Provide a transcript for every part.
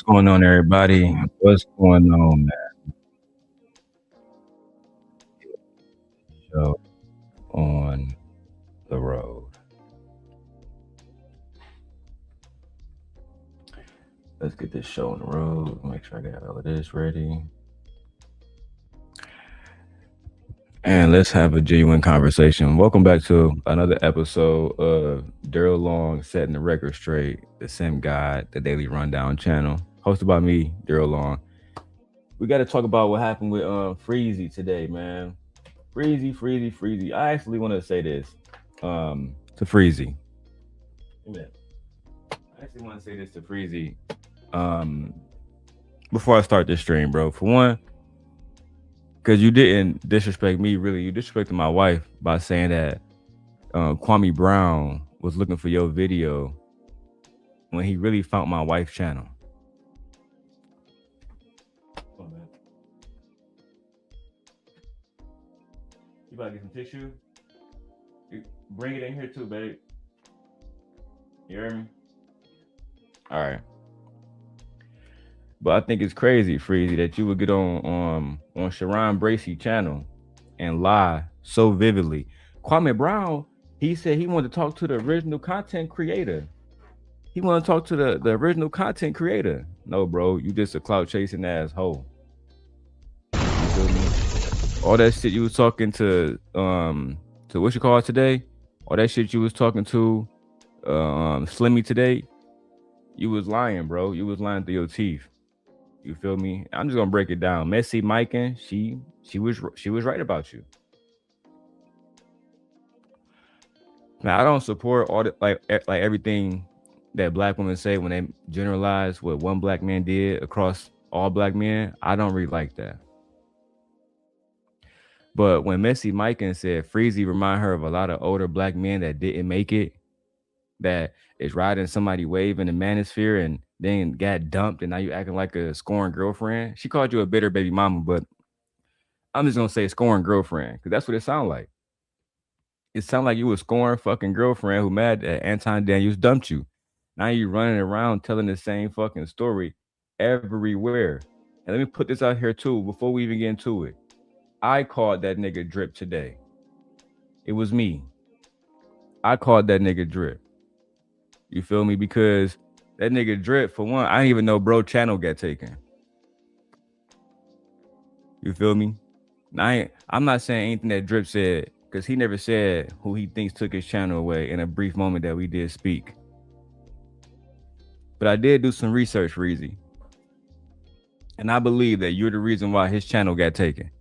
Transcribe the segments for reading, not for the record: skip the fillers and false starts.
going on, everybody? What's going on, man? Show on the road. Let's get this show on the road. Make sure I got all of this ready. And let's have a genuine conversation. Welcome back to another episode of Darrel Long Setting the Record Straight, the Sim Guide, the Daily Rundown channel, hosted by me, Darrel Long. We got to talk about what happened with Freezy today, man. Freezy. I actually want to say this to Freezy. I actually want to say this to Freezy before I start this stream, bro. For one, because you didn't disrespect me, really. You disrespected my wife by saying that Kwame Brown was looking for your video when he really found my wife's channel. Come on, man. You about to get some tissue? Bring it in here too, babe. You hear me? All right. But I think it's crazy, Freezy, that you would get on Sharon Bracey channel and lie so vividly. Kwame Brown, he said he wanted to talk to the original content creator. He wanted to talk to the original content creator. No, bro, you just a clout chasing asshole. You feel me? All that shit you was talking to what you call it today, all that shit you was talking to Slimmy today, you was lying, bro. You was lying through your teeth. You feel me? I'm just gonna break it down. Messy Mikan, she was right about you. Now I don't support all the like everything that black women say when they generalize what one black man did across all black men. I don't really like that. But when Messy Mikan said Freezy remind her of a lot of older black men that didn't make it, that is riding somebody wave in the manosphere and then got dumped and now you acting like a scorned girlfriend. She called you a bitter baby mama, but I'm just gonna say scorned girlfriend because that's what it sounded like. It sounded like you a scorned fucking girlfriend who mad that Anton Daniels dumped you. Now you running around telling the same fucking story everywhere. And let me put this out here too before we even get into it. I called that nigga Drip today. It was me. I called that nigga Drip. You feel me? Because that nigga Drip, for one, I didn't even know bro channel got taken. You feel me? I'm not saying anything that Drip said, because he never said who he thinks took his channel away in a brief moment that we did speak. But I did do some research, Freezy. And I believe that you're the reason why his channel got taken.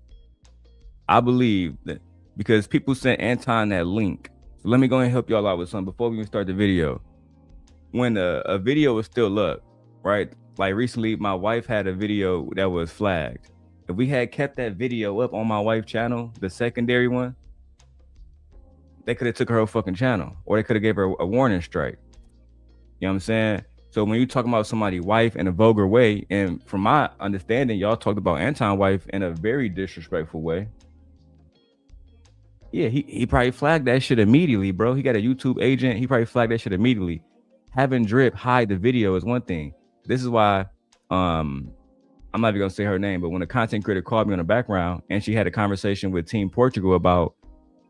I believe that because people sent Anton that link. So let me go and help y'all out with something before we even start the video. When a video was still up, right? Like recently, my wife had a video that was flagged. If we had kept that video up on my wife's channel, the secondary one, they could have took her whole fucking channel, or they could have gave her a warning strike. You know what I'm saying? So when you talking about somebody's wife in a vulgar way, and from my understanding, y'all talked about Anton's wife in a very disrespectful way. Yeah, he probably flagged that shit immediately, bro. He got a YouTube agent. He probably flagged that shit immediately. Having Drip hide the video is one thing. This is why I'm not even gonna say her name, but when a content creator called me on the background and she had a conversation with Team Portugal about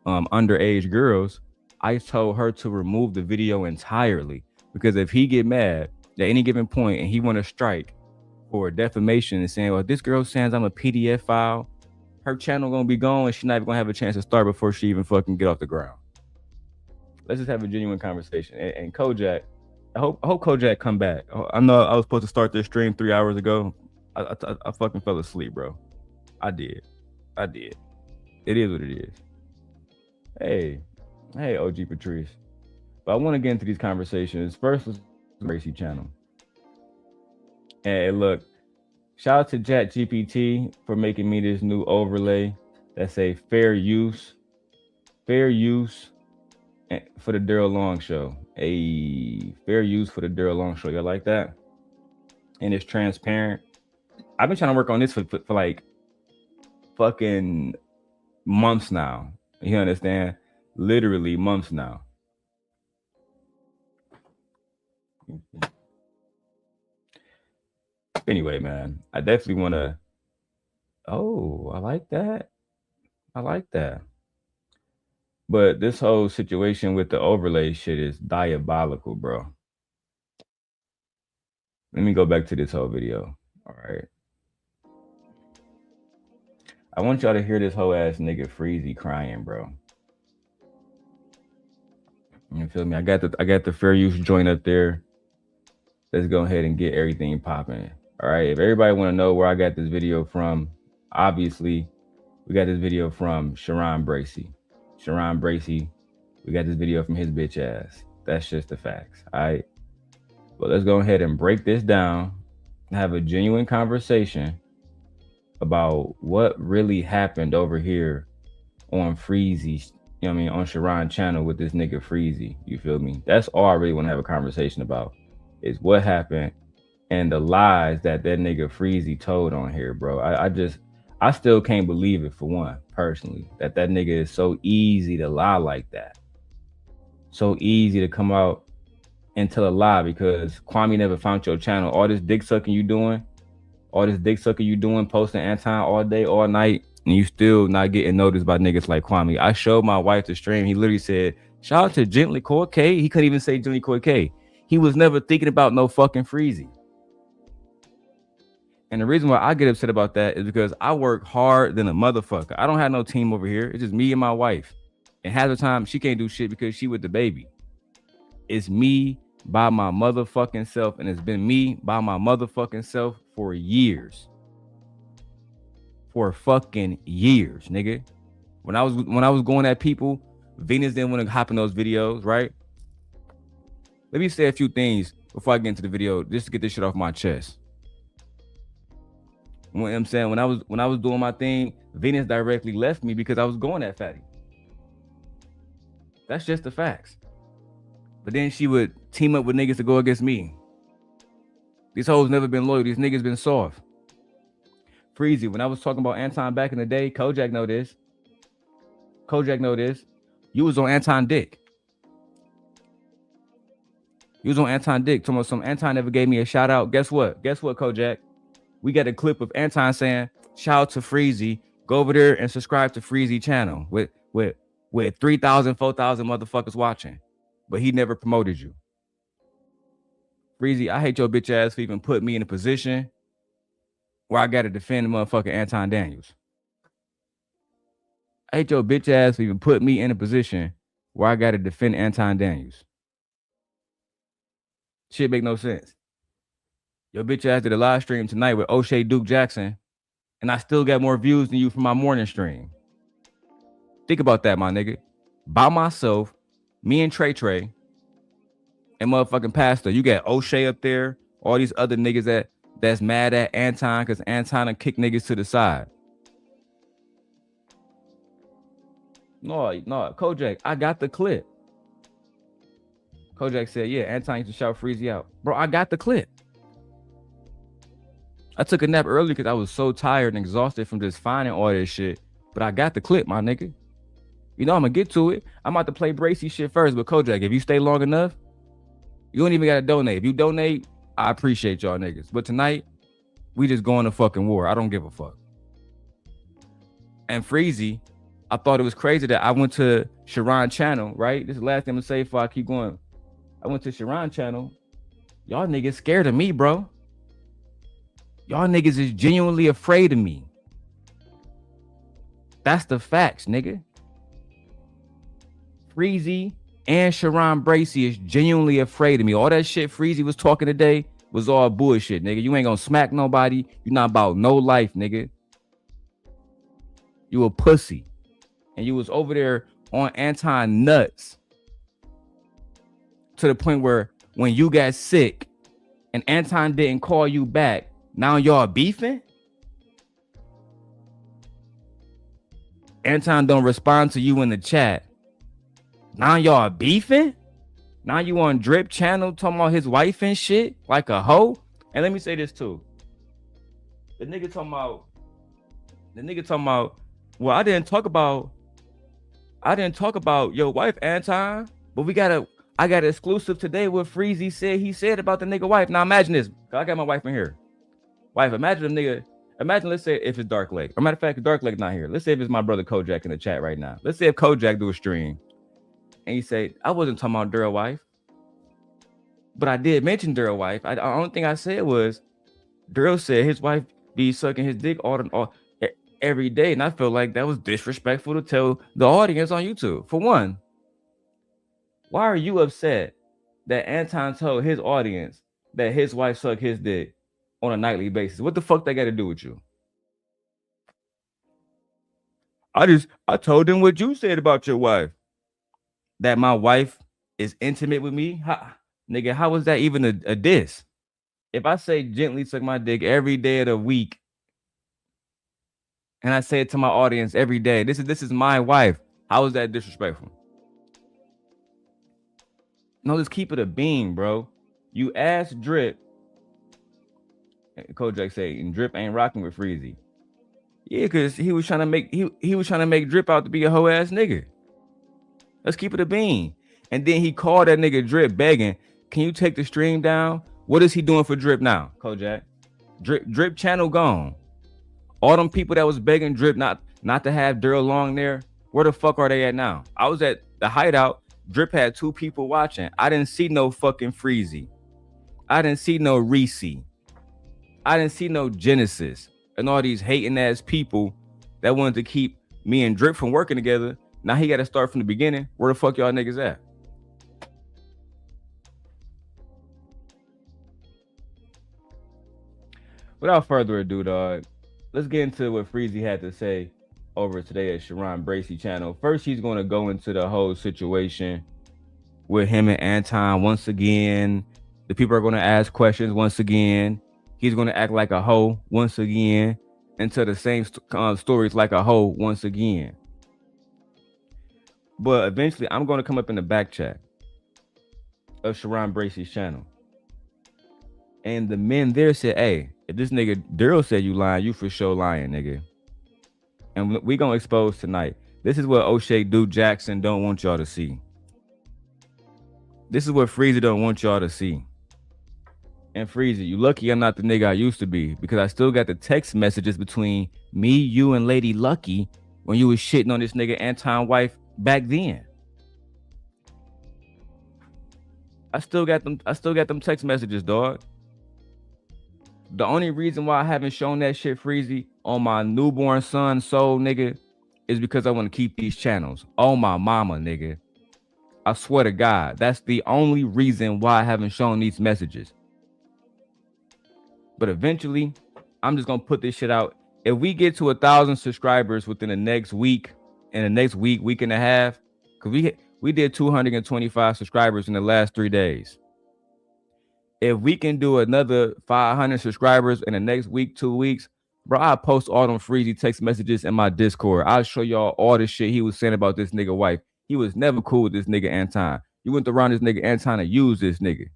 underage girls, I told her to remove the video entirely, because if he get mad at any given point and he want to strike for defamation and saying, well, this girl says I'm a PDF file, her channel gonna be gone and she's not even gonna have a chance to start before she even fucking get off the ground. Let's just have a genuine conversation. And Kojak, I hope Kojak come back. I know I was supposed to start this stream 3 hours ago. I fucking fell asleep, bro. I did. It is what it is. Hey, OG Patrice. But I want to get into these conversations. First, let's Gracie channel. And look, shout out to ChatGPT for making me this new overlay that say fair use for the Darrel Long Show. A fair use for the Darrel Long Show. Y'all like that? And it's transparent. I've been trying to work on this for like fucking months now. You understand? Literally months now. Anyway, man, I definitely want to. Oh, I like that. I like that. But this whole situation with the overlay shit is diabolical, bro. Let me go back to this whole video. All right. I want y'all to hear this whole ass nigga Freezy crying, bro. You feel me? I got the fair use joint up there. Let's go ahead and get everything popping. All right. If everybody want to know where I got this video from, obviously we got this video from Sharon Bracey. Sharon Bracey, we got this video from his bitch ass. That's just the facts. All right. But let's go ahead and break this down and have a genuine conversation about what really happened over here on Freezy, you know what I mean, on Sharon channel with this nigga Freezy. You feel me? That's all I really want to have a conversation about, is what happened and the lies that nigga Freezy told on here, bro. I still can't believe it, for one, personally, that nigga is so easy to lie like that. So easy to come out and tell a lie, because Kwame never found your channel. All this dick sucking you doing, posting Anton all day, all night, and you still not getting noticed by niggas like Kwame. I showed my wife the stream. He literally said, shout out to Gently Core K. He couldn't even say Gently Core K. He was never thinking about no fucking Freezy. And the reason why I get upset about that is because I work hard than a motherfucker. I don't have no team over here. It's just me and my wife. And half the time, she can't do shit because she with the baby. It's me by my motherfucking self, and it's been me by my motherfucking self for years. For fucking years, nigga. When I was going at people, Venus didn't want to hop in those videos, right? Let me say a few things before I get into the video, just to get this shit off my chest. You know what I'm saying? When I was doing my thing, Venus directly left me because I was going at Fatty. That's just the facts. But then she would team up with niggas to go against me. These hoes never been loyal. These niggas been soft. Freezy, when I was talking about Anton back in the day, Kojak know this. You was on Anton dick. Talking about some Anton never gave me a shout out. Guess what, Kojak? We got a clip of Anton saying, shout out to Freezy. Go over there and subscribe to Freezy channel with 3,000, 4,000 motherfuckers watching. But he never promoted you. Freezy, I hate your bitch ass for even putting me in a position where I got to defend the motherfucking Anton Daniels. I hate your bitch ass for even putting me in a position where I got to defend Anton Daniels. Shit make no sense. Your bitch ass did a live stream tonight with O'Shea Duke Jackson, and I still got more views than you from my morning stream. Think about that, my nigga. By myself, me and Trey, and motherfucking Pastor. You got O'Shea up there, all these other niggas that's mad at Anton because Anton kick niggas to the side. No, Kojak, I got the clip. Kojak said, yeah, Anton used to shout Freezy out. Bro, I got the clip. I took a nap early because I was so tired and exhausted from just finding all this shit. But I got the clip, my nigga. You know I'm gonna get to it. I'm about to play Bracey shit first, but Kojak, if you stay long enough, you don't even gotta donate. If you donate, I appreciate y'all niggas. But tonight, we just going to fucking war. I don't give a fuck. And Freezy, I thought it was crazy that I went to Sharon channel, right? This is the last thing I'm gonna say before I keep going. I went to Sharon channel. Y'all niggas scared of me, bro. Y'all niggas is genuinely afraid of me. That's the facts, nigga. Freezy and Sharon Bracey is genuinely afraid of me. All that shit Freezy was talking today was all bullshit, nigga. You ain't gonna smack nobody. You not about no life, nigga. You a pussy. And you was over there on Anton nuts to the point where when you got sick and Anton didn't call you back, now y'all beefing? Anton don't respond to you in the chat. Now y'all beefing? Now you on Drip channel talking about his wife and shit like a hoe? And let me say this too. The nigga talking about, well, I didn't talk about your wife, Anton, but I got an exclusive today what Freezy said he said about the nigga wife. Now imagine this. I got my wife in here. wife. Imagine a nigga. Imagine, let's say if it's Dark Lake. Or matter of fact, Dark Lake not here. Let's say if it's my brother Kojak in the chat right now. Let's say if Kojak do a stream and he say, I wasn't talking about Darrel wife, but I did mention Darrel wife. The only thing I said was Darrel said his wife be sucking his dick all every day, and I feel like that was disrespectful to tell the audience on YouTube. For one, why are you upset that Anton told his audience that his wife sucked his dick on a nightly basis? What the fuck that got to do with you? I told them what you said about your wife. That my wife is intimate with me? Nigga, how was that even a diss? If I say gently suck my dick every day of the week, and I say it to my audience every day, this is my wife, how is that disrespectful? No, just keep it a bean, bro. You ask Drip. Kojak say, and Drip ain't rocking with Freezy. Yeah, because he was trying to make he was trying to make Drip out to be a hoe ass nigga. Let's keep it a bean. And then he called that nigga Drip begging, can you take the stream down? What is he doing for Drip now, Kojak? Drip channel gone. All them people that was begging Drip not to have Darrel Long there, where the fuck are they at now? I was at the hideout. Drip had 2 people watching. I didn't see no fucking Freezy. I didn't see no Reese. I didn't see no Genesis. And all these hating ass people that wanted to keep me and Drip from working together. Now he got to start from the beginning. Where the fuck y'all niggas at? Without further ado, dog, let's get into what Freezy had to say over today at Sharon Bracy channel. First, he's going to go into the whole situation with him and Anton once again. The people are going to ask questions once again. He's going to act like a hoe once again and tell the same stories like a hoe once again. But eventually, I'm going to come up in the back chat of Sharon Bracy's channel. And the men there said, hey, if this nigga Darrel said you lying, you for sure lying, nigga. And we gonna expose tonight. This is what O'Shea Duke Jackson don't want y'all to see. This is what Freezy don't want y'all to see. And Freezy, you lucky I'm not the nigga I used to be, because I still got the text messages between me, you, and Lady Lucky when you was shitting on this nigga Anton wife back then. I still got them text messages, dog. The only reason why I haven't shown that shit, Freezy, on my newborn son soul, nigga, is because I want to keep these channels. Oh, my mama, nigga. I swear to God, that's the only reason why I haven't shown these messages. But eventually, I'm just going to put this shit out. If we get to 1,000 subscribers within the next week, and the next week and a half, because we did 225 subscribers in the last 3 days. If we can do another 500 subscribers in the next week, 2 weeks, bro, I'll post all them Freezy text messages in my Discord. I'll show y'all all the shit he was saying about this nigga wife. He was never cool with this nigga Anton. You went around this nigga Anton to use this nigga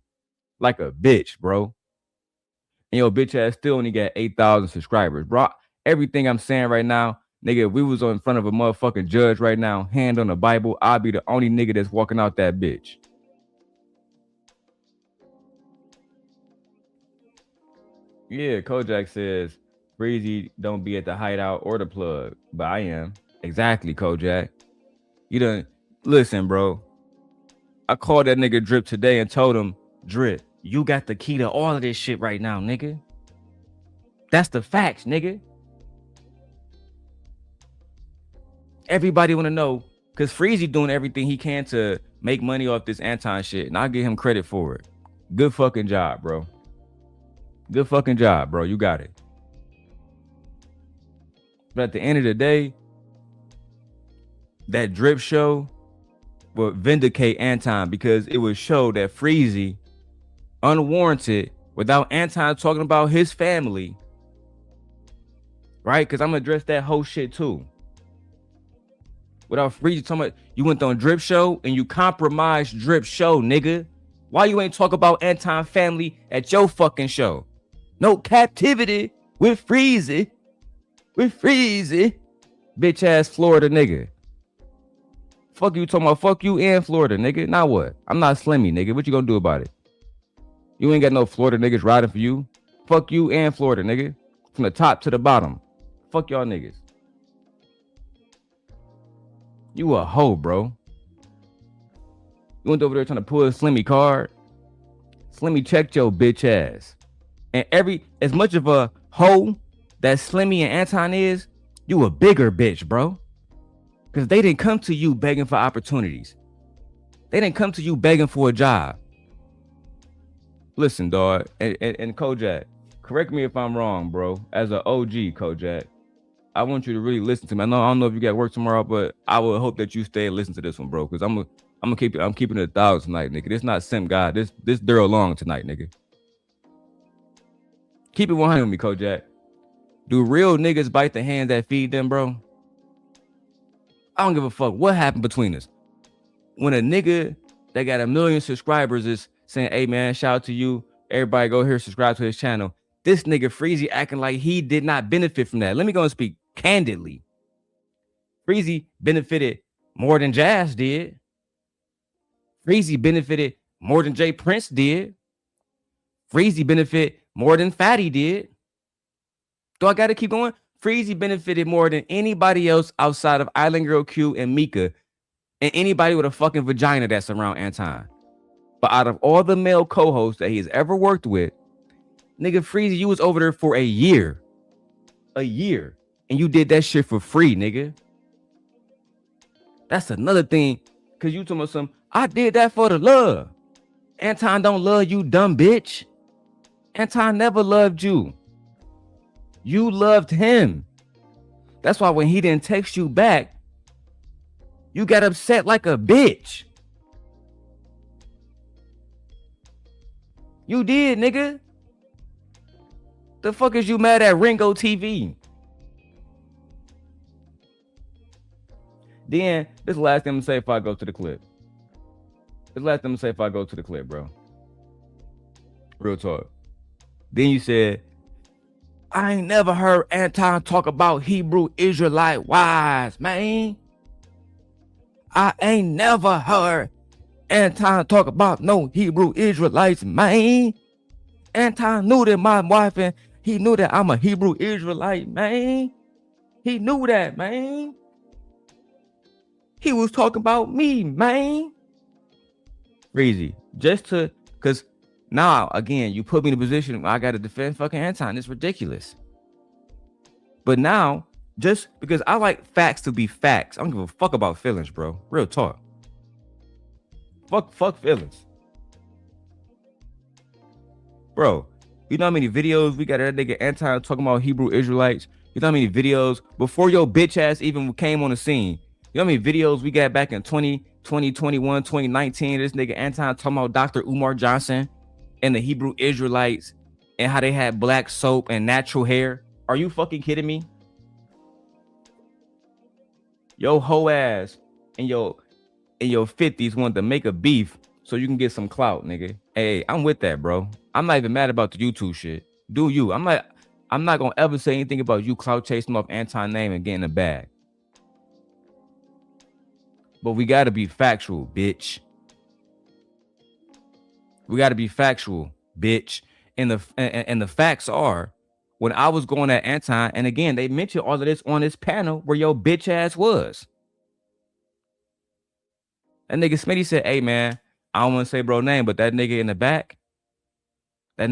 like a bitch, bro. And your bitch ass still only got 8,000 subscribers, bro. Everything I'm saying right now, nigga, if we was in front of a motherfucking judge right now, hand on the Bible, I'll be the only nigga that's walking out that bitch. Yeah, Kojak says Freezy don't be at the hideout or the plug, but I am. Exactly, Kojak. You done listen, bro. I called that nigga Drip today and told him, Drip, you got the key to all of this shit right now, nigga. That's the facts, nigga. Everybody want to know, because Freezy doing everything he can to make money off this Anton shit, and I'll give him credit for it. Good fucking job, bro. Good fucking job, bro. You got it. But at the end of the day, that Drip show will vindicate Anton, because it would show that Freezy, unwarranted, without Anton talking about his family, right? Because I'm going to address that whole shit too. Without Freezy talking about, you went on Drip show and you compromised Drip show, nigga. Why you ain't talk about Anton family at your fucking show? No captivity with Freezy. With Freezy. Bitch ass Florida nigga. Fuck you talking about, fuck you and Florida, nigga. Now what? I'm not Slimmy, nigga. What you gonna do about it? You ain't got no Florida niggas riding for you. Fuck you and Florida, nigga. From the top to the bottom. Fuck y'all niggas. You a hoe, bro. You went over there trying to pull a Slimmy card. Slimmy checked your bitch ass. And as much of a hoe that Slimmy and Anton is, you a bigger bitch, bro. Because they didn't come to you begging for opportunities. They didn't come to you begging for a job. Listen, dog, and Kojak, correct me if I'm wrong, bro. As an OG, Kojak, I want you to really listen to me. I don't know if you got work tomorrow, but I would hope that you stay and listen to this one, bro. Because I'm keeping it 1,000 tonight, nigga. This not Sim God. This Darrel Long tonight, nigga. Keep it 100 with me, Kojak. Do real niggas bite the hand that feed them, bro? I don't give a fuck what happened between us. When a nigga that got 1 million subscribers is saying, hey man, shout out to you. Everybody go here, subscribe to his channel. This nigga Freezy acting like he did not benefit from that. Let me go and speak candidly. Freezy benefited more than Jazz did. Freezy benefited more than Jay Prince did. Freezy benefited more than Fatty did. Do I got to keep going? Freezy benefited more than anybody else outside of Island Girl Q and Mika and anybody with a fucking vagina that's around Anton. But out of all the male co-hosts that he's ever worked with, nigga Freezy, you was over there for a year. A year. And you did that shit for free, nigga. That's another thing. Cause you told me something. I did that for the love. Anton don't love you, dumb bitch. Anton never loved you. You loved him. That's why when he didn't text you back, you got upset like a bitch. You did, nigga. The fuck is you mad at Ringo TV? Then, this is the last thing I'm gonna say if I go to the clip. Bro. Real talk. Then you said, I ain't never heard Anton talk about Hebrew Israelite wives, man. I ain't never heard Anton talk about no Hebrew Israelites, man. Anton knew that my wife and he knew that I'm a Hebrew Israelite, man. He knew that, man. He was talking about me, man. Freezy, cause now again, you put me in a position where I gotta defend fucking Anton. It's ridiculous. But now, just because I like facts to be facts, I don't give a fuck about feelings, bro. Real talk. Fuck feelings. Bro, you know how many videos we got of that nigga Anton talking about Hebrew Israelites? You know how many videos before your bitch ass even came on the scene? You know how many videos we got back in 2020, 21, 2019? This nigga Anton talking about Dr. Umar Johnson and the Hebrew Israelites and how they had black soap and natural hair. Are you fucking kidding me? Yo hoe ass in your 50s want to make a beef so you can get some clout, nigga. Hey, I'm with that, bro. I'm not even mad about the YouTube shit. Do you? I'm not gonna ever say anything about you clout chasing off Anton's name and getting a bag. But we gotta be factual, bitch. We gotta be factual, bitch. And the facts are, when I was going at Anton, and again, they mentioned all of this on this panel where your bitch ass was. That nigga Smitty said, hey man, I don't want to say bro name, but that nigga in the back that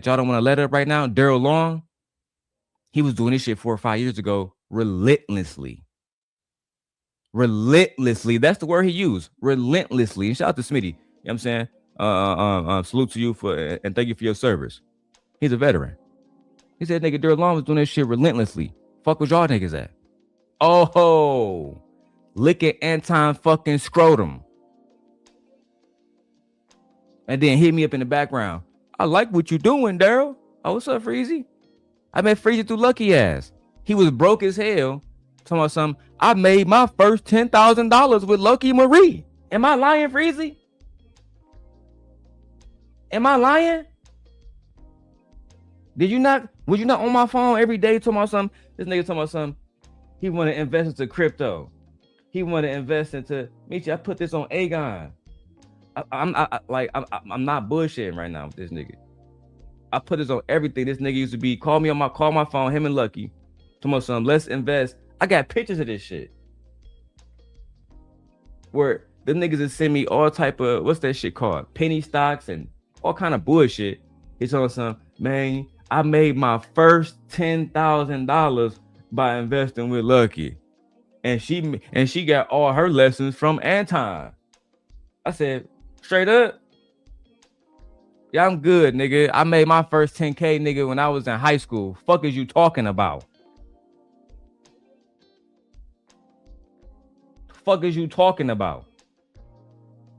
y'all don't want to let up right now, Darrel Long, he was doing this shit 4 or 5 years ago, relentlessly. That's the word he used, relentlessly. And shout out to Smitty. You know what I'm saying? Salute to you and thank you for your service. He's a veteran. He said nigga Darrel Long was doing this shit relentlessly. Fuck with y'all niggas at. Oh, look at Anton fucking scrotum. And then hit me up in the background. I like what you doing, Darrel. Oh, what's up, Freezy? I met Freezy through Lucky Ass. He was broke as hell. Talking about something. I made my first $10,000 with Lucky Marie. Am I lying, Freezy? Am I lying? Was you not on my phone every day talking about something? This nigga talking about something. He want to invest into crypto. He want to invest into Michi. I put this on Aegon. I'm not bullshitting right now with this nigga. I put this on everything. This nigga used to be call my phone, him and Lucky. Tomorrow some let's invest. I got pictures of this shit. Where the niggas that send me all type of what's that shit called? Penny stocks and all kind of bullshit. He's on some, man, I made my first $10,000 by investing with Lucky. And she got all her lessons from Anton. I said, straight up, yeah, I'm good, nigga. I made my first 10K, nigga, when I was in high school. Fuck is you talking about? Fuck is you talking about?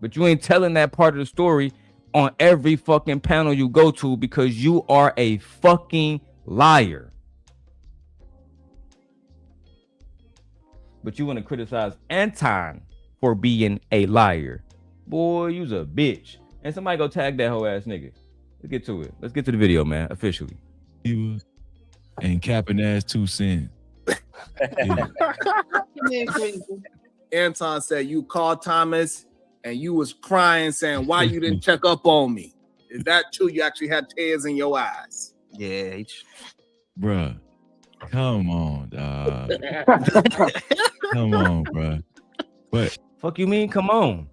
But you ain't telling that part of the story on every fucking panel you go to because you are a fucking liar. But you want to criticize Anton for being a liar. Boy, you's a bitch. And somebody go tag that whole ass nigga. Let's get to it. Let's get to the video, man, officially. And capping ass 2 cents. Anton said you called Thomas and you was crying saying why you didn't check up on me. Is that true? You actually had tears in your eyes. Yeah. Bruh, come on, dog. Come on, bruh. But fuck you mean, come on.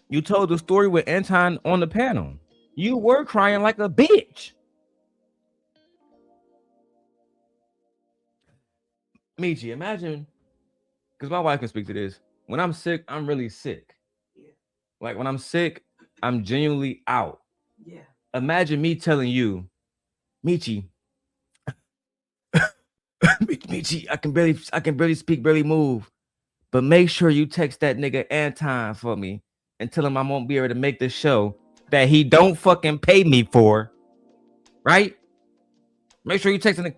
You told the story with Anton on the panel. You were crying like a bitch. Michi, imagine, because my wife can speak to this. When I'm sick, I'm really sick. Yeah. Like when I'm sick, I'm genuinely out. Yeah. Imagine me telling you, Michi, Michi, I can barely speak, barely move. But make sure you text that nigga Anton for me and tell him I won't be able to make this show that he don't fucking pay me for. Right? Make sure you text him.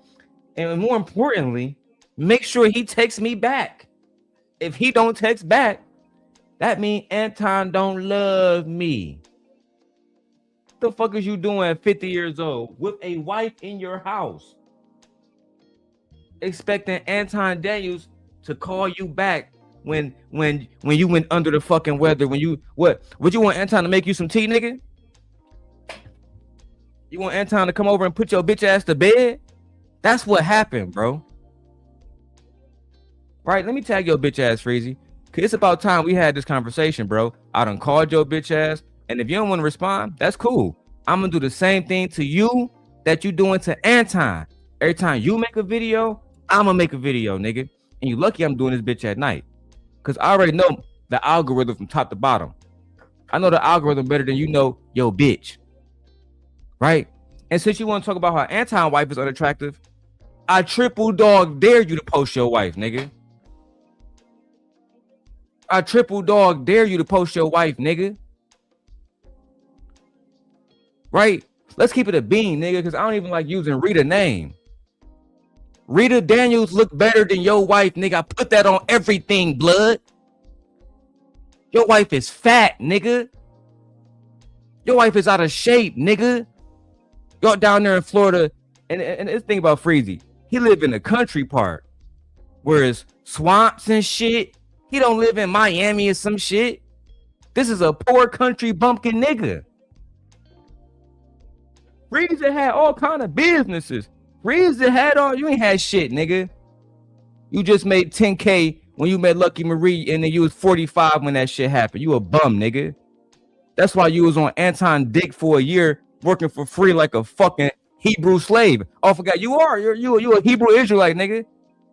And more importantly, make sure he texts me back. If he don't text back, that means Anton don't love me. What the fuck is you doing at 50 years old with a wife in your house? Expecting Anton Daniels to call you back when you went under the fucking weather. When you what? Would you want Anton to make you some tea, nigga? You want Anton to come over and put your bitch ass to bed? That's what happened, bro. Right? Let me tag your bitch ass, Freezy. Cause it's about time we had this conversation, bro. I done called your bitch ass, and if you don't want to respond, that's cool. I'm gonna do the same thing to you that you doing to Anton. Every time you make a video, I'm gonna make a video, nigga. And you lucky I'm doing this bitch at night. Cause I already know the algorithm from top to bottom. I know the algorithm better than you know your bitch. Right? And since you want to talk about how Anton wife is unattractive, I triple dog dare you to post your wife, nigga. I triple dog dare you to post your wife, nigga. Right? Let's keep it a bean, nigga, because I don't even like using Rita name. Rita Daniels look better than your wife, nigga. I put that on everything, blood. Your wife is fat, nigga. Your wife is out of shape, nigga. Y'all down there in Florida, and this thing about Freezy, he live in the country part, whereas swamps and shit. He don't live in Miami or some shit. This is a poor country bumpkin nigga. Freezy had all kind of businesses. Freezy had all, you ain't had shit, nigga. You just made 10K when you met Lucky Marie, and then you was 45 when that shit happened. You a bum, nigga. That's why you was on Anton dick for a year, working for free like a fucking Hebrew slave. Oh, I forgot, you a Hebrew Israelite, nigga.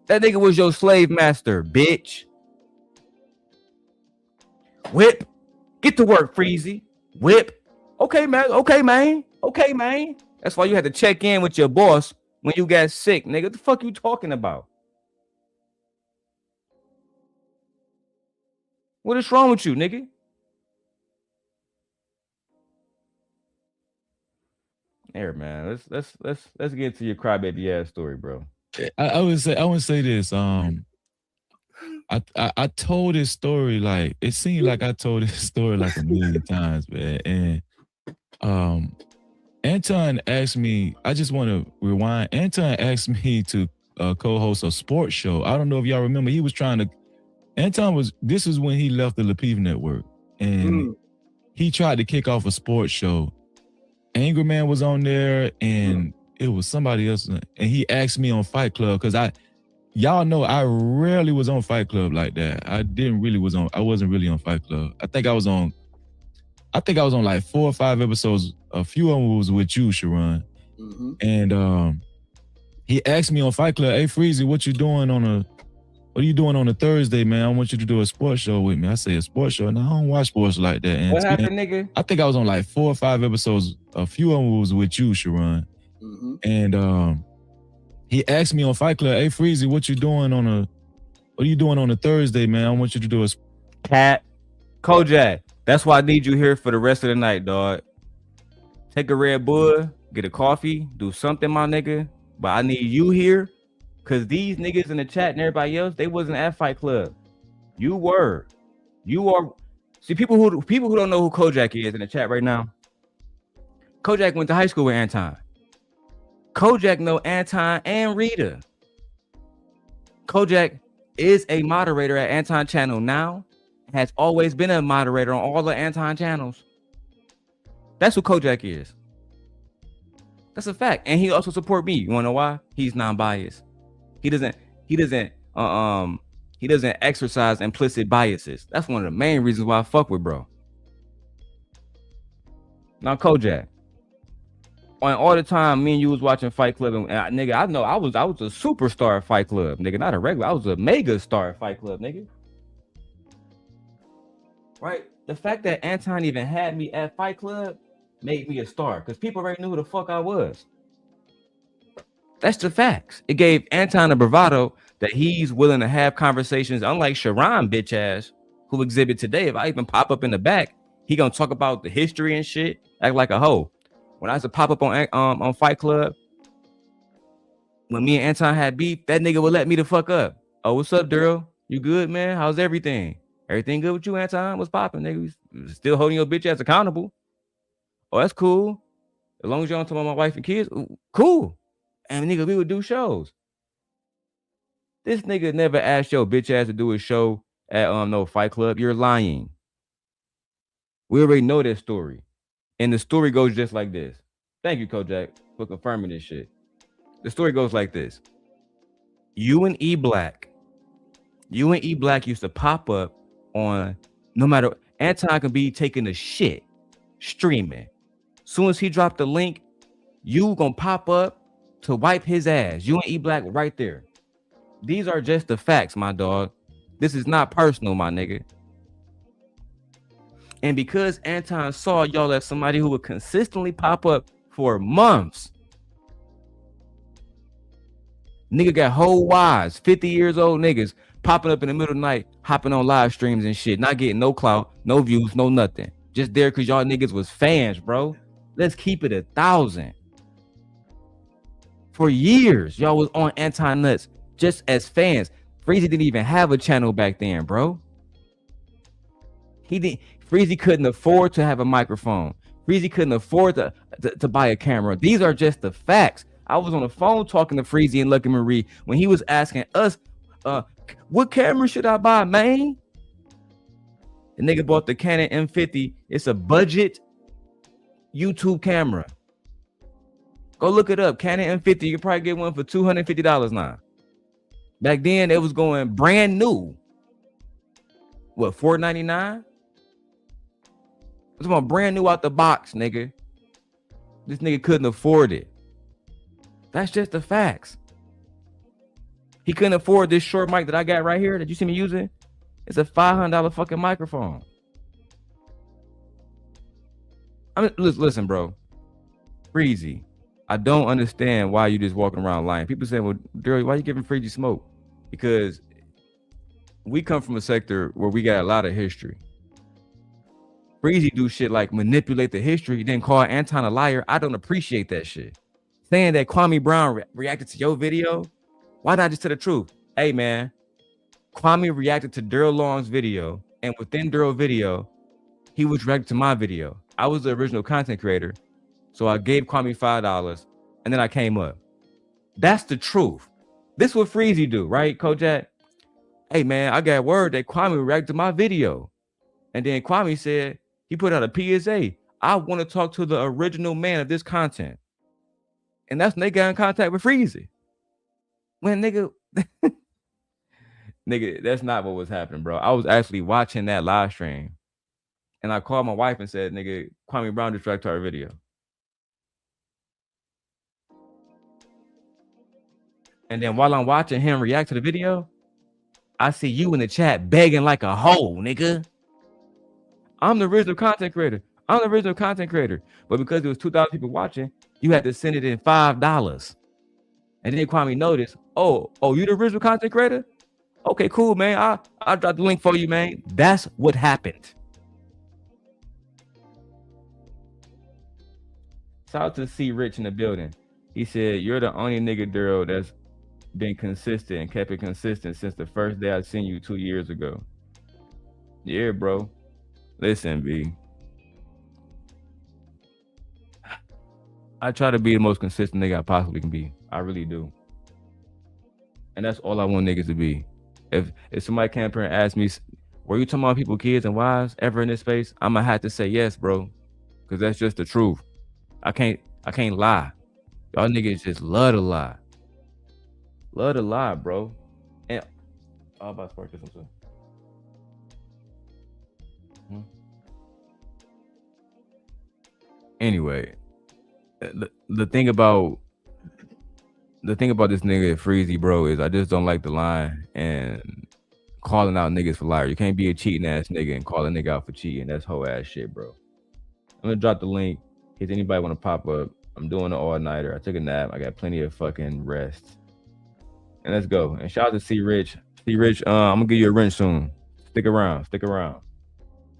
That nigga was your slave master, bitch. Whip. Get to work, Freezy. Whip. Okay, man. Okay, man. Okay, man. That's why you had to check in with your boss when you got sick, nigga. What the fuck you talking about? What is wrong with you, nigga? There, man. Let's get to your crybaby ass story, bro. I would say this. I told this story, like, it seemed like I told this story like a million times, man. And Anton asked me, I just want to rewind. Anton asked me to co-host a sports show. I don't know if y'all remember. He was trying to, this is when he left the Lapiv Network. And he tried to kick off a sports show. Angry Man was on there, and it was somebody else, and he asked me on Fight Club because y'all know I rarely was on Fight Club like that. I wasn't really on Fight Club. I think I was on like 4 or 5 episodes. A few of them was with you, Sharon. Mm-hmm. And he asked me on Fight Club, "Hey Freezy, what are you doing on a Thursday, man? I want you to do a sports show with me." I say, "A sports show?" No, I don't watch sports like that. And what happened, nigga? I think I was on like 4 or 5 episodes. A few of them was with you, Sharon. Mm-hmm. And he asked me on Fight Club, "Hey Freezy, what are you doing on a Thursday, man? I want you to do a Cat, Kojak. That's why I need you here for the rest of the night, dog. Take a Red Bull, get a coffee, do something, my nigga. But I need you here, cause these niggas in the chat and everybody else, they wasn't at Fight Club. You were. You are. See, people who don't know who Kojak is in the chat right now. Kojak went to high school with Anton. Kojak know Anton and Rita. Kojak is a moderator at Anton channel now. Has always been a moderator on all the Anton channels. That's who Kojak is. That's a fact. And he also support me. You wanna know why? He's non-biased. He doesn't exercise implicit biases. That's one of the main reasons why I fuck with bro. Now Kojak. On all the time me and you was watching Fight Club, and nigga, I know I was a superstar at Fight Club, nigga, not a regular. I was a mega star at Fight Club, nigga. Right? The fact that Anton even had me at Fight Club made me a star because people already knew who the fuck I was. That's the facts. It gave Anton a bravado that he's willing to have conversations, unlike Sharon bitch ass, who exhibit today. If I even pop up in the back, he gonna talk about the history and shit, act like a hoe. When I used to pop up on Fight Club, when me and Anton had beef, that nigga would let me the fuck up. "Oh, what's up, Darrel? You good, man? How's everything? Everything good with you, Anton? What's popping, nigga? We still holding your bitch ass accountable. Oh, that's cool. As long as you don't talk about my wife and kids, cool. And nigga, we would do shows. This nigga never asked your bitch ass to do a show at no Fight Club. You're lying. We already know that story. And the story goes just like this. Thank you, Kojak, for confirming this shit. The story goes like this. You and E Black used to pop up on, no matter, Anton can be taking a shit, streaming. Soon as he dropped the link, you gonna pop up to wipe his ass. You and E Black right there. These are just the facts, my dog. This is not personal, my nigga. And because Anton saw y'all as somebody who would consistently pop up for months, nigga got whole wives, 50 years old niggas popping up in the middle of the night, hopping on live streams and shit, not getting no clout, no views, no nothing. Just there because y'all niggas was fans, bro. Let's keep it 1,000. For years, y'all was on Anton Nuts just as fans. Freezy didn't even have a channel back then, bro. Freezy couldn't afford to have a microphone. Freezy couldn't afford to buy a camera. These are just the facts. I was on the phone talking to Freezy and Lucky Marie when he was asking us, what camera should I buy, man? The nigga bought the Canon M50. It's a budget YouTube camera. Go look it up. Canon M50. You can probably get one for $250 now. Back then, it was going brand new. What, $499? It's about brand new out the box, nigga. This nigga couldn't afford it. That's just the facts. He couldn't afford this short mic that I got right here that you see me using. It's a $500 fucking microphone. I mean, listen, bro. Freezy, I don't understand why you just walking around lying. People say, well, Darrel, why you giving Freezy smoke? Because we come from a sector where we got a lot of history. Freezy do shit like manipulate the history, then call Anton a liar. I don't appreciate that shit. Saying that Kwame Brown reacted to your video, why not just tell the truth? Hey, man, Kwame reacted to Darrel Long's video, and within Darrel's video, he was reacting to my video. I was the original content creator, so I gave Kwame $5, and then I came up. That's the truth. This is what Freezy do, right, Kojak? Hey, man, I got word that Kwame reacted to my video. And then Kwame said, he put out a PSA. I want to talk to the original man of this content. And that's when they got in contact with Freezy. When nigga, nigga, that's not what was happening, bro. I was actually watching that live stream. And I called my wife and said, nigga, Kwame Brown just directed our video. And then while I'm watching him react to the video, I see you in the chat begging like a hoe, nigga. I'm the original content creator. But because there was 2,000 people watching, you had to send it in $5. And then Kwame noticed, oh, you the original content creator? Okay, cool, man. I'll drop the link for you, man. That's what happened. Shout out to C Rich in the building. He said, you're the only nigga, Darrel, that's been consistent and kept it consistent since the first day I seen you 2 years ago. Yeah, bro. Listen, B. I try to be the most consistent nigga I possibly can be. I really do. And that's all I want niggas to be. If somebody came up here and asked me, were you talking about people, kids and wives ever in this space? I'm gonna have to say yes, bro. Cause that's just the truth. I can't lie. Y'all niggas just love to lie. Love to lie, bro. And I'm about to spark this one too. Anyway, the thing about this nigga Freezy, bro, is I just don't like the line and calling out niggas for liar. You can't be a cheating ass nigga and call a nigga out for cheating. That's whole ass shit, bro. I'm gonna drop the link. If anybody want to pop up, I'm doing an all-nighter. I took a nap. I got plenty of fucking rest. And let's go. And shout out to C Rich. C Rich, I'm gonna give you a wrench soon. Stick around.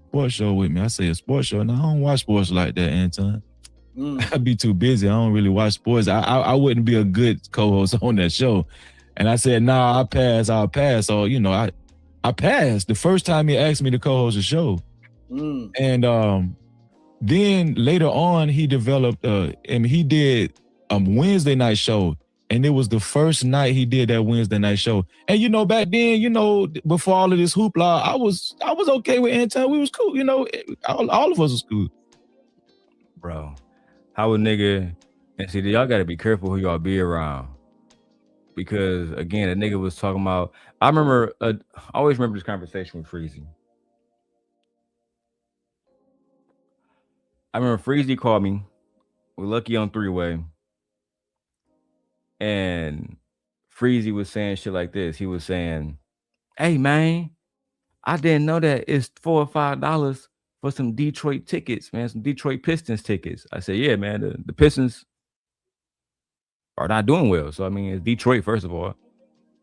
Sports show with me. I say a sports show. Now I don't watch sports like that, Anton. I'd be too busy. I don't really watch sports. I wouldn't be a good co-host on that show. And I said, nah, I'll pass. So, you know, I passed the first time he asked me to co-host a show. And then later on, he developed, he did a Wednesday night show. And it was the first night he did that Wednesday night show. And, you know, back then, you know, before all of this hoopla, I was okay with Anton. We was cool. You know, all of us was cool. Bro, how a nigga, and see, y'all got to be careful who y'all be around. Because, again, a nigga was talking about, I always remember this conversation with Freezy. I remember Freezy called me. We're lucky on three-way. And Freezy was saying shit like this. He was saying, hey, man, I didn't know that it's $4 or $5 for some Detroit tickets, man, some Detroit Pistons tickets. I said, yeah, man, the Pistons are not doing well. So, I mean, it's Detroit, first of all. You know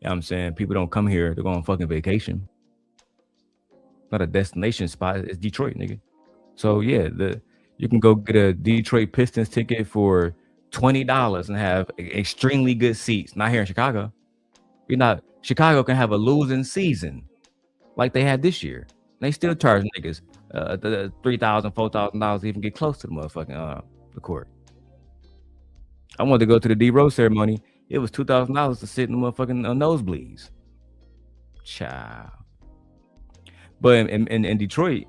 what I'm saying? People don't come here. They're going on fucking vacation. Not a destination spot. It's Detroit, nigga. So, yeah, you can go get a Detroit Pistons ticket for $20 and have extremely good seats. Not here in Chicago. Chicago can have a losing season like they had this year. They still charge niggas $3,000, $4,000 to even get close to the motherfucking the court. I wanted to go to the D-Rose ceremony. It was $2,000 to sit in the motherfucking nosebleeds. Child. But in Detroit,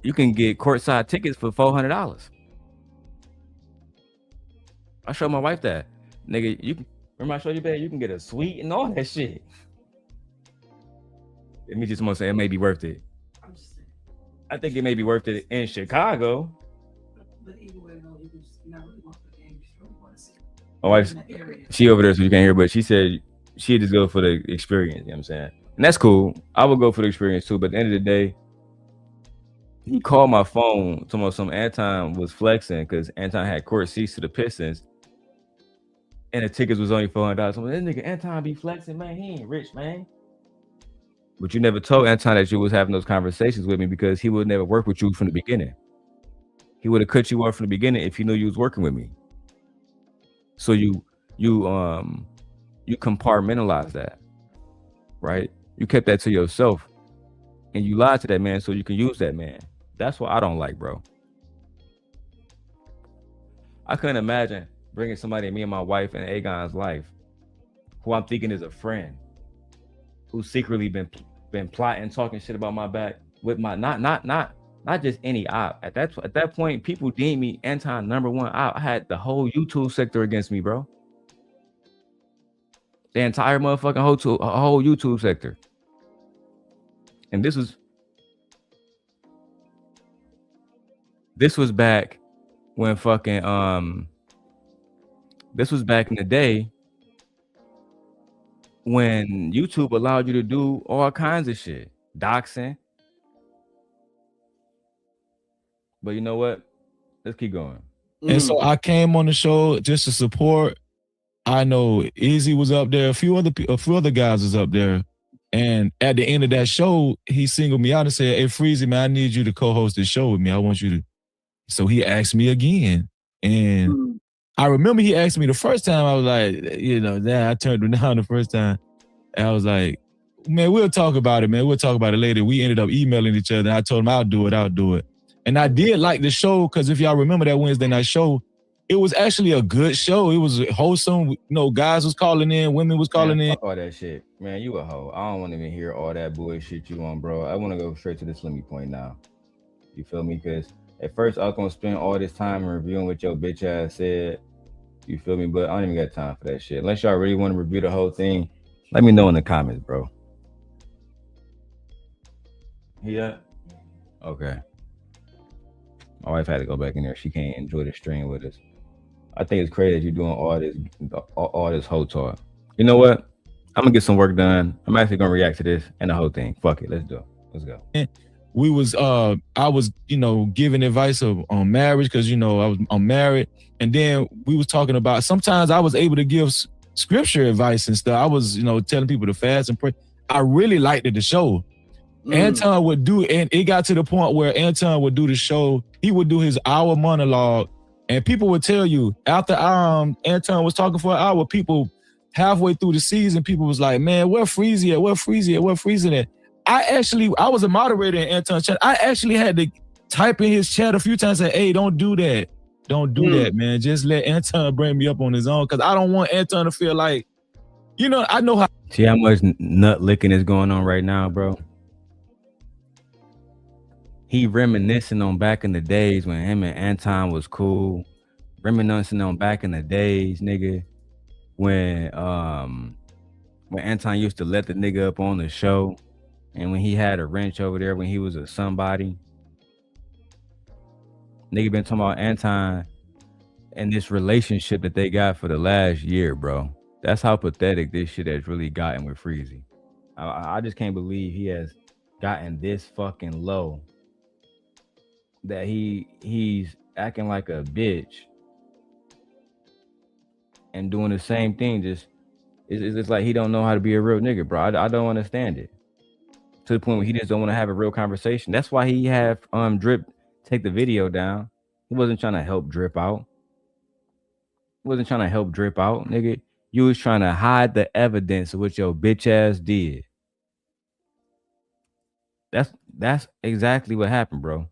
you can get courtside tickets for $400. I showed my wife that. Nigga, remember I showed you that? You can get a suite and all that shit. It means just want to say it may be worth it. I think it may be worth it in Chicago. But either way, no, you not really want the game. My wife, she over there, so you can't hear, but she said she'd just go for the experience. You know what I'm saying? And that's cool. I would go for the experience too, but at the end of the day, he called my phone talking about some Anton was flexing because Anton had court seats to the Pistons. And the tickets was only $400. I'm like, this nigga Anton be flexing, man. He ain't rich, man. But you never told Anton that you was having those conversations with me because he would never work with you from the beginning. He would have cut you off from the beginning if he knew you was working with me. So you compartmentalize that, right? You kept that to yourself, and you lied to that man so you can use that man. That's what I don't like, bro. I couldn't imagine bringing somebody in me and my wife and Agon's life, who I'm thinking is a friend, who's secretly been plotting, talking shit about my back with my not Not just any op. At that point, people deemed me Anton #1 op. I had the whole YouTube sector against me, bro. The entire motherfucking whole YouTube sector. And this was back when fucking this was back in the day when YouTube allowed you to do all kinds of shit, doxing. But you know what? Let's keep going. And so I came on the show just to support. I know Easy was up there, a few other guys was up there. And at the end of that show, he singled me out and said, "Hey, Freezy, man, I need you to co-host this show with me. I want you to." So he asked me again. And I remember he asked me the first time. I was like, you know, I turned him down the first time. And I was like, man, we'll talk about it, man. We'll talk about it later. We ended up emailing each other. I told him, I'll do it. And I did like the show because if y'all remember that Wednesday night show, it was actually a good show. It was wholesome. You know, guys was calling in, women was calling in. Fuck all that shit. Man, you a hoe. I don't want to even hear all that bullshit you on, bro. I want to go straight to the Slimmy point now. You feel me? Because at first I was going to spend all this time reviewing what your bitch ass said. You feel me? But I don't even got time for that shit. Unless y'all really want to review the whole thing, let me know in the comments, bro. Yeah? Okay. My wife had to go back in there. She can't enjoy the stream with us. I think it's crazy that you're doing all this whole talk. You know what? I'm gonna get some work done. I'm actually gonna react to this and the whole thing. Fuck it. Let's do it. Let's go. We was I was, you know, giving advice on marriage because, you know, I'm married. And then we was talking about sometimes I was able to give scripture advice and stuff. I was, you know, telling people to fast and pray. I really liked the show. Anton would do, and it got to the point where Anton would do the show. He would do his hour monologue, and people would tell you after Anton was talking for an hour, people halfway through the season, people was like, "Man, where Freezy at? Where Freezy at? Where Freezy at?" I was a moderator in Anton's chat. I actually had to type in his chat a few times and say, "Hey, don't do that. Don't do that, man. Just let Anton bring me up on his own." Because I don't want Anton to feel like, you know, I know how. See how much nut licking is going on right now, bro? He reminiscing on back in the days when him and Anton was cool. Reminiscing on back in the days, nigga, when Anton used to let the nigga up on the show. And when he had a wrench over there, when he was a somebody. Nigga been talking about Anton and this relationship that they got for the last year, bro. That's how pathetic this shit has really gotten with Freezy. I just can't believe he has gotten this fucking low. That he's acting like a bitch and doing the same thing. Just it's like he don't know how to be a real nigga, bro. I don't understand it. To the point where he just don't want to have a real conversation. That's why he had Drip take the video down. He wasn't trying to help Drip out. Nigga. You was trying to hide the evidence of what your bitch ass did. That's exactly what happened, bro.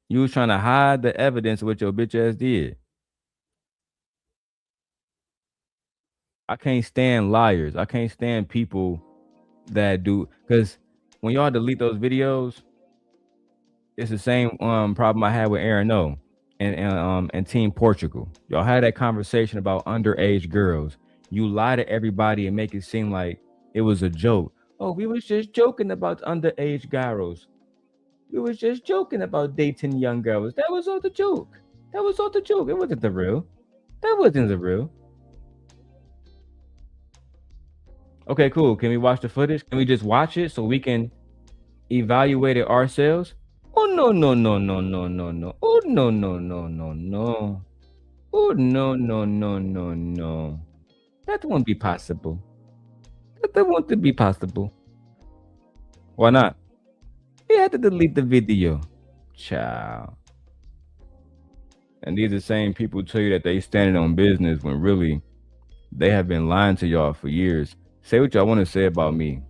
You was trying to hide the evidence of what your bitch ass did. I can't stand liars. I can't stand people that do, because when y'all delete those videos, it's the same problem I had with Aaron O and Team Portugal. Y'all had that conversation about underage girls. You lie to everybody and make it seem like it was a joke. Oh, we was just joking about underage girls. We was just joking about dating young girls. That was all the joke. It wasn't the real. Okay, cool. Can we watch the footage? Can we just watch it so we can evaluate it ourselves? Oh, no. Oh, no. Oh, no. That won't be possible. Why not? We had to delete the video. Ciao. And these are the same people tell you that they standing on business when really they have been lying to y'all for years. Say what y'all want to say about me.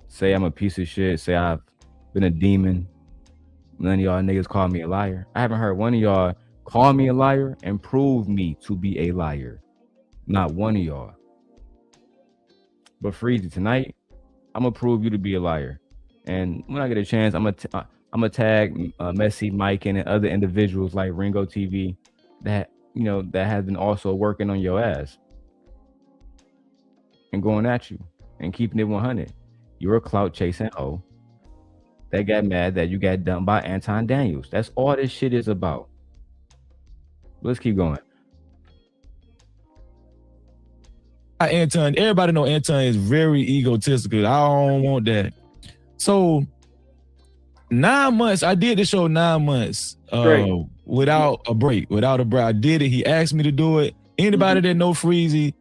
Say I'm a piece of shit. Say I've been a demon. None of y'all niggas call me a liar. I haven't heard one of y'all call me a liar and prove me to be a liar. Not one of y'all. But Freezy, tonight, I'm gonna prove you to be a liar. And when I get a chance, I'm I'm gonna tag Messy Mike and other individuals like Ringo TV that that has been also working on your ass and going at you and keeping it 100. You're a clout chasing hoe that got mad that you got dumped by Anton Daniels. That's all this shit is about. Let's keep going. Anton, everybody know Anton is very egotistical. I don't want that. So 9 months, I did the show 9 months without a break. I did it. He asked me to do it. Anybody that know Freezy,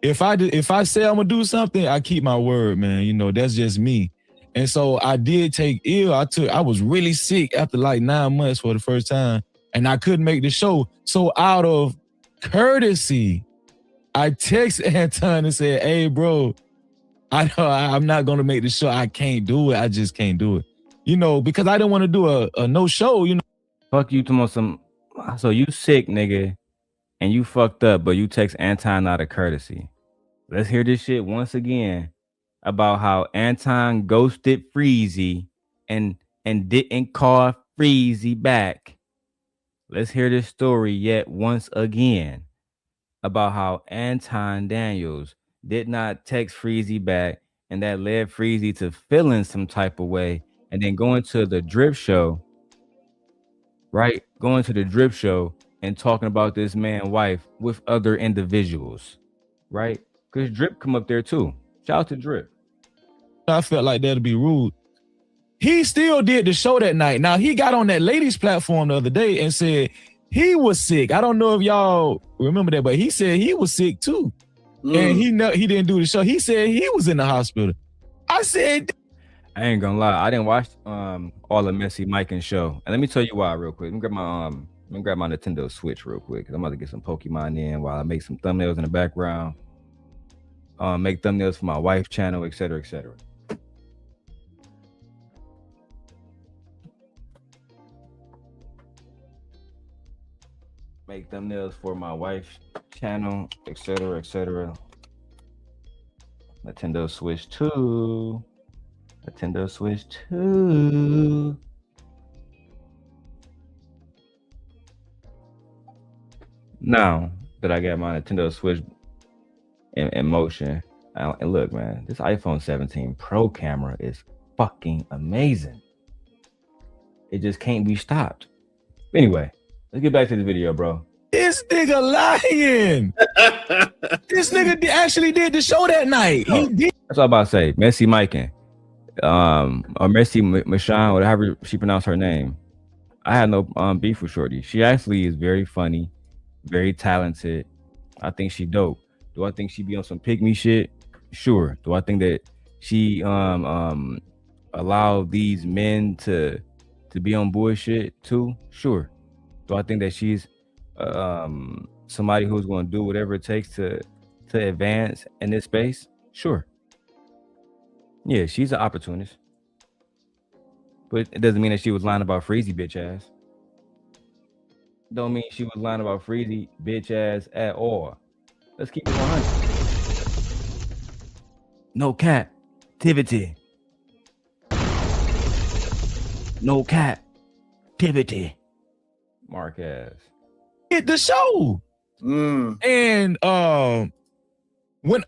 if I say I'm gonna do something, I keep my word, man. That's just me. And so I did take ill. I was really sick after like 9 months for the first time, and I couldn't make the show. So out of courtesy, I texted Anton and said, "Hey, bro, I know I'm not gonna make the show. I can't do it. I just can't do it. Because I didn't want to do a no show. Fuck you, some. So you sick, nigga, and you fucked up, but you text Anton out of courtesy. Let's hear this shit once again about how Anton ghosted Freezy and didn't call Freezy back. Let's hear this story yet once again about how Anton Daniels did not text Freezy back, and that led Freezy to feeling some type of way, and then going to the drip show, right? Going to the drip show and talking about this man wife with other individuals, right? Because Drip come up there too. Shout out to Drip. I felt like that'd be rude. He still did the show that night. Now he got on that ladies platform the other day and said he was sick. I don't know if y'all remember that, but he said he was sick too. And he didn't do the show. He said he was in the hospital. I said, I ain't gonna lie, I didn't watch all of Messy Mike and show. And let me tell you why real quick. Let me grab my Nintendo Switch real quick, because I'm about to get some Pokemon in while I make some thumbnails in the background. Make thumbnails for my wife's channel, etc., etc. Make thumbnails for my wife's channel, etc., etc. Nintendo Switch 2. Nintendo Switch 2. Now that I got my Nintendo Switch in motion, and look, man, this iPhone 17 Pro camera is fucking amazing. It just can't be stopped. Anyway, let's get back to the video, bro. This nigga lying. This nigga actually did the show that night. Oh, he did. That's all I'm about to say. Messy Miking, or Messy Michon, whatever she pronounced her name. I had no beef with Shorty. She actually is very funny, very talented. I think she dope. Do I think she be on some pygmy shit? Sure. Do I think that she allow these men to be on bullshit too? Sure. Do I think that she's somebody who's going to do whatever it takes to advance in this space? Sure. Yeah, she's an opportunist. But it doesn't mean that she was lying about Freezy bitch ass. Don't mean she was lying about Freezy bitch ass at all. Let's keep it 100. No captivity. No captivity. Marquez. Did the show. And when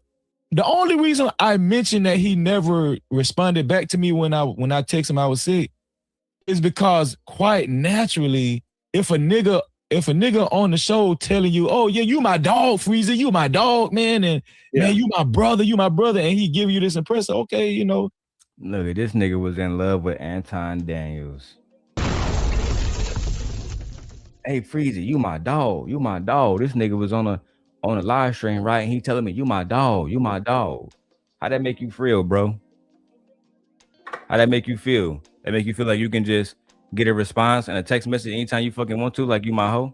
the only reason I mentioned that he never responded back to me when I texted him I was sick is because quite naturally, if a nigga on the show telling you, oh yeah, you my dog, Freezy, you my dog, man, and man, you my brother, and he give you this impression, okay, you know. Look at this nigga was in love with Anton Daniels. Hey Freezy, you my dog, you my dog. This nigga was on a live stream, right? And he telling me, you my dog, you my dog. How that make you feel, bro? How that make you feel? That make you feel like you can just get a response and a text message anytime you fucking want to, like you my hoe?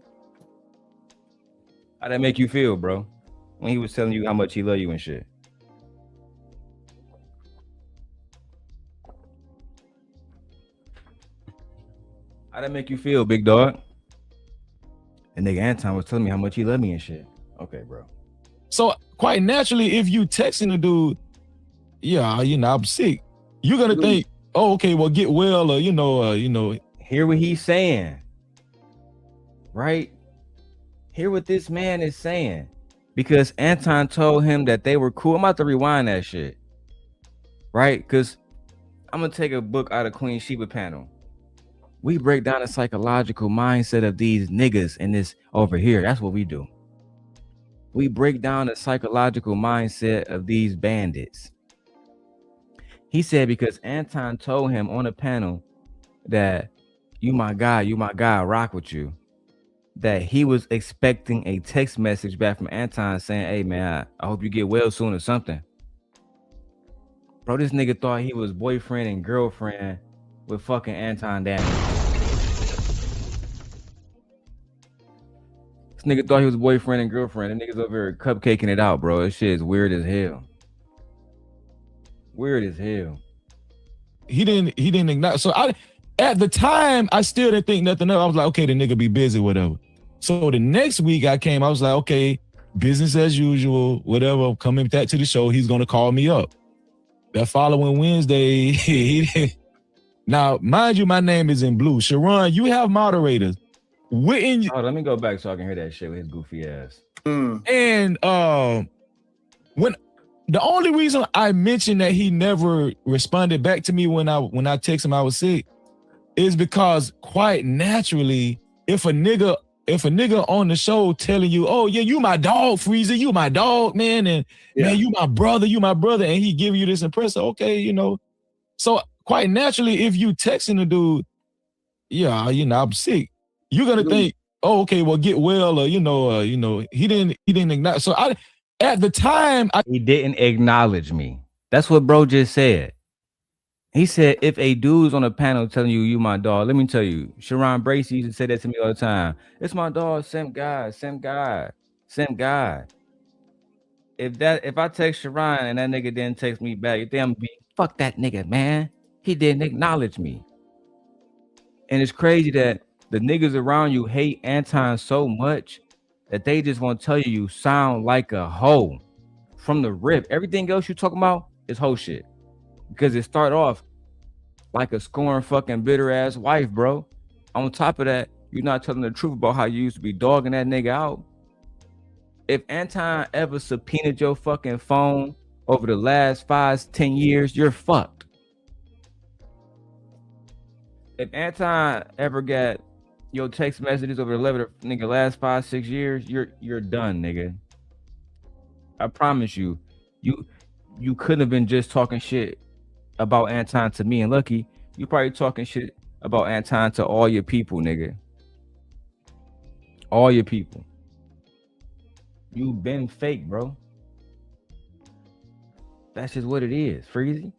How that make you feel, bro? When he was telling you how much he love you and shit. How that make you feel, big dog? And nigga Anton was telling me how much he loved me and shit. Okay, bro. So quite naturally, if you texting a dude, yeah, you know, I'm sick, you're gonna think, oh, okay, well, get well, or Hear what he's saying, right? Hear what this man is saying, because Anton told him that they were cool. I'm about to rewind that shit, right? Because I'm gonna take a book out of Queen Sheba panel. We break down the psychological mindset of these niggas in this over here. That's what we do. We break down the psychological mindset of these bandits. He said because Anton told him on the panel that you my guy, I rock with you, that he was expecting a text message back from Anton saying, hey man, I hope you get well soon or something. Bro, this nigga thought he was boyfriend and girlfriend with fucking Anton Daniels. This nigga thought he was boyfriend and girlfriend. The niggas over here cupcaking it out, bro. This shit is weird as hell. Weird as hell. He didn't acknowledge. So at the time, I still didn't think nothing else. I was like, okay, the nigga be busy, whatever. So the next week I came, I was like, okay, business as usual, whatever. Coming back to the show, he's gonna call me up. That following Wednesday, he didn't. Now, mind you, my name is in blue. Sharon, you have moderators. Oh, let me go back so I can hear that shit with his goofy ass. And when the only reason I mentioned that he never responded back to me when I text him I was sick is because quite naturally, if a nigga on the show telling you, oh yeah, you my dog, Freezy, you my dog, man, and man, you my brother, and he give you this impression, okay, So quite naturally, if you texting the dude, yeah, I'm sick, you're gonna think, oh, okay, well, get well, or he didn't acknowledge. So at the time, he didn't acknowledge me. That's what bro just said. He said, if a dude's on a panel telling you my dog, let me tell you, Sharon Bracey used to say that to me all the time. It's my dog, same guy. If I text Sharon and that nigga didn't text me back, you think I'm gonna be, fuck that nigga, man. He didn't acknowledge me. And it's crazy that the niggas around you hate Anton so much that they just want to tell you sound like a hoe from the rip. Everything else you talking about is hoe shit. Because it start off like a scorn fucking bitter ass wife, bro. On top of that, you're not telling the truth about how you used to be dogging that nigga out. If Anton ever subpoenaed your fucking phone over the last 5-10 years, you're fucked. If Anton ever got your text messages over the last 5-6 years, you're done, nigga. I promise you, you couldn't have been just talking shit about Anton to me and Lucky. You probably talking shit about Anton to all your people, nigga. All your people. You been fake, bro. That's just what it is, Freezy.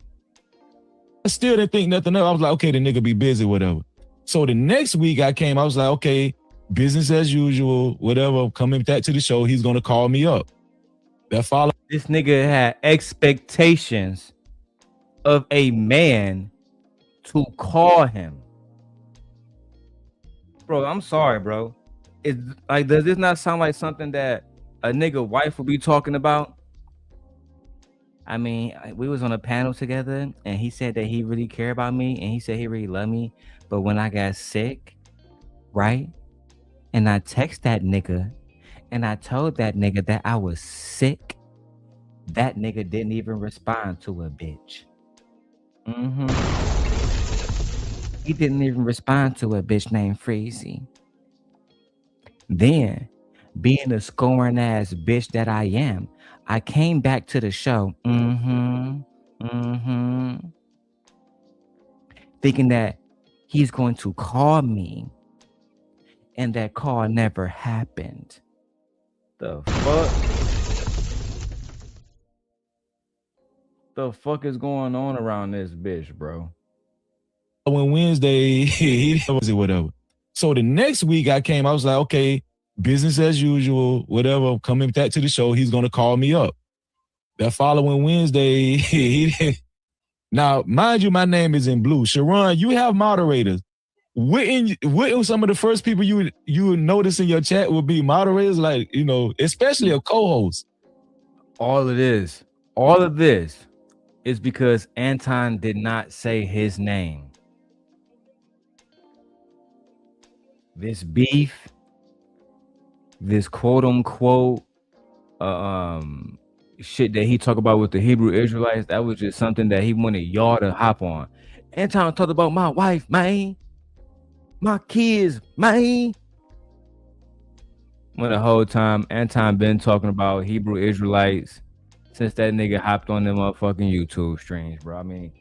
I still didn't think nothing else. I was like, okay, the nigga be busy, whatever. So the next week I came, I was like, okay, business as usual, whatever. Coming back to the show, he's gonna call me up. This nigga had expectations of a man to call him. Bro, I'm sorry, bro. It's like, does this not sound like something that a nigga wife would be talking about? I mean, we was on a panel together and he said that he really cared about me and he said he really loved me. But when I got sick, right? And I text that nigga and I told that nigga that I was sick, that nigga didn't even respond to a bitch. He didn't even respond to a bitch named Freezy. Then, being a scoring ass bitch that I am, I came back to the show, thinking that he's going to call me, and that call never happened. The fuck? The fuck is going on around this bitch, bro? When Wednesday, he was it, whatever. So the next week I came, I was like, okay, business as usual, whatever. Coming back to the show, he's gonna call me up. That following Wednesday, he didn't. Now, mind you, my name is in blue. Sharon, you have moderators. Wouldn't some of the first people you would notice in your chat would be moderators, like, especially a co-host? All of this is because Anton did not say his name. This beef, this quote unquote shit that he talked about with the Hebrew Israelites, that was just something that he wanted y'all to hop on. Anton talked about my wife, man, my kids, man. When the whole time Anton been talking about Hebrew Israelites since that nigga hopped on them motherfucking YouTube streams, bro. I mean,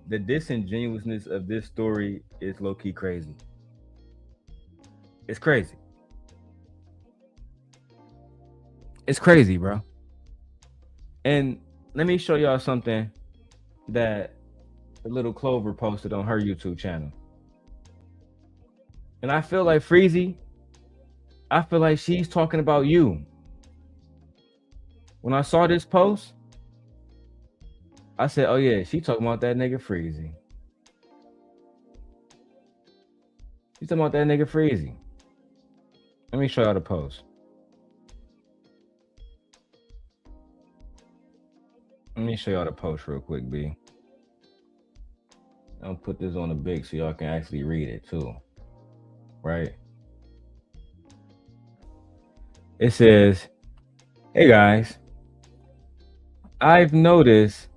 the disingenuousness of this story is low-key crazy. It's crazy. It's crazy, bro. And let me show y'all something that the little Clover posted on her YouTube channel. And I feel like Freezy, I feel like she's talking about you. When I saw this post, I said, oh yeah, she talking about that nigga Freezy. She's talking about that nigga Freezy. Let me show y'all the post. Let me show y'all the post real quick, B. I'll put this on the big so y'all can actually read it too. Right? It says, hey guys, I've noticed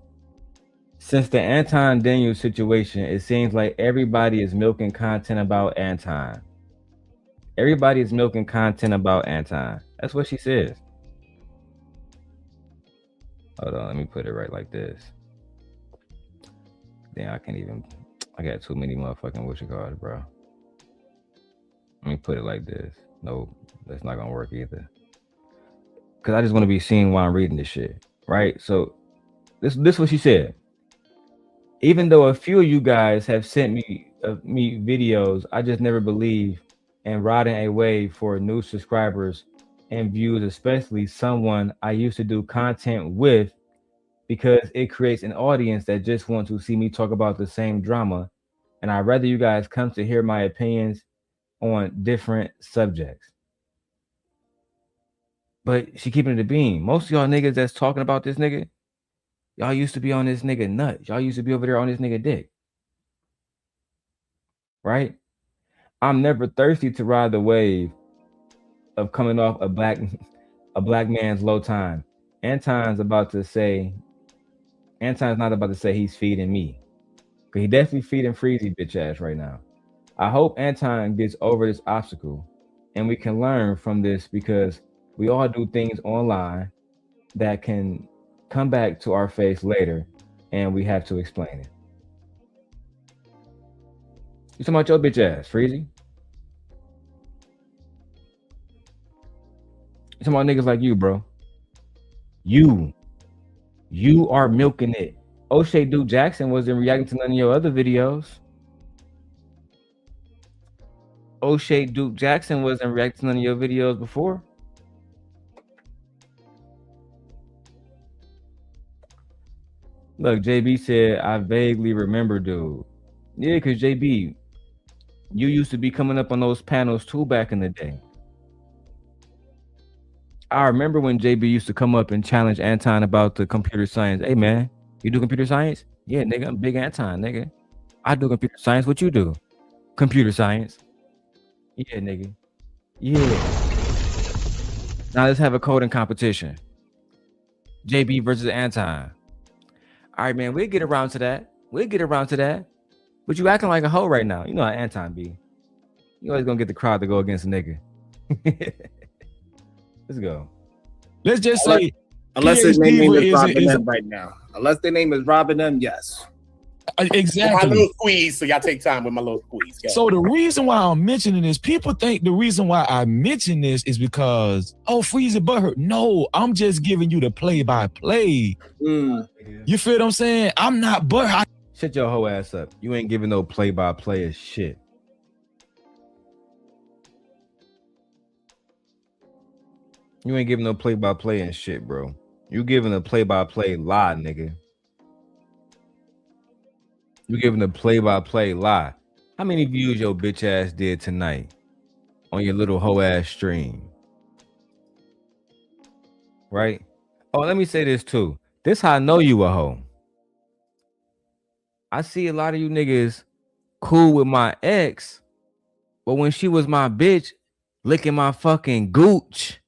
since the Anton Daniels situation, it seems like everybody is milking content about Anton. Everybody is milking content about Anton. That's what she says. Hold on, let me put it right like this. Then I can't even, I got too many motherfucking what you call it, bro. Let me put it like this. No, that's not gonna work either. Cause I just want to be seen while I'm reading this shit, right? So this is what she said. Even though a few of you guys have sent me videos, I just never believe in riding a wave for new subscribers and views, especially someone I used to do content with, because it creates an audience that just wants to see me talk about the same drama. And I'd rather you guys come to hear my opinions on different subjects. But she keeping it a beam. Most of y'all niggas that's talking about this nigga, y'all used to be on this nigga nut. Y'all used to be over there on this nigga dick. Right? I'm never thirsty to ride the wave of coming off a black man's low time. Anton's not about to say he's feeding me. Because he definitely feeding Freezy bitch ass right now. I hope Anton gets over this obstacle and we can learn from this, because we all do things online that can come back to our face later and we have to explain it. You talking about your bitch ass, Freezy? You talking about niggas like you, bro. You are milking it. O'Shea Duke Jackson wasn't reacting to none of your other videos. O'Shea Duke Jackson wasn't reacting to none of your videos before. Look, JB said, I vaguely remember, dude. Yeah, because JB, you used to be coming up on those panels too back in the day. I remember when JB used to come up and challenge Anton about the computer science. Hey, man, you do computer science? Yeah, nigga, I'm big Anton, nigga. I do computer science. What you do? Computer science. Yeah, nigga. Yeah. Now let's have a coding competition. JB versus Anton. All right, man, we'll get around to that. But you acting like a hoe right now. You know how Anton be. You always gonna get the crowd to go against a nigga. Let's go. Let's just say, unless his name is Robin M right now. Unless their name is Robin M, yes. Exactly. My little squeeze, so y'all take time with my little squeeze. Okay? So the reason why I'm mentioning this, people think the reason why I mention this is because, oh, Freezy butthurt. No, I'm just giving you the play-by-play. You feel what I'm saying? I'm not butthurt. Shut your whole ass up. You ain't giving no play-by-play of shit. You ain't giving no play-by-play and shit, bro. You giving a play-by-play lie, nigga. You giving a play-by-play lie. How many views your bitch ass did tonight on your little hoe ass stream? Right? Oh, let me say this too. This how I know you a hoe. I see a lot of you niggas cool with my ex, but when she was my bitch, licking my fucking gooch,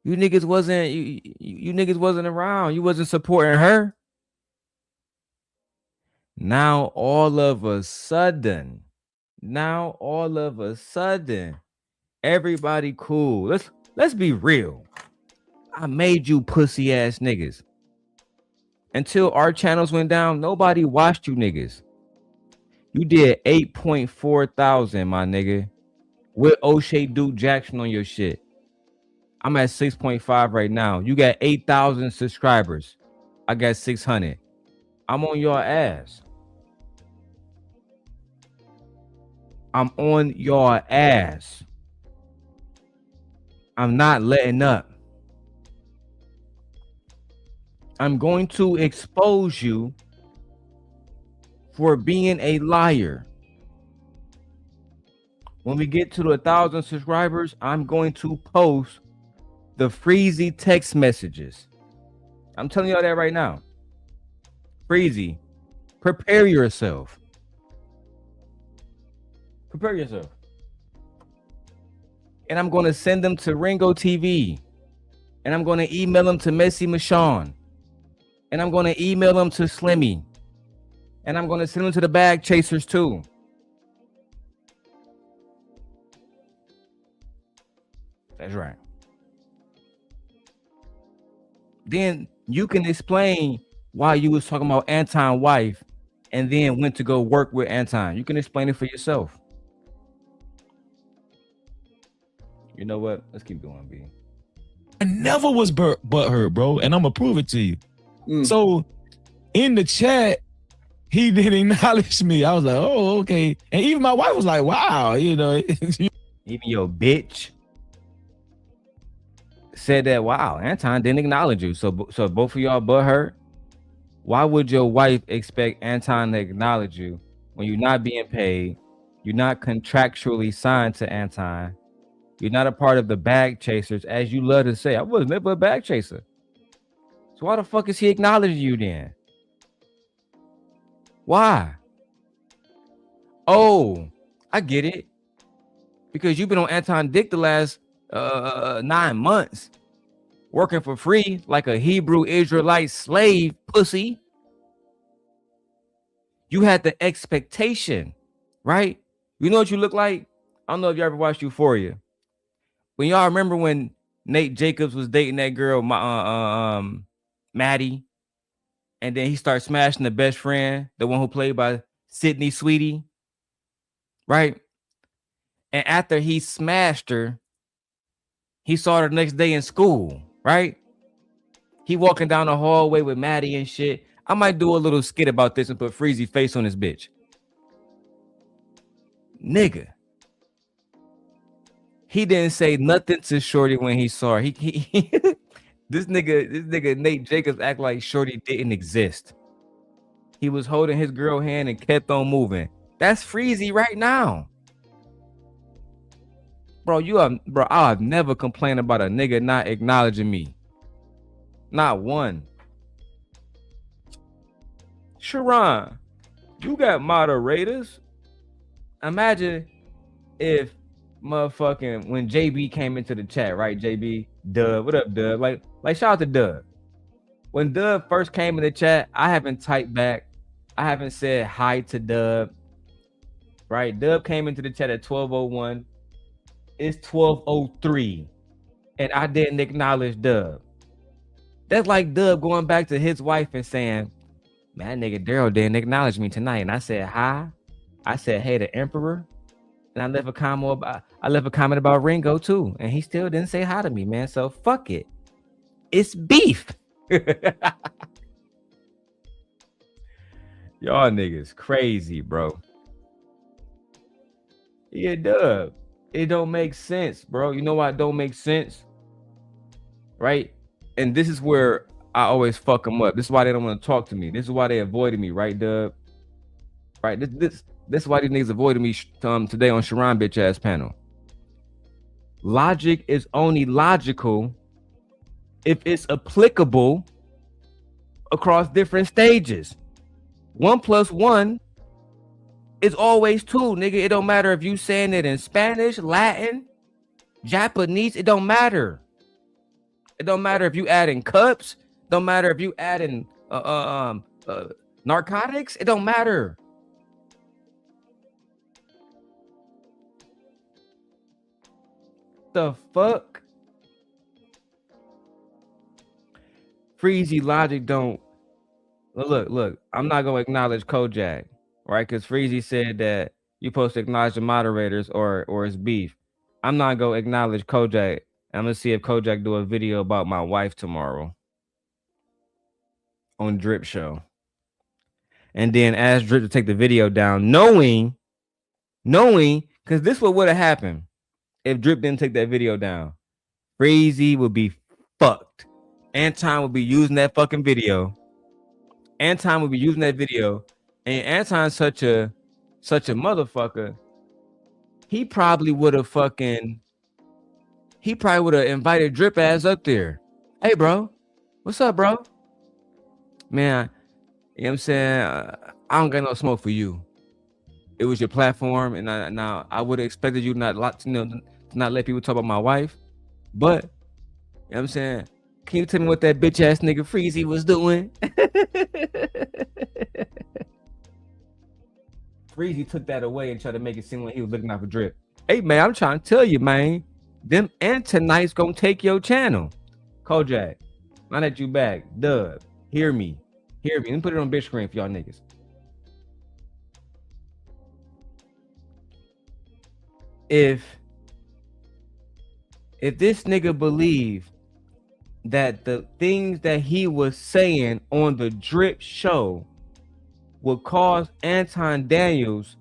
you niggas wasn't you niggas wasn't around. You wasn't supporting her. Now all of a sudden, everybody cool. Let's be real. I made you pussy ass niggas. Until our channels went down, nobody watched you niggas. You did 8.4 thousand, my nigga. With O'Shea Duke Jackson on your shit. I'm at 6.5 right now. You got 8,000 subscribers. I got 600. I'm on your ass. I'm on your ass. I'm not letting up. I'm going to expose you for being a liar. When we get to the 1,000 subscribers, I'm going to post the Freezy text messages. I'm telling y'all that right now. Freezy, prepare yourself. Prepare yourself. And I'm going to send them to Ringo TV. And I'm going to email them to Messy Michonne. And I'm going to email them to Slimmy. And I'm going to send them to the Bag Chasers too. That's right. Then you can explain why you was talking about Anton's wife and then went to go work with Anton. You can explain it for yourself. You know what? Let's keep going, B. I never was butthurt, bro, and I'm gonna prove it to you. So in the chat, he didn't acknowledge me. I was like, oh, okay. And even my wife was like, wow, you know. Even your bitch said that, wow, Anton didn't acknowledge you. So both of y'all butthurt. Why would your wife expect Anton to acknowledge you when you're not being paid? You're not contractually signed to Anton. You're not a part of the Bag Chasers, as you love to say. I was never a bag chaser. So why the fuck is he acknowledging you then? Why? Oh, I get it. Because you've been on Anton Dick the last 9 months, working for free like a Hebrew Israelite slave pussy. You had the expectation, right? You know what you look like? I don't know if you ever watched Euphoria. When y'all remember when Nate Jacobs was dating that girl, Maddie, and then he started smashing the best friend, the one who played by Sydney Sweetie, right? And after he smashed her, he saw her the next day in school, right? He walking down the hallway with Maddie and shit. I might do a little skit about this and put Freezy face on his bitch. Nigga. He didn't say nothing to Shorty when he saw her. This nigga Nate Jacobs act like Shorty didn't exist. He was holding his girl hand and kept on moving. That's Freezy right now. Bro, I've never complained about a nigga not acknowledging me. Not one. Sharon, you got moderators. Imagine if motherfucking when JB came into the chat, right? JB, Dub, what up, Dub? Like shout out to Dub. When Dub first came in the chat, I haven't typed back. I haven't said hi to Dub. Right? Dub came into the chat at 12:01. It's 12:03, and I didn't acknowledge Dub. That's like Dub going back to his wife and saying, "Man, that nigga Darrel didn't acknowledge me tonight." And I said hi. I said hey to Emperor, and I left a comment about Ringo too, and he still didn't say hi to me, man. So fuck it. It's beef. Y'all niggas crazy, bro. Yeah, Dub. It don't make sense, bro. You know why it don't make sense? Right? And this is where I always fuck them up. This is why they don't want to talk to me. This is why they avoided me, right, Dub? Right? This is why these niggas avoided me today on Sharon bitch ass panel. Logic is only logical if it's applicable across different stages. 1 + 1 is always 2, nigga. It don't matter if you saying it in Spanish, Latin, Japanese. It don't matter. It don't matter if you adding cups. Don't matter if you adding narcotics. It don't matter. The fuck? Freezy logic don't look. I'm not gonna acknowledge Kojak, right? Because Freezy said that you're supposed to acknowledge the moderators or it's beef. I'm not gonna acknowledge Kojak. I'm gonna see if Kojak do a video about my wife tomorrow on Drip Show, and then ask Drip to take the video down, knowing, because this would have happened if Drip didn't take that video down. Freezy would be fucked. Anton would be using that fucking video. Anton would be using that video, and Anton's such a motherfucker. He probably would have invited Drip ass up there. Hey, bro, what's up, bro? Man, you know what I'm saying? I don't got no smoke for you. It was your platform, and I would have expected you not let people talk about my wife, but you know what I'm saying? Can you tell me what that bitch ass nigga Freezy was doing? Freezy took that away and tried to make it seem like he was looking out for Drip. Hey man, I'm trying to tell you, man, them Antonites gonna take your channel. Kojak, now that you back, Dub, hear me. Let me put it on big screen for y'all niggas. If this nigga believe that the things that he was saying on the Drip Show would cause Anton Daniels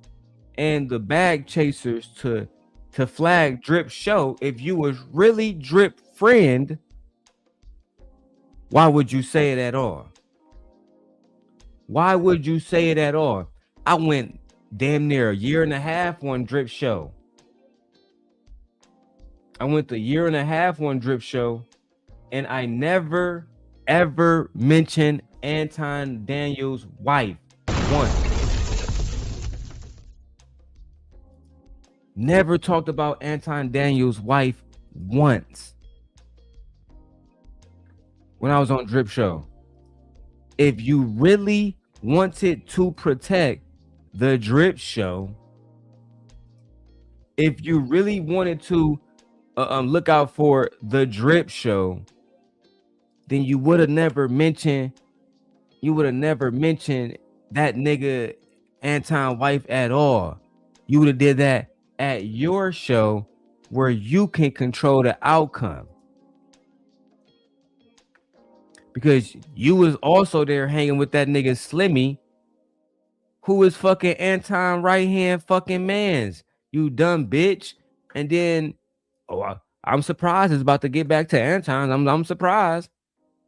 and the bag chasers to flag Drip Show, if you was really Drip friend, why would you say it at all? Why would you say it at all? I went damn near a year and a half on Drip Show. I went the year and a half on Drip Show, and I never ever mentioned Anton Daniels' wife once. Never talked about Anton Daniels' wife once when I was on Drip Show. If you really wanted to protect the Drip Show, if you really wanted to look out for the Drip Show, then you would have never mentioned that nigga Anton wife at all. You would have did that at your show where you can control the outcome, because you was also there hanging with that nigga Slimmy, who is fucking Anton right hand fucking mans, you dumb bitch. And then I'm surprised it's about to get back to Anton. I'm surprised.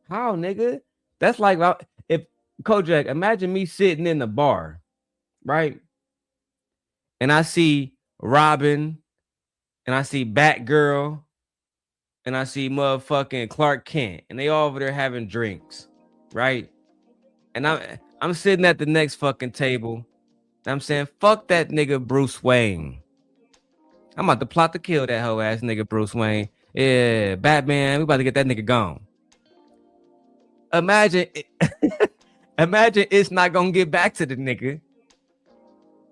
How, nigga? That's like if Kojak, imagine me sitting in the bar, right? And I see Robin, and I see Batgirl, and I see motherfucking Clark Kent, and they all over there having drinks, right? And I'm sitting at the next fucking table, and I'm saying, fuck that nigga Bruce Wayne. I'm about to plot to kill that hoe ass nigga Bruce Wayne. Yeah, Batman, we about to get that nigga gone. Imagine it's not gonna get back to the nigga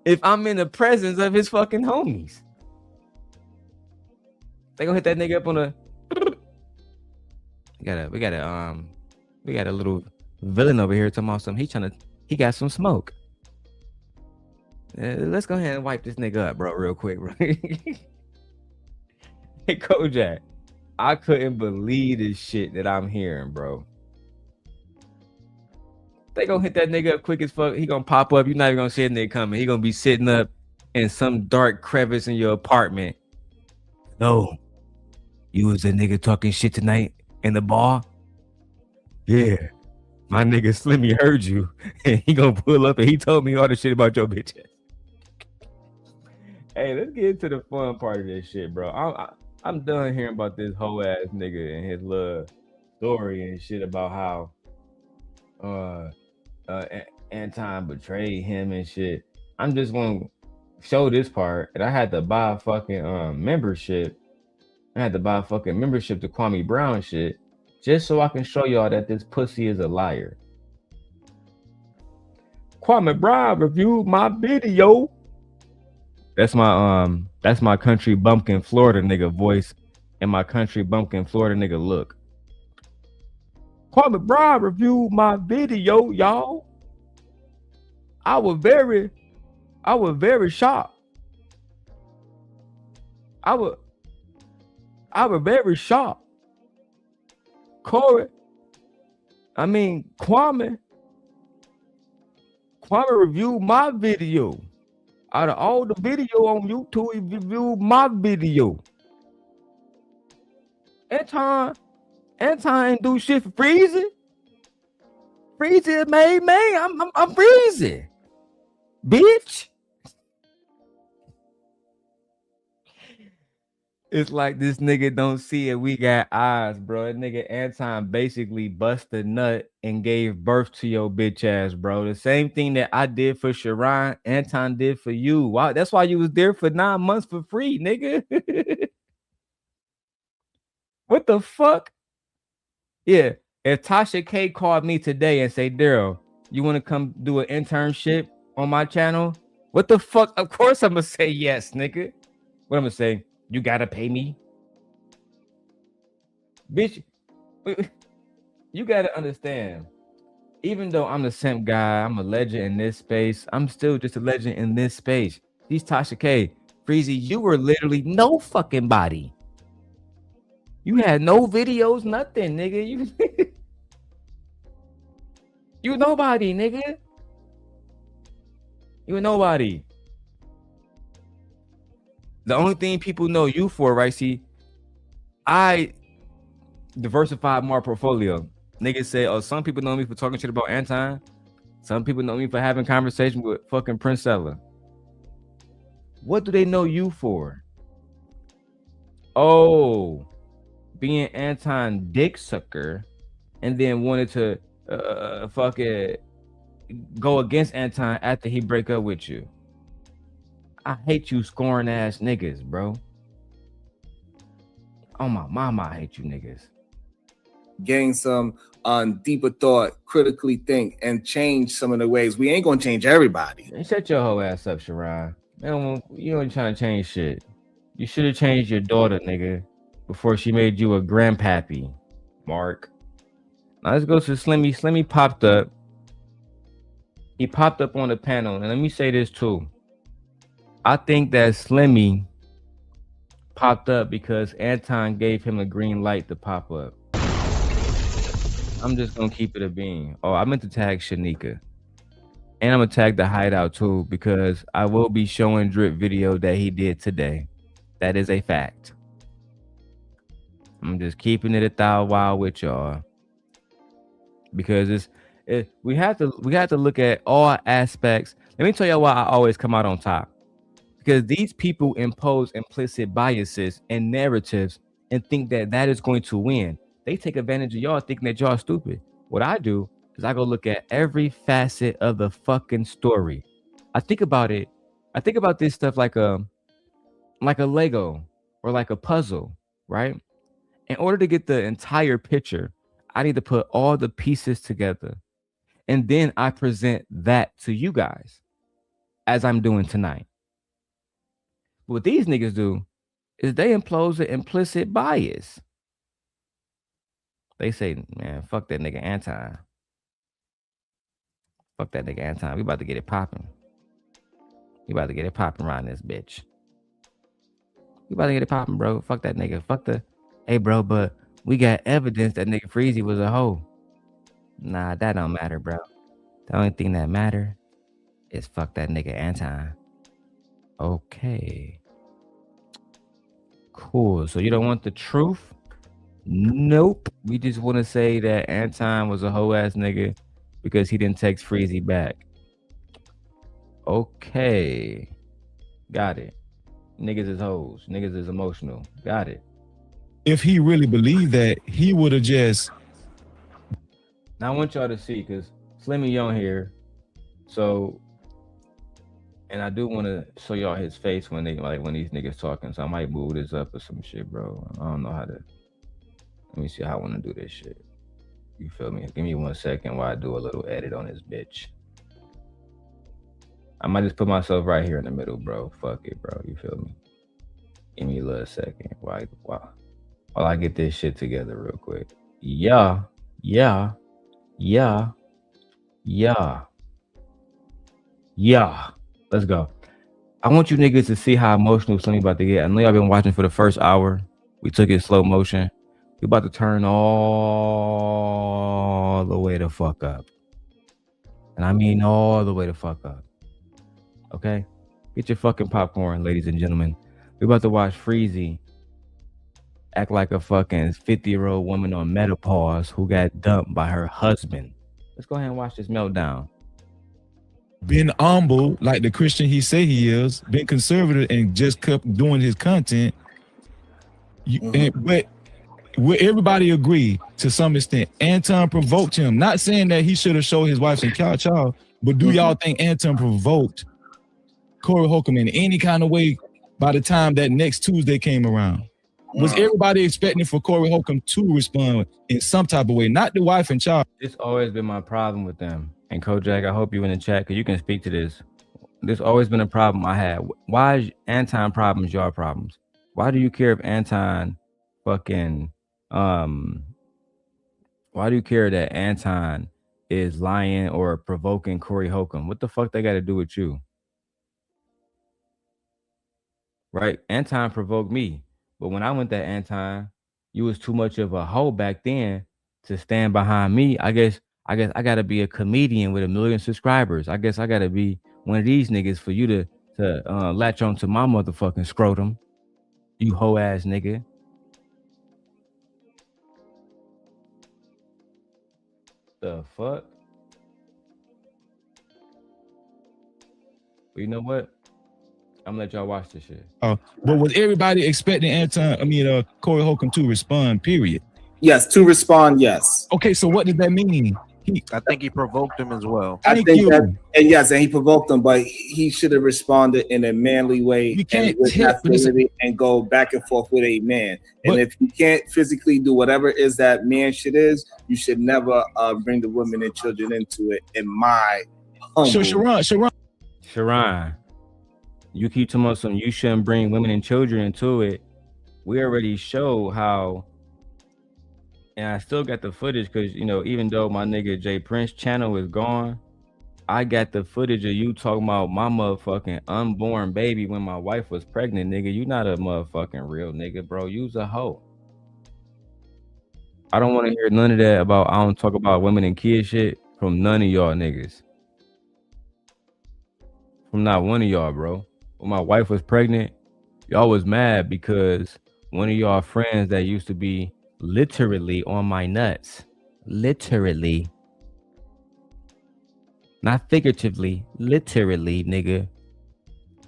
if I'm in the presence of his fucking homies. They gonna hit that nigga up on a. We got a little villain over here talking about something. He got some smoke. Let's go ahead and wipe this nigga up, bro, real quick, bro. Hey, Kojak, I couldn't believe this shit that I'm hearing, bro. They gonna hit that nigga up quick as fuck. He gonna pop up. You're not even gonna see a nigga coming. He gonna be sitting up in some dark crevice in your apartment. No, you was a nigga talking shit tonight in the bar? Yeah, my nigga Slimmy heard you, and he gonna pull up and he told me all the shit about your bitch. Hey, let's get into the fun part of this shit, bro. I'm done hearing about this whole ass nigga and his little story and shit about how Anton betrayed him and shit. I'm just gonna show this part, and I had to buy a fucking membership. I had to buy a fucking membership to Kwame Brown shit, just so I can show y'all that this pussy is a liar. Kwame Brown reviewed my video. That's my country bumpkin Florida nigga voice and my country bumpkin Florida nigga look. Kwame Brown reviewed my video, y'all. I was very shocked. I was very shocked. Kwame reviewed my video. Out of all the video on YouTube, he reviewed my video. Anton ain't do shit for Freezy. Freezy made me. I'm Freezy, bitch. It's like this nigga don't see it. We got eyes, bro. That nigga Anton basically busted nut and gave birth to your bitch ass, bro. The same thing that I did for Sharon, Anton did for you. Wow, that's why you was there for 9 months for free, nigga. What the fuck? Yeah, if Tasha K called me today and say, Darrel, you want to come do an internship on my channel? What the fuck? Of course I'm gonna say yes, nigga. What I'm gonna say? You gotta pay me, bitch. You gotta understand. Even though I'm the simp guy, I'm a legend in this space. I'm still just a legend in this space. These Tasha K, Freezy, you were literally no fucking body. You had no videos, nothing, nigga. You nobody, nigga. You nobody. The only thing people know you for, right? See, I diversified my portfolio. Niggas say, oh, some people know me for talking shit about Anton. Some people know me for having conversation with fucking Princella. What do they know you for? Oh, being Anton dick sucker, and then wanted to fucking go against Anton after he break up with you. I hate you scoring ass niggas, bro. Oh my mama, I hate you niggas. Gain some deeper thought, critically think, and change some of the ways. We ain't gonna change everybody. Hey, shut your whole ass up, Sharon. You ain't trying to change shit. You should have changed your daughter, nigga, before she made you a grandpappy, Mark. Now let's go to Slimmy. Slimmy popped up. He popped up on the panel, and let me say this too. I think that Slimmy popped up because Anton gave him a green light to pop up. I'm just gonna keep it a bean. Oh, I meant to tag Shanika. And I'm gonna tag the hideout too, because I will be showing Drip video that he did today. That is a fact. I'm just keeping it 1,000 wild with y'all. Because we have to look at all aspects. Let me tell y'all why I always come out on top. Because these people impose implicit biases and narratives and think that that is going to win. They take advantage of y'all thinking that y'all stupid. What I do is I go look at every facet of the fucking story. I think about it. I think about this stuff like a Lego or like a puzzle, right? In order to get the entire picture, I need to put all the pieces together. And then I present that to you guys as I'm doing tonight. What these niggas do is they impose an implicit bias. They say, man, fuck that nigga Anton. Fuck that nigga Anton. We about to get it popping. We about to get it popping around this bitch. We about to get it popping, bro. Fuck that nigga. Fuck the... Hey, bro, but we got evidence that nigga Freezy was a hoe. Nah, that don't matter, bro. The only thing that matter is fuck that nigga Anton. Okay. Cool. So you don't want the truth? Nope. We just want to say that Anton was a hoe ass nigga because he didn't text Freezy back. Okay. Got it. Niggas is hoes. Niggas is emotional. Got it. If he really believed that, he would have just... Now I want y'all to see, because Slimmy on here, So, and I do want to show y'all his face when these niggas talking. So I might move this up or some shit, bro. I don't know how to. Let me see how I want to do this shit. You feel me? Give me 1 second while I do a little edit on this bitch. I might just put myself right here in the middle, bro. Fuck it, bro. You feel me? Give me a little second while I get this shit together real quick. Yeah. Let's go. I want you niggas to see how emotional Slimmy about to get. I know y'all been watching for the first hour. We took it slow motion. We about to turn all the way the fuck up. And I mean all the way the fuck up. Okay? Get your fucking popcorn, ladies and gentlemen. We about to watch Freezy act like a fucking 50-year-old woman on menopause who got dumped by her husband. Let's go ahead and watch this meltdown. Been humble like the Christian he say he is, been conservative and just kept doing his content. But will everybody agree to some extent Anton provoked him? Not saying that he should have showed his wife some child, but do y'all think Anton provoked Corey Holcomb in any kind of way by the time that next Tuesday came around? Was everybody expecting for Corey Holcomb to respond in some type of way? Not the wife and child. It's always been my problem with them. And Kojak, I hope you in the chat because you can speak to this. There's always been a problem I had. Why is Anton problems your problems? Why do you care if Anton fucking why do you care that Anton is lying or provoking Corey Holcomb? What the fuck they got to do with you? Right? Anton provoked me. But when I went to Anton, you was too much of a hoe back then to stand behind me. I guess I gotta be a comedian with 1 million subscribers. I guess I gotta be one of these niggas for you to latch on to my motherfucking scrotum. You hoe ass nigga. The fuck? Well, you know what? I'm gonna let y'all watch this shit. But was everybody expecting Corey Holcomb to respond, period? Yes, to respond, yes. Okay, so what does that mean? I think he provoked him as well. I think that, and yes, and he provoked him, but he should have responded in a manly way and with masculinity and go back and forth with a man. And if you can't physically do whatever it is that man shit is, you should never bring the women and children into it. In my humble. Sharon, you keep talking about something. You shouldn't bring women and children into it. We already show how. And I still got the footage because, you know, even though my nigga Jay Prince channel is gone, I got the footage of you talking about my motherfucking unborn baby when my wife was pregnant, nigga. You not a motherfucking real nigga, bro. You's a hoe. I don't want to hear none of that about I don't talk about women and kids shit from none of y'all niggas. From not one of y'all, bro. When my wife was pregnant, y'all was mad because one of y'all friends that used to be literally on my nuts, literally, not figuratively, literally, nigga.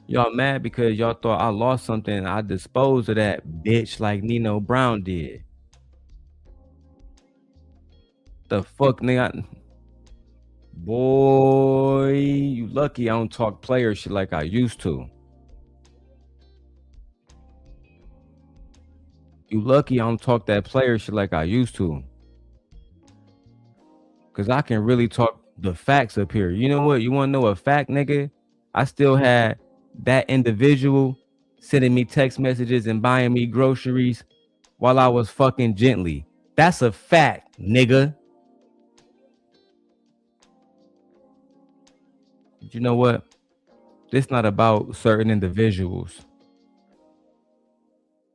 Y'all mad because y'all thought I lost something. I disposed of that bitch like Nino Brown did. The fuck, nigga? Boy, you lucky I don't talk player shit like I used to. You lucky I don't talk that player shit like I used to. Cause I can really talk the facts up here. You know what? You wanna know a fact, nigga? I still had that individual sending me text messages and buying me groceries while I was fucking gently. That's a fact, nigga. But you know what? This not about certain individuals.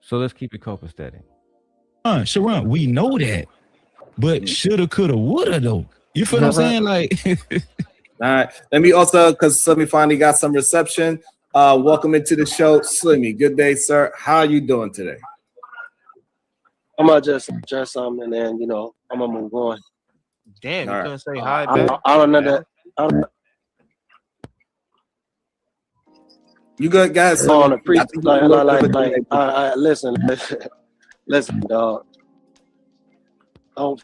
So let's keep it copacetic. Sharon, we know that. But shoulda, coulda, woulda though. You feel what I'm saying? Like all right. Let me also, because Slimmy finally got some reception. Welcome into the show, Slimmy. Good day, sir. How are you doing today? I'm gonna just address something and then, you know, I'm gonna move on. Damn, All you right. couldn't say hi, I man. don't know that. You good, guys? On the pre, listen, dog.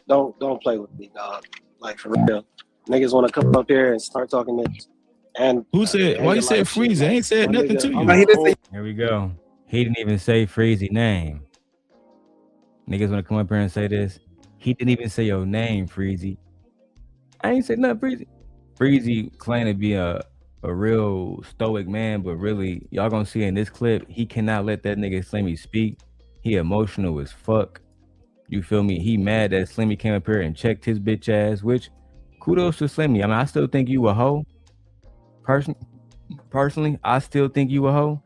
Don't play with me, dog. Like for real. niggas want to come up here and start talking this. And who said? Why you said Freezy? I ain't said nothing to you. He didn't say. Here we go. He didn't even say Freezy name. Niggas want to come up here and say this. He didn't even say your name, Freezy. I ain't said nothing, Freezy. Freezy claimed to be a real stoic man, but really, y'all gonna see in this clip, he cannot let that nigga Slimmy speak. He emotional as fuck. You feel me? He mad that Slimmy came up here and checked his bitch ass, which kudos to Slimmy. I mean, I still think you a hoe. Personally, I still think you a hoe.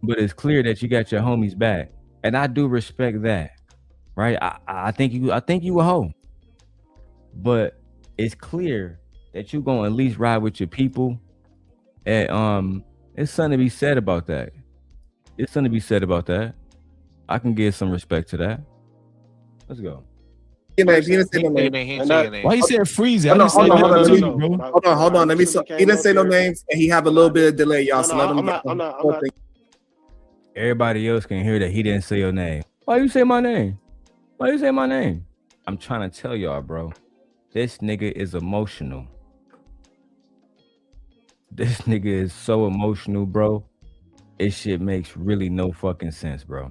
But it's clear that you got your homies back. And I do respect that. Right? I think you a hoe. But it's clear that you gonna at least ride with your people. And it's something to be said about that. It's something to be said about that. I can give some respect to that. Let's go. Why you said Freezy? Hold on. Let me. He didn't say no names, and he have a little bit of delay, y'all. So let him. I'm not. Everybody else can hear that he didn't say your name. Why you say my name? Why you say my name? I'm trying to tell y'all, bro. This nigga is emotional. This nigga is so emotional, bro. This shit makes really no fucking sense, bro.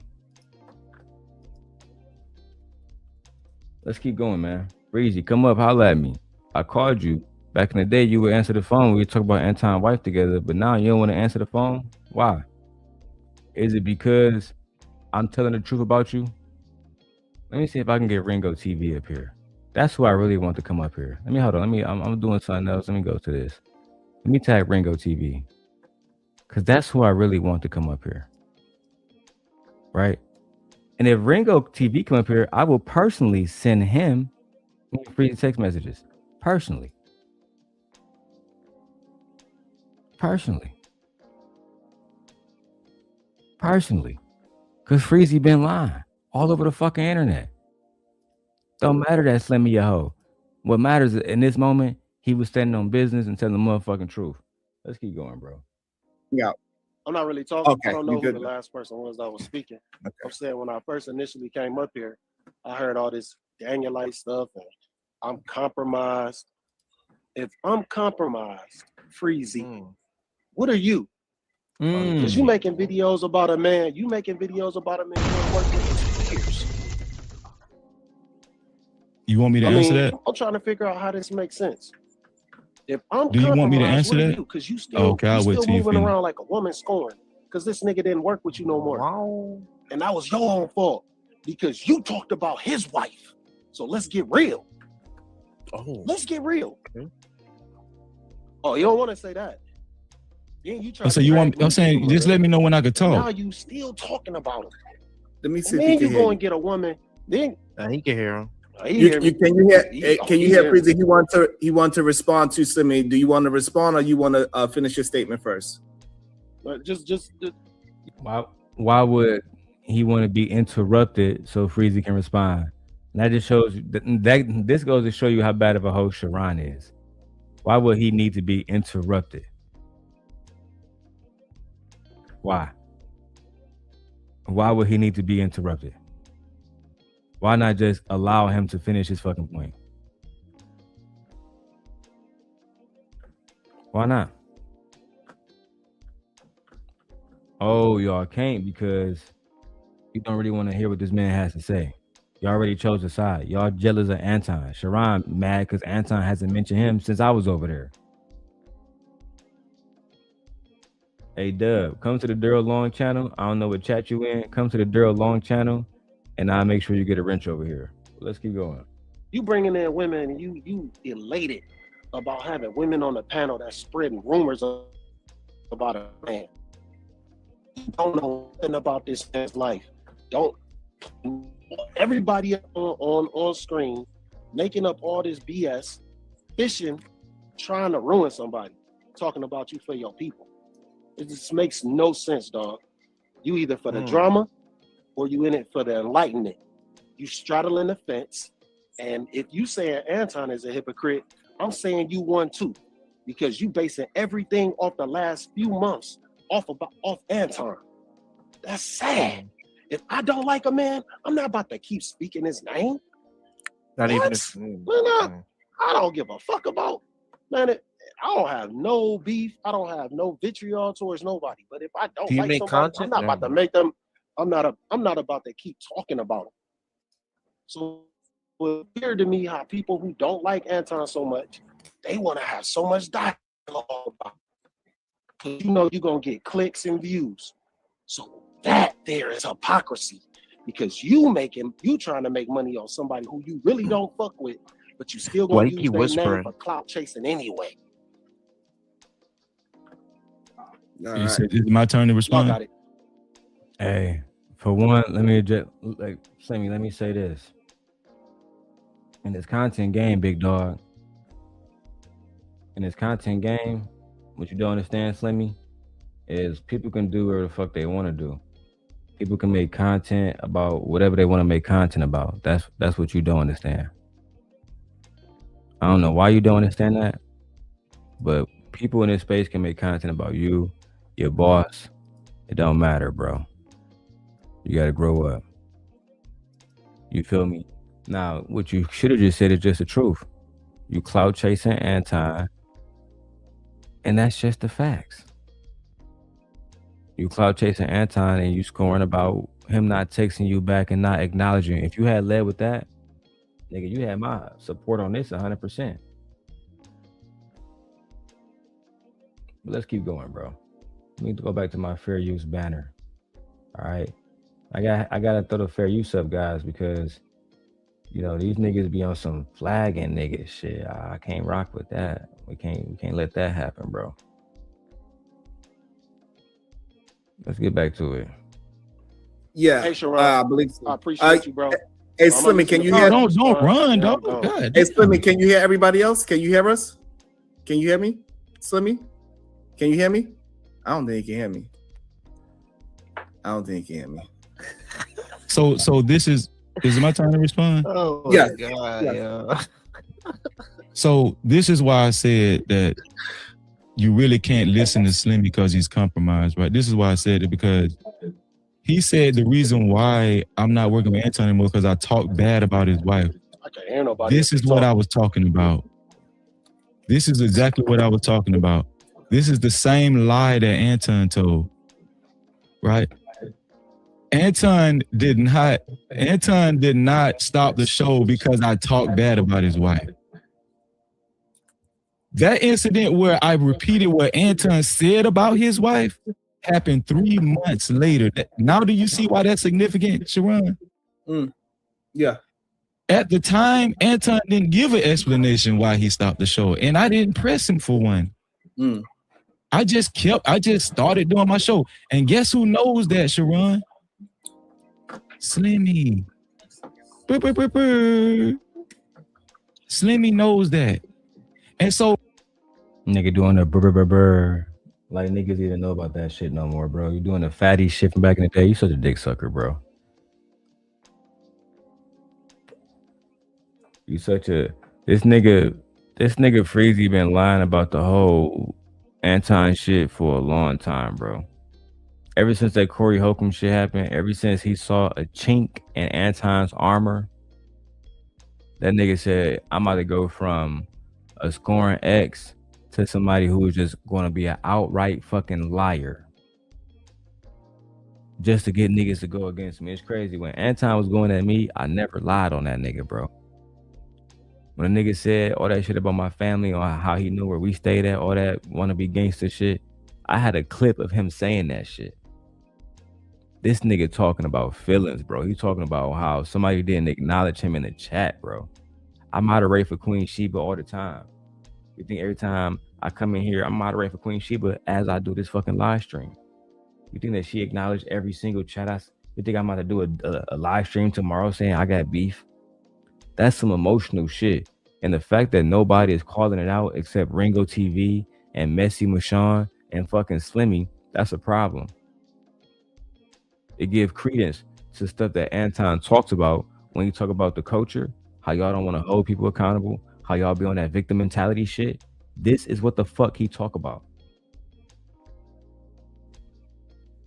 Let's keep going, man. Freezy, come up, holla at me. I called you. Back in the day, you would answer the phone. We would talk about Anton wife together, but now you don't want to answer the phone? Why? Is it because I'm telling the truth about you? Let me see if I can get Ringo TV up here. That's who I really want to come up here. Let me, hold on. I'm doing something else. Let me go to this. Let me tag Ringo TV. Because that's who I really want to come up here. Right? And if Ringo TV come up here, I will personally send him free text messages. Personally. Because Freezy been lying all over the fucking internet. Don't matter that Slimmy a hoe. What matters in this moment, he was standing on business and telling the motherfucking truth. Let's keep going, bro. Yeah. I'm not really talking. Okay, I don't know who good. the last person was that was speaking. Okay. I'm saying when I first initially came up here, I heard all this Danielite stuff and I'm compromised. If I'm compromised, Freezy, what are you? Because you making videos about a man. You making videos about a man who worked with you for years. You want me to answer that? I'm trying to figure out how this makes sense. If I'm Do you want me to answer that? Because you still, I'll wait still till you moving finish. around like a woman scorned. Because this nigga didn't work with you no more. Wow. And that was your own fault. Because you talked about his wife. So let's get real. Oh. Let's get real. Okay. Oh, you don't want to say that. Then you try. So you want? I'm saying, just let me know when I could talk. Now you still talking about him. Let me see. And then you go and get a woman. Then he can hear him. Can you hear Freezy? He want to respond to Slimmy. Do you want to respond or you want to finish your statement first? Just why would he want to be interrupted so Freezy can respond? And that just shows that this goes to show you how bad of a host Sharon is. Why would he need to be interrupted? Why? Why would he need to be interrupted? Why not just allow him to finish his fucking point? Why not? Oh, y'all can't because you don't really want to hear what this man has to say. You already chose a side. Y'all jealous of Anton. Sharon mad because Anton hasn't mentioned him since I was over there. Hey, Dub, come to the Darrel Long channel. I don't know what chat you in. Come to the Darrel Long channel, and I'll make sure you get a wrench over here. Let's keep going. You bringing in women, and you elated about having women on the panel that's spreading rumors about a man. You don't know nothing about this man's life. Don't. Everybody on screen making up all this BS, fishing, trying to ruin somebody, talking about you for your people. It just makes no sense, dog. You either for the drama or you in it for the enlightenment. You straddling the fence. And if you saying Anton is a hypocrite, I'm saying you won too. Because you basing everything off the last few months off Anton. That's sad. If I don't like a man, I'm not about to keep speaking his name. Not what? even his name. Why not? I don't give a fuck about, man. I don't have no beef. I don't have no vitriol towards nobody. But if I don't Do you like make somebody, content? I'm not about to make them. I'm not about to keep talking about them. So it's weird to me how people who don't like Anton so much, they want to have so much dialogue about it. Because you know you're gonna get clicks and views. So that there is hypocrisy. Because you trying to make money on somebody who you really don't fuck with, but you still gonna use their name for clout chasing anyway. Is it my turn to respond? Y'all got it. Hey, for one, let me just Slimmy, let me say this. In this content game, big dog. In this content game, what you don't understand, Slimmy, is people can do whatever the fuck they want to do. People can make content about whatever they want to make content about. That's what you don't understand. I don't know why you don't understand that, but people in this space can make content about you, your boss. It don't matter, bro. You gotta grow up. You feel me? Now, what you should have just said is just the truth. You clout chasing Anton, and that's just the facts. You clout chasing Anton and you scoring about him not texting you back and not acknowledging. If you had led with that, nigga, you had my support on this 100%. But let's keep going, bro. We need to go back to my fair use banner. All right. I gotta throw the fair use up, guys, because you know these niggas be on some flagging nigga shit. I can't rock with that. We can't let that happen, bro. Let's get back to it. Yeah, hey, Sharon, I believe so. I appreciate you, bro. Hey, Slimmy, can you hear? Don't run, dog. God, hey, Slimmy, can you hear everybody else? Can you hear us? Can you hear me, Slimmy? Can you hear me? I don't think you can hear me. I don't think you can hear me. So this is it my turn to respond? Oh yeah. my God, yeah. So this is why I said that you really can't listen to Slim because he's compromised, right? This is why I said it, because he said the reason why I'm not working with Anton anymore because I talk bad about his wife. I can't hear nobody. This is what I was talking about. This is exactly what I was talking about. This is the same lie that Anton told, right? Anton did not stop the show because I talked bad about his wife. That incident where I repeated what Anton said about his wife happened 3 months later. Now do you see why that's significant, Sharon? Yeah. At the time, Anton didn't give an explanation why he stopped the show, and I didn't press him for one. I just started doing my show. And guess who knows that, Sharon? Slimmy. Slimmy knows that. And so nigga doing the brr. Like niggas even know about that shit no more, bro. You doing the fatty shit from back in the day. You such a dick sucker, bro. You such a this nigga Freezy been lying about the whole Anton shit for a long time, bro. Ever since that Corey Holcomb shit happened, ever since he saw a chink in Anton's armor, that nigga said, I'm about to go from a scoring X to somebody who is just going to be an outright fucking liar just to get niggas to go against me. It's crazy. When Anton was going at me, I never lied on that nigga, bro. When a nigga said all that shit about my family or how he knew where we stayed at, all that wannabe gangster shit, I had a clip of him saying that shit. This nigga talking about feelings, bro. He talking about how somebody didn't acknowledge him in the chat, bro. I moderate for Queen Sheba all the time. You think every time I come in here, I moderate for Queen Sheba as I do this fucking live stream? You think that she acknowledged every single chat? You think I'm about to do a live stream tomorrow saying I got beef? That's some emotional shit. And the fact that nobody is calling it out except Ringo TV and Messy Mashawn and fucking Slimmy, that's a problem. It gives credence to stuff that Anton talks about when you talk about the culture, how y'all don't want to hold people accountable, how y'all be on that victim mentality shit. This is what the fuck he talk about.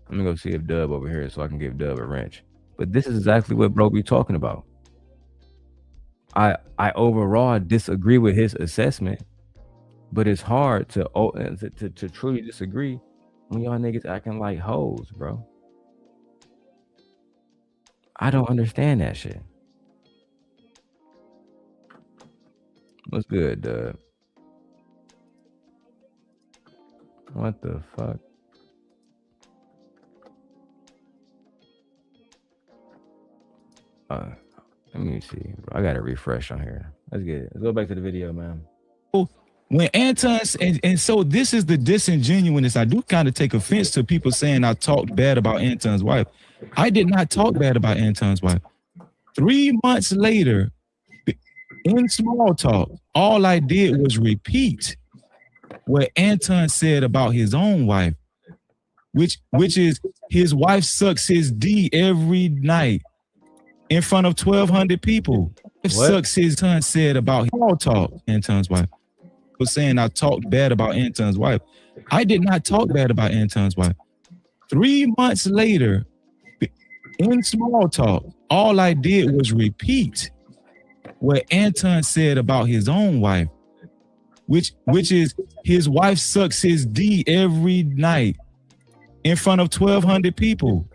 I'm gonna go see if Dub over here so I can give Dub a wrench. But this is exactly what bro be talking about. I overall disagree with his assessment, but it's hard to truly disagree when y'all niggas acting like hoes, bro. I don't understand that shit. What's good, Doug? What the fuck? Let me see, bro. I gotta refresh on here. Let's get it. Let's go back to the video, man. When Anton, and so this is the disingenuousness. I do kind of take offense to people saying I talked bad about Anton's wife. I did not talk bad about Anton's wife. 3 months later, in small talk, all I did was repeat what Anton said about his own wife, which is his wife sucks his D every night in front of 1,200 people. What? Sucks his son said about small talk, Anton's wife. Was saying I talked bad about Anton's wife. I did not talk bad about Anton's wife. 3 months later, in small talk, all I did was repeat what Anton said about his own wife, which is his wife sucks his D every night in front of 1,200 people.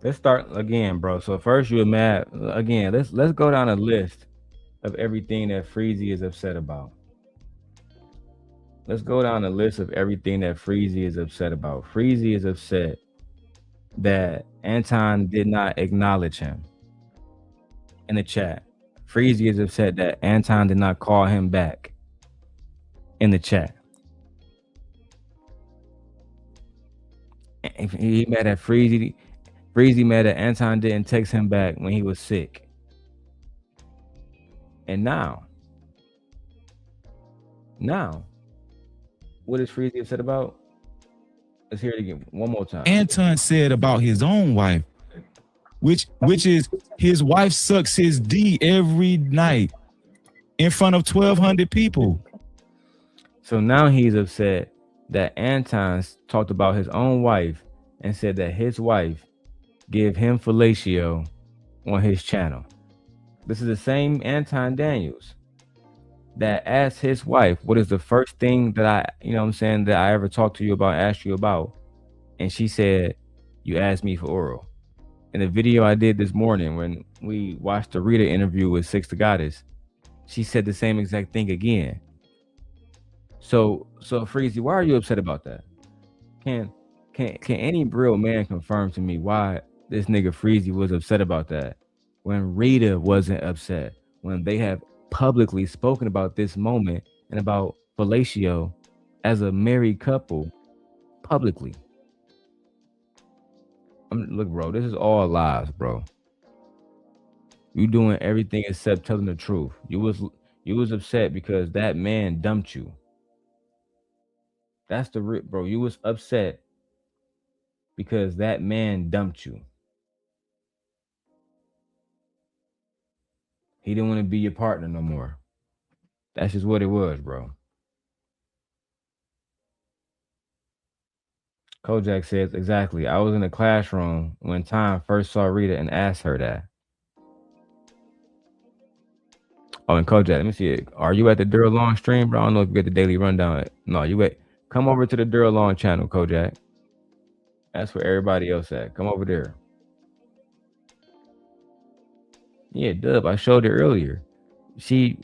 Let's start again, bro. So first you were mad again. Let's go down a list of everything that Freezy is upset about. Let's go down a list of everything that Freezy is upset about. Freezy is upset that Anton did not acknowledge him in the chat. Freezy is upset that Anton did not call him back in the chat. He mad at Freezy. Freezy mad that Anton didn't text him back when he was sick. And now, what is Freezy upset about? Let's hear it again one more time. Anton said about his own wife, which is his wife sucks his D every night in front of 1,200 people. So now he's upset that Anton talked about his own wife and said that his wife give him fellatio on his channel. This is the same Anton Daniels that asked his wife, what is the first thing that that I ever talked to you about, asked you about? And she said, you asked me for oral. In the video I did this morning when we watched the Rita interview with Six the Goddess, she said the same exact thing again. So Freezy, why are you upset about that? Can any real man confirm to me why this nigga Freezy was upset about that when Rita wasn't upset, when they have publicly spoken about this moment and about fellatio as a married couple publicly? Look, bro, this is all lies, bro. You doing everything except telling the truth. You was upset because that man dumped you. That's the rip, bro. You was upset because that man dumped you. He didn't want to be your partner no more. That's just what it was, bro. Kojak says, exactly. I was in the classroom when Tom first saw Rita and asked her that. Oh, and Kojak, let me see it. Are you at the Darrel Long stream, bro? I don't know if you get the daily rundown. No, come over to the Darrel Long channel, Kojak. That's where everybody else at. Come over there. Yeah, Dub, I showed it earlier. She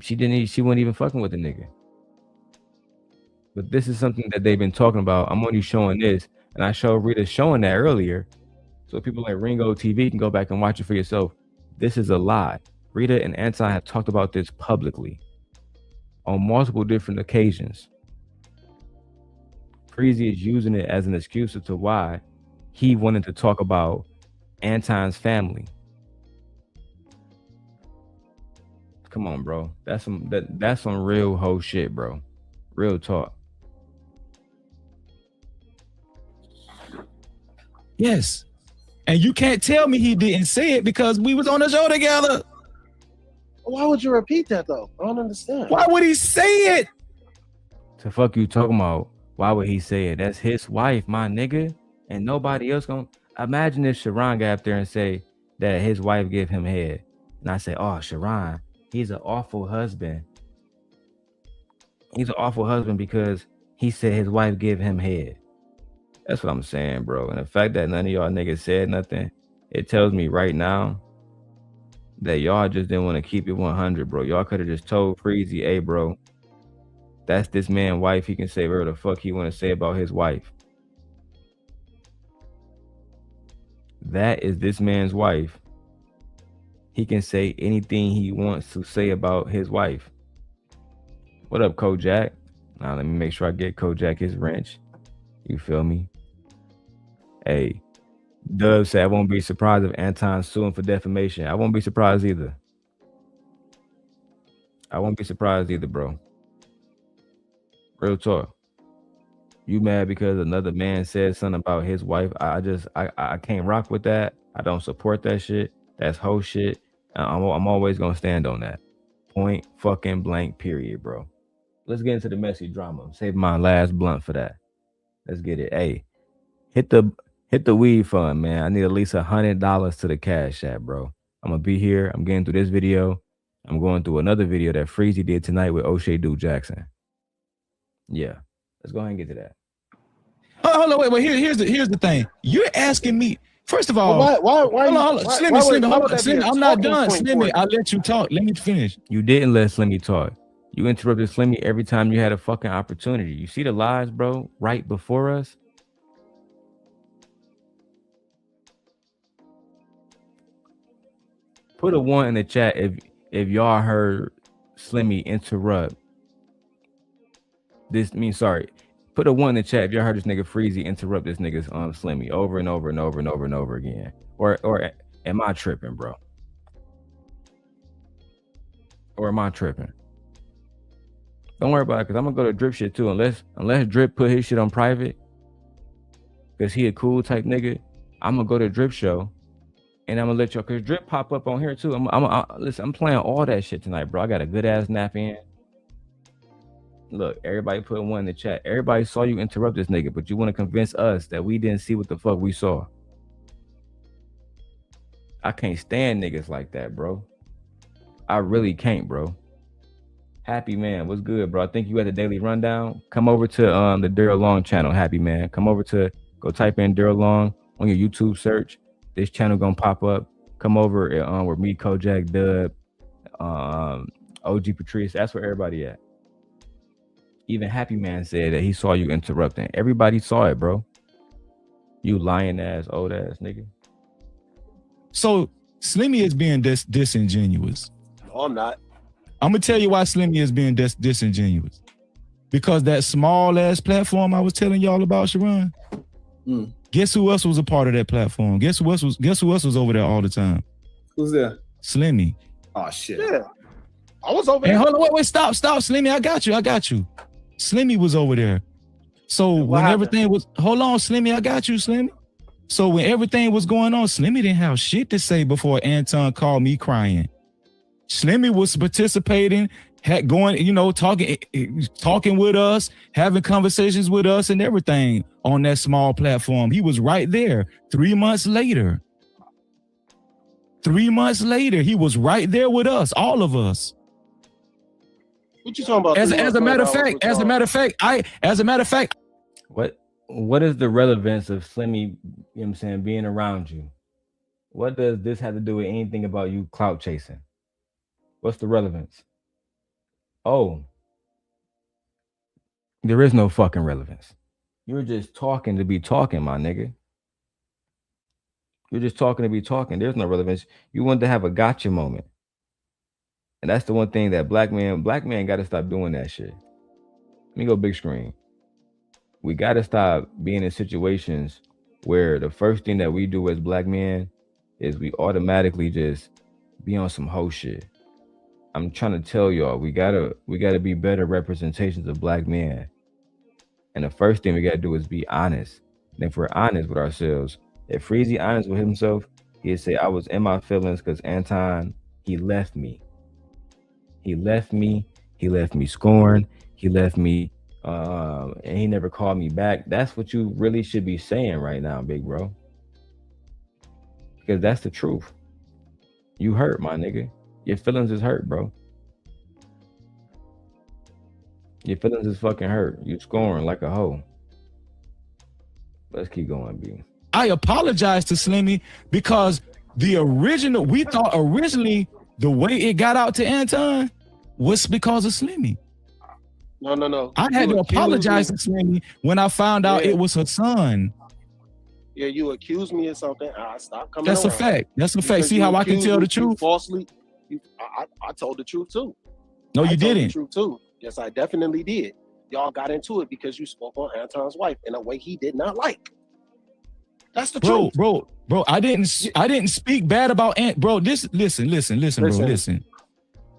wasn't even fucking with the nigga. But this is something that they've been talking about. I'm only showing this, and I showed Rita showing that earlier. So people like Ringo TV can go back and watch it for yourself. This is a lie. Rita and Anton have talked about this publicly on multiple different occasions. Freezy is using it as an excuse as to why he wanted to talk about Anton's family. Come on, bro. That's some real hoe shit, bro. Real talk. Yes. And you can't tell me he didn't say it because we was on the show together. Why would you repeat that though? I don't understand. Why would he say it? To fuck you talking about, why would he say it? That's his wife, my nigga. And nobody else gonna imagine if Sharon got up there and say that his wife gave him head. And I say, oh, Sharon, he's an awful husband. He's an awful husband because he said his wife give him head. That's what I'm saying, bro. And the fact that none of y'all niggas said nothing, it tells me right now that y'all just didn't want to keep it 100, bro. Y'all could have just told Freezy, hey, bro, that's this man's wife. He can say whatever the fuck he want to say about his wife. That is this man's wife. He can say anything he wants to say about his wife. What up, Kojak? Now let me make sure I get Kojak his wrench. You feel me? Hey, Dub said I won't be surprised if Anton's suing for defamation. I won't be surprised either. I won't be surprised either, bro. Real talk. You mad because another man said something about his wife? I can't rock with that. I don't support that shit. That's whole shit. I'm always gonna stand on that. Point fucking blank period, bro. Let's get into the messy drama. Save my last blunt for that. Let's get it. Hey, hit the weed fund, man. I need at least $100 to the Cash App, bro. I'm gonna be here. I'm getting through this video. I'm going through another video that Freezy did tonight with O'Shea Duke Jackson. Yeah, let's go ahead and get to that. Oh, hold on, wait. Here's the thing. You're asking me. First of all, why hold on. Slimmy, I'm not done. Slimmy, I'll let you talk. Let me finish. You didn't let Slimmy talk. You interrupted Slimmy every time you had a fucking opportunity. You see the lies, bro, right before us? Put a 1 in the chat if y'all heard Slimmy interrupt this. Put a 1 in the chat if y'all heard this nigga Freezy interrupt this nigga's Slimmy over and over and over and over and over again. Or am I tripping, bro? Or am I tripping? Don't worry about it, because I'm gonna go to Drip shit too. Unless Drip put his shit on private, because he a cool type nigga, I'm gonna go to Drip show. And I'm gonna let y'all, cause Drip pop up on here too. Listen, I'm playing all that shit tonight, bro. I got a good ass nap in. Look, everybody put 1 in the chat. Everybody saw you interrupt this nigga, but you want to convince us that we didn't see what the fuck we saw. I can't stand niggas like that, bro. I really can't, bro. Happy man, what's good, bro? I think you at the Daily Rundown. Come over to the Darrel Long channel, Happy man. Come over to, go type in Darrel Long on your YouTube search. This channel gonna pop up. Come over with me, Kojak, Dub, OG Patrice. That's where everybody at. Even Happy Man said that he saw you interrupting. Everybody saw it, bro. You lying ass, old ass nigga. So Slimmy is being disingenuous. No, I'm not. I'm gonna tell you why Slimmy is being disingenuous. Because that small ass platform I was telling y'all about, Sharon. Guess who else was a part of that platform? Guess who else was over there all the time? Who's there? Slimmy. Oh shit. Yeah. I was over Hey, there. hold on, wait, stop, Slimmy. I got you. Slimmy was over there. So when everything was, hold on, Slimmy, I got you, Slimmy. So when everything was going on, Slimmy didn't have shit to say before Anton called me crying. Slimmy was participating, talking with us, having conversations with us and everything on that small platform. He was right there 3 months later. 3 months later, he was right there with us, all of us. What you talking about? As a matter of fact, what is the relevance of Slimmy, you know what I'm saying, being around you? What does this have to do with anything about you clout chasing? What's the relevance? Oh, there is no fucking relevance. You're just talking to be talking, my nigga. You're just talking to be talking. There's no relevance. You want to have a gotcha moment. And that's the one thing that black man got to stop doing that shit. Let me go big screen. We got to stop being in situations where the first thing that we do as black men is we automatically just be on some hoe shit. I'm trying to tell y'all, we gotta be better representations of black men. And the first thing we gotta do is be honest. And if we're honest with ourselves, if Freezy honest with himself, he'd say, I was in my feelings because Anton, he left me. He left me scorned. He left me, and he never called me back. That's what you really should be saying right now, big bro. Because that's the truth. You hurt, my nigga. Your feelings is hurt, bro. Your feelings is fucking hurt. You scoring like a hoe. Let's keep going, B. I apologize to Slimmy because we thought originally the way it got out to Anton was because of Slimmy. No. I had to apologize to Slimmy when I found out it was her son. Yeah, you accused me of something. I stopped coming That's around. a fact. That's a fact. Because See how I can tell the truth? Falsely. I told the truth too. No, you I told didn't. the truth too. Yes, I definitely did. Y'all got into it because you spoke on Anton's wife in a way he did not like. That's the truth. Bro, I didn't speak bad about Ant. Bro, listen, bro.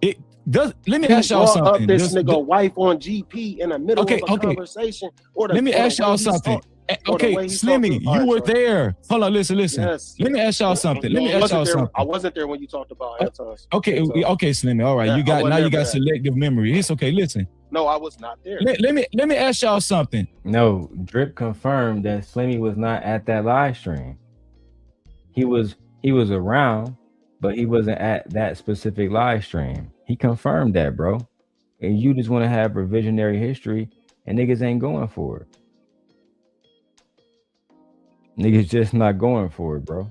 It does. Let me ask y'all something. Up this nigga wife on GP in the middle of a conversation. Let me ask y'all something. Okay, Slimmy, you were there. Hold on, listen. Yes. Let me ask y'all something. I wasn't there when you talked about Anton's. Okay, Slimmy. All right, you got selective memory. It's okay. Listen. No, I was not there. Let me ask y'all something. No, Drip confirmed that Slimmy was not at that live stream. He was around, but he wasn't at that specific live stream. He confirmed that, bro. And you just want to have revisionary history, and niggas ain't going for it. Niggas just not going for it, bro.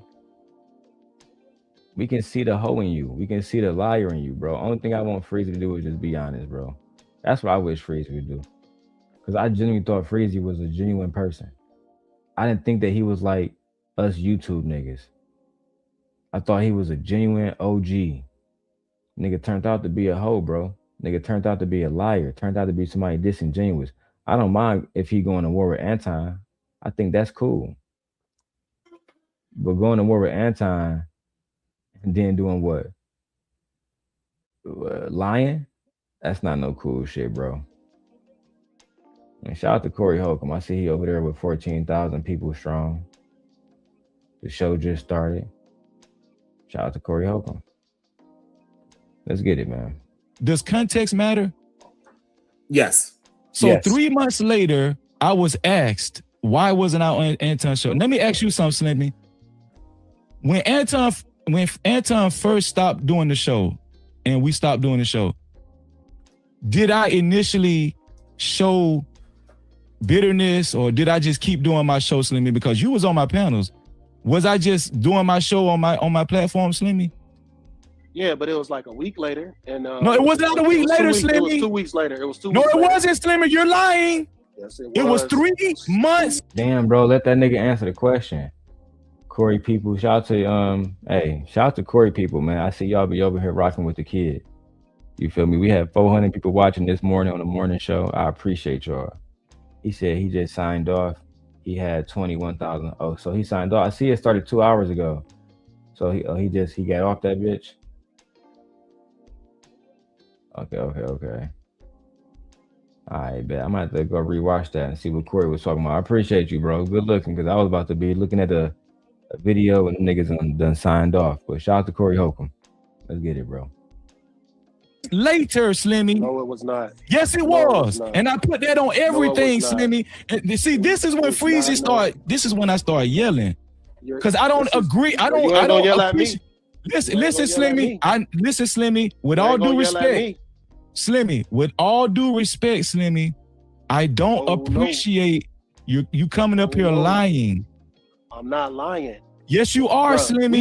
We can see the hoe in you. We can see the liar in you, bro. Only thing I want Freezy to do is just be honest, bro. That's what I wish Freezy would do. Because I genuinely thought Freezy was a genuine person. I didn't think that he was like us YouTube niggas. I thought he was a genuine OG. Nigga turned out to be a hoe, bro. Nigga turned out to be a liar. Turned out to be somebody disingenuous. I don't mind if he going to war with Anton. I think that's cool. But going to war with Anton and then doing what? Lying? That's not no cool shit, bro. And shout out to Corey Holcomb. I see he over there with 14,000 people strong. The show just started. Shout out to Corey Holcomb. Let's get it, man. Does context matter? Yes. So 3 months later, I was asked, why wasn't I on Anton's show? Let me ask you something, Slimmy. When Anton first stopped doing the show and we stopped doing the show, did I initially show bitterness or did I just keep doing my show, Slimmy? Because you was on my panels. Was I just doing my show on my platform, Slimmy? Yeah, but it was like a week later. And no, it was not a week later, Slimmy. It was 2 weeks later. It was 2 No, weeks it later. wasn't, Slimmy. You're lying. Yes, it was 3 months. Damn, bro, let that nigga answer the question. Corey people, shout out to shout out to Corey people, man. I see y'all be over here rocking with the kid. You feel me? We had 400 people watching this morning on the morning show. I appreciate y'all. He said he just signed off. He had 21,000. Oh, so he signed off. I see it started 2 hours ago. So he got off that bitch. Okay. All right, bet. I'm gonna have to go rewatch that and see what Corey was talking about. I appreciate you, bro. Good looking, because I was about to be looking at a video and the niggas done signed off. But shout out to Corey Holcomb. Let's get it, bro. Later, Slimmy. No, it was not. Yes, it was. And I put that on everything, Slimmy. And see, this is when Freezy started. This is when I started yelling. Because I don't agree. I don't yell at me. Listen, Slimmy. Listen, Slimmy, with all due respect. Slimmy, with all due respect, Slimmy, I don't appreciate you coming up here lying. I'm not lying. Yes, you are, Slimmy.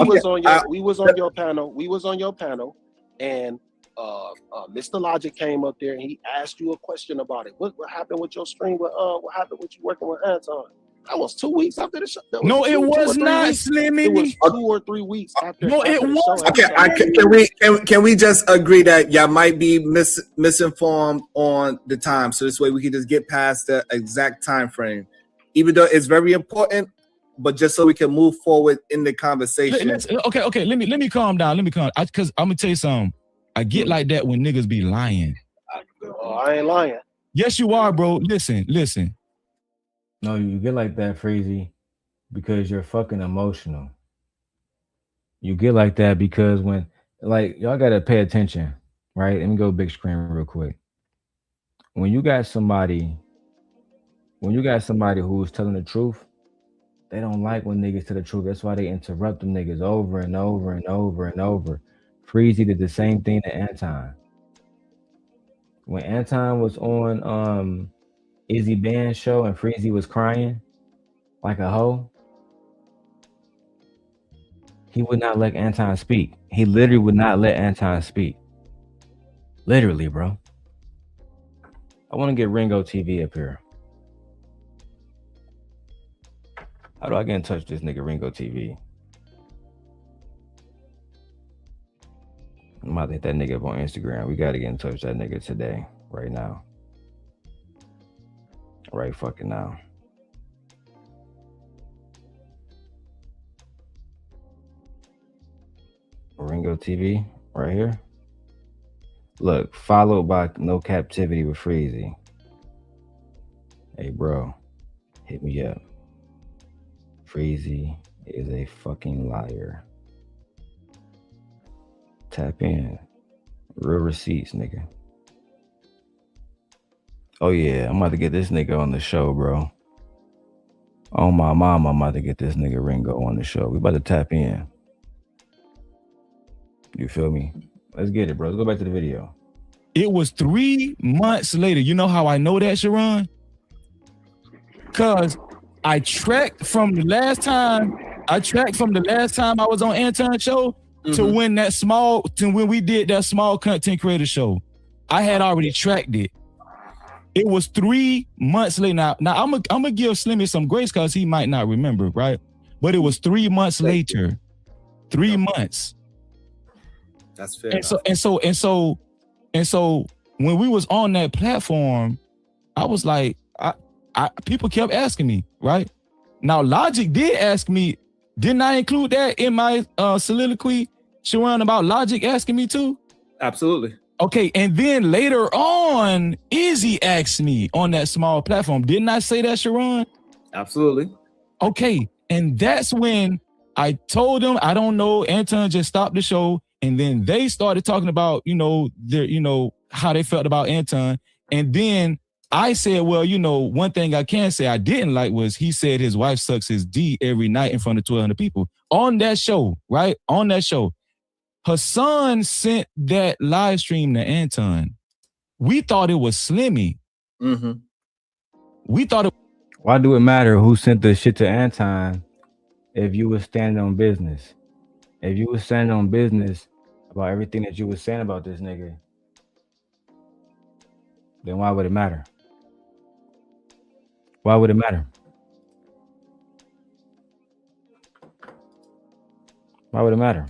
We was on your panel. We was on your panel, and Mr. Logic came up there and he asked you a question about it. What happened with your stream? What happened with you working with Anton? That was 2 weeks after the show. No, it was not, Slimmy. It was 2 or 3 weeks after. No, it was. Okay, can we just agree that y'all might be misinformed on the time, so this way we can just get past the exact time frame, even though it's very important, but just so we can move forward in the conversation. Okay. Let me calm down. Because I'm gonna tell you something. I get like that when niggas be lying. I ain't lying. Yes, you are, bro. Listen. No, you get like that, Freezy, because you're fucking emotional. You get like that because when, like, y'all gotta pay attention, right? Let me go big screen real quick. When you got somebody who's telling the truth, they don't like when niggas tell the truth. That's why they interrupt them niggas over and over and over and over. Freezy did the same thing to Anton. When Anton was on Izzy Band's show and Freezy was crying like a hoe, he would not let Anton speak. He literally would not let Anton speak. Literally, bro. I want to get Ringo TV up here. How do I get in touch with this nigga Ringo TV? I'm about to hit that nigga up on Instagram. We got to get in touch with that nigga today, right now. Right fucking now. Ringo TV, right here. Look, followed by No Captivity with Freezy. Hey, bro, hit me up. Freezy is a fucking liar. Tap in. Real receipts, nigga. Oh, yeah, I'm about to get this nigga on the show, bro. Oh, my mama, I'm about to get this nigga Ringo on the show. We about to tap in. You feel me? Let's get it, bro. Let's go back to the video. It was 3 months later. You know how I know that, Sharon? Because I tracked from the last time I was on Anton's show to when we did that small content creator show. I had already tracked it. It was 3 months later. Now I'm gonna give Slimmy some grace because he might not remember, right? But it was 3 months later. 3 months. That's fair. And so when we was on that platform, I was like, people kept asking me, right? Now Logic did ask me, didn't I include that in my soliloquy, Sharon, about Logic asking me too? Absolutely. Okay, and then later on, Izzy asked me on that small platform. Didn't I say that, Sharon? Absolutely. Okay, and that's when I told them, I don't know, Anton just stopped the show, and then they started talking about, how they felt about Anton, and then I said, well, one thing I can say I didn't like was he said his wife sucks his D every night in front of 1,200 people on that show, right? On that show. Her son sent that live stream to Anton. We thought it was Slimmy. Mm-hmm. We thought it. Why do it matter who sent the shit to Anton if you were standing on business? If you were standing on business about everything that you were saying about this nigga, then why would it matter? Why would it matter? Why would it matter?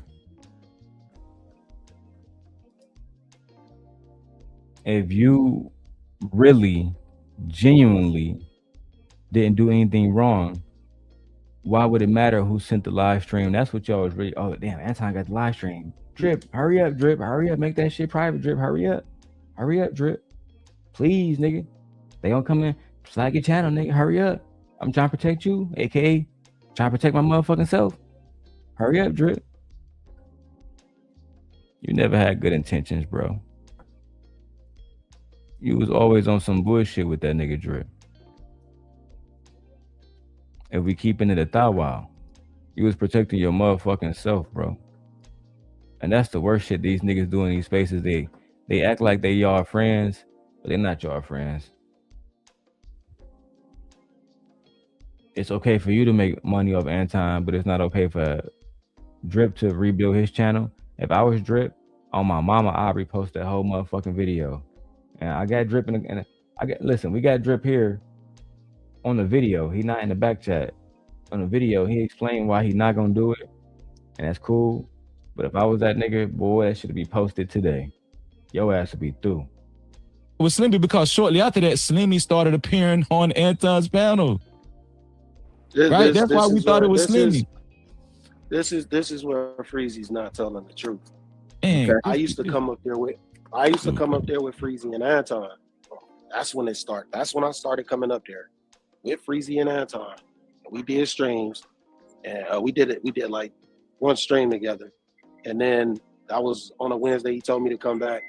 If you really, genuinely didn't do anything wrong, why would it matter who sent the live stream? That's what y'all was really, oh, damn, Anton got the live stream. Drip, hurry up, Drip, hurry up, make that shit private, Drip, hurry up, Drip. Please, nigga. They gonna come in, flag your channel, nigga, hurry up. I'm trying to protect you, aka trying to protect my motherfucking self. Hurry up, Drip. You never had good intentions, bro. You was always on some bullshit with that nigga Drip. If we keeping it a thou wow, you was protecting your motherfucking self, bro. And that's the worst shit these niggas do in these spaces. They act like they y'all friends, but they're not y'all friends. It's okay for you to make money off Anton, but it's not okay for Drip to rebuild his channel. If I was Drip, on my mama, I'd repost that whole motherfucking video. And I got Drip listen, we got Drip here on the video. He not in the back chat. On the video, he explained why he's not gonna do it. And that's cool. But if I was that nigga, boy, that should be posted today. Your ass would be through. It was Slimmy because shortly after that, Slimmy started appearing on Anton's panel. Right? That's why we thought it was Slimmy. This is where Freezy's not telling the truth. Okay. I used to come up there with Freezy and Anton. That's when it started. That's when I started coming up there with Freezy and Anton. We did streams, and we did like one stream together. And then that was on a Wednesday. He told me to come back.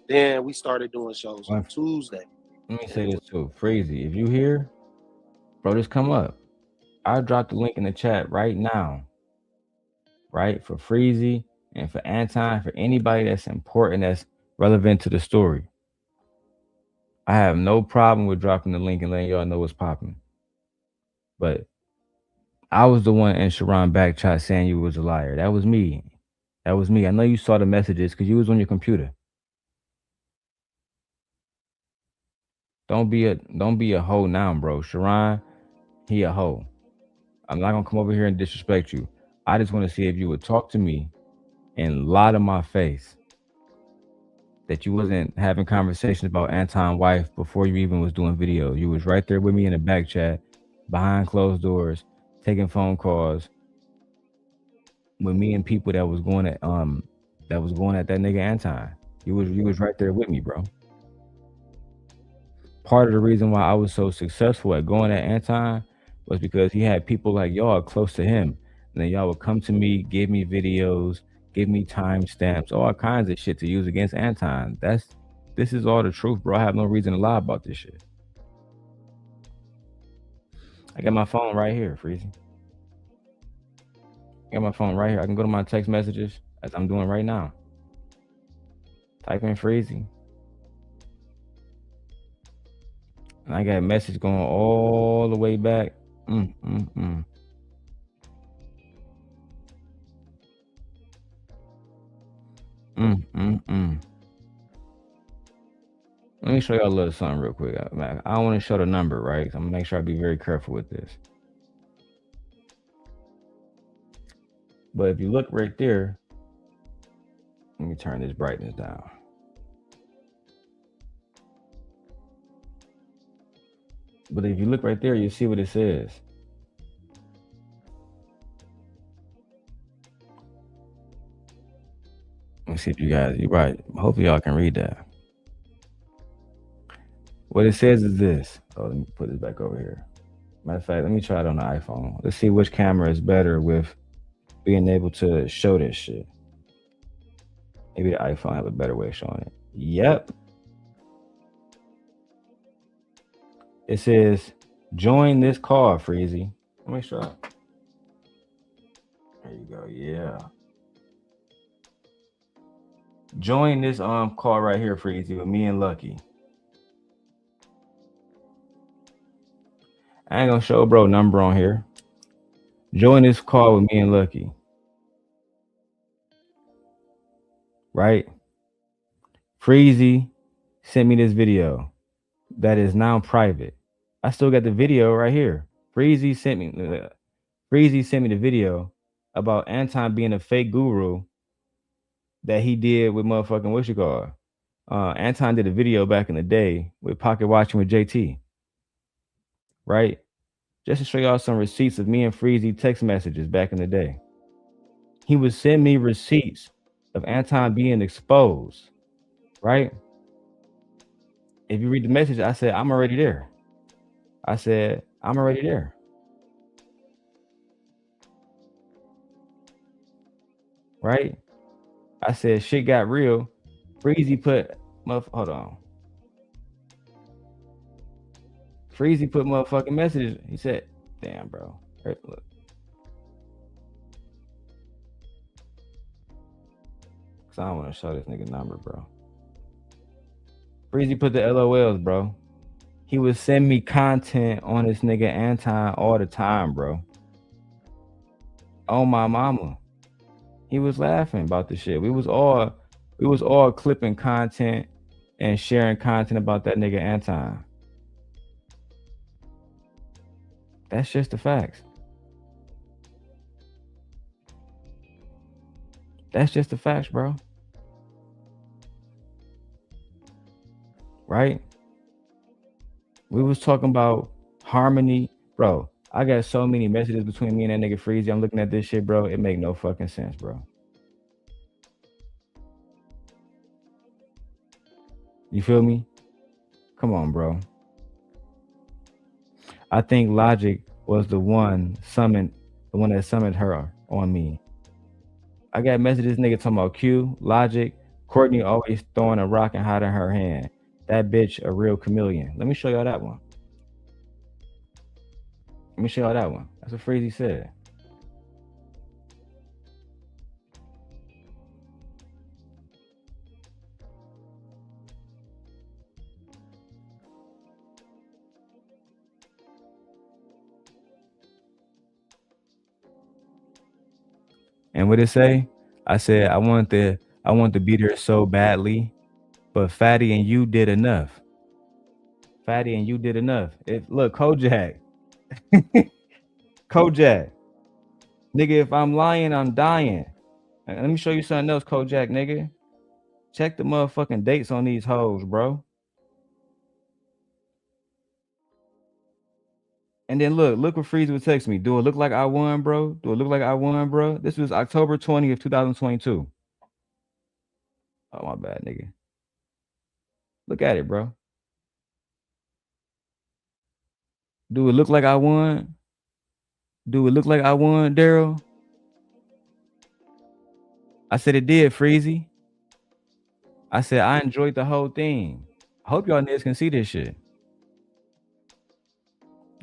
Then we started doing shows on Tuesday. Let me say this too, Freezy. If you here, bro, just come up. I'll drop the link in the chat right now. Right, for Freezy And for Anton, for anybody that's important, that's relevant to the story, I have no problem with dropping the link and letting y'all know what's popping. But I was the one in Sharon back chat saying you was a liar. That was me. That was me. I know you saw the messages because you was on your computer. Don't be a hoe now, bro. Sharon, he a hoe. I'm not gonna come over here and disrespect you. I just want to see if you would talk to me and lie to my face that you wasn't having conversations about Anton's wife before you even was doing video. You was right there with me in the back chat, behind closed doors, taking phone calls with me and people that was going at that nigga Anton. You was right there with me, bro. Part of the reason why I was so successful at going at Anton was because he had people like y'all close to him. And then y'all would come to me, give me videos, give me timestamps, all kinds of shit to use against Anton. This is all the truth, bro. I have no reason to lie about this shit. I got my phone right here, Freezy. I got my phone right here. I can go to my text messages as I'm doing right now. Type in Freezy. And I got a message going all the way back. Let me show y'all a little something real quick. I don't want to show the number, right? I'm gonna make sure I be very careful with this. But if you look right there, let me turn this brightness down. But if you look right there, you see what it says. Let me see if you're right. Hopefully y'all can read that. What it says is this. Oh, let me put this back over here. Matter of fact, let me try it on the iPhone. Let's see which camera is better with being able to show this shit. Maybe the iPhone have a better way of showing it. Yep. It says, join this call, Freezy. Let me show it. There you go. Yeah. Join this call right here, Freezy, with me and Lucky. I ain't gonna show bro number on here. Join this call with me and Lucky. Right? Freezy sent me this video that is now private. I still got the video right here. Freezy sent me the video about Anton being a fake guru that he did with motherfucking what you call. Anton did a video back in the day with pocket watching with JT. Right? Just to show y'all some receipts of me and Freezy text messages back in the day. He would send me receipts of Anton being exposed. Right? If you read the message, I said, I'm already there. I said, I'm already there. Right? I said, shit got real. Freezy put, hold on. Freezy put motherfucking messages. He said, damn, bro. Right, look. Cause I don't want to show this nigga number, bro. Freezy put the LOLs, bro. He would send me content on this nigga Anton all the time, bro. Oh my mama. He was laughing about the shit. We was all clipping content and sharing content about that nigga Anton. That's just the facts. That's just the facts, bro. Right? We was talking about harmony. Bro, I got so many messages between me and that nigga Freezy. I'm looking at this shit, bro. It make no fucking sense, bro. You feel me? Come on, bro. I think Logic was the one that summoned her on me. I got messages nigga talking about Q, Logic, Courtney always throwing a rock and hiding her hand. That bitch a real chameleon. Let me show y'all that one. Let me show y'all that one. That's what Freezy said. And what it say? I said, I want to be there so badly, but Fatty and you did enough. Fatty and you did enough. Look, Kojak. Kojak. Nigga, if I'm lying, I'm dying. Let me show you something else, Kojak, nigga. Check the motherfucking dates on these hoes, bro. And then look what Freezy would text me. Do it look like I won, bro? Do it look like I won, bro? This was October 20th, 2022. Oh, my bad, nigga. Look at it, bro. Do it look like I won? Do it look like I won, Darrel? I said it did, Freezy. I said I enjoyed the whole thing. I hope y'all niggas can see this shit.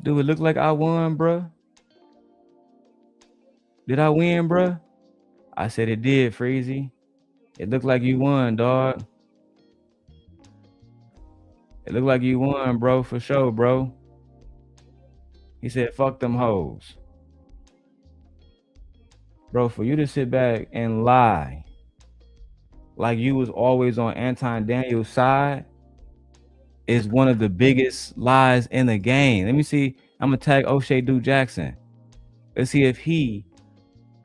Do it look like I won, bro? Did I win, bro? I said it did, Freezy. It looked like you won, dog. It looked like you won, bro, for sure, bro. He said, fuck them hoes. Bro, for you to sit back and lie like you was always on Anton Daniels' side is one of the biggest lies in the game. Let me see. I'm gonna tag O'Shea Duke Jackson. Let's see if he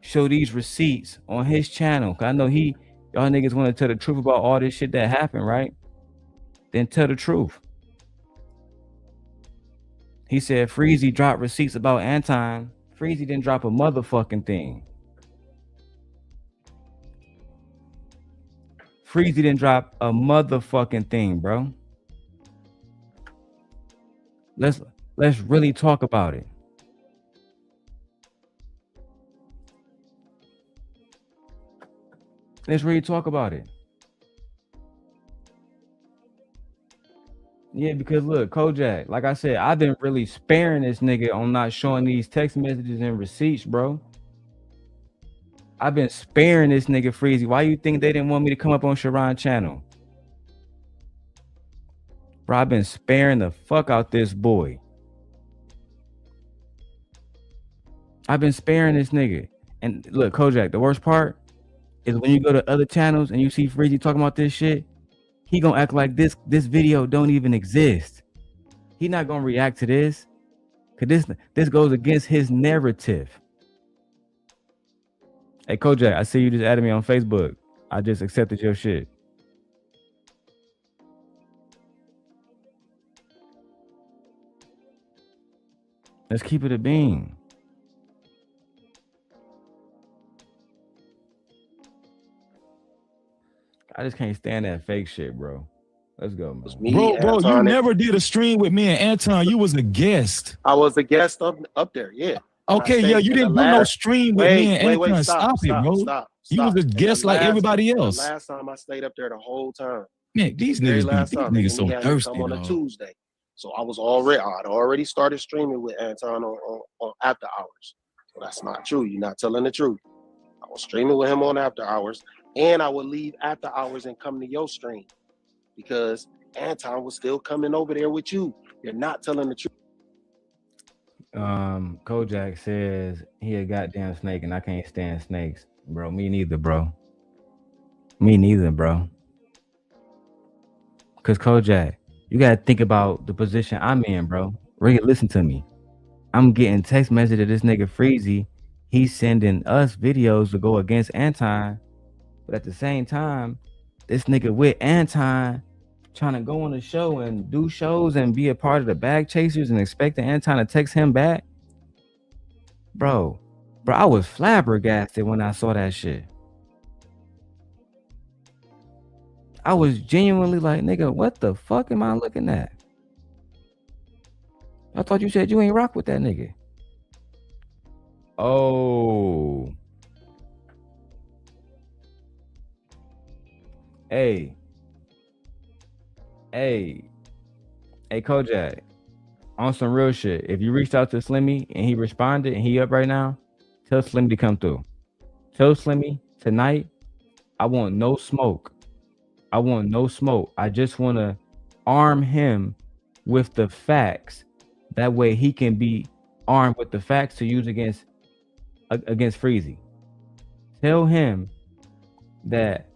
show these receipts on his channel. Cause I know y'all niggas want to tell the truth about all this shit that happened, right? Then tell the truth. He said Freezy dropped receipts about Anton. Freezy didn't drop a motherfucking thing. Freezy didn't drop a motherfucking thing, bro. Let's really talk about it. Let's really talk about it. Yeah, because look, Kojak, like I said, I've been really sparing this nigga on not showing these text messages and receipts, bro. I've been sparing this nigga Freezy. Why you think they didn't want me to come up on Sharon channel? Bro, I've been sparing the fuck out this boy. I've been sparing this nigga. And look, Kojak, the worst part is when you go to other channels and you see Freezy talking about this shit, he gonna act like this video don't even exist. He not gonna react to this, cause this goes against his narrative. Hey Kojak, I see you just added me on Facebook. I just accepted your shit. Let's keep it a bean. I just can't stand that fake shit, bro. Let's go, man. Bro, you never did a stream with me and Anton. You was a guest. I was a guest up there, yeah. Okay, yeah, you didn't do no stream with me and Anton. Stop it, bro. You was a guest like everybody else. Last time I stayed up there the whole time. Man, these niggas so thirsty. Come on a Tuesday. So I'd already started streaming with Anton on after hours. So that's not true. You're not telling the truth. I was streaming with him on after hours, and I would leave after hours and come to your stream because Anton was still coming over there with you. You're not telling the truth. Kojak says he a goddamn snake and I can't stand snakes. Bro, me neither, bro. Me neither, bro. Cause Kojak, you gotta think about the position I'm in, bro. Really listen to me. I'm getting text message of this nigga Freezy. He's sending us videos to go against Anton. But at the same time, this nigga with Anton trying to go on the show and do shows and be a part of the bag chasers and expecting Anton to text him back. Bro, I was flabbergasted when I saw that shit. I was genuinely like, nigga, what the fuck am I looking at? I thought you said you ain't rock with that nigga. Oh. Hey, Kojak, on some real shit. If you reached out to Slimmy and he responded and he up right now, tell Slimmy to come through. Tell Slimmy tonight, I want no smoke. I want no smoke. I just want to arm him with the facts. That way he can be armed with the facts to use against Freezy. Tell him that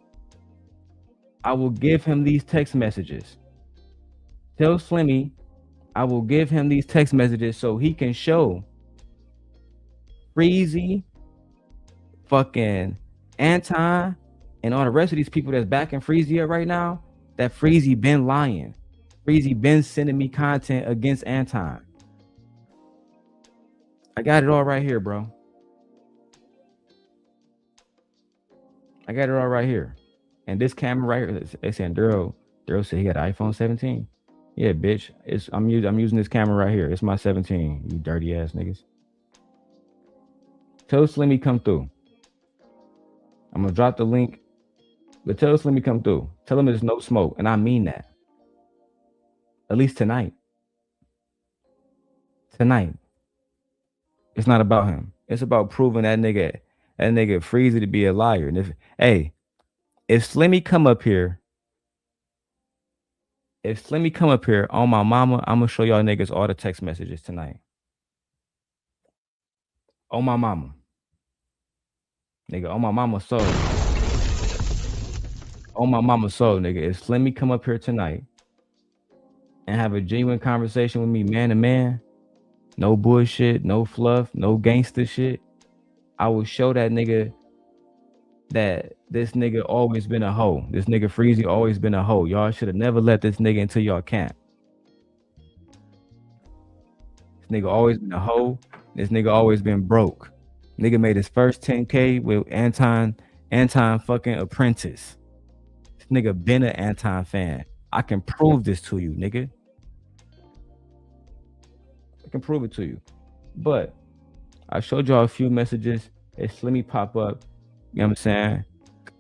I will give him these text messages. Tell Slimmy I will give him these text messages so he can show Freezy, fucking Anton, and all the rest of these people that's backing Freezy up right now that Freezy been lying. Freezy been sending me content against Anton. I got it all right here, bro. I got it all right here. And this camera right here, they saying Darrel said he got an iPhone 17. Yeah, bitch. I'm using this camera right here. It's my 17, you dirty ass niggas. Tell Slimmy come through. I'm gonna drop the link, but tell Slimmy come through. Tell him there's no smoke, and I mean that. At least tonight. Tonight. It's not about him. It's about proving that nigga Freezy to be a liar. And if Slimmy come up here, on my mama, I'm gonna show y'all niggas all the text messages tonight. On my mama. Nigga, on my mama's soul. On my mama's soul, nigga. If Slimmy come up here tonight and have a genuine conversation with me, man to man, no bullshit, no fluff, no gangster shit, I will show that nigga that this nigga always been a hoe. This nigga Freezy always been a hoe. Y'all should have never let this nigga into y'all camp. This nigga always been a hoe. This nigga always been broke. Nigga made his first 10K with Anton fucking Apprentice. This nigga been an Anton fan. I can prove this to you, nigga. I can prove it to you. But I showed y'all a few messages. If Slimmy pop up, you know what I'm saying?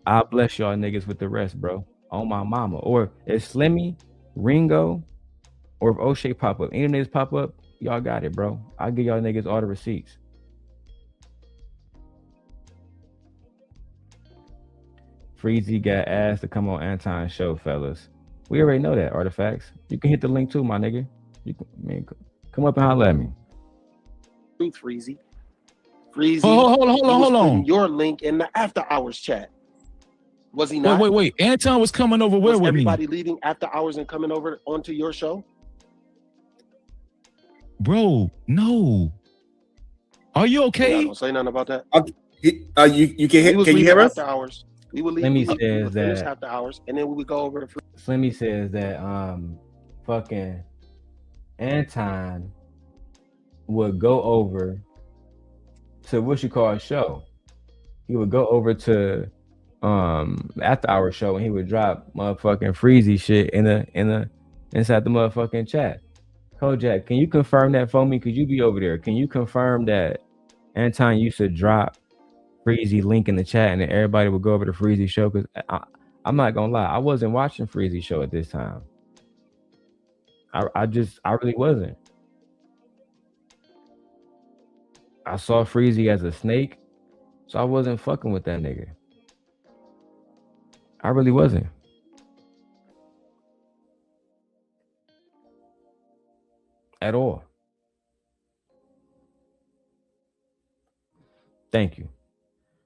I'll bless y'all niggas with the rest, bro. On my mama. Or if Slimmy, Ringo, or if O'Shea pop up, any niggas pop up, y'all got it, bro. I'll give y'all niggas all the receipts. Freezy got asked to come on Anton's show, fellas. We already know that, Artifacts. You can hit the link too, my nigga. You can, come up and holler at me. Freezy. Freezy. Hold on. Your link in the after hours chat. Was he not? Wait. Anton was coming over where with me? Everybody leaving after hours and coming over onto your show? Bro, no. Are you okay? Yeah, don't say nothing about that. You can hear us? After hours. We would leave. Slimmy says that after hours, and then we would go over to. Slimmy says that fucking Anton would go over to what you call a show. He would go over to after hour show and he would drop motherfucking Freezy shit inside the motherfucking chat. Kojak, can you confirm that for me? Could you be over there? Can you confirm that Anton used to drop Freezy link in the chat and then everybody would go over to Freezy show? Because I'm not gonna lie, I wasn't watching Freezy show at this time. I really wasn't. I saw Freezy as a snake, so I wasn't fucking with that nigga. I really wasn't. At all. Thank you.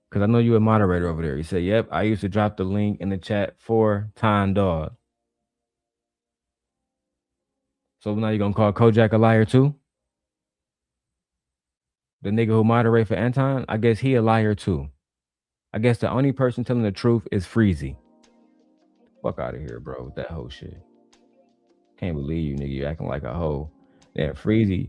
Because I know you're a moderator over there. You said, yep, I used to drop the link in the chat for Time Dog. So now you're going to call Kojak a liar too? The nigga who moderate for Anton, I guess he a liar too. I guess the only person telling the truth is Freezy. Fuck out of here, bro, with that whole shit. Can't believe you, nigga. You acting like a hoe. Yeah, Freezy,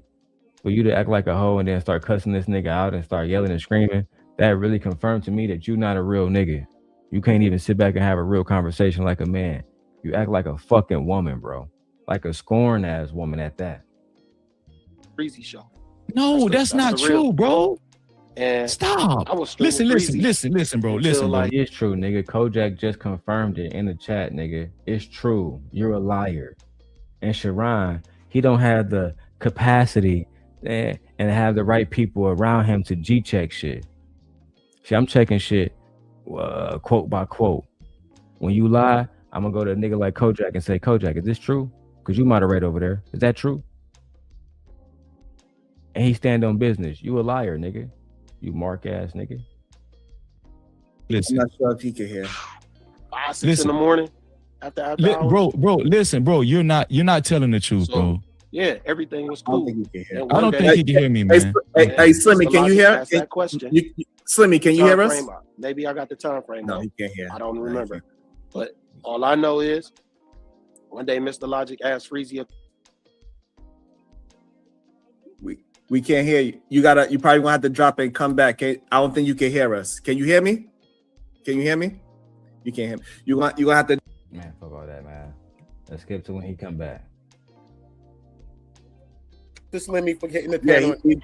for you to act like a hoe and then start cussing this nigga out and start yelling and screaming, that really confirmed to me that you're not a real nigga. You can't even sit back and have a real conversation like a man. You act like a fucking woman, bro. Like a scorn ass woman at that. Freezy show. No, that's not true, bro. And stop. I was listen, bro. Listen, bro. It's true, nigga. Kojak just confirmed it in the chat, nigga. It's true. You're a liar. And Sharon, he don't have the capacity and have the right people around him to G-check shit. See, I'm checking shit quote by quote. When you lie, I'm gonna go to a nigga like Kojak and say, Kojak, is this true? Because you moderate over there. Is that true? And he stand on business. You a liar, nigga. You mark ass nigga. Listen. I'm not sure if he can hear. 5, 6 in the morning after hours. Bro, listen, bro. You're not telling the truth, bro. Yeah, everything was I don't cool. think he can hear. I don't think he can hear me, man. Hey, Slimmy, can you hear? Ask that question. Slimmy, can you hear us? Maybe I got the time frame. No, he can't hear. I don't remember. But all I know is one day Mr. Logic asked Freezy. We can't hear you. You probably gonna have to drop it and come back. I don't think you can hear us. Can you hear me? Can you hear me? You can't hear me. You gonna have to. Man, fuck all that, man. Let's skip to when he come back. Just let me forget in the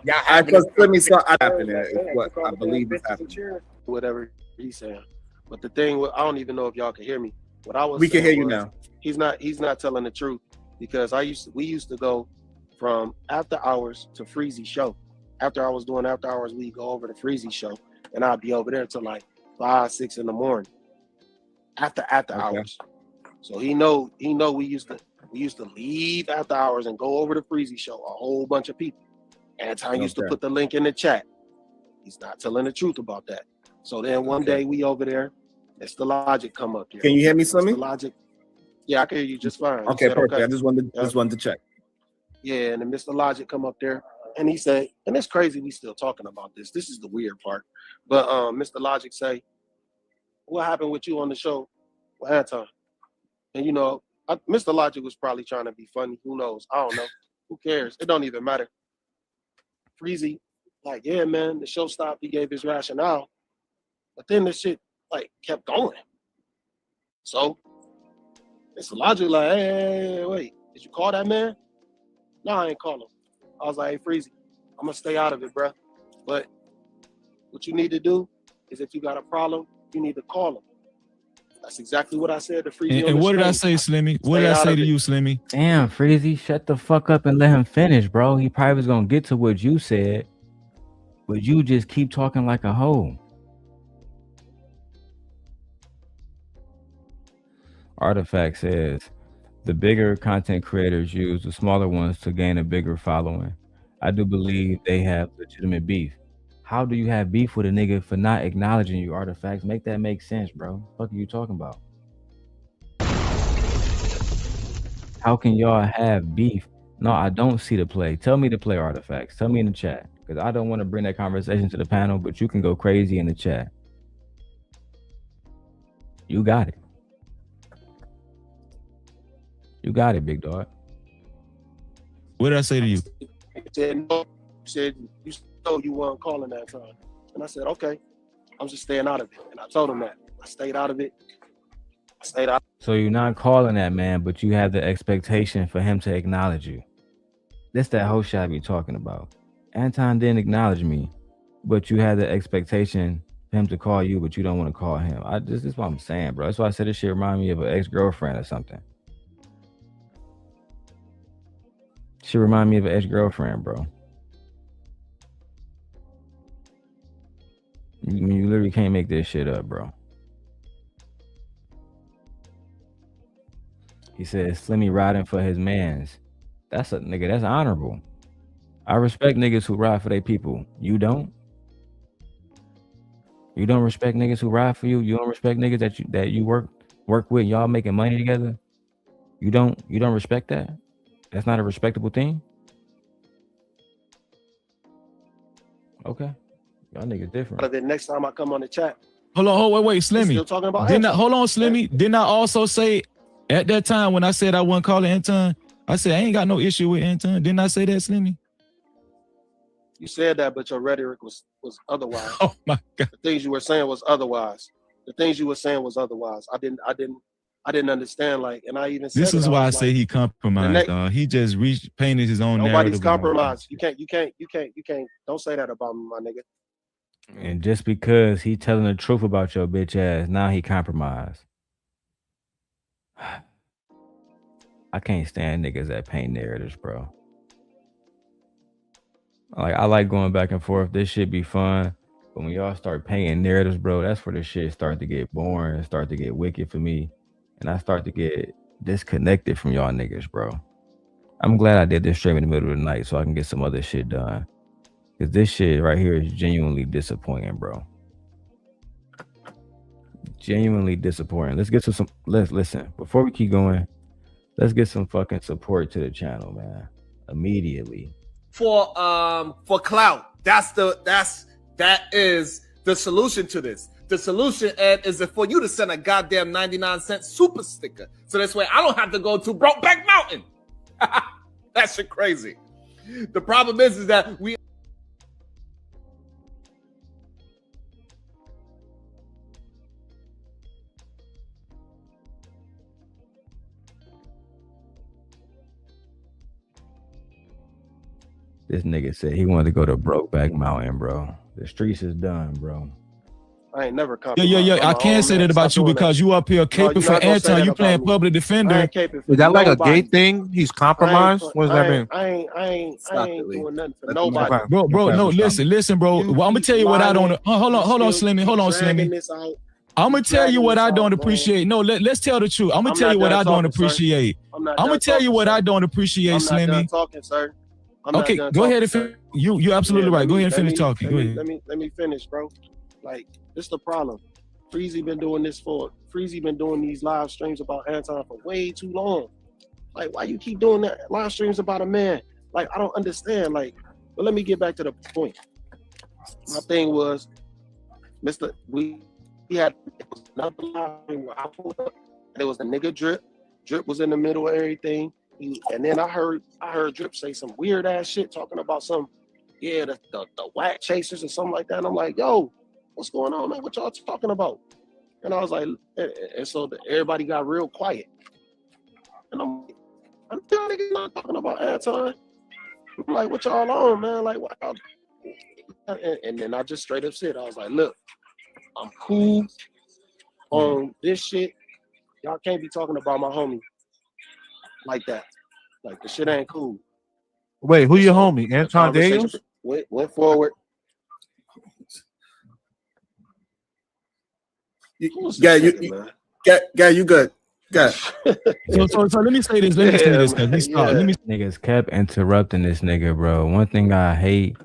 Yeah, I just let me saw happening. What I believe is happening. Whatever he's saying. But the thing, I don't even know if y'all can hear me. What I was we can hear you now. He's not telling the truth, because we used to go from after hours to Freezy show. After I was doing after hours, we go over to Freezy show, and I'd be over there till like 5, 6 in the morning. After hours. So he know we used to leave after hours and go over to Freezy show, a whole bunch of people. Anton used to put the link in the chat. He's not telling the truth about that. So then one day we over there, Mr. Logic come up here. Can you hear me, Slimmy? Mr. Logic. Yeah, I can hear you just fine. Okay, perfect. Okay. I just wanted to check. Yeah, and then Mr. Logic come up there and he say, and it's crazy we still talking about this. This is the weird part. But Mr. Logic say, what happened with you on the show with Anton? And Mr. Logic was probably trying to be funny. Who knows? I don't know. Who cares? It don't even matter. Freezy, like, yeah, man, the show stopped. He gave his rationale. But then the shit, like, kept going. So, Mr. Logic, like, hey, wait, did you call that man? No, I ain't call him. I was like, hey, Freezy, I'm going to stay out of it, bro. But what you need to do is if you got a problem, you need to call him. That's exactly what I said to Freezy. And what did I say, Slimmy? What did I say to you, Slimmy? Damn, Freezy, shut the fuck up and let him finish, bro. He probably was gonna get to what you said, but you just keep talking like a hoe. Artifact says, the bigger content creators use the smaller ones to gain a bigger following. I do believe they have legitimate beef. How do you have beef with a nigga for not acknowledging you, Artifacts? Make that make sense, bro. What the fuck are you talking about? How can y'all have beef? No, I don't see the play. Tell me the play, Artifacts. Tell me in the chat. Because I don't want to bring that conversation to the panel, but you can go crazy in the chat. You got it. You got it, big dog. What did I say to you? Said you know you weren't calling that time. And I said, okay, I'm just staying out of it. And I told him that. I stayed out of it. So you're not calling that man, but you have the expectation for him to acknowledge you. That's that whole shit I be talking about. Anton didn't acknowledge me, but you had the expectation for him to call you, but you don't want to call him. This is what I'm saying, bro. That's why I said this shit remind me of an ex-girlfriend or something. She remind me of an ex-girlfriend, bro. You literally can't make this shit up, bro. He says Slimmy riding for his mans. That's a nigga, that's honorable. I respect niggas who ride for their people. You don't? You don't respect niggas who ride for you? You don't respect niggas that you work with, y'all making money together? You don't respect that? That's not a respectable thing? Okay. Y'all niggas different. But then next time I come on the chat. Hold on, wait, Slimmy. Still talking about hold on, Slimmy. Didn't I also say at that time when I said I wasn't calling Anton, I said I ain't got no issue with Anton. Didn't I say that, Slimmy? You said that, but your rhetoric was otherwise. Oh my God. The things you were saying was otherwise. The things you were saying was otherwise. I didn't understand, like, and I even said this is why I say he compromised. He just painted his own narrative. Nobody's compromised. You can't. Don't say that about me, my nigga. And just because he telling the truth about your bitch ass, now he compromised. I can't stand niggas that paint narratives, bro. Like, I like going back and forth. This shit be fun. But when y'all start painting narratives, bro, that's where the shit start to get boring and start to get wicked for me. And I start to get disconnected from y'all niggas, bro. I'm glad I did this stream in the middle of the night so I can get some other shit done. Because this shit right here is genuinely disappointing, bro. genuinely disappointing. Let's get to some. Let's listen before we keep going. Let's get some fucking support to the channel, man. Immediately. For clout. That is the solution to this. The solution, Ed, is for you to send a goddamn 99-cent super sticker. So this way I don't have to go to Brokeback Mountain. That shit crazy. The problem is that we This nigga said he wanted to go to Brokeback Mountain, bro. The streets is done, bro. I ain't never compromised. Yeah. I can't say that about you because you up here caping for Anton. You playing public defender. Is that like a gay thing? He's compromised? What does that mean? I ain't doing nothing for nobody. Bro, no, listen, bro. Well, I'm gonna tell you what I don't. Hold on, Slimmy. I'm gonna tell you what I don't appreciate. No, let's tell the truth. I'm gonna tell you what I don't appreciate. I'm gonna tell you what I don't appreciate, Slimmy. I'm not done talking, sir. Okay, go ahead and finish. You're absolutely right. Go ahead and finish talking. Go ahead. Let me finish, bro. Like, this is the problem. Freezy been doing these live streams about Anton for way too long. Like, why you keep doing that live streams about a man? Like, I don't understand. Like, but let me get back to the point. My thing was, we had another live stream where I pulled up. There was the nigga Drip. Drip was in the middle of everything. And then I heard Drip say some weird ass shit talking about the whack chasers or something like that. And I'm like, yo, what's going on, man? What y'all talking about? And I was like, and so everybody got real quiet. And I'm not talking about Anton. I'm like, what y'all on, man? Like, what y'all? And then I just straight up said, I was like, look, I'm cool on this shit. Y'all can't be talking about my homie like that. Like, the shit ain't cool. Wait, who your homie? Anton Daniels? Went forward. You good. Good. So let me say this. Niggas kept interrupting this nigga, bro. One thing I hate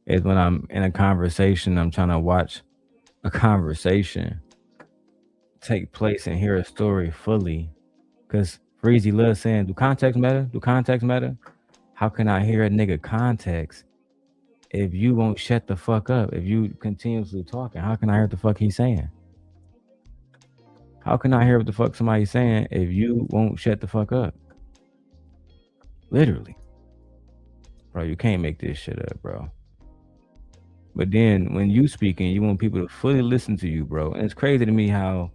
is when I'm in a conversation, I'm trying to watch a conversation take place and hear a story fully. Because Freezy loves saying, do context matter? Do context matter? How can I hear a nigga context if you won't shut the fuck up? If you continuously talking, how can I hear what the fuck he's saying? How can I hear what the fuck somebody's saying if you won't shut the fuck up? Literally. Bro, you can't make this shit up, bro. But then when you speaking, you want people to fully listen to you, bro. And it's crazy to me how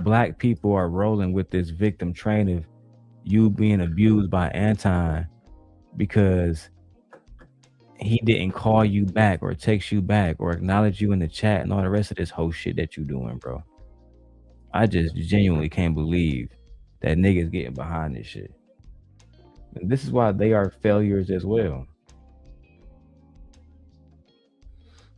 Black people are rolling with this victim train of you being abused by Anton because he didn't call you back or text you back or acknowledge you in the chat and all the rest of this whole shit that you doing, bro. I just genuinely can't believe that niggas getting behind this shit. And this is why they are failures as well.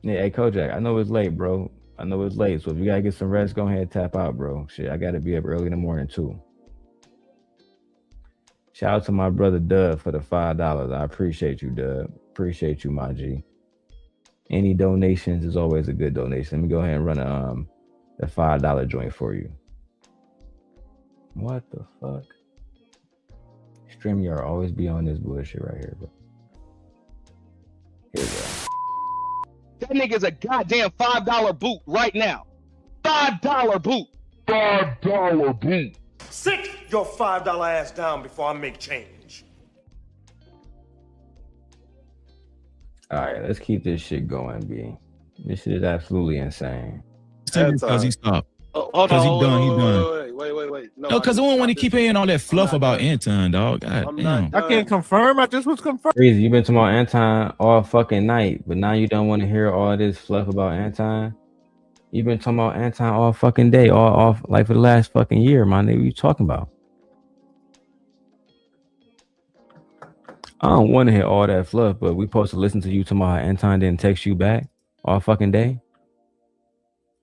Yeah, hey Kojak, I know it's late, bro. I know it's late, so if you gotta get some rest, go ahead and tap out, bro. Shit, I gotta be up early in the morning too. Shout out to my brother Dub for the $5. I appreciate you, Dub. Appreciate you, my G. Any donations is always a good donation. Let me go ahead and run the $5 joint for you. What the fuck? StreamYard always be on this bullshit right here, bro. Here we go. That nigga's a goddamn $5 boot right now. $5 boot. $5 boot. Sit your $5 ass down before I make change. All right, let's keep this shit going, B. This shit is absolutely insane. Because he stopped. Because he done. Wait. No, because I don't want to keep hearing all that fluff about Anton, dog. God damn. I can't confirm. I just was confirmed. Freezy, you've been talking about Anton all fucking night, but now you don't want to hear all this fluff about Anton. You've been talking about Anton all fucking day, all like for the last fucking year, man. What are you talking about? I don't want to hear all that fluff, but we supposed to listen to you talking about how Anton didn't text you back all fucking day.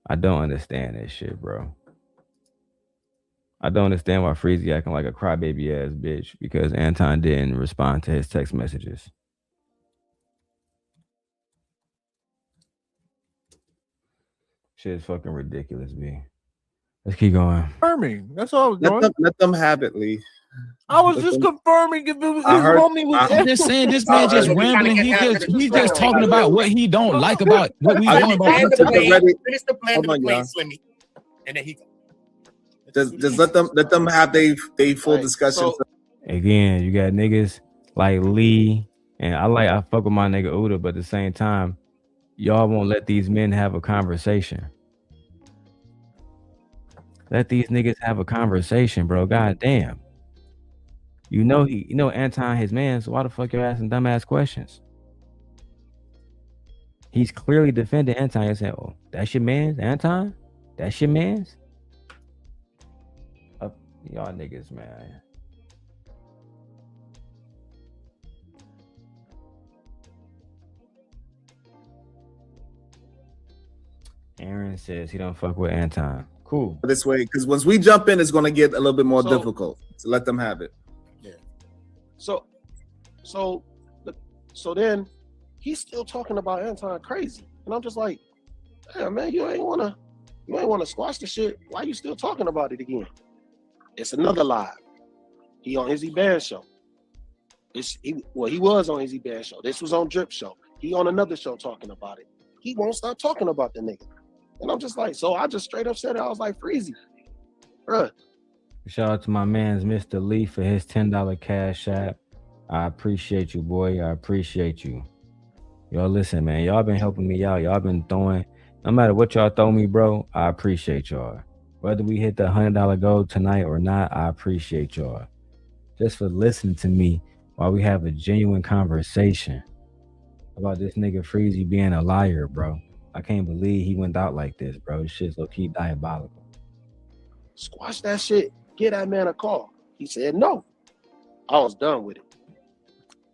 I don't understand this shit, bro. I don't understand why Freezy acting like a crybaby ass bitch because Anton didn't respond to his text messages. Shit is fucking ridiculous, B. Let's keep going. Confirming. That's all I was doing. Let them have it, Lee. I was just confirming if it was his homie was. I'm just saying this man just rambling. He just talking about what he don't like about what we want about. Finish the plan to the plane, Slimmy, and then he go. Just let them have they full discussion. Again, you got niggas like Lee, and I fuck with my nigga Uda, but at the same time, y'all won't let these men have a conversation. Let these niggas have a conversation, bro. God damn. You know Anton his man, so why the fuck you're asking dumbass questions? He's clearly defending Anton and saying, "Oh, that's your man's, Anton? That's your man's?" Y'all niggas, man. Aaron says he don't fuck with Anton. Cool. This way, because once we jump in, it's gonna get a little bit more difficult. So let them have it. Yeah. So then he's still talking about Anton crazy, and I'm just like, damn man, you ain't wanna squash the shit. Why you still talking about it again? It's another live. He on Izzy Band show. He was on Izzy Band show. This was on Drip show. He on another show talking about it. He won't stop talking about the nigga. And I'm just like, so I just straight up said it. I was like, Freezy, bruh. Shout out to my man's Mr. Lee for his $10 cash app. I appreciate you, boy. I appreciate you. Y'all listen, man. Y'all been helping me out. Y'all been throwing, no matter what y'all throw me, bro, I appreciate y'all. Whether we hit the $100 goal tonight or not, I appreciate y'all. Just for listening to me while we have a genuine conversation about this nigga Freezy being a liar, bro. I can't believe he went out like this, bro. This shit's low-key diabolical. Squash that shit. Get that man a call. He said no. I was done with it.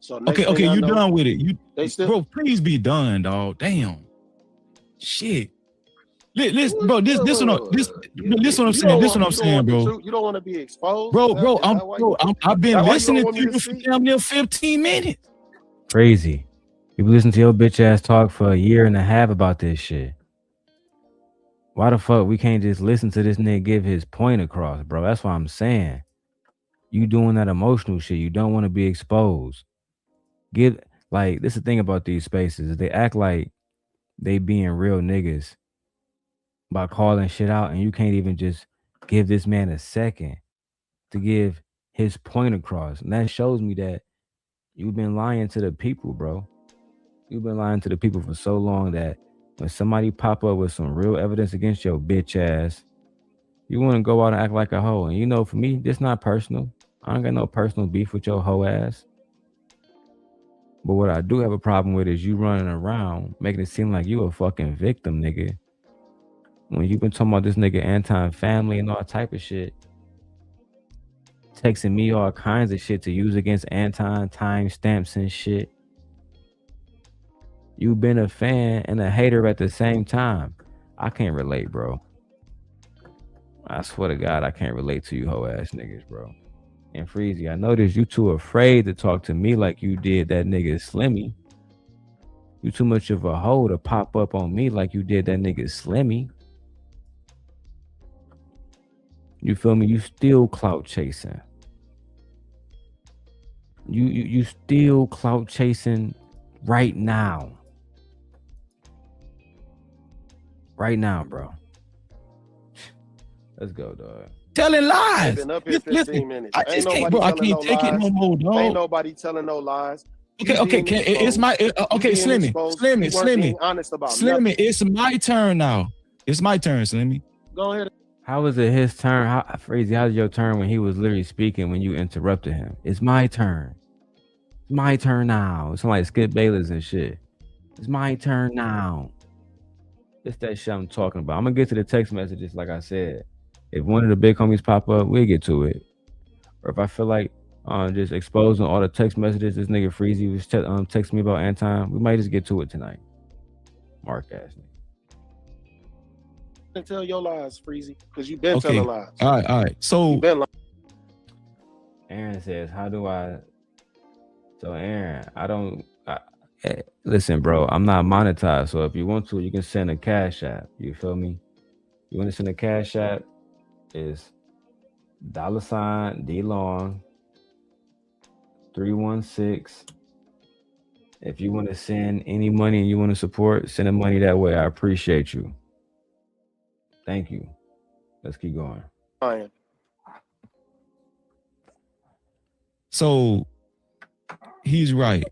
So okay, you done with it. Bro, please be done, dog. Damn. Shit. Listen, bro, this what I'm saying. This what I'm saying, bro. You don't want to be exposed, bro. I've been listening to you for damn near 15 minutes. Crazy. People listen to your bitch ass talk for a year and a half about this shit. Why the fuck we can't just listen to this nigga give his point across, bro? That's what I'm saying. You doing that emotional shit. You don't want to be exposed. This is the thing about these spaces. They act like they being real niggas by calling shit out, and you can't even just give this man a second to give his point across. And that shows me that you've been lying to the people, bro. You've been lying to the people for so long that when somebody pop up with some real evidence against your bitch ass, you want to go out and act like a hoe. And you know, for me, this not personal. I don't got no personal beef with your hoe ass. But what I do have a problem with is you running around making it seem like you a fucking victim, nigga. When you've been talking about this nigga Anton family and all type of shit, texting me all kinds of shit to use against Anton, timestamps and shit. You've been a fan and a hater at the same time. I can't relate, bro. I swear to God, I can't relate to you hoe ass niggas, bro. And Freezy, I noticed you too afraid to talk to me like you did that nigga Slimmy. You too much of a hoe to pop up on me like you did that nigga Slimmy. You feel me? You still clout chasing. You still clout chasing right now. Right now, bro. Let's go, dog. Telling lies. Been up here 15 minutes. I just can't, bro. I can't take it no more, dog. Ain't nobody telling no lies. Okay. It's my Slimmy. Honest about Slimmy, it's my turn now. It's my turn, Slimmy. Go ahead. How was it his turn? Freezy, how's your turn when he was literally speaking when you interrupted him? It's my turn. It's my turn now. It's like Skip Bayless and shit. It's my turn now. It's that shit I'm talking about. I'm gonna get to the text messages, like I said. If one of the big homies pop up, we'll get to it. Or if I feel like just exposing all the text messages this nigga Freezy was texting me about Anton, we might just get to it tonight. Mark ass nigga. Tell your lies, Freezy, because you've been telling lies. All right. So Aaron says, how do I? So Aaron, listen, bro, I'm not monetized. So if you want to, you can send a cash app. You feel me? You want to send a cash app? is $DLong 316. If you want to send any money and you want to support, send the money that way. I appreciate you. Thank you. Let's keep going. Fine. So he's right.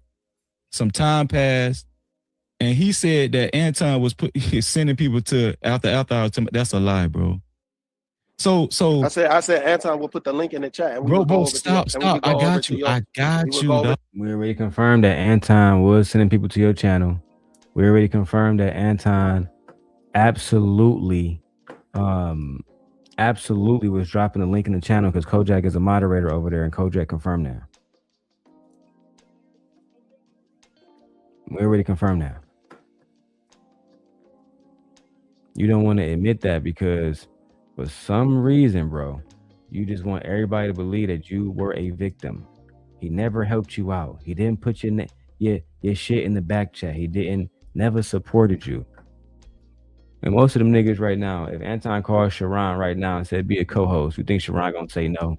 Some time passed, and he said that Anton was sending people to after hours. That's a lie, bro. So I said Anton will put the link in the chat. And bro, stop. I got you. We already confirmed that Anton was sending people to your channel. We already confirmed that Anton absolutely was dropping the link in the channel because Kojak is a moderator over there, and Kojak confirmed that. We already confirmed that. You don't want to admit that because for some reason, bro, you just want everybody to believe that you were a victim. He never helped you out. He didn't put your shit in the back chat. He never supported you. And most of them niggas right now, if Anton called Sharon right now and said be a co-host, you think Sharon gonna say no?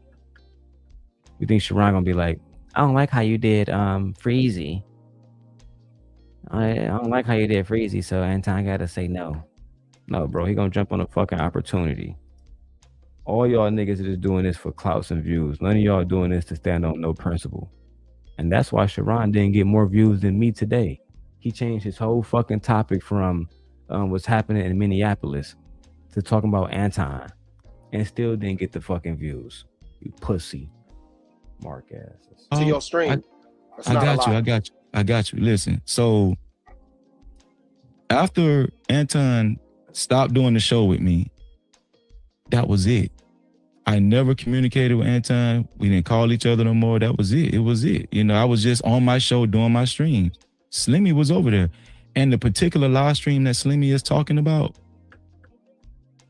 You think Sharon gonna be like, I don't like how you did Freezy. I don't like how you did Freezy, so Anton gotta say no. No, bro, he gonna jump on a fucking opportunity. All y'all niggas are just doing this for clouts and views. None of y'all doing this to stand on no principle. And that's why Sharon didn't get more views than me today. He changed his whole fucking topic from what's happening in Minneapolis to talking about Anton and still didn't get the fucking views. You pussy. Mark asses. To your stream. I got you. Listen, so after Anton stopped doing the show with me, that was it. I never communicated with Anton. We didn't call each other no more. That was it. It was it. You know, I was just on my show doing my streams. Slimmy was over there. And the particular live stream that Slimmy is talking about,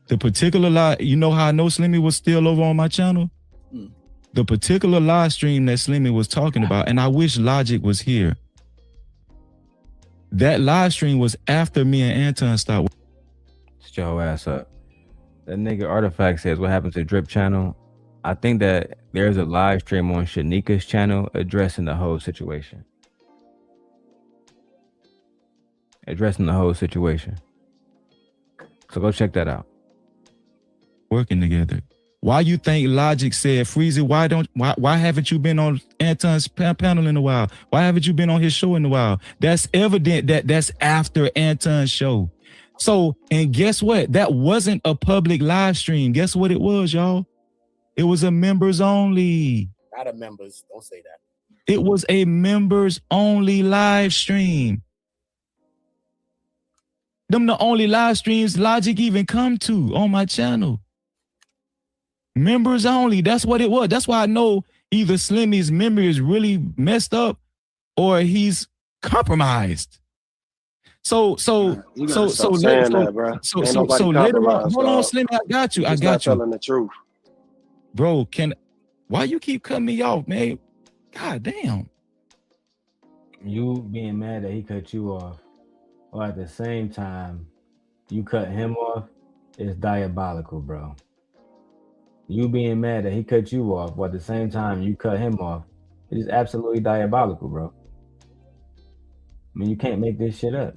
the particular live, you know how I know Slimmy was still over on my channel? The particular live stream that Slimmy was talking about, and I wish Logic was here. That live stream was after me and Anton stopped. Shut your ass up. That nigga Artifact says, what happened to Drip channel? I think that there's a live stream on Shanika's channel addressing the whole situation. So go check that out. Working together. Why you think Logic said, Freezy, why haven't you been on Anton's panel in a while? Why haven't you been on his show in a while? That's evident that's after Anton's show. So, and guess what? That wasn't a public live stream. Guess what it was, y'all? It was a members only. Not a members, don't say that. It was a members only live stream. Them the only live streams Logic even come to on my channel. Members only, that's what it was. That's why I know either Slimmy's memory is really messed up or he's compromised. So later on, hold on, Slimmy, I got you. Telling the truth. Bro, why you keep cutting me off, man? God damn. You being mad that he cut you off, or at the same time, you cut him off, is diabolical, bro. You being mad that he cut you off, but at the same time you cut him off, it is absolutely diabolical, bro. I mean, you can't make this shit up.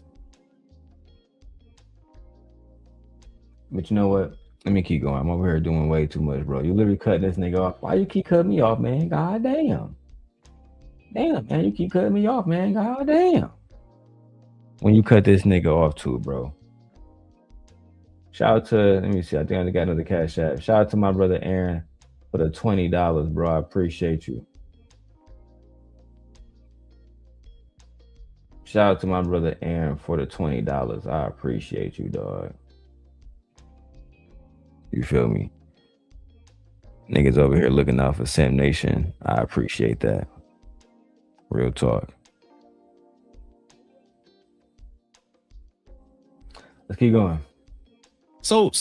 But you know what? Let me keep going. I'm over here doing way too much, bro. You literally cut this nigga off. Why you keep cutting me off, man? God damn. Damn, man, you keep cutting me off, man. God damn. When you cut this nigga off too, bro. Shout out to, let me see, I think I got another cash app. Shout out to my brother Aaron for the $20, bro. I appreciate you. Shout out to my brother Aaron for the $20. I appreciate you, dog. You feel me? Niggas over here looking out for Sam Nation. I appreciate that. Real talk. Let's keep going. So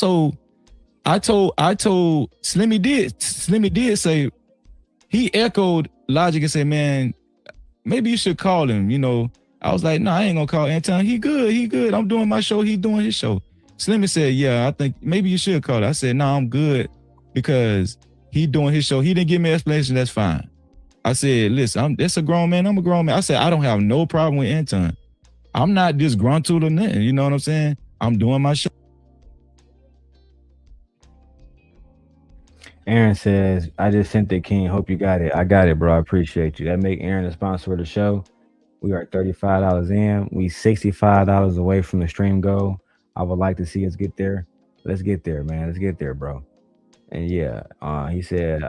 I told Slimmy did say, he echoed Logic and said, man, maybe you should call him. You know, I was like, no, I ain't gonna call Anton. He good. I'm doing my show. He doing his show. Slimmy said, yeah, I think maybe you should call it. I said, no, I'm good. because he doing his show. He didn't give me an explanation. That's fine. I said, listen, that's a grown man. I'm a grown man. I said, I don't have no problem with Anton. I'm not disgruntled or nothing. You know what I'm saying? I'm doing my show. Aaron says, I just sent the king. Hope you got it. I got it, bro. I appreciate you. That make Aaron the sponsor of the show. We are $35 in. We $65 away from the stream goal. I would like to see us get there. Let's get there, man. Let's get there, bro. And yeah, he said,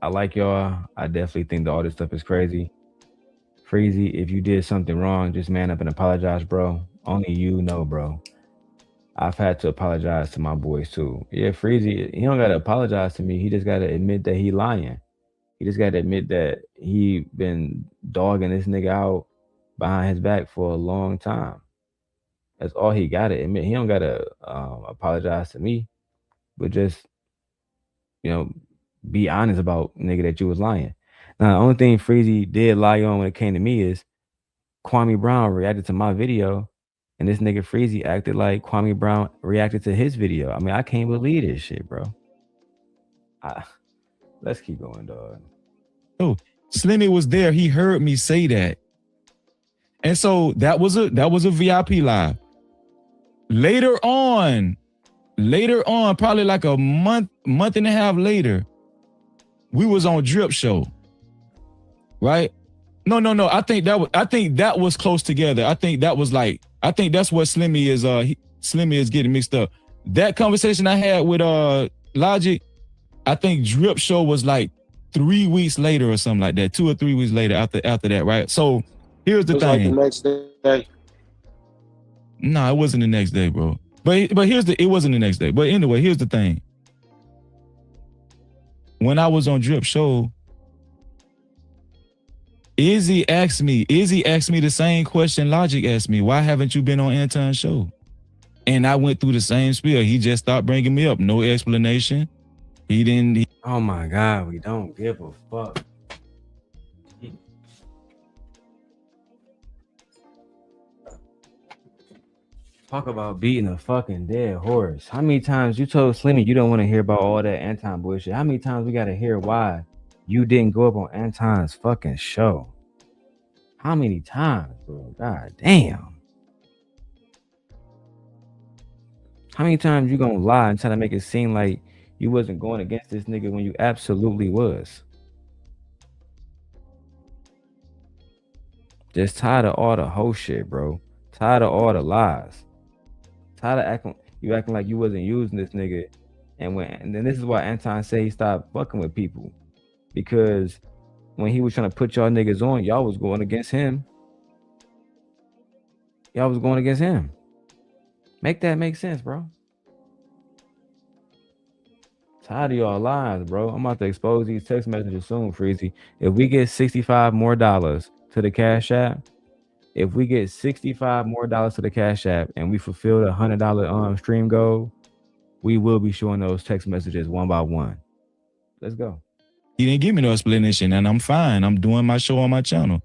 I like y'all. I definitely think that all this stuff is crazy. Freezy, if you did something wrong, just man up and apologize, bro. Only you know, bro. I've had to apologize to my boys too. Yeah, Freezy, he don't gotta apologize to me. He just gotta admit that he lying. He just gotta admit that he been dogging this nigga out behind his back for a long time. That's all he gotta admit. He don't gotta apologize to me, but just, you know, be honest about nigga that you was lying. Now, the only thing Freezy did lie on when it came to me is Kwame Brown reacted to my video, and this nigga Freezy acted like Kwame Brown reacted to his video. I mean, I can't believe this shit, bro. Let's keep going, dog. Oh, Slimmy was there. He heard me say that. And so that was a VIP live. Later on, probably like a month and a half later, we was on Drip Show. Right? No. I think that was close together. I think that's what Slimmy is Slimmy is getting mixed up. That conversation I had with Logic, I think Drip Show was like 3 weeks later or something like that. 2 or 3 weeks later after that, right? So here's the thing. Like the next day. No, it wasn't the next day, bro. But it wasn't the next day. But anyway, here's the thing. When I was on Drip Show, Izzy asked me the same question Logic asked me. Why haven't you been on Anton's show? And I went through the same spiel. He just stopped bringing me up. No explanation. He didn't. Oh my God, we don't give a fuck. Talk about beating a fucking dead horse. How many times you told Slimmy you don't want to hear about all that Anton bullshit? How many times we got to hear why you didn't go up on Anton's fucking show? How many times, bro? God damn. How many times you gonna lie and try to make it seem like you wasn't going against this nigga when you absolutely was? Just tired of all the whole shit, bro. Tired of all the lies. Tired of acting like you wasn't using this nigga. And then this is why Anton said he stopped fucking with people. Because when he was trying to put y'all niggas on, y'all was going against him. Y'all was going against him. Make that make sense, bro. Tired of y'all lies, bro. I'm about to expose these text messages soon, Freezy. If we get $65 more to the Cash App, if we get $65 more to the Cash App and we fulfill the $100 stream goal, we will be showing those text messages one by one. Let's go. He didn't give me no explanation, and I'm fine. I'm doing my show on my channel.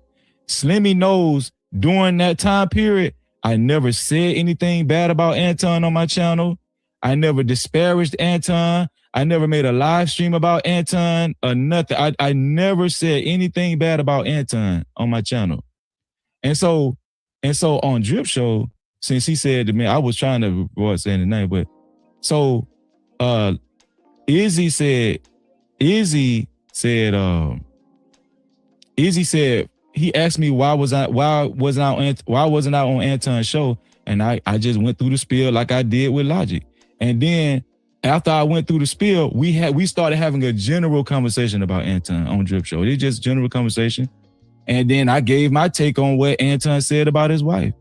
Slimmy knows during that time period, I never said anything bad about Anton on my channel. I never disparaged Anton. I never made a live stream about Anton or nothing. I never said anything bad about Anton on my channel. And so on Drip Show, since he said to me, I was trying to avoid saying the name, but so Izzy said he asked me why wasn't I on Anton's show, and I just went through the spiel like I did with Logic. And then after I went through the spiel, we started having a general conversation about Anton on Drip Show. It's just general conversation. And then I gave my take on what Anton said about his wife.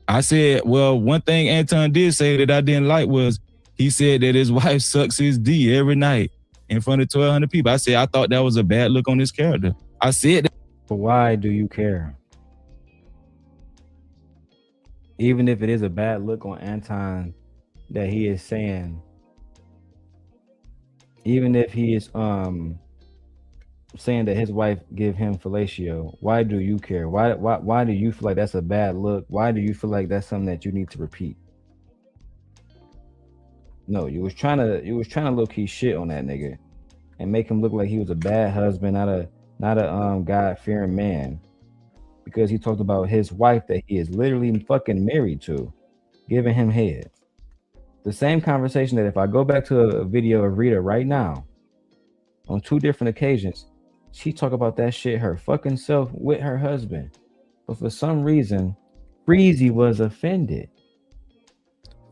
I said, well, one thing Anton did say that I didn't like was he said that his wife sucks his D every night in front of 1,200 people. I said, I thought that was a bad look on his character. I said that. But why do you care? Even if it is a bad look on Anton that he is saying, even if he is saying that his wife give him fellatio, why do you care? Why do you feel like that's a bad look? Why do you feel like that's something that you need to repeat? No, you was trying to low key shit on that nigga and make him look like he was a bad husband, not a God fearing man, because he talked about his wife that he is literally fucking married to, giving him head. The same conversation that if I go back to a video of Rita right now, on 2 different occasions, she talk about that shit her fucking self with her husband. But for some reason, Freezy was offended.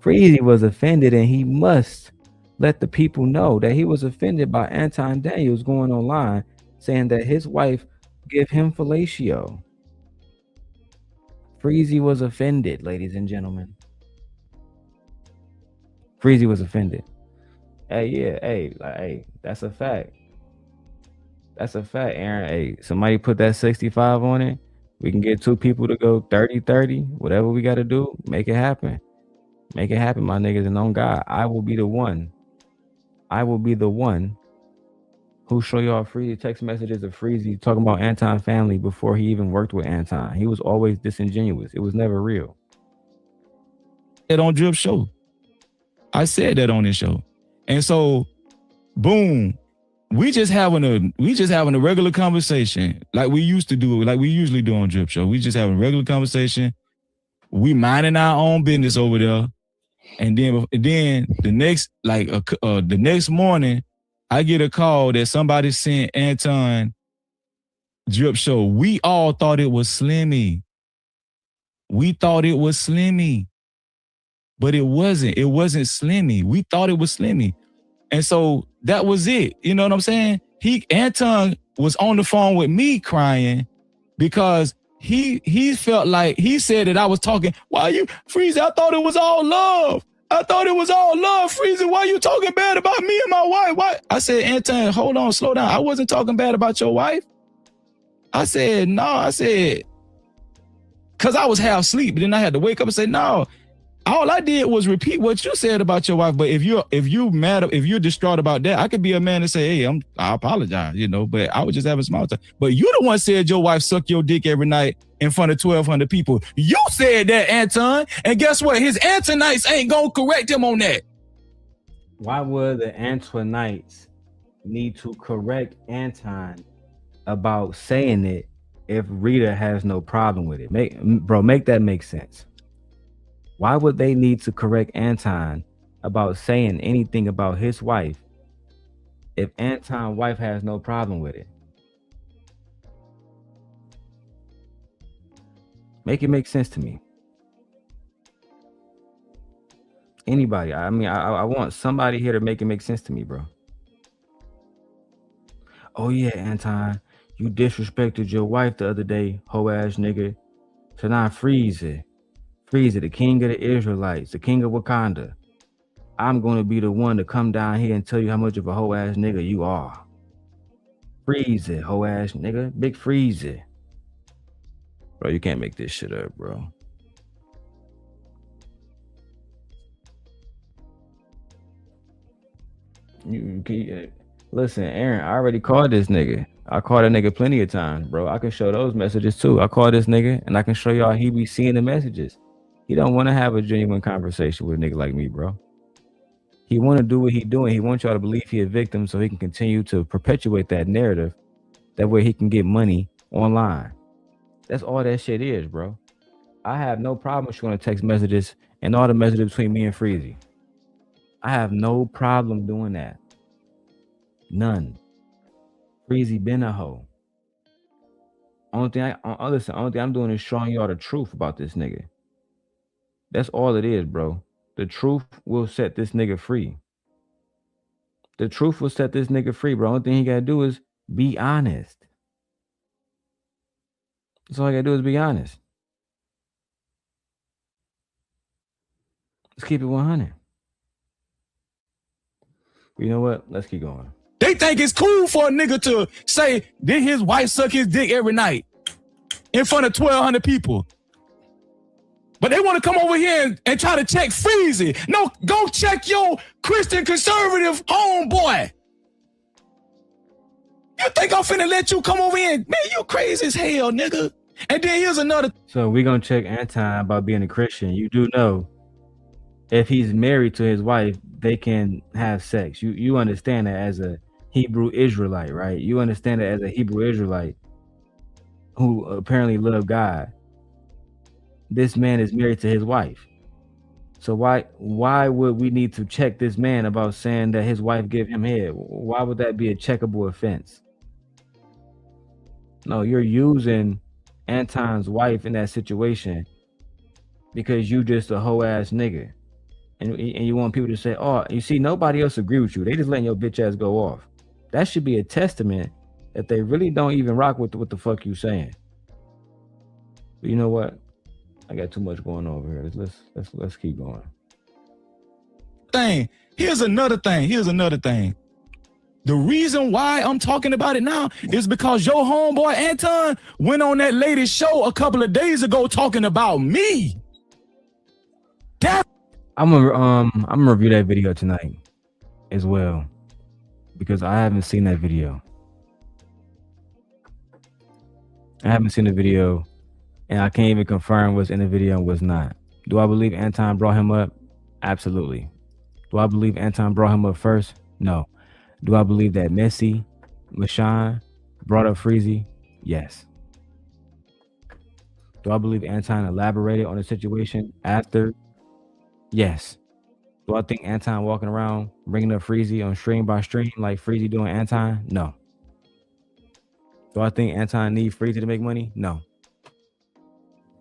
Freezy was offended, and he must let the people know that he was offended by Anton Daniels going online saying that his wife give him fellatio. Freezy was offended, ladies and gentlemen. Freezy was offended. Hey, yeah, hey, that's a fact. That's a fact, Aaron. Hey, somebody put that 65 on it. We can get 2 people to go 30-30. Whatever we got to do, make it happen. Make it happen, my niggas. And on God, I will be the one. I will be the one who show y'all Freezy text messages of Freezy talking about Anton family before he even worked with Anton. He was always disingenuous. It was never real. It on Drip Show. I said that on this show. And so, boom, we just having a regular conversation like we used to do, like we usually do on Drip Show. We just having a regular conversation. We minding our own business over there. And then the next morning, I get a call that somebody sent Anton Drip Show. We all thought it was Slimmy. We thought it was Slimmy. But it wasn't. It wasn't Slimmy. We thought it was Slimmy. And so that was it. You know what I'm saying? Anton was on the phone with me crying because he felt like he said that I was talking, why you, Freezy, I thought it was all love. I thought it was all love, Freezy. Why you talking bad about me and my wife? Why? I said, Anton, hold on, slow down. I wasn't talking bad about your wife. I said, no, because I was half asleep, but then I had to wake up and say, no. All I did was repeat what you said about your wife. But if you're mad, if you're distraught about that, I could be a man and say, hey, I apologize, but I was just having small time. But you the one said your wife suck your dick every night in front of 1,200 people. You said that, Anton. And guess what? His Antonites ain't gonna correct him on that. Why would the Antonites need to correct Anton about saying it if Rita has no problem with it? Make that make sense. Why would they need to correct Anton about saying anything about his wife if Anton's wife has no problem with it? Make it make sense to me. Anybody. I mean, I want somebody here to make it make sense to me, bro. Oh yeah, Anton, you disrespected your wife the other day, hoe ass nigga. So now Freezy, the king of the Israelites, the king of Wakanda. I'm going to be the one to come down here and tell you how much of a hoe ass nigga you are. Freezy, hoe ass nigga, big Freezy. Bro, you can't make this shit up, bro. Listen, Aaron, I already called this nigga. I called that nigga plenty of times, bro. I can show those messages too. I called this nigga and I can show y'all he be seeing the messages. He don't want to have a genuine conversation with a nigga like me, bro. He want to do what he doing. He wants y'all to believe he a victim so he can continue to perpetuate that narrative. That way he can get money online. That's all that shit is, bro. I have no problem showing text messages and all the messages between me and Freezy. I have no problem doing that. None. Freezy been a hoe. Only thing I'm doing is showing y'all the truth about this nigga. That's all it is, bro. The truth will set this nigga free. The truth will set this nigga free, bro. Only thing he gotta do is be honest. That's all I gotta do is be honest. Let's keep it 100. You know what? Let's keep going. They think it's cool for a nigga to say, did his wife suck his dick every night in front of 1,200 people? But they want to come over here and try to check Freezy. No, go check your Christian conservative homeboy. You think I'm finna let you come over here? Man, you crazy as hell, nigga. And then here's another. So we're gonna check Anton about being a Christian. You do know if he's married to his wife, they can have sex. You understand that as a Hebrew Israelite, right? You understand that as a Hebrew Israelite who apparently loved God. This man is married to his wife. So why would we need to check this man about saying that his wife gave him head? Why would that be a checkable offense? No, you're using Anton's wife in that situation because you just a hoe ass nigga. And you want people to say, oh, you see, nobody else agree with you. They just letting your bitch ass go off. That should be a testament that they really don't even rock with what the fuck you saying. But you know what? I got too much going on over here. Let's keep going. Here's another thing. The reason why I'm talking about it now is because your homeboy Anton went on that lady's show a couple of days ago talking about me. I'm gonna review that video tonight as well because I haven't seen that video. I haven't seen the video, and I can't even confirm what's in the video and what's not. Do I believe Anton brought him up? Absolutely. Do I believe Anton brought him up first? No. Do I believe that Messi, Mashawn brought up Freezy? Yes. Do I believe Anton elaborated on the situation after? Yes. Do I think Anton walking around bringing up Freezy on stream by stream like Freezy doing Anton? No. Do I think Anton need Freezy to make money? No.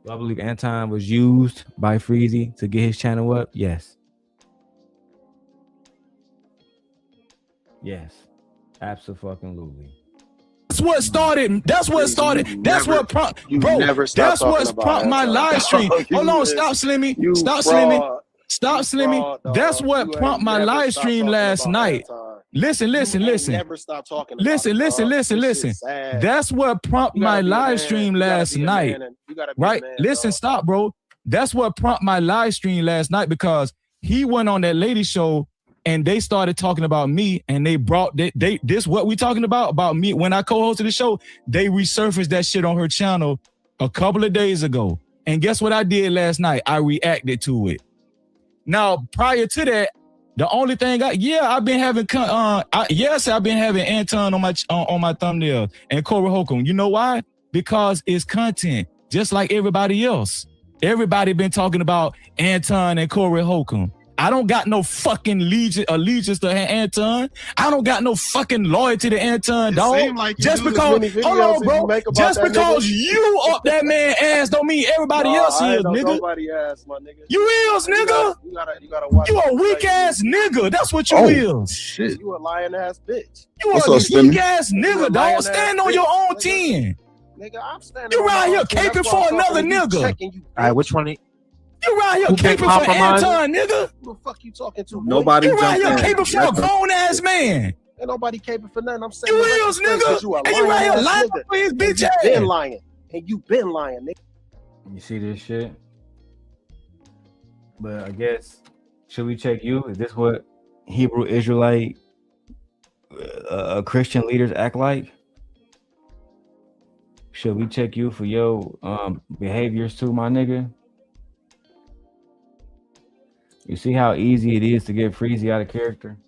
Do I believe Anton was used by Freezy to get his channel up? Yes. Yes. Absolutely. That's what started. That's what prompted my live stream. Hold on, stop Slimmy. Stop Slimmy. That's what prompted my live stream last night. Listen. Never stop talking. Listen. That's what prompted my live stream last night. Right? Listen, stop, bro. That's what prompted my live stream last night because he went on that lady show and they started talking about me and they brought this what we talking about me when I co-hosted the show. They resurfaced that shit on her channel a couple of days ago. And guess what I did last night? I reacted to it. Now, prior to that, the only thing I've been having I've been having Anton on my thumbnail and Corey Holcomb. You know why? Because it's content, just like everybody else. Everybody been talking about Anton and Corey Holcomb. I don't got no fucking allegiance to Anton. I don't got no fucking loyalty to Anton, dog. Like just because, hold on, bro. Just because you up that man ass don't mean everybody else is, nigga. Nobody ass, my nigga. You is, nigga. You gotta watch. You a weak ass nigga. That's what you is. Shit. You a lying ass bitch. You a weak ass nigga, dog. Stand on your own 10. Nigga, I'm standing. You around here caping for another nigga. All right, which one? You around here caping for Anton, nigga. Who the fuck you talking to? Boy? Nobody. You around here caping for a grown ass man. Ain't nobody caping for nothing. I'm saying you is, nigga. And you around here lying for his bitch ass. You been lying, and you been lying, nigga. You see this shit? But I guess should we check you? Is this what Hebrew Israelite Christian leaders act like? Should we check you for your behaviors too, my nigga? You see how easy it is to get Freezy out of character?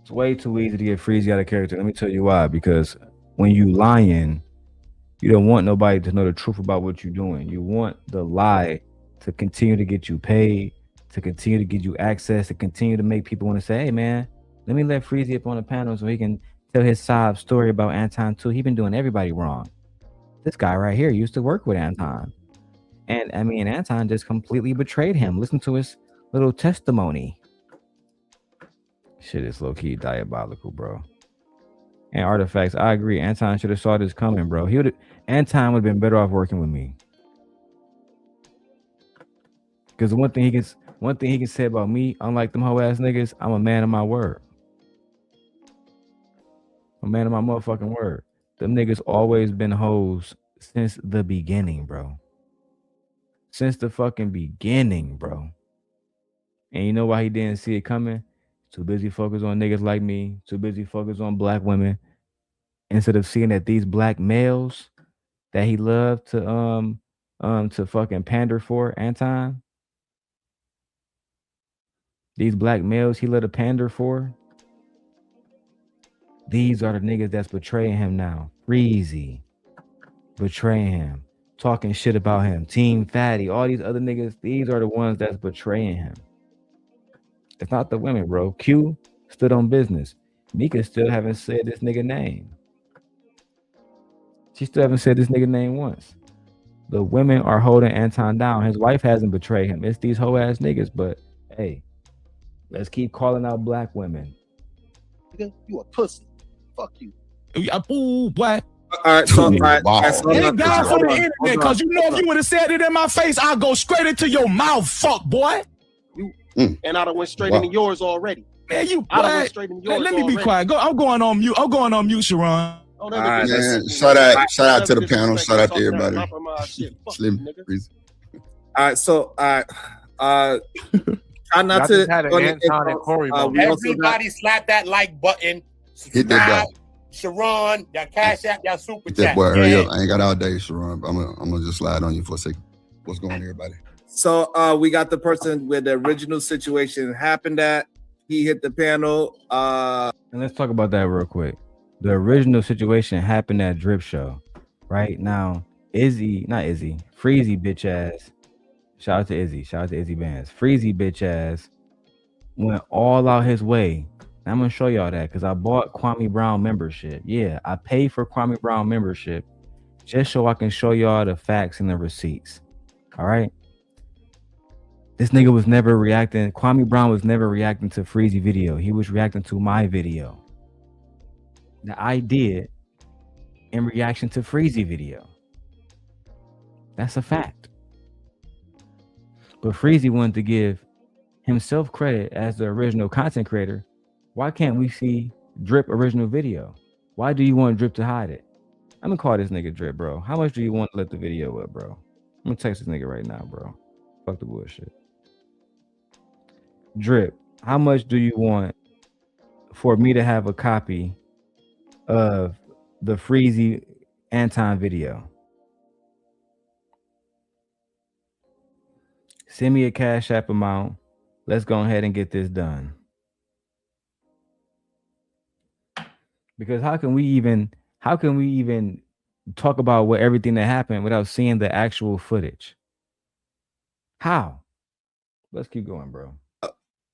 It's way too easy to get Freezy out of character. Let me tell you why. Because when you lying, you don't want nobody to know the truth about what you're doing. You want the lie to continue to get you paid, to continue to get you access, to continue to make people want to say, hey, man, let me let Freezy up on the panel so he can tell his sob story about Anton too. He been doing everybody wrong. This guy right here used to work with Anton. And I mean, Anton just completely betrayed him. Listen to his little testimony. Shit is low-key diabolical, bro. And Artifacts, I agree. Anton should have saw this coming, bro. Anton would have been better off working with me. Because one thing he can say about me, unlike them hoe ass niggas, I'm a man of my word. I'm a man of my motherfucking word. Them niggas always been hoes since the beginning, bro. Since the fucking beginning, bro. And you know why he didn't see it coming? Too busy focused on niggas like me. Too busy focused on black women. Instead of seeing that these black males that he loved to to fucking pander for, Anton? These black males he let a pander for? These are the niggas that's betraying him now. Freezy betraying him, talking shit about him. Team Fatty, all these other niggas, these are the ones that's betraying him. It's not the women, bro. Q stood on business. Mika still haven't said this nigga name. She still haven't said this nigga name once. The women are holding Anton down. His wife hasn't betrayed him. It's these hoe ass niggas, but hey, let's keep calling out black women. You a pussy. Fuck you. Ooh, boy. All right, so Thank God for the internet, because you know if you would have said it in my face, I'll go straight into your mouth, fuck boy. And I done went straight into yours already. Man, you I done went straight into yours. Let me be quiet. I'm going on mute. I'm going on mute, Sharon. Oh, Man, shout out to the panel. Shout out to everybody. Slim, Freezy. All right, so try not to. Everybody slap that like button. Hit that guy. Sharon, your cash app, your super Hit that chat. boy. Hurry up. I ain't got all day, Sharon. But I'm gonna just slide on you for a second. What's going on, everybody? So we got the person where the original situation happened at. He hit the panel. And let's talk about that real quick. The original situation happened at Drip Show. Right now, Freezy bitch ass. Shout out to Izzy. Shout out to Izzy Bands. Freezy bitch ass went all out his way. And I'm gonna show y'all that because I bought Kwame Brown membership. Yeah, I paid for Kwame Brown membership just so I can show y'all the facts and the receipts. All right. This nigga was never reacting. Kwame Brown was never reacting to Freezy video. He was reacting to my video that I did in reaction to Freezy video. That's a fact. But Freezy wanted to give himself credit as the original content creator. Why can't we see Drip original video? Why do you want Drip to hide it? I'm gonna call this nigga Drip, bro. How much do you want to let the video up, bro? I'm gonna text this nigga right now, bro. Fuck the bullshit. Drip, how much do you want for me to have a copy of the Freezy Anton video? Send me a Cash App amount. Let's go ahead and get this done. Because how can we even talk about what everything that happened without seeing the actual footage? How? Let's keep going, bro.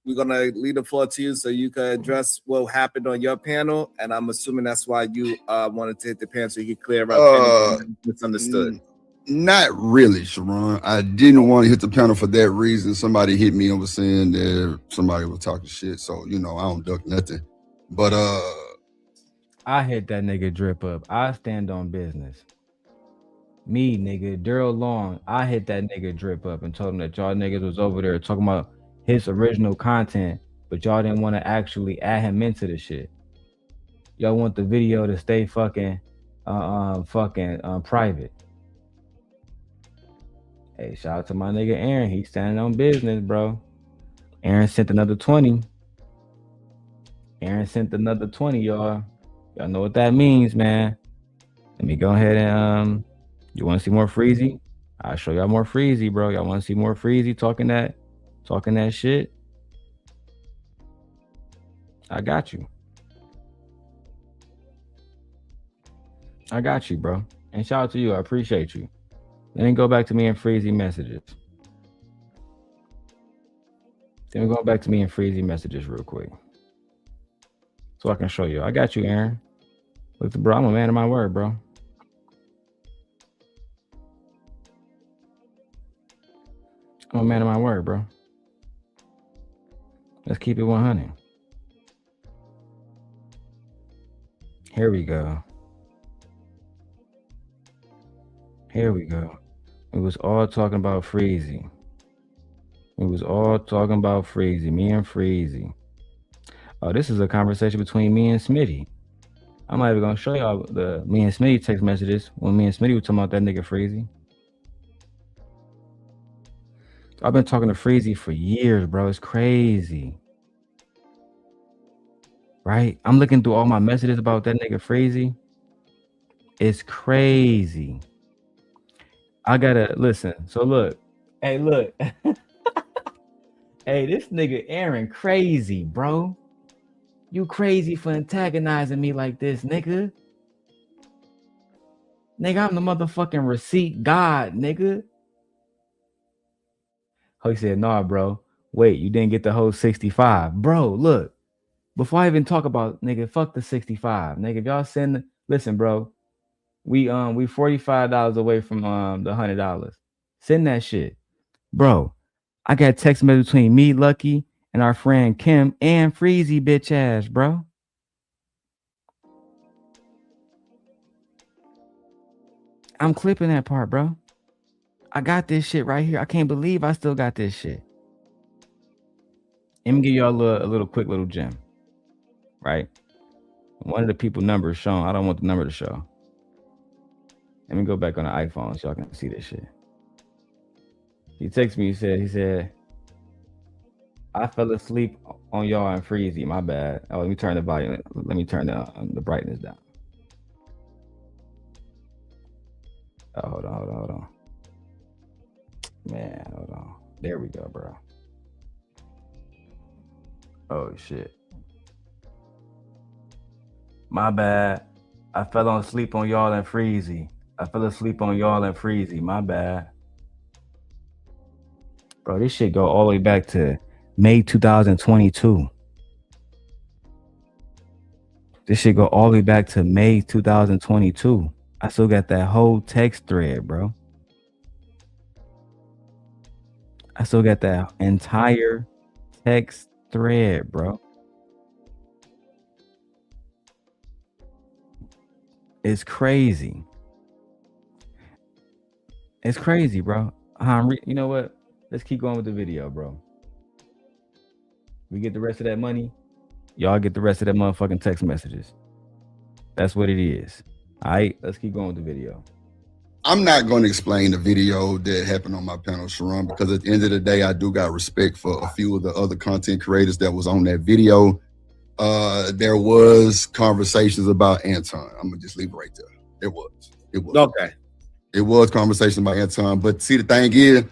We're gonna leave the floor to you so you can address what happened on your panel, and I'm assuming that's why you wanted to hit the panel so you can clear up anything misunderstood. Not really, Sharon. I didn't want to hit the panel for that reason. Somebody hit me and was saying that somebody was talking shit, so you know I don't duck nothing. But I hit that nigga Drip up. I stand on business. Me, nigga, Darrel Long, I hit that nigga Drip up and told him that y'all niggas was over there talking about his original content, but y'all didn't want to actually add him into the shit. Y'all want the video to stay fucking private. Hey, shout out to my nigga Aaron. He's standing on business, bro. Aaron sent another 20. Aaron sent another 20, y'all. Y'all know what that means, man. Let me go ahead and you want to see more Freezy? I'll show y'all more Freezy, bro. Y'all want to see more Freezy talking that shit? I got you. I got you, bro. And shout out to you. I appreciate you. Let me go back to me and Freezy messages. Then we go back to me and Freezy messages real quick, so I can show you. I got you, Aaron. Look, bro, I'm a man of my word, bro. I'm a man of my word, bro. Let's keep it 100. Here we go. Here we go. It was all talking about Freezy. It was all talking about Freezy. Me and Freezy. Oh, this is a conversation between me and Smitty. I'm not even gonna show y'all the me and Smitty text messages when me and Smitty were talking about that nigga Freezy. I've been talking to Freezy for years, bro. It's crazy. Right? I'm looking through all my messages about that nigga Freezy. It's crazy. I gotta listen. So look, hey, look, hey, this nigga Aaron crazy, bro. You crazy for antagonizing me like this, nigga. Nigga, I'm the motherfucking receipt god, nigga. Oh, he said, nah, bro. Wait, you didn't get the whole 65. Bro, look. Before I even talk about, nigga, fuck the 65. Nigga, if y'all send, listen, bro. We $45 away from the $100. Send that shit. Bro, I got text message between me, Lucky, and our friend Kim and Freezy bitch ass, bro. I'm clipping that part, bro. I got this shit right here. I can't believe I still got this shit. Let me give y'all a little quick little gem. Right? One of the people numbers shown. I don't want the number to show. Let me go back on the iPhone so y'all can see this shit. He texted me, he said, I fell asleep on y'all and Freezy. My bad. Oh, let me turn the volume. Let me turn the brightness down. Oh, hold on. Man, hold on. There we go, bro. Oh shit. My bad. I fell asleep on y'all and Freezy. My bad. Bro, this shit go all the way back to May 2022. This shit go all the way back to May 2022. I still got that whole text thread, bro. I still got that entire text thread, bro. It's crazy. It's crazy, bro. You know what? Let's keep going with the video, bro. We get the rest of that money. Y'all get the rest of that motherfucking text messages. That's what it is. All right, let's keep going with the video. I'm not going to explain the video that happened on my panel, Sharon, because at the end of the day, I do got respect for a few of the other content creators that was on that video. There was conversations about Anton. I'm gonna just leave it right there. It was. Okay. It was conversation about Anton, but see, the thing is,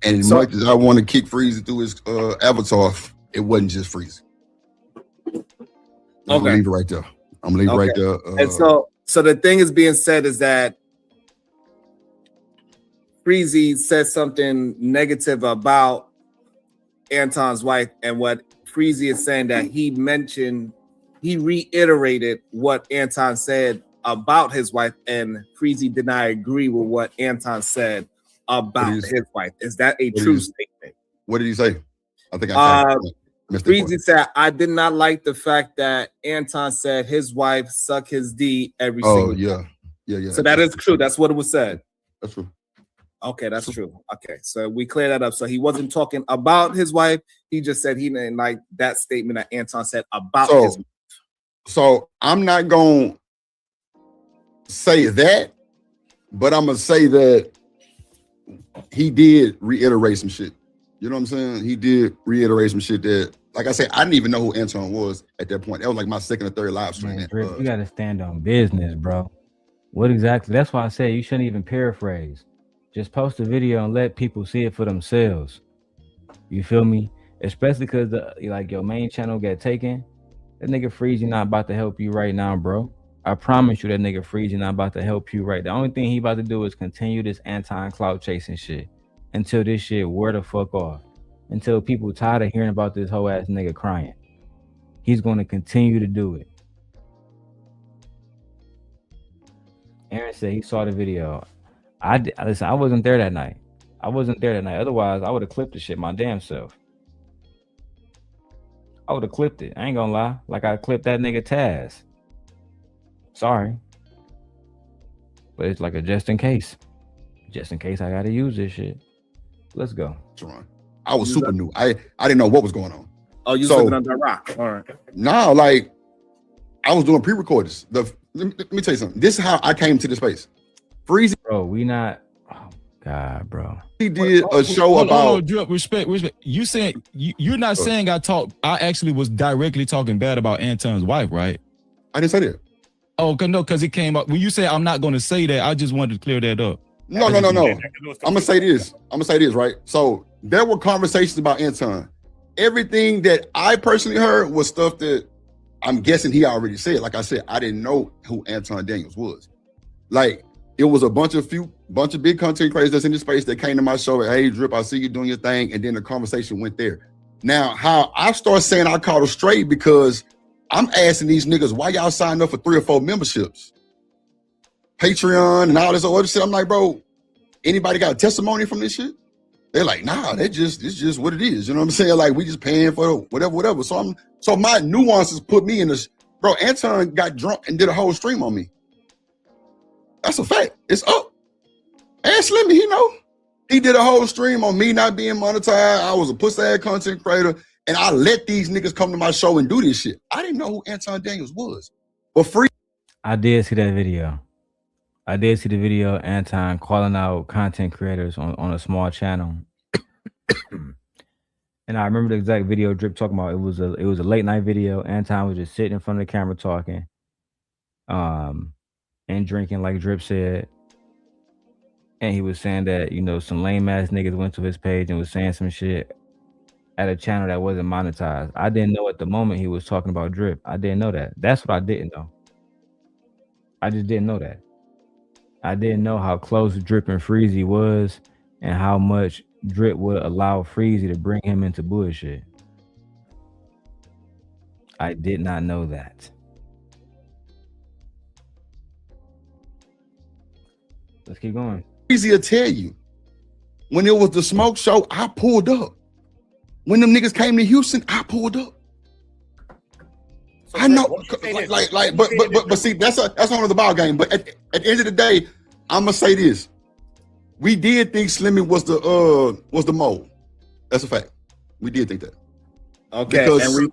and as much as I want to kick Freezy through his avatar, it wasn't just Freezy. I'm gonna leave it right there. I'm gonna leave it right there. And so the thing is being said is that Freezy said something negative about Anton's wife, and what Freezy is saying that he reiterated what Anton said about his wife, and Freezy did not agree with what Anton said about his wife. Is that a true statement? What did he say? I think I Freezy said, I did not like the fact that Anton said his wife sucked his D every single day. Yeah. So that is true. That's what it was said. That's true. Okay, that's true. Okay, so we clear that up. So he wasn't talking about his wife. He just said he didn't like that statement that Anton said about his wife. So I'm not going to say that, but I'm going to say that he did reiterate some shit. You know what I'm saying? He did reiterate some shit that, like I said, I didn't even know who Anton was at that point. That was like my second or third live stream. Man, you got to stand on business, bro. What exactly? That's why I say you shouldn't even paraphrase. Just post a video and let people see it for themselves. You feel me? Especially because like your main channel got taken. That nigga Freezy not about to help you right now, bro. I promise you that nigga Freezy not about to help you right. The only thing he about to do is continue this anti-clout chasing shit until this shit wear the fuck off. Until people tired of hearing about this whole ass nigga crying. He's going to continue to do it. Aaron said he saw the video. Listen, I wasn't there that night. Otherwise, I would have clipped the shit my damn self. I would have clipped it. I ain't gonna lie. Like I clipped that nigga Taz. Sorry. But it's like a just in case. Just in case I gotta use this shit. Let's go. I was super new. I didn't know what was going on. Oh, you living under a rock. All right. No, like I was doing pre-recordings. Let me tell you something. This is how I came to the space. Freezy. Bro, we not. Oh God, bro. He did a show about respect. You saying you're not saying I actually was directly talking bad about Anton's wife, right? I didn't say that. Oh, no, because it came up when you say I'm not going to say that. I just wanted to clear that up. No. I'm gonna say this. Right. So there were conversations about Anton. Everything that I personally heard was stuff that I'm guessing he already said. Like I said, I didn't know who Anton Daniels was. Like it was a bunch of big content creators that's in the space that came to my show. Hey, Drip, I see you doing your thing, and then the conversation went there. Now, how I start saying I caught a straight because I'm asking these niggas why y'all signed up for 3 or 4 memberships, Patreon, and all this other shit. I'm like, bro, anybody got a testimony from this shit? They're like, nah, it's just what it is. You know what I'm saying? Like we just paying for whatever. So my nuances put me in this. Bro, Anton got drunk and did a whole stream on me. That's a fact. It's up. And Slimmy, he know. He did a whole stream on me not being monetized. I was a pussy-ass content creator, and I let these niggas come to my show and do this shit. I didn't know who Anton Daniels was. But I did see that video. I did see the video, Anton calling out content creators on a small channel. And I remember the exact video Drip talking about. It was a late night video. Anton was just sitting in front of the camera talking, and drinking like Drip said. And he was saying that, you know, some lame ass niggas went to his page and was saying some shit at a channel that wasn't monetized. I didn't know at the moment he was talking about Drip. I didn't know that. That's what I didn't know. I just didn't know that. I didn't know how close Drip and Freezy was and how much Drip would allow Freezy to bring him into bullshit. I did not know that. Let's keep going. Freezy will tell you, when it was the smoke show, I pulled up. When them niggas came to Houston, I pulled up. So I know, but see, that's one of the ball game. But at the end of the day, I'm gonna say this: we did think Slimmy was the mole. That's a fact. We did think that. Okay, because we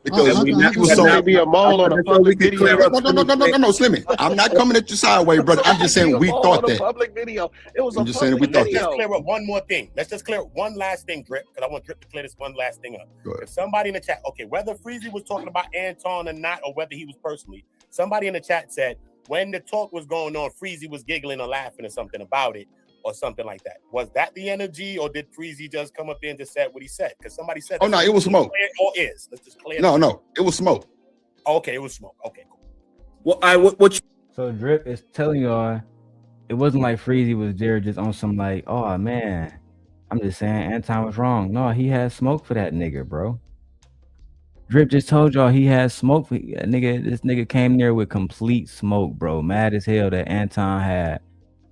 was so be a mole on a public video. No, Slimmy. I'm not coming at you sideways, brother. I'm just saying we thought that. Public video. It was. I'm just saying we thought that. Let's clear up one more thing. Let's just clear up one last thing, Drip, because I want Drip to clear this one last thing up. If somebody in the chat, okay, whether Freezy was talking about Anton or not, or whether he was personally, somebody in the chat said when the talk was going on, Freezy was giggling or laughing or something about it. Or something like that. Was that the energy, or did Freezy just come up there and just said what he said? Because somebody said, "Oh no, it was smoke." Or is let's just clear. No, it was smoke. Okay, it was smoke. Okay, cool. Well, So Drip is telling y'all, it wasn't like Freezy was there just on some like, oh man, I'm just saying Anton was wrong. No, he had smoke for that nigga, bro. Drip just told y'all he had smoke for nigga. This nigga came there with complete smoke, bro. Mad as hell that Anton had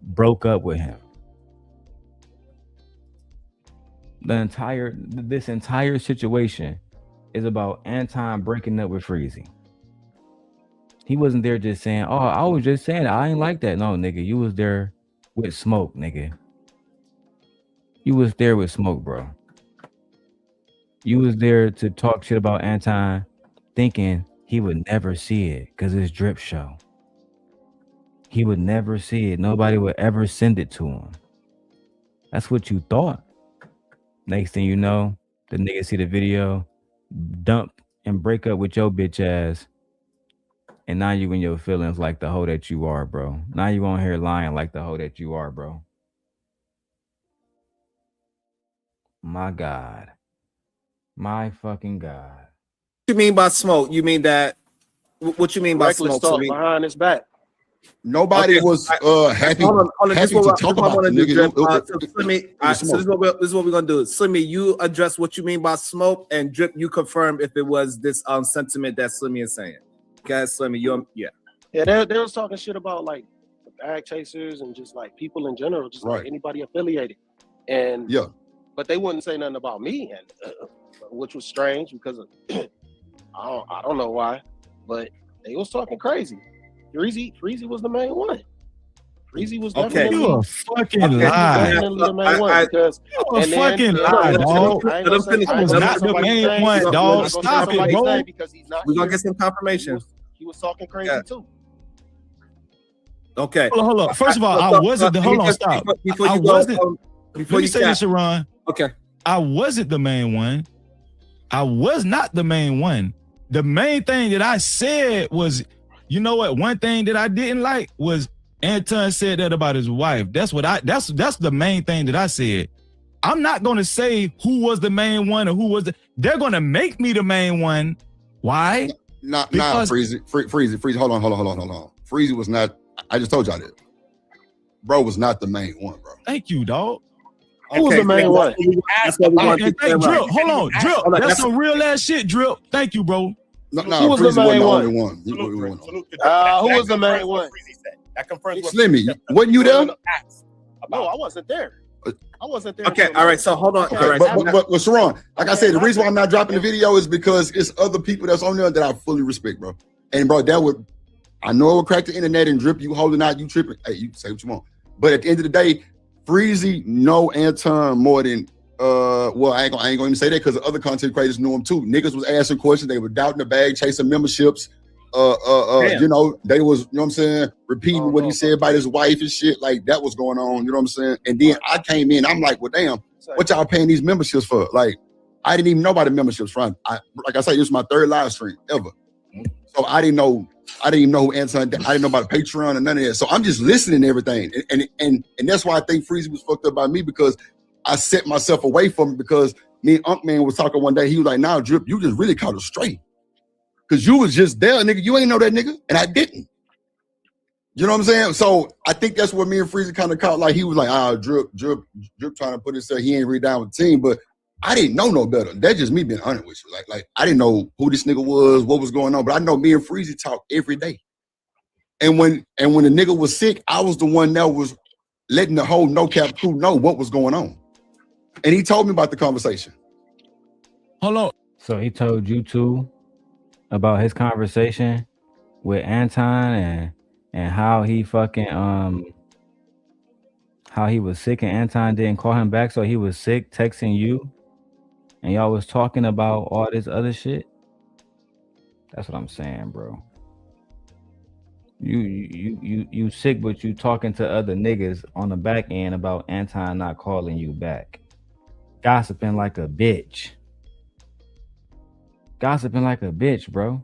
broke up with him. This entire situation is about Anton breaking up with Freezy. He wasn't there just saying, oh, I was just saying I ain't like that. No, nigga, you was there with smoke, nigga. You was there with smoke, bro. You was there to talk shit about Anton, thinking he would never see it because it's Drip show. He would never see it. Nobody would ever send it to him. That's what you thought. Next thing you know, the nigga see the video, dump and break up with your bitch ass. And now you in your feelings like the hoe that you are, bro. Now you on here lying like the hoe that you are, bro. My God. My fucking God. What you mean by smoke? You mean that? What you mean by smoke? Behind his back. Nobody was happy to talk about the nigga. So this is what we're gonna do. Slimmy, you address what you mean by smoke, and Drip, you confirm if it was this sentiment that Slimmy is saying. Okay, Slimmy, they was talking shit about like the bag chasers and just like people in general, just like anybody affiliated, and but they wouldn't say nothing about me, and which was strange because of, I don't know why, but they was talking crazy. Freezy was the main one. Freezy was definitely you a fucking lie. The main one because you a fucking lie, dog. I was not the main one, dog. Stop it, bro. We're gonna get some confirmation. He was talking crazy too. Okay. Hold on. First of all, I wasn't the hold on, stop. I wasn't before you say this, Sharon. Okay. I wasn't the main one. I was not the main one. The main thing that I said was, you know what? One thing that I didn't like was Anton said that about his wife. That's the main thing that I said. I'm not gonna say who was the main one or who was they're gonna make me the main one. Why? Because Freezy. Hold on. Freezy was not, I just told y'all that. Bro was not the main one, bro. Thank you, dog. Who was the main one? Drip, hold on, Drip. That's some real ass shit, Drip. Thank you, bro. No, who was the main one? Who was the main one? That confirms Slimmy, wasn't you there? No, I wasn't there. I wasn't there. Okay, all right. So hold on. Okay. All right, but Sharon, like I said, the reason why I'm not dropping the video is because it's other people that's on there that I fully respect, bro. And bro, I know it would crack the internet and Drip, you holding out, you tripping. Hey, you say what you want. But at the end of the day, Freezy know Anton more than well, I ain't gonna even say that because the other content creators knew him too. Niggas was asking questions, they were doubting the bag, chasing memberships. You know, they was, you know what I'm saying, repeating what he said about his wife and shit. Like that was going on, you know what I'm saying? And then I came in, I'm like, well, damn, what y'all paying these memberships for? Like, I didn't even know about the memberships from. Like I said, this was my third live stream ever. So I didn't know who Anton, I didn't know about Patreon and none of that. So I'm just listening to everything. And that's why I think Freezy was fucked up by me, because I set myself away from it, because me and Unk Man was talking one day. He was like, nah, Drip, you just really caught it straight. Cause you was just there, nigga. You ain't know that nigga, and I didn't. You know what I'm saying? So I think that's what me and Freezy kind of caught. Like he was like, Drip trying to put himself, he ain't really down with the team, but I didn't know no better. That's just me being honest with you. Like I didn't know who this nigga was, what was going on, but I know me and Freezy talk every day. And when the nigga was sick, I was the one that was letting the whole No Cap crew know what was going on. And he told me about the conversation. Hold on. So he told you two about his conversation with Anton and how he fucking how he was sick and Anton didn't call him back, so he was sick texting you and y'all was talking about all this other shit. That's what I'm saying, bro. You sick, but you talking to other niggas on the back end about Anton not calling you back. Gossiping like a bitch. Gossiping like a bitch, bro.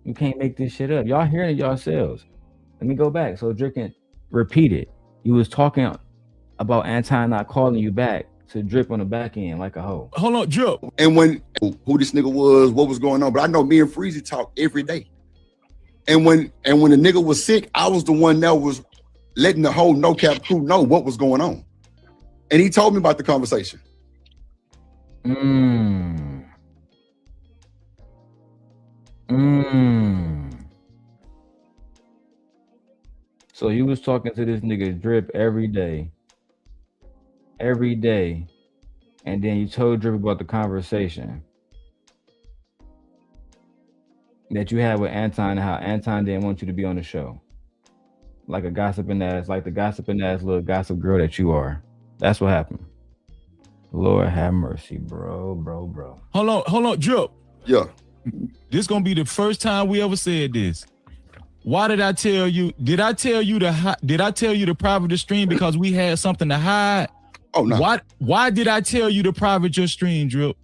You can't make this shit up. Y'all hearing it yourselves. Let me go back so Drip can repeat it. You was talking about Anton not calling you back to Drip on the back end like a hoe. Hold on, Drip. And when who this nigga was, what was going on, but I know me and Freezy talk every day. And when the nigga was sick, I was the one that was letting the whole No Cap crew know what was going on. And he told me about the conversation. So you was talking to this nigga Drip every day, and then you told Drip about the conversation that you had with Anton and how Anton didn't want you to be on the show, like the gossiping ass little gossip girl that you are. That's what happened. Lord have mercy, bro. Hold on, Drip. Yeah. This gonna be the first time we ever said this. Why did I tell you? Did I tell you to private the stream because we had something to hide? Oh no. Why did I tell you to private your stream, Drip?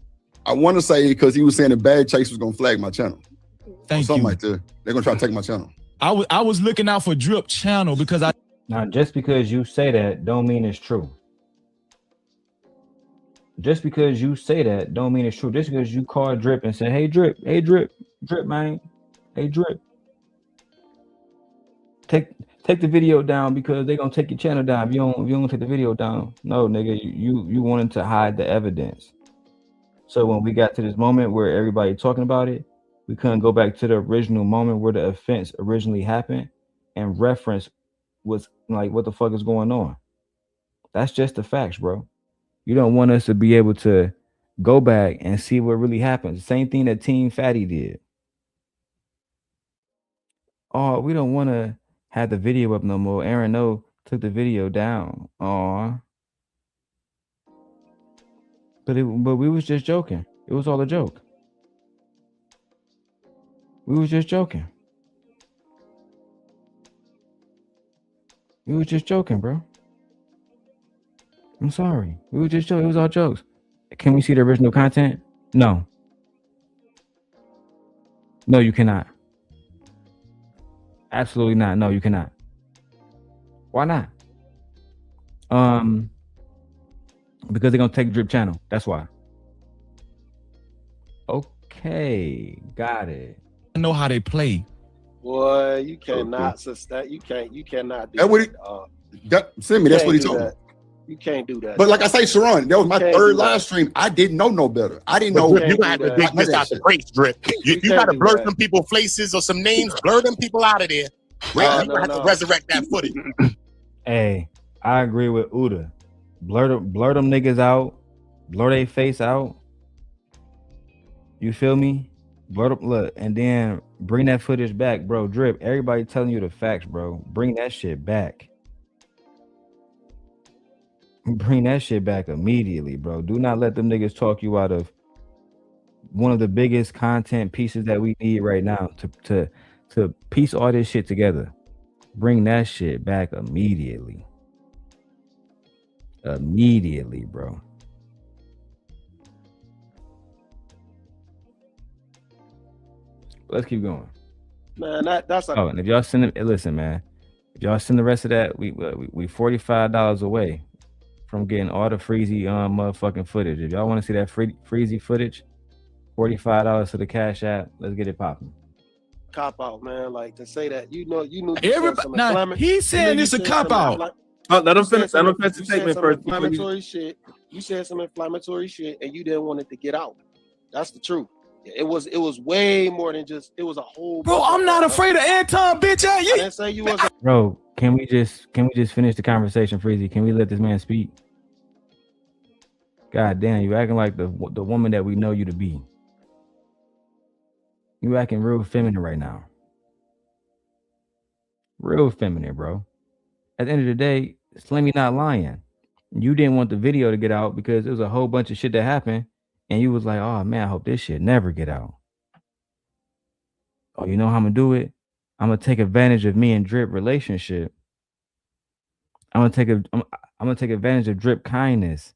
I want to say because he was saying the Bad Chase was gonna flag my channel. Thank something you. Like that. They're gonna try to take my channel. I was looking out for Drip channel because I. Now, just because you say that don't mean it's true. Just because you say that don't mean it's true. Just because you call Drip and say, hey Drip, man, hey Drip, take the video down because they're gonna take your channel down if you don't take the video down. No, nigga, you wanted to hide the evidence. So when we got to this moment where everybody talking about it, we couldn't go back to the original moment where the offense originally happened and reference was like, what the fuck is going on? That's just the facts, bro. You don't want us to be able to go back and see what really happened. Same thing that Team Fatty did. Oh, we don't want to have the video up no more. Aaron O took the video down. Oh, but we was just joking. It was all a joke. We was just joking. We was just joking, bro. I'm sorry. We were just joking. It was all jokes. Can we see the original content? No. No, you cannot. Absolutely not. No, you cannot. Why not? Because they're gonna take Drip channel. That's why. Okay, got it. I know how they play. Boy, you cannot sustain. You cannot do That what he, send me. That's what he told me. You can't do that. But like I say, Sharon, that was my third live stream. I didn't know no better. I didn't know. You got to dig this out the crates, Drip. You got to blur some people's faces or some names. Blur them people out of there. You have to resurrect that footage. Hey, I agree with Uda. Blur them niggas out. Blur their face out. You feel me? Blur them, look, and then bring that footage back, bro. Drip, everybody telling you the facts, bro. Bring that shit back. Bring that shit back immediately, bro. Do not let them niggas talk you out of one of the biggest content pieces that we need right now to piece all this shit together. Bring that shit back immediately. Immediately, bro. Let's keep going. Man, that's a and if y'all send it, listen, man. If y'all send the rest of that, we $45 away from getting all the Freezy motherfucking footage. If y'all want to see that Freezy footage, $45 to the Cash App. Let's get it popping. Cop out, man. Like to say that you knew everybody. Now he's saying it's a cop out. Let him finish. Let him finish the statement first. Inflammatory shit. You said some inflammatory shit, and you didn't want it to get out. That's the truth. It was way more than just. It was a whole. Bro, I'm not afraid of Anton, bitch. I didn't say you was. Bro, can we just finish the conversation, Freezy? Can we let this man speak? God damn, you acting like the woman that we know you to be. You acting real feminine right now. Real feminine, bro. At the end of the day, Slimmy not lying. You didn't want the video to get out because there was a whole bunch of shit that happened, and you was like, oh man, I hope this shit never get out. Oh, you know how I'm gonna do it? I'm gonna take advantage of me and Drip relationship. I'm gonna take advantage of Drip kindness,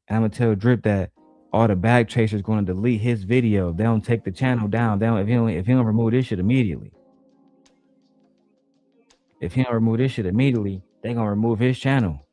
and I'm gonna tell Drip that all the bag chasers going to delete his video. They don't take the channel down. If he don't remove this shit immediately. If he don't remove this shit immediately, they gonna remove his channel.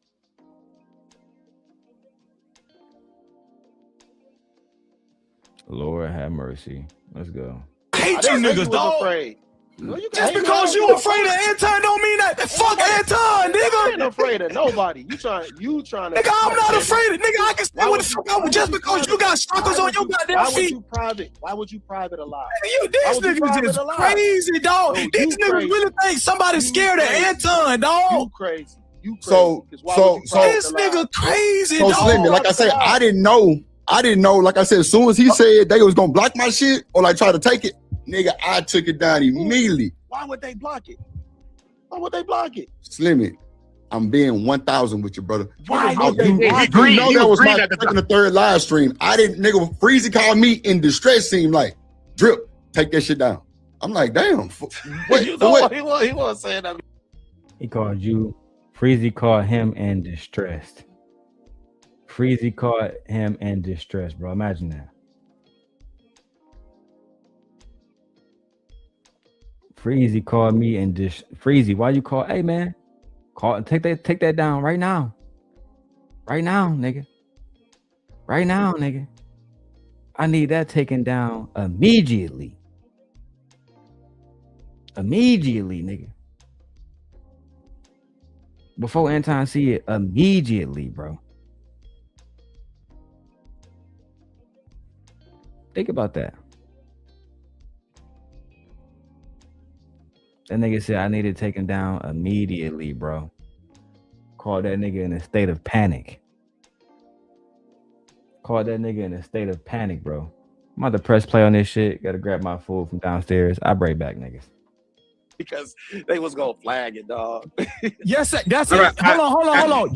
Lord have mercy. Let's go. I hate you niggas, dog. Afraid. No, just because you afraid of Anton don't mean that. Fuck Anton, nigga. I ain't afraid of nobody. You trying to. Nigga, I'm not afraid of nigga. I can say what the fuck I want just because you got suckers on your goddamn feet. Why would you private a lie? These niggas is crazy, dog. These niggas really think somebody's scared of Anton, dog. You crazy. So this nigga crazy, dog. So Slimmy, like I said, I didn't know. Like I said, as soon as he said they was gonna block my shit or like try to take it, nigga, I took it down immediately. Why would they block it? Why would they block it? Slimmy, I'm being 1,000 with you, brother. Why would they block it? You know that was my second or third live stream. I didn't, nigga, Freezy called me in distress, seemed like, Drip, take that shit down. I'm like, damn. What? He wasn't saying that. He called you. Freezy called him in distress. Freezy caught him in distress, bro. Imagine that. Freezy called me in Freezy, why you call? Hey man, call and take that down right now. Right now, nigga. Right now, nigga. I need that taken down immediately. Immediately, nigga. Before Anton see it, immediately, bro. Think about that. That nigga said I need it taken down immediately, bro. Called that nigga in a state of panic. Called that nigga in a state of panic, bro. I'm about to press play on this shit. Gotta grab my food from downstairs. I'll break back, niggas. Because they was gonna flag it, dog. Yes, that's it. Right. Hold on.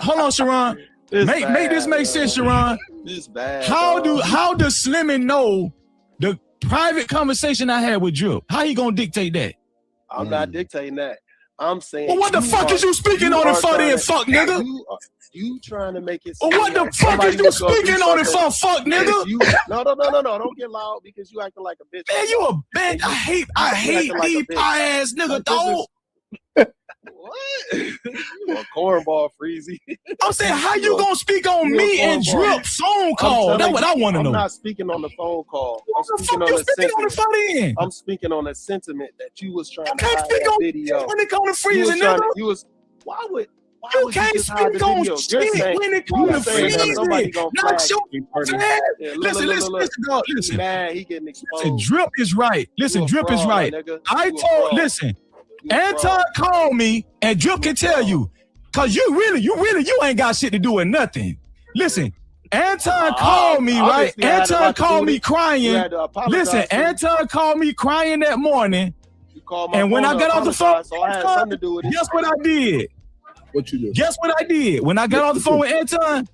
Hold on, Sharon. Make this make sense, Sharon. This bad. How does Slimmy know the private conversation I had with Drip? How he gonna dictate that? I'm not dictating that. I'm saying. Well, what the fuck is you speaking on it for then, fuck nigga? You trying to make it. Well, what the fuck is you speaking on it for, fuck nigga? No. Don't get loud because you acting like a bitch. Man, you a bitch. I hate deep ass nigga, dog. You a cornball, Freezy. I'm saying, how you gonna speak on me and Drip phone call? That's what I want to know. I'm not speaking on the phone call. What the fuck you speaking on the phone end? I'm speaking on the sentiment that you was trying You to can't hide speak that on video. when it comes to Freezy, nigga. You can't speak on shit when it comes to Freezy. Not your man. Listen, dog. Listen. Man, he getting exposed. Listen, Drip is right. Listen, Drip is right. Listen, Anton called me, and Drip can tell you, cause you ain't got shit to do with nothing. Listen, Anton called me, right? Anton called me crying. Listen, Anton called me crying that morning. And when I got off the phone, guess what I did? What you do? Guess what I did? When I got off the phone with Anton,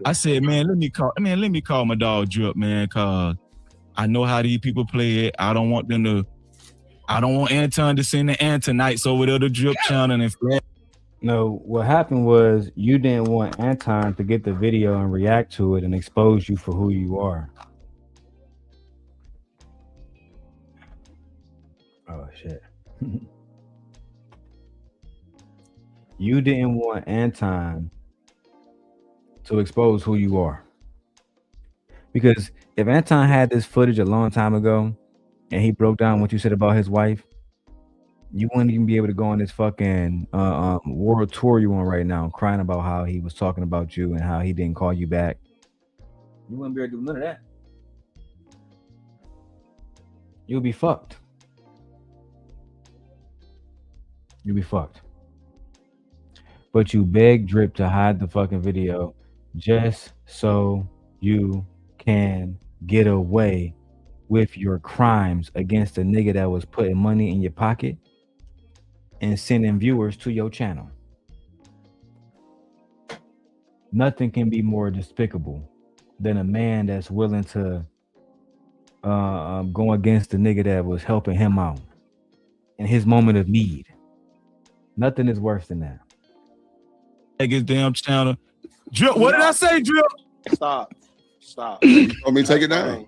I said, man, let me call my dog Drip, man, cause I know how these people play it. I don't want Anton to send the Antonites over to the Drip channel and flat. No, what happened was you didn't want Anton to get the video and react to it and expose you for who you are. Oh shit. You didn't want Anton to expose who you are. Because if Anton had this footage a long time ago and he broke down what you said about his wife, you wouldn't even be able to go on this fucking world tour you on right now, crying about how he was talking about you and how he didn't call you back. You wouldn't be able to do none of that. You'll be fucked. You'll be fucked. But you begged Drip to hide the fucking video just so you can get away with your crimes against a nigga that was putting money in your pocket and sending viewers to your channel. Nothing can be more despicable than a man that's willing to go against the nigga that was helping him out in his moment of need. Nothing is worse than that. His damn channel. Drip, what did I say, Drip? Stop. You want me to take it down?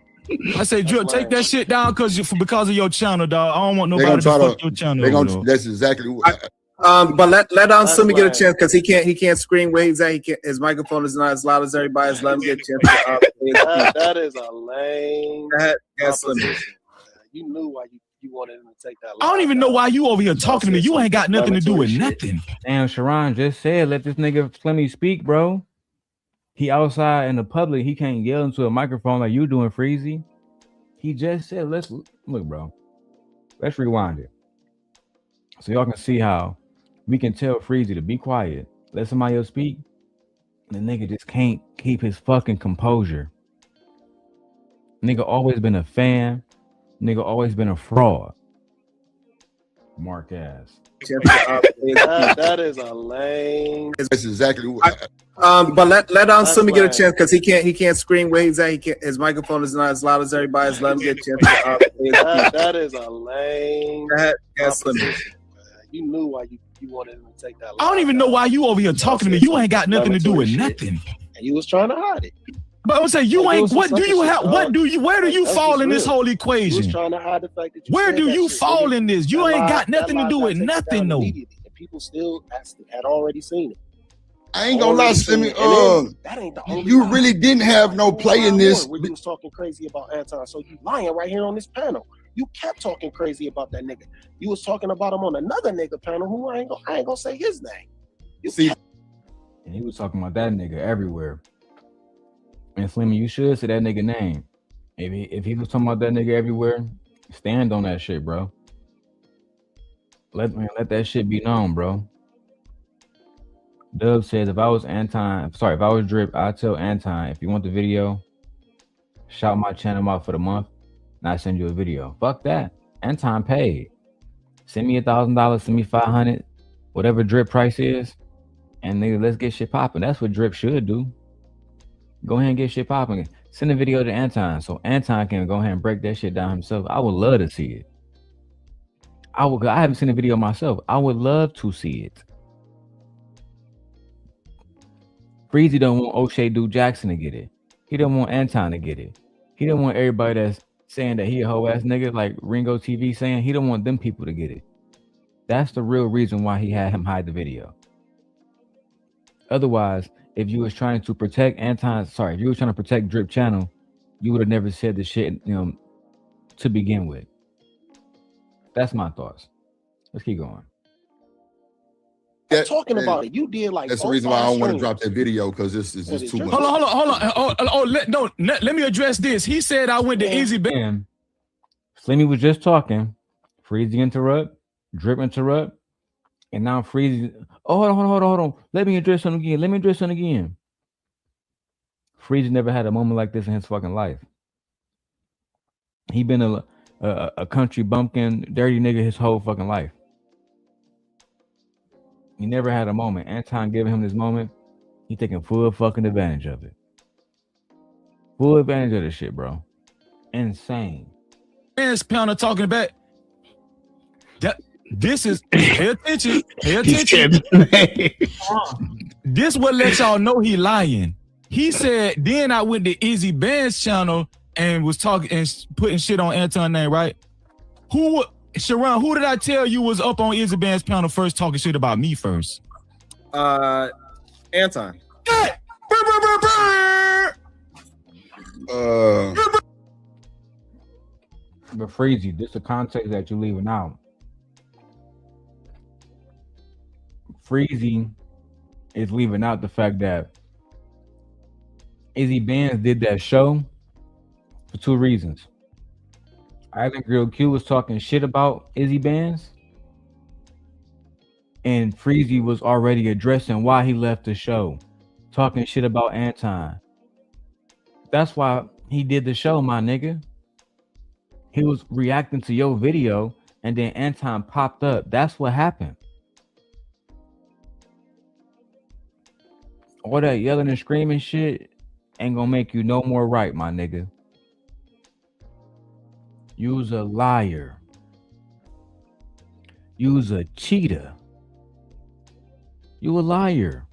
I say, Drip, take that shit down because of your channel, dog. I don't want nobody to fuck your channel. That's exactly what. But let Slimmy get a chance because he can't scream where he's at. His microphone is not as loud as everybody's. Let him get a chance. That is a lame. That's Slimmy. You knew why you wanted him to take that. I don't even know why you over here talking to me. You ain't got nothing to do with nothing. Damn, Sharon just said, let this nigga Slimmy speak, bro. He outside in the public. He can't yell into a microphone like you doing, Freezy. He just said, let's look, bro. Let's rewind it. So y'all can see how we can tell Freezy to be quiet. Let somebody else speak. The nigga just can't keep his fucking composure. Nigga always been a fan. Nigga always been a fraud. Mark ass. That is a lame. That's exactly what. But let Slimmy get a chance because he can't scream where he's at. His microphone is not as loud as everybody's. Let him get a chance. That is a lame. That's Slimmy. You knew why you wanted him to take that. I don't even know why you over here talking to me. You ain't got nothing to do with nothing. And you was trying to hide it. But I'm saying you ain't. What do you have? Where do you fall in this whole equation? You was trying to hide the fact that where do you fall in this? You ain't got nothing to do with nothing, though. And people still had already seen it. I ain't gonna lie, Slimmy. That ain't the only. You really didn't have no play in this. Where you was talking crazy about Anton, so you lying right here on this panel. You kept talking crazy about that nigga. You was talking about him on another nigga panel who I ain't gonna say his name. And he was talking about that nigga everywhere. And Slimmy, you should say that nigga name. If he was talking about that nigga everywhere, stand on that shit, bro. Let that shit be known, bro. Dub says if I was Drip, I'd tell Anton, if you want the video, shout my channel out for the month, and I send you a video. Fuck that. Anton paid. Send me $1,000, send me $500, whatever Drip price is, and nigga, let's get shit popping. That's what Drip should do. Go ahead and get shit popping. Send a video to Anton so Anton can go ahead and break that shit down himself. I would love to see it. I haven't seen a video myself. I would love to see it. Freezy don't want O'Shea Duke Jackson to get it. He don't want Anton to get it. He don't want everybody that's saying that he a hoe ass nigga like Ringo TV saying. He don't want them people to get it. That's the real reason why he had him hide the video. Otherwise, if you was trying to protect if you were trying to protect Drip Channel, you would have never said the shit, to begin with. That's my thoughts. Let's keep going. Talking about it, you did like. That's the reason why I don't want to drop that video, because this is just too much. Hold on. Let me address this. He said I went to Easy Band. Slimmy was just talking. Freezy interrupt, Drip interrupt, and now Freezy. Oh, hold on. Let me address something again. Freezy never had a moment like this in his fucking life. He been a country bumpkin, dirty nigga his whole fucking life. He never had a moment. Anton giving him this moment. He taking full fucking advantage of it. Full advantage of this shit, bro. Insane. This pounder talking about that. This is pay attention. This what let y'all know he lying. He said, then I went to Izzy Band's channel and was talking and putting shit on Anton name, right? Sharon, who did I tell you was up on Izzy Band's panel first talking shit about me first? Anton. But Freezy, this is the context that you're leaving out. Freezy is leaving out the fact that Izzy Bands did that show for two reasons. Island Grill Q was talking shit about Izzy Bands, and Freezy was already addressing why he left the show, talking shit about Anton. That's why he did the show, my nigga. He was reacting to your video, and then Anton popped up. That's what happened. All that yelling and screaming shit ain't gonna make you no more right, my nigga. You's a liar. You's a cheater. You a liar.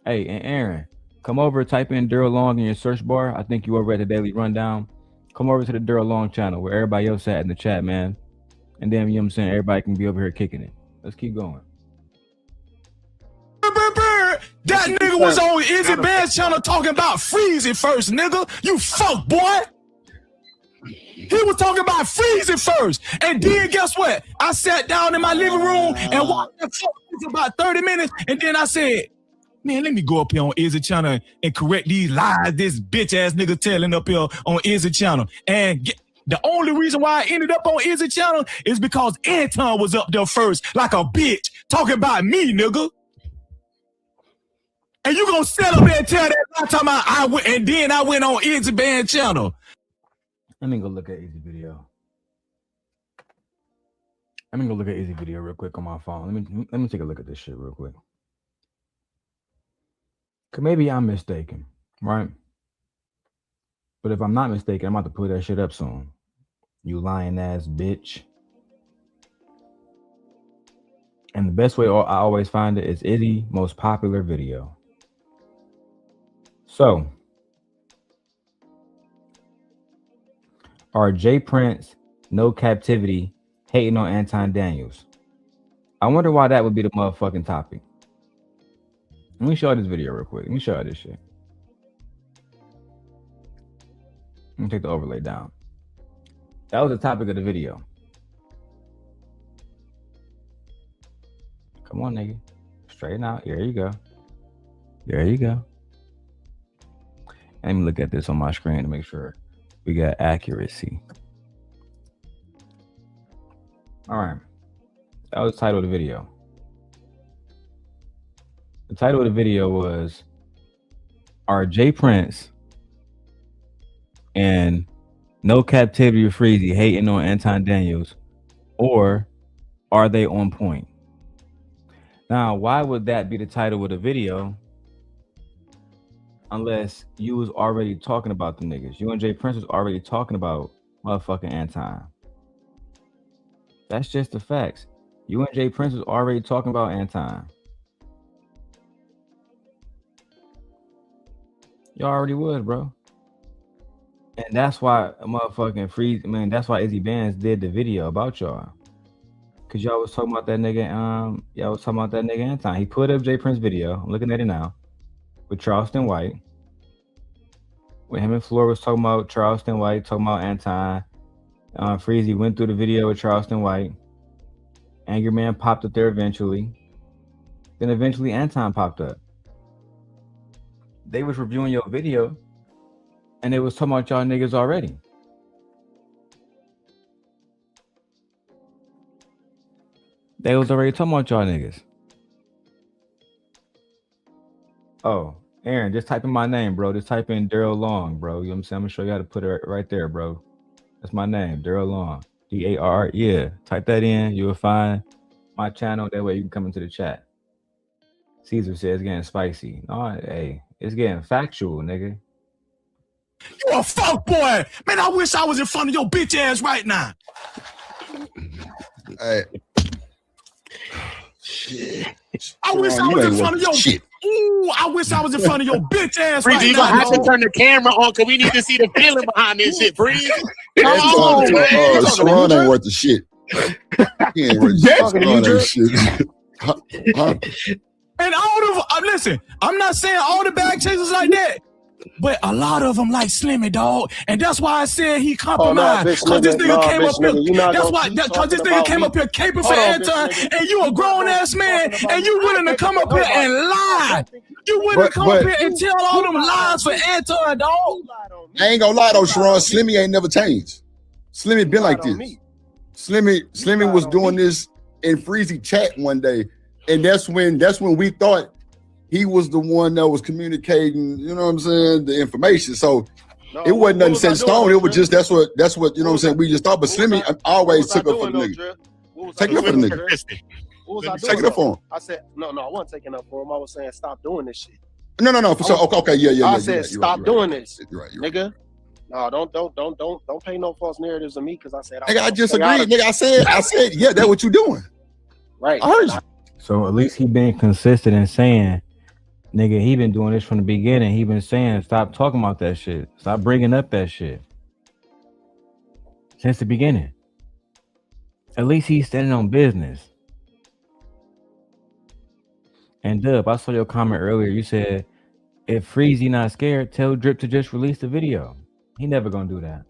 Hey, and Aaron, come over, type in Darrel Long in your search bar. I think you over at the Daily Rundown. Come over to the Darrel Long channel where everybody else at in the chat, man. And then, you know what I'm saying, everybody can be over here kicking it. Let's keep going. That nigga was on Izzy Band's channel talking about Freezy first, nigga. You fuck boy. He was talking about Freezy first. And then guess what? I sat down in my living room and watched that for about 30 minutes. And then I said, man, let me go up here on Izzy channel and correct these lies this bitch ass nigga telling up here on Izzy channel. And the only reason why I ended up on Izzy channel is because Anton was up there first like a bitch talking about me, nigga. And you gonna sit up there and tell that I'm talking about I went and then I went on Izzy Band channel. Let me go look at Izzy video. Let me go look at Izzy video real quick on my phone. Let me take a look at this shit real quick. Cause maybe I'm mistaken, right? But if I'm not mistaken, I'm about to put that shit up soon. You lying ass bitch. And the best way I always find it is Izzy most popular video. So, are J Prince, No Captivity, hating on Anton Daniels? I wonder why that would be the motherfucking topic. Let me show you this video real quick. Let me show you this shit. Let me take the overlay down. That was the topic of the video. Come on, nigga. Straighten out. There you go. There you go. Let me look at this on my screen to make sure we got accuracy. All right. That was the title of the video. The title of the video was, are J Prince and NoCaptivityWithFreezy hating on Anton Daniels, or are they on point? Now, why would that be the title of the video unless you was already talking about the niggas? You and J Prince was already talking about motherfucking Anton. That's just the facts. You and J Prince was already talking about Anton. You already was, bro. And that's why motherfucking Freezy, man, that's why Izzy Bands did the video about y'all. Cause y'all was talking about that nigga. Y'all was talking about that nigga Anton. He put up J Prince video. I'm looking at it now with Charleston White. When him and Floor was talking about Charleston White, talking about Anton. Freezy went through the video with Charleston White. Angry Man popped up there eventually. Then eventually Anton popped up. They was reviewing your video, and they was talking about y'all niggas already. They was already talking about y'all niggas. Oh, Aaron, just type in my name, bro. Just type in Darrel Long, bro. You know what I'm saying? I'm gonna show you how to put it right there, bro. That's my name, Darrel Long. D-A-R. Yeah, type that in. You will find my channel. That way you can come into the chat. Caesar says it's getting spicy. No, hey, it's getting factual, nigga. You a fuck boy. Man, I wish I was in front of your bitch ass right now. Hey. I wish I was in front of your shit. Ooh, I wish I was in front of your bitch ass right now. You gonna have to turn the camera on because we need to see the feeling behind this shit, Freezy. Sharon ain't worth the shit. He ain't worth the shit. And all of listen, I'm not saying all the bag chasers like that, but a lot of them like Slimmy, dog, and that's why I said he compromised. Because this nigga came up here. That's why, because this nigga came up here caping for Anton, and you a grown ass man, and you willing to come up here and lie. You willing to come up here and tell all them lies for Anton, dog. I ain't gonna lie though, Sharon. Slimmy ain't never changed. Slimmy been like this. Slimmy was doing this in Freezy chat one day, and that's when we thought he was the one that was communicating, you know what I'm saying, the information. So it wasn't nothing set in stone. It was just that's what you know what I'm saying. We just thought, but Slimmy always took up for the nigga. Take it up for the nigga. What was I doing? Take it up for him. I said, no, I wasn't taking up for him. I was saying stop doing this shit. No, for sure. Okay, yeah. I said stop doing this, nigga. No, don't pay no false narratives of me because I said I just agreed, nigga. I said, yeah, that's what you doing. Right. I heard you. So at least he been consistent in saying, nigga, he been doing this from the beginning. He been saying, stop talking about that shit. Stop bringing up that shit. Since the beginning. At least he's standing on business. And Dub, I saw your comment earlier. You said, if Freezy not scared, tell Drip to just release the video. He never gonna do that.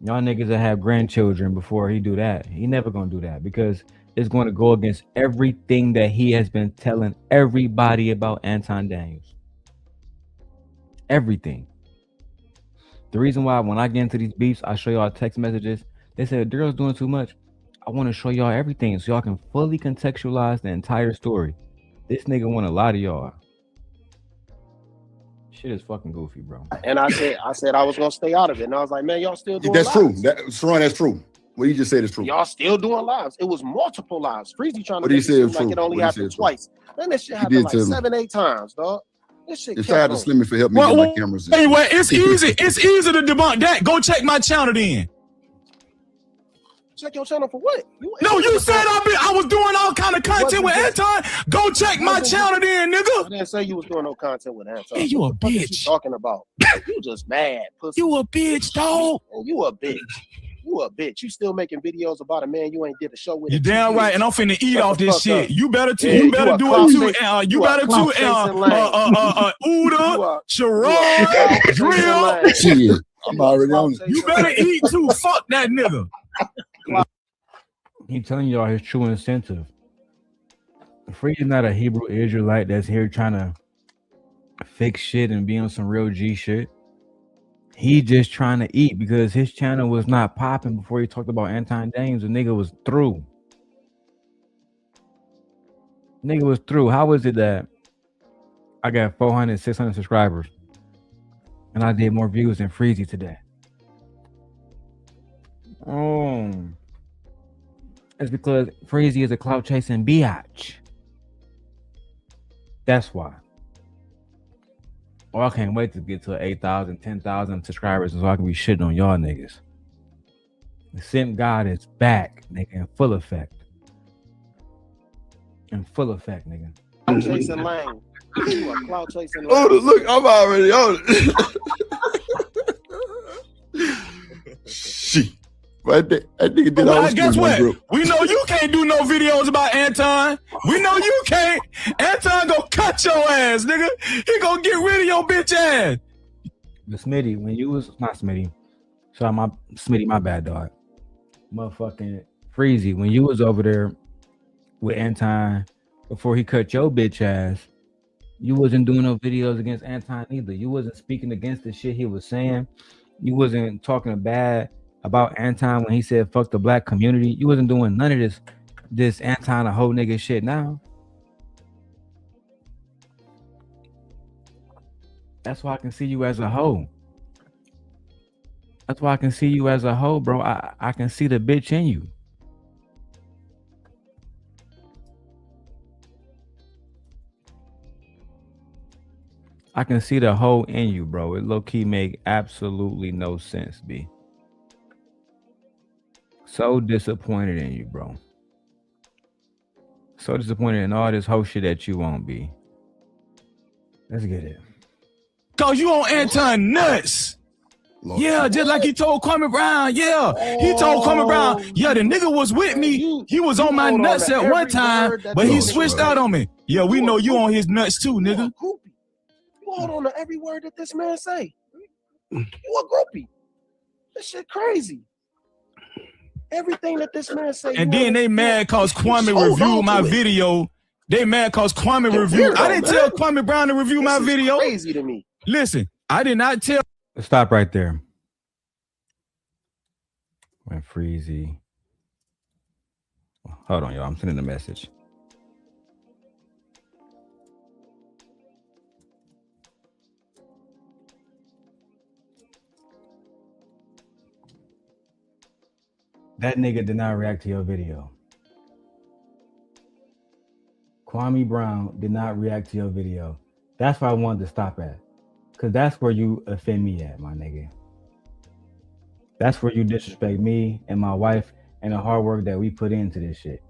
Y'all niggas that have grandchildren before he do that. He never gonna do that because it's going to go against everything that he has been telling everybody about Anton Daniels. Everything. The reason why when I get into these beefs, I show y'all text messages. They said, Darrel's doing too much. I want to show y'all everything so y'all can fully contextualize the entire story. This nigga want to lie to y'all. Shit is fucking goofy, bro. And I said I was gonna stay out of it. And I was like, man, y'all still doing That's lives. true. Sharon, that's true. What you just said is true. Y'all still doing lives. It was multiple lives. Freezy trying to make it seem like it only happened twice. Man, this shit happened like 7-8 times, dog. This shit. Shout out to Slimmy for helping me get my cameras. Anyway, it's easy. It's easy to debunk that. Go check my channel then. Check your channel for what? You said I was doing all kind of content with Anton. Go check my channel then, nigga. I didn't say you was doing no content with Anton. Hey, you a what the fuck bitch. is you talking about? You just mad, pussy. You a bitch, dog. You a bitch. You a bitch. You still making videos about a man you ain't did a show with. You're damn right, and I'm finna eat off this shit. Up. You better too. Yeah, you better do it too. You better too. Uda, Sherrod, Drill. Shit, I'm already on it. You better eat too. Fuck that nigga. He telling y'all his true incentive. Freezy's not a Hebrew Israelite that's here trying to fix shit and be on some real G shit. He just trying to eat because his channel was not popping before he talked about Anton Daniels. The nigga was through. Nigga was through. How is it that I got 400, 600 subscribers and I did more views than Freezy today? It's because Freezy is a clout chasing biatch. That's why. Oh, I can't wait to get to 8,000, 10,000 subscribers so I can be shitting on y'all niggas. The Simp God is back, nigga, in full effect. In full effect, nigga. Clout chasing lane. You a clout chasing lane. Oh, look, I'm already on it. Shit. But that nigga did all guess what? We know you can't do no videos about Anton. We know you can't. Anton gonna cut your ass, nigga. He gonna get rid of your bitch ass. But Smitty, when you was not Smitty, sorry, my bad, dog. Motherfucking Freezy, when you was over there with Anton before he cut your bitch ass, you wasn't doing no videos against Anton either. You wasn't speaking against the shit he was saying. You wasn't talking bad about Anton when he said fuck the black community. You wasn't doing none of this Anton a whole nigga shit now. That's why I can see you as a hoe. That's why I can see you as a hoe, bro. I can see the bitch in you. I can see the hoe in you, bro. It low-key make absolutely no sense, B. So disappointed in you, bro. So disappointed in all this whole shit that you won't be. Let's get it. Cause you on Anton nuts. Yeah, just like he told Kwame Brown. Yeah, he told Kwame Brown. Yeah, the nigga was with me. He was on my nuts at one time, but he switched out on me. Yeah, we know you on his nuts too, nigga. You hold on to every word that this man say. You a groupie. This shit crazy. Everything that this man say. And then they mad cause Kwame reviewed my video. They mad cause Kwame reviewed. I didn't tell Kwame Brown to review my video. Crazy to me. Listen, I did not tell. Stop right there. When Freezy. Hold on, y'all. I'm sending a message. That nigga did not react to your video. Kwame Brown did not react to your video. That's where I wanted to stop at. Because that's where you offend me at, my nigga. That's where you disrespect me and my wife and the hard work that we put into this shit.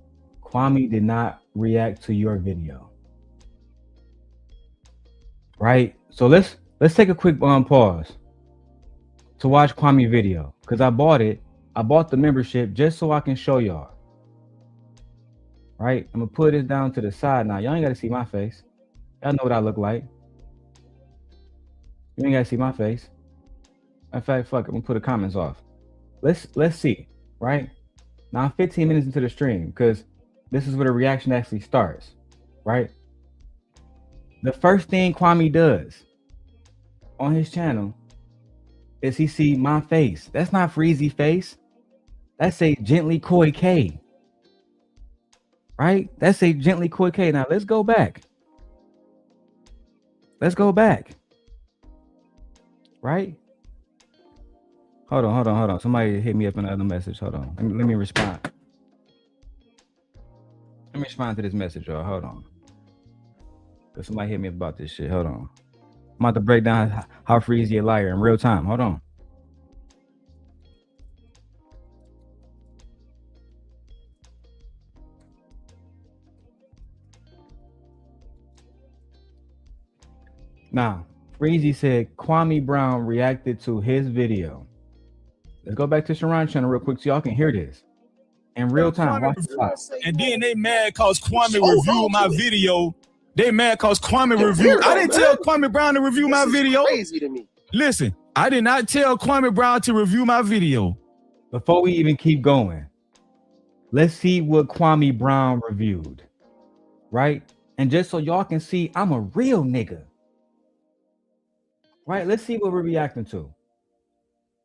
Kwame did not react to your video. Right? So let's take a quick pause to watch Kwame video. Because I bought it. I bought the membership just so I can show y'all. Right? I'm going to put this down to the side now. Y'all ain't got to see my face. Y'all know what I look like. You ain't got to see my face. In fact, fuck it. I'm going to put the comments off. Let's see. Right? Now I'm 15 minutes into the stream because this is where the reaction actually starts. Right? The first thing Kwame does on his channel is he see my face. That's not Freezy face. That's a Gently Koi K. Right? That's a Gently Koi K. Now let's go back. Let's go back. Right? Hold on. Somebody hit me up in another message. Hold on. Let me respond. Let me respond to this message, y'all. Hold on. Because somebody hit me up about this shit. Hold on. I'm about to break down how Freezy a liar in real time. Hold on. Now, Freezy said Kwame Brown reacted to his video. Let's go back to Sharon's channel real quick so y'all can hear this in real time. Watch this. And then they mad cause Kwame reviewed my video. They mad cause Kwame reviewed. I didn't tell Kwame Brown to review my video. Crazy to me. Listen, I did not tell Kwame Brown to review my video. Before we even keep going, let's see what Kwame Brown reviewed. Right? And just so y'all can see, I'm a real nigga. Right? Let's see what we're reacting to.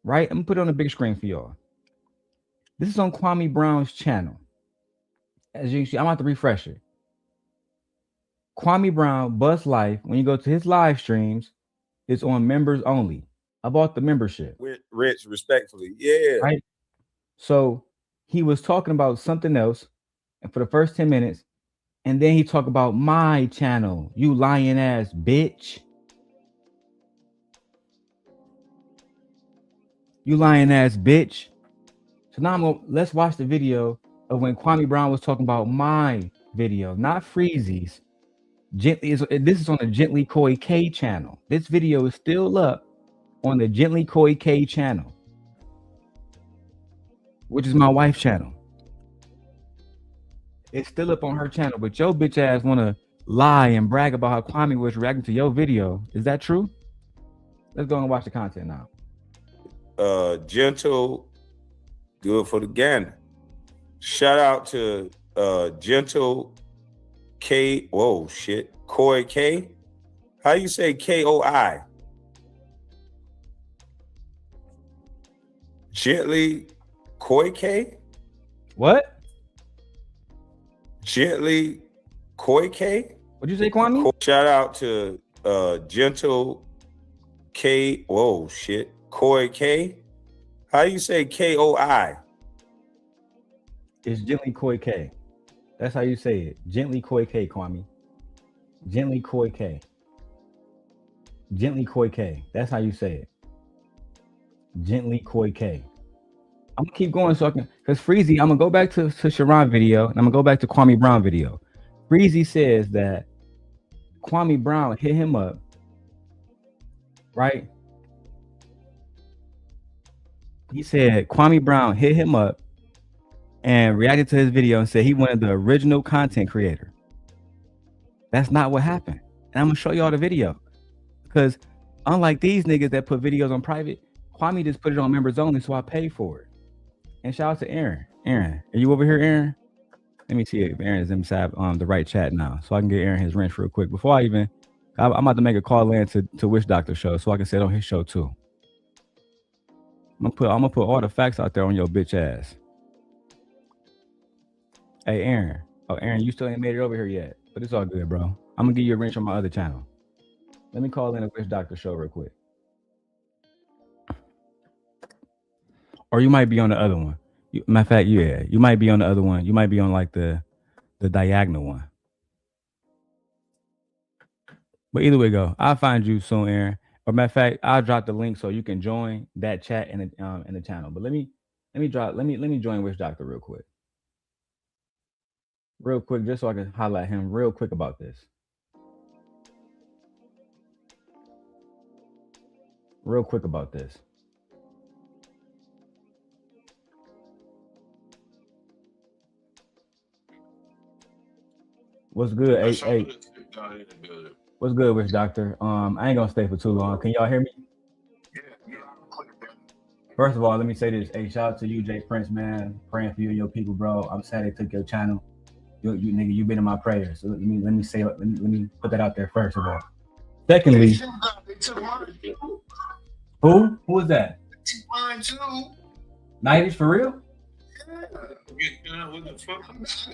Right? I'm gonna put it on the big screen for y'all. This is on Kwame Brown's channel. As you can see, I'm about to refresh it. Kwame Brown Bust Life, when you go to his live streams, it's on members only. I bought the membership. Rich, respectfully. Yeah. Right? So he was talking about something else, and for the first 10 minutes, and then he talked about my channel, you lying ass bitch. You lying ass bitch. So now let's watch the video of when Kwame Brown was talking about my video, not Freezy's. This is on the Gently Koi K channel. This video is still up on the Gently Koi K channel. which is my wife's channel. It's still up on her channel, but your bitch ass want to lie and brag about how Kwame was reacting to your video. Is that true? Let's go and watch the content now. Gentle, good for the gander. Shout out to Gentle K. Whoa, shit. Koi K. How you say K-O-I? Gently Koi K? What? Gently Koi K? What'd you say, Kwame? Shout out to Gentle K. Whoa, shit. Koi K. How you say K-O-I? It's Gently Koi K. That's how you say it. Gently Koi K, Kwame. Gently Koi K. Gently Koi K. That's how you say it. Gently Koi K. I'm gonna keep going so I can, because Freezy, I'm gonna go back to Sharon video and I'm gonna go back to Kwame Brown video. Freezy says that Kwame Brown hit him up, right? He said Kwame Brown hit him up and reacted to his video and said he wanted the original content creator. That's not what happened. And I'm gonna show y'all the video. Because unlike these niggas that put videos on private, Kwame just put it on members only, so I paid for it. And shout out to Aaron. Aaron, are you over here, Aaron? Let me see if Aaron is inside the right chat now, so I can get Aaron his wrench real quick. Before I'm about to make a call in to Wish Doctor show, so I can say it on his show too. I'm gonna put all the facts out there on your bitch ass. Hey, Aaron. Oh, Aaron, you still ain't made it over here yet, but it's all good, bro. I'm gonna give you a wrench on my other channel. Let me call in a Wish Doctor show real quick. Or you might be on the other one. Matter of fact, yeah, you might be on the other one. You might be on like the diagonal one. But either way go, I'll find you soon, Aaron. Or matter of fact, I'll drop the link so you can join that chat in the channel. But let me join Wish Doctor real quick. Real quick, just so I can highlight him real quick about this. Real quick about this. What's good? Hey. What's good, Wish Doctor? I ain't gonna stay for too long. Can y'all hear me? First of all, let me say this. Hey, shout out to you, Jay Prince, man. Praying for you and your people, bro. I'm sad they took your channel. You nigga, you've been in my prayers. So let me put that out there first of all. Secondly, who is that? Mine too. 90s for real?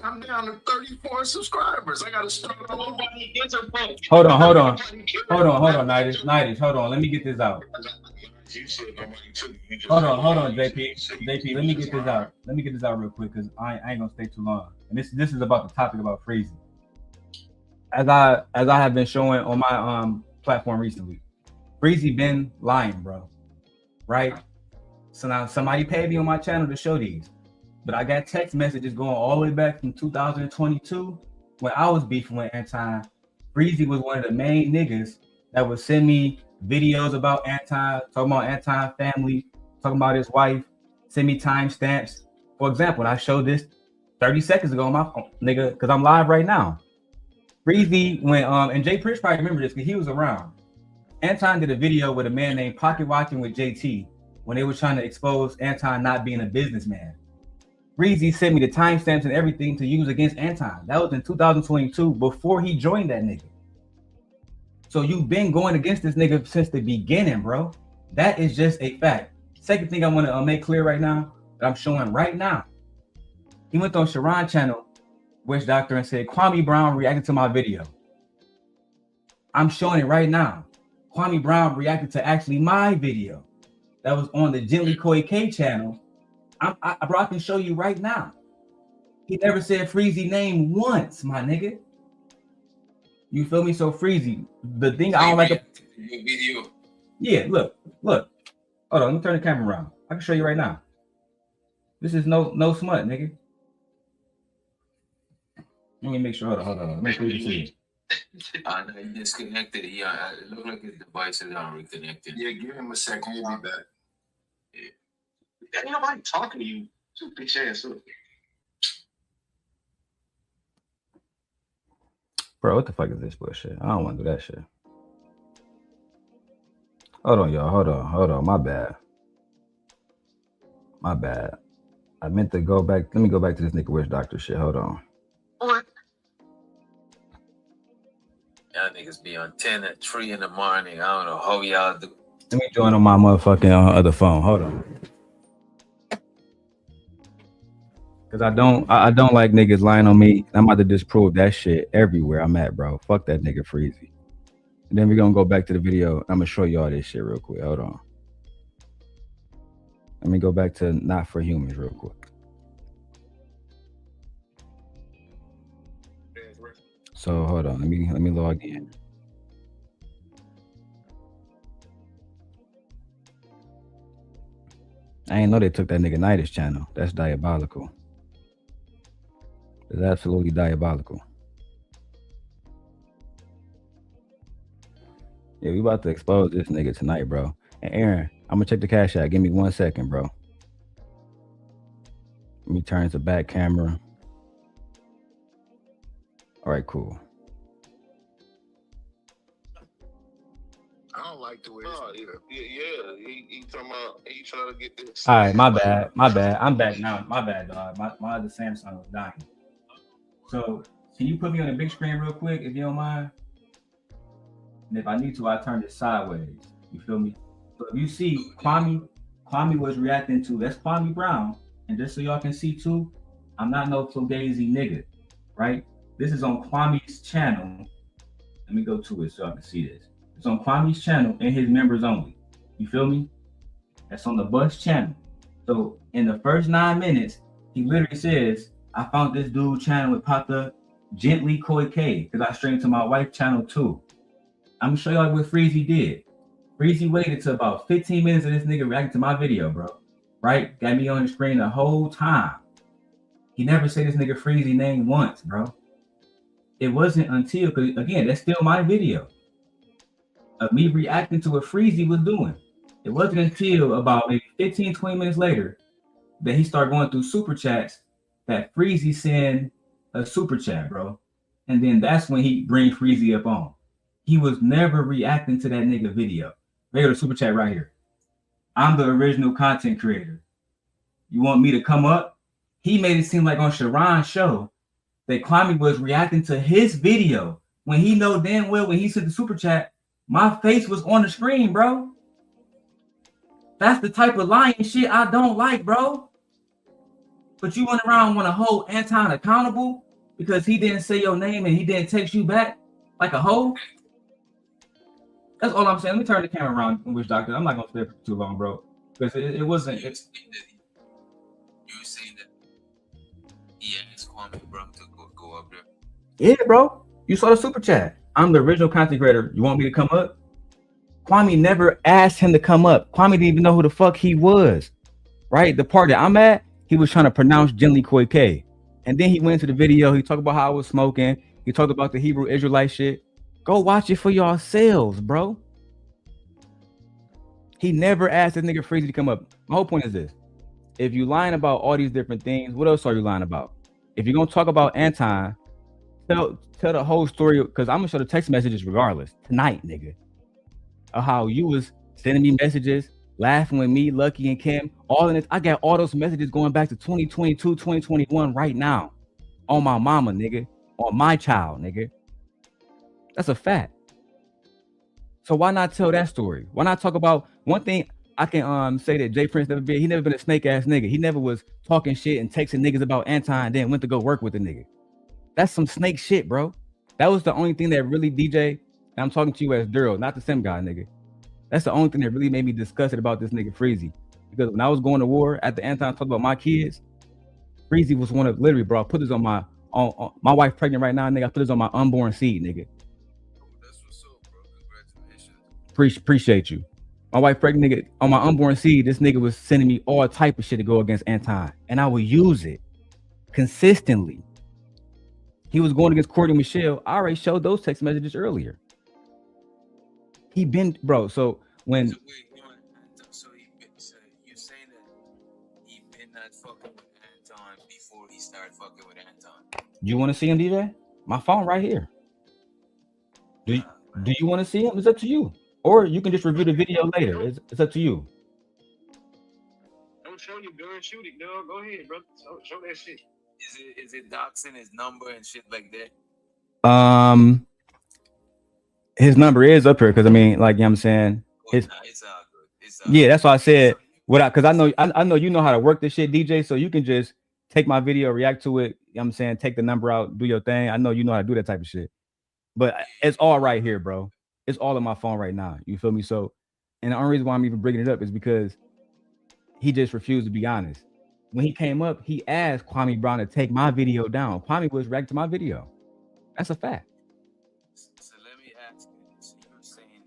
I'm down to 34 subscribers. I gotta start all over. Hold on, 90s. Hold on. Let me get this out. Hold on, JP. Let me get this out. Let me get this out real quick because I ain't gonna stay too long. And this is about the topic about Freezy. As I have been showing on my platform recently, Freezy been lying, bro. Right? So now somebody paid me on my channel to show these. But I got text messages going all the way back from 2022 when I was beefing with Anton. Freezy was one of the main niggas that would send me videos about Anton, talking about Anton family, talking about his wife, send me timestamps. For example, when I showed this 30 seconds ago on my phone, nigga, because I'm live right now. Freezy went, and Jay Prince probably remember this because he was around. Anton did a video with a man named Pocket Watching with JT when they were trying to expose Anton not being a businessman. Freezy sent me the timestamps and everything to use against Anton. That was in 2022 before he joined that nigga. So you've been going against this nigga since the beginning, bro. That is just a fact. Second thing I want to make clear right now that I'm showing right now. He went on Sharon channel, Wish Doctor, and said Kwame Brown reacted to my video. I'm showing it right now. Kwame Brown reacted to actually my video that was on the Gently Koi K channel. Bro, I can show you right now. He never said Freezy name once, my nigga. You feel me? So Freezy, the thing I don't like. Video. Yeah, look. Hold on, let me turn the camera around. I can show you right now. This is no smut, nigga. Let me make sure. Hold on. Make sure you see it. I know he disconnected. Yeah, it looked like his devices are reconnected. Yeah, give him a second. He'll be back. Yeah. Ain't nobody talking to you. Bitch ass up. Bro, what the fuck is this bullshit? I don't want to do that shit. Hold on, y'all. Hold on. My bad. I meant to go back. Let me go back to this nigga witch doctor shit. Hold on. What? Y'all niggas be on 10 at 3 in the morning. I don't know how y'all do. Let me join on my motherfucking other phone. Hold on. Cause I don't like niggas lying on me. I'm about to disprove that shit everywhere I'm at, bro. Fuck that nigga Freezy. And then we're gonna go back to the video. I'm gonna show y'all this shit real quick. Hold on. Let me go back to Not For Humans real quick. So hold on. Let me log in. I ain't know they took that nigga Nidus channel. That's diabolical. It's absolutely diabolical. Yeah, we about to expose this nigga tonight, bro. And Aaron, I'm gonna check the cash out. Give me 1 second, bro. Let me turn to back camera. All right, cool. I don't like the way he talking about he trying to get this. All right, my bad. I'm back now. My bad, dog. My other Samsung was dying. So can you put me on the big screen real quick, if you don't mind? And if I need to, I turn it sideways. You feel me? So if you see Kwame was reacting to, that's Kwame Brown. And just so y'all can see too, I'm not no Fugazi nigga, right? This is on Kwame's channel. Let me go to it so y'all can see this. It's on Kwame's channel and his members only. You feel me? That's on the Bus channel. So in the first 9 minutes, he literally says, I found this dude channel with popped up Gently Koi K because I streamed to my wife's channel too. I'm gonna show y'all what Freezy did. Freezy waited to about 15 minutes of this nigga reacting to my video, bro. Right? Got me on the screen the whole time. He never said this nigga Freezy name once, bro. It wasn't until, because again, that's still my video of me reacting to what Freezy was doing. It wasn't until about maybe 15, 20 minutes later that he started going through super chats that Freezy sent a super chat, bro. And then that's when he bring Freezy up on. He was never reacting to that nigga video. Regular super chat right here. I'm the original content creator. You want me to come up? He made it seem like on Sharon's show that Kwame was reacting to his video when he know damn well when he sent the super chat, my face was on the screen, bro. That's the type of lying shit I don't like, bro. But you went around want to hold Anton accountable because he didn't say your name and he didn't text you back like a hoe. That's all I'm saying. Let me turn the camera around, Witch Doctor. I'm not gonna stay for too long, bro, because it wasn't. You were saying that he asked Kwame Brown to go up there. Yeah, bro. You saw the super chat. I'm the original content creator. You want me to come up? Kwame never asked him to come up. Kwame didn't even know who the fuck he was. Right? The part that I'm at, he was trying to pronounce Gently Koi K. And then he went into the video. He talked about how I was smoking. He talked about the Hebrew Israelite shit. Go watch it for yourselves, bro. He never asked this nigga Freezy to come up. My whole point is this. If you lying about all these different things, what else are you lying about? If you're going to talk about Anton, tell the whole story, because I'm going to show the text messages regardless tonight, nigga, of how you was sending me messages, laughing with me, Lucky and Kim, all in this. I got all those messages going back to 2022, 2021 right now on my mama, nigga, on my child, nigga. That's a fact. So why not tell that story? Why not talk about one thing? I can say that Jay Prince never been a snake ass nigga. He never was talking shit and texting niggas about Anton and then went to go work with the nigga. That's some snake shit, bro. That was the only thing that really, DJ, and I'm talking to you as Darrel, not the Sim guy, nigga. That's the only thing that really made me disgusted about this nigga Freezy. Because when I was going to war at the Anton talking about my kids, Freezy was one of, literally, bro, I put this on my wife pregnant right now, nigga. I put this on my unborn seed, nigga. That's what's up, bro. Congratulations. Appreciate you. My wife pregnant, nigga, on my unborn seed, this nigga was sending me all type of shit to go against Anton. And I would use it consistently. He was going against Courtney Michelle. I already showed those text messages earlier. He been, bro, so when... So you're saying that he been not fucking with before he started fucking with Anton. You want to see him, DJ? My phone right here. Do you want to see him? It's up to you. Or you can just review the video later. It's up to you. Don't show your gun, shoot it, dog. Go ahead, bro. Show that shit. Is it doxing his number and shit like that? His number is up here because I mean, like, you know what I'm saying? It's all good. Yeah, that's why I said because I know you know how to work this shit, DJ. So you can just take my video, react to it. You know what I'm saying? Take the number out, do your thing. I know you know how to do that type of shit. But it's all right here, bro. It's all on my phone right now. You feel me? So, and the only reason why I'm even bringing it up is because he just refused to be honest. When he came up, he asked Kwame Brown to take my video down. Kwame was reacting to my video. That's a fact. So let me ask you this. You're saying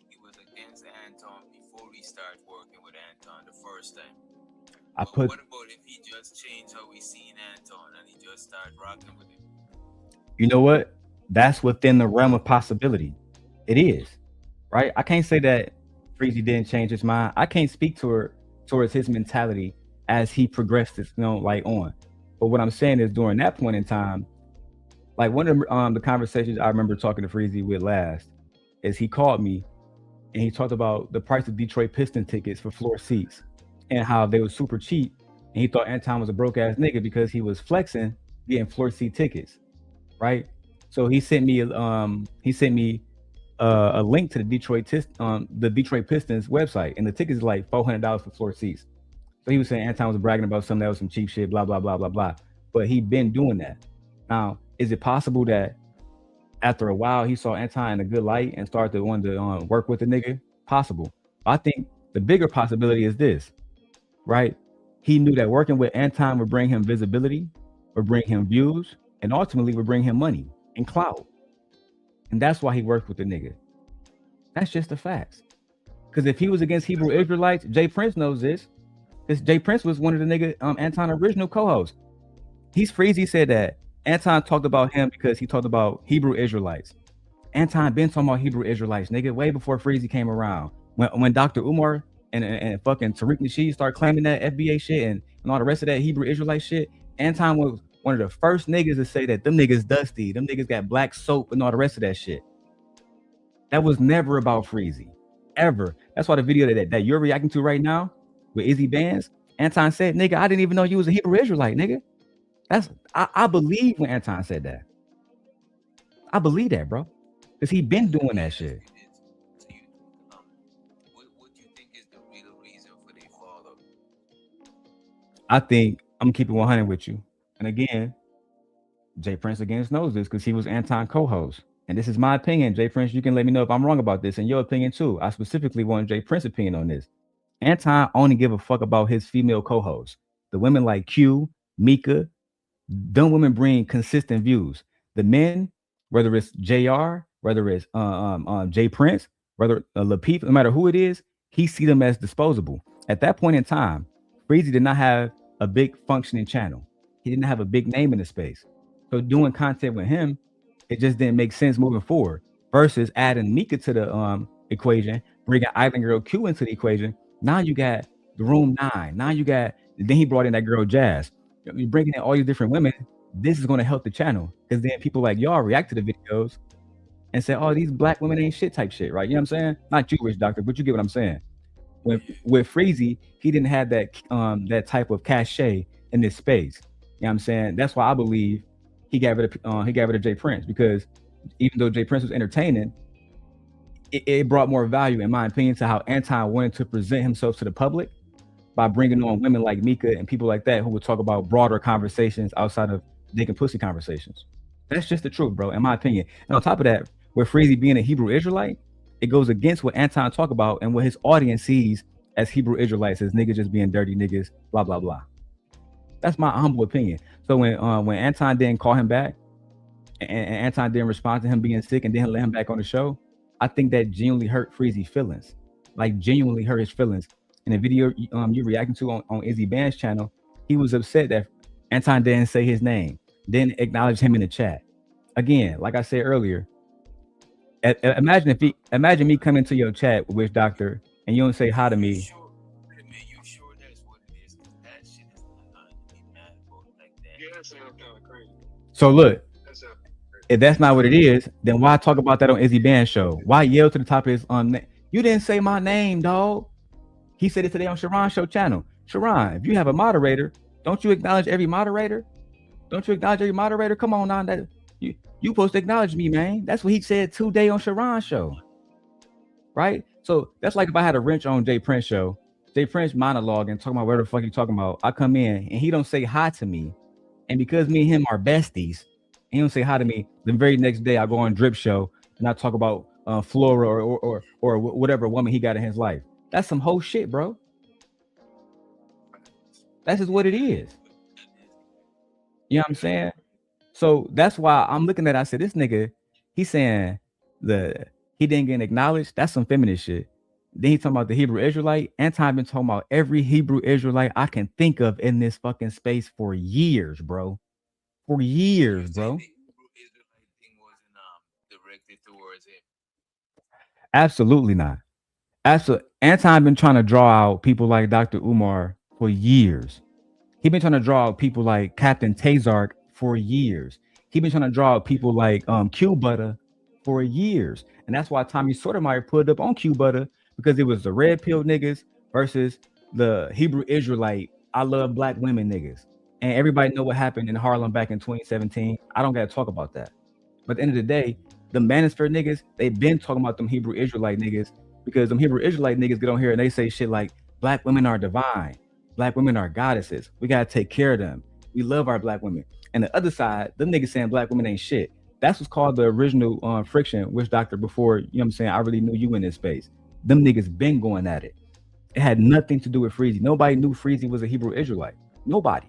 he was against Anton before he started working with Anton the first time. What about if he just changed how we seen Anton and he just started rocking with him? You know what? That's within the realm of possibility. It is, right? I can't say that Freezy didn't change his mind. I can't speak towards his mentality as he progressed, like on. But what I'm saying is during that point in time, like one of the conversations I remember talking to Freezy with last is he called me and he talked about the price of Detroit Piston tickets for floor seats and how they were super cheap. And he thought Anton was a broke ass nigga because he was flexing getting floor seat tickets, right? So he sent me a link to the Detroit Pistons website, and the tickets is like $400 for floor seats. So he was saying Anton was bragging about something that was some cheap shit, blah blah blah blah blah. But he'd been doing that. Now, is it possible that after a while he saw Anton in a good light and started to want to work with the nigga? Possible. I think the bigger possibility is this, right? He knew that working with Anton would bring him visibility, would bring him views, and ultimately would bring him money and clout. And that's why he worked with the nigga. That's just the facts. Because if he was against Hebrew Israelites, Jay Prince knows this. Because Jay Prince was one of the nigga Anton original co-hosts. Freezy said that Anton talked about him because he talked about Hebrew Israelites. Anton been talking about Hebrew Israelites, nigga, way before Freezy came around. When Dr. Umar and fucking Tariq Nasheed started claiming that FBA shit and all the rest of that Hebrew Israelite shit, Anton was one of the first niggas to say that them niggas dusty, them niggas got black soap and all the rest of that shit. That was never about Freezy, ever. That's why the video that you're reacting to right now with Izzy Bands, Anton said, nigga, I didn't even know you was a Hebrew Israelite, nigga. I believe when Anton said that. I believe that, bro. Because he been doing that shit. What do you think is the real reason for their fall? I think I'm keeping 100 with you. And again, Jay Prince against knows this because he was Anton co-host. And this is my opinion. Jay Prince, you can let me know if I'm wrong about this and your opinion too. I specifically want Jay Prince's opinion on this. Anton only give a fuck about his female co-hosts. The women like Q, Mika, them women bring consistent views. The men, whether it's JR, whether it's Jay Prince, whether Lapeef, no matter who it is, he see them as disposable. At that point in time, Freezy did not have a big functioning channel. He didn't have a big name in the space. So doing content with him, it just didn't make sense moving forward. Versus adding Mika to the equation, bringing Island Girl Q into the equation. Now you got the Room 9. Now you got, then he brought in that girl Jazz. You're bringing in all these different women. This is going to help the channel because then people like y'all react to the videos and say, oh, these black women ain't shit type shit, right? You know what I'm saying? Not you, Rich Doctor, but you get what I'm saying. With Freezy, he didn't have that that type of cachet in this space. You know what I'm saying? That's why I believe he gave it to Jay Prince, because even though Jay Prince was entertaining, it brought more value, in my opinion, to how Anton wanted to present himself to the public by bringing on women like Mika and people like that who would talk about broader conversations outside of dick and pussy conversations. That's just the truth, bro, in my opinion. And on top of that, with Freezy being a Hebrew Israelite, it goes against what Anton talk about and what his audience sees as Hebrew Israelites, as niggas just being dirty niggas, blah, blah, blah. That's my humble opinion. So when Anton didn't call him back and Anton didn't respond to him being sick and didn't let him back on the show, I think that genuinely hurt Freezy's feelings, like genuinely hurt his feelings. In the video you're reacting to on Izzy Band's channel, he was upset that Anton didn't say his name, didn't acknowledge him in the chat. Again, like I said earlier, imagine me coming to your chat with Witch Doctor and you don't say hi to me. So look, if that's not what it is, then why talk about that on Izzy Band's show? Why yell to the top of his you didn't say my name, dog. He said it today on Sharon's show channel. Sharon, if you have a moderator, don't you acknowledge every moderator? Don't you acknowledge every moderator? Come on now, that you supposed to acknowledge me, man. That's what he said today on Sharon's show. Right? So that's like if I had a wrench on Jay Prince show, Jay Prince monologue and talking about whatever the fuck he talking about. I come in and he don't say hi to me. And because me and him are besties, he don't say hi to me. The very next day I go on Drip Show and I talk about Flora or whatever woman he got in his life. That's some whole shit, bro. That's just what it is. You know what I'm saying? So that's why I'm looking at it, I said, this nigga, he's saying he didn't get acknowledged. That's some feminist shit. Then he talking about the Hebrew Israelite. Anton been talking about every Hebrew Israelite I can think of in this fucking space for years, bro. For years, bro. Absolutely not. Absolutely. Anton been trying to draw out people like Dr. Umar for years. He been trying to draw out people like Captain Tazark for years. He been trying to draw out people like Q Butter for years. And that's why Tommy Sotomayor put up on Q Butter, because it was the red pill niggas versus the Hebrew Israelite, I love black women niggas. And everybody know what happened in Harlem back in 2017. I don't got to talk about that. But at the end of the day, the Manosphere niggas, they've been talking about them Hebrew Israelite niggas, because them Hebrew Israelite niggas get on here and they say shit like, black women are divine. Black women are goddesses. We got to take care of them. We love our black women. And the other side, them niggas saying black women ain't shit. That's what's called the original friction, witch doctor, before, you know what I'm saying, I really knew you in this space. Them niggas been going at it. It had nothing to do with Freezy. Nobody knew Freezy was a Hebrew Israelite. Nobody.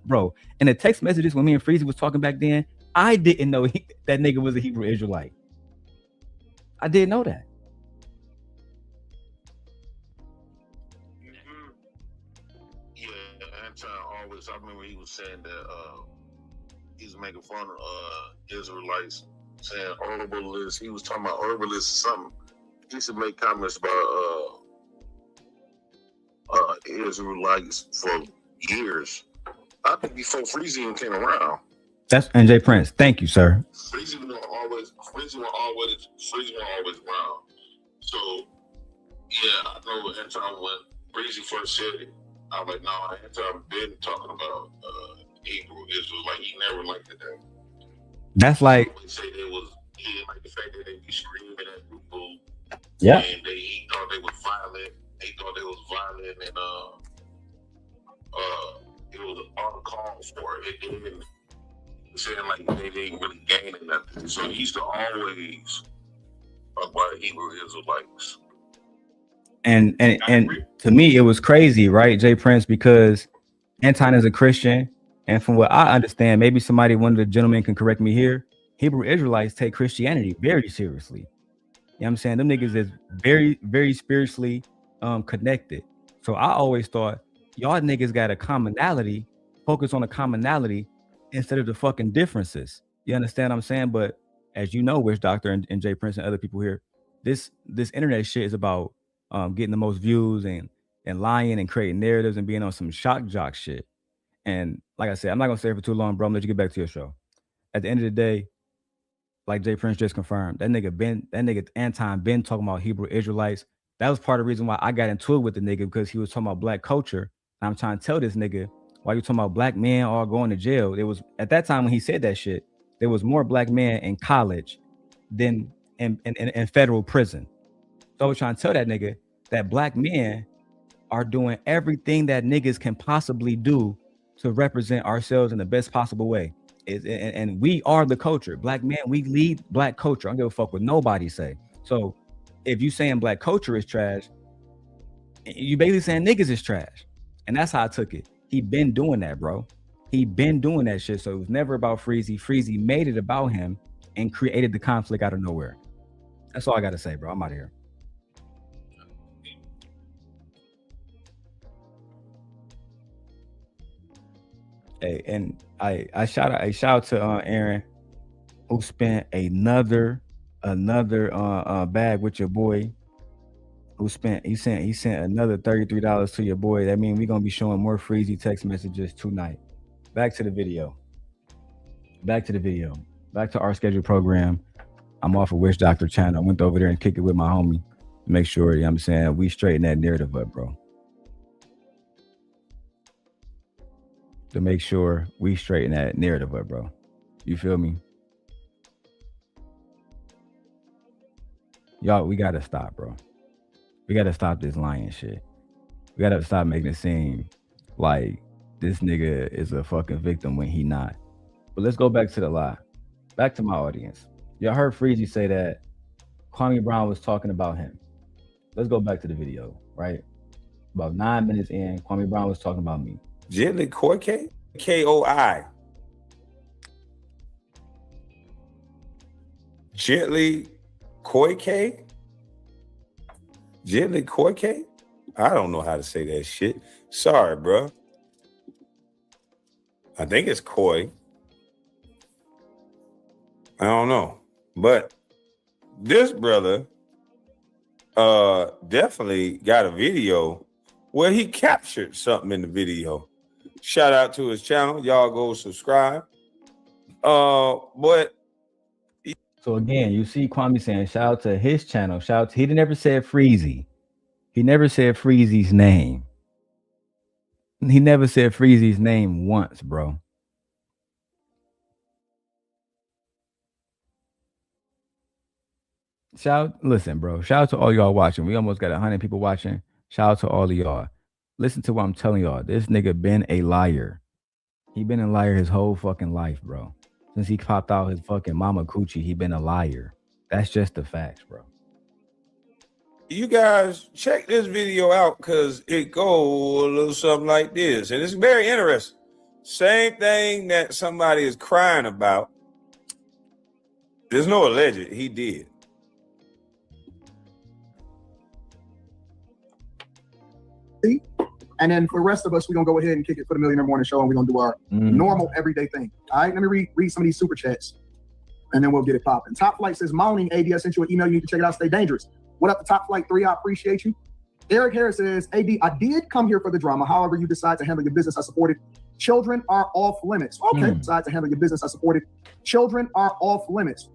Bro, in the text messages when me and Freezy was talking back then, I didn't know that nigga was a Hebrew Israelite. I didn't know that. Yeah, Anton always, I remember he was saying that he's making fun of Israelites, saying herbalists. He was talking about herbalists or something. He used to make comments about Israelites for years. I think before Freezy came around. That's NJ Prince. Thank you, sir. Freezy was always around. So yeah, I know Anton, when Freezy first said it, I was like, no, Anton been talking about Hebrew Israel. Like, he never liked it. That's like, he didn't like the fact that they be screaming at people. Yeah. And he thought they was violent. He thought they was violent, and it was uncalled for. It didn't saying like they didn't really gain nothing. So he used to always talk about Hebrew Israelites. And to me, it was crazy, right, Jay Prince, because Anton is a Christian, and from what I understand, maybe somebody, one of the gentlemen, can correct me here. Hebrew Israelites take Christianity very seriously. You know what I'm saying? Them niggas is very, very spiritually connected. So I always thought, y'all niggas got a commonality, focus on the commonality instead of the fucking differences. You understand what I'm saying? But as you know, Witch Doctor and Jay Prince and other people here, this internet shit is about getting the most views and lying and creating narratives and being on some shock jock shit. And like I said, I'm not gonna stay here for too long, bro. I'm gonna let you get back to your show. At the end of the day, like Jay Prince just confirmed, that nigga Anton been talking about Hebrew Israelites. That was part of the reason why I got into it with the nigga, because he was talking about black culture. And I'm trying to tell this nigga, why you talking about black men all going to jail? There was, at that time when he said that shit, there was more black men in college than in federal prison. So I was trying to tell that nigga that black men are doing everything that niggas can possibly do to represent ourselves in the best possible way. And we are the culture. Black men, we lead black culture. I don't give a fuck what nobody say. So if you saying black culture is trash, you basically saying niggas is trash. And that's how I took it. He been doing that, bro. He been doing that shit. So it was never about Freezy. Freezy made it about him and created the conflict out of nowhere. That's all I got to say, bro. I'm out of here. Hey, and I shout out to Aaron, who spent another bag with your boy. He sent another $33 to your boy. That means we're gonna be showing more Freezy text messages tonight. Back to the video. Back to the video. Back to our scheduled program. I'm off of Wish Doctor channel. I went over there and kicked it with my homie to make sure, you know what I'm saying, we straighten that narrative up, bro. To make sure we straighten that narrative up, bro. You feel me? Y'all, we gotta stop, bro. We gotta stop this lying shit. We gotta stop making it seem like this nigga is a fucking victim when he not. But let's go back to the lie. Back to my audience. Y'all heard Freezy say that Kwame Brown was talking about him. Let's go back to the video, right? About 9 minutes in, Kwame Brown was talking about me. Gently Koike? K-O-I. Gently Koike? Gently Koike? I don't know how to say that shit. Sorry, bro. I think it's Koi. I don't know. But this brother definitely got a video where he captured something in the video. Shout out to his channel. Y'all go subscribe. But so again, you see Kwame saying shout out to his channel. Shout out to, he never said Freezy. He never said Freezy's name. He never said Freezy's name once, bro. Listen, bro. Shout out to all y'all watching. We almost got 100 people watching. Shout out to all of y'all. Listen to what I'm telling y'all. This nigga been a liar. He been a liar his whole fucking life, bro. Since he popped out his fucking mama coochie, he been a liar. That's just the facts, bro. you guys check this video out because it go a little something like this. And it's very interesting. Same thing that somebody is crying about. There's no alleged. He did. And then for the rest of us, we're going to go ahead and kick it for the Millionaire Morning Show, and we're going to do our normal everyday thing. All right, let me read some of these super chats, and then we'll get it popping. Top Flight says, Moaning, AD, I sent you an email. You need to check it out. Stay dangerous. What up to Top Flight 3? I appreciate you. Eric Harris says, AD, I did come here for the drama. However, you decide to handle your business. I supported. Children are off limits. Okay, decide to handle your business. I supported. Children are off limits.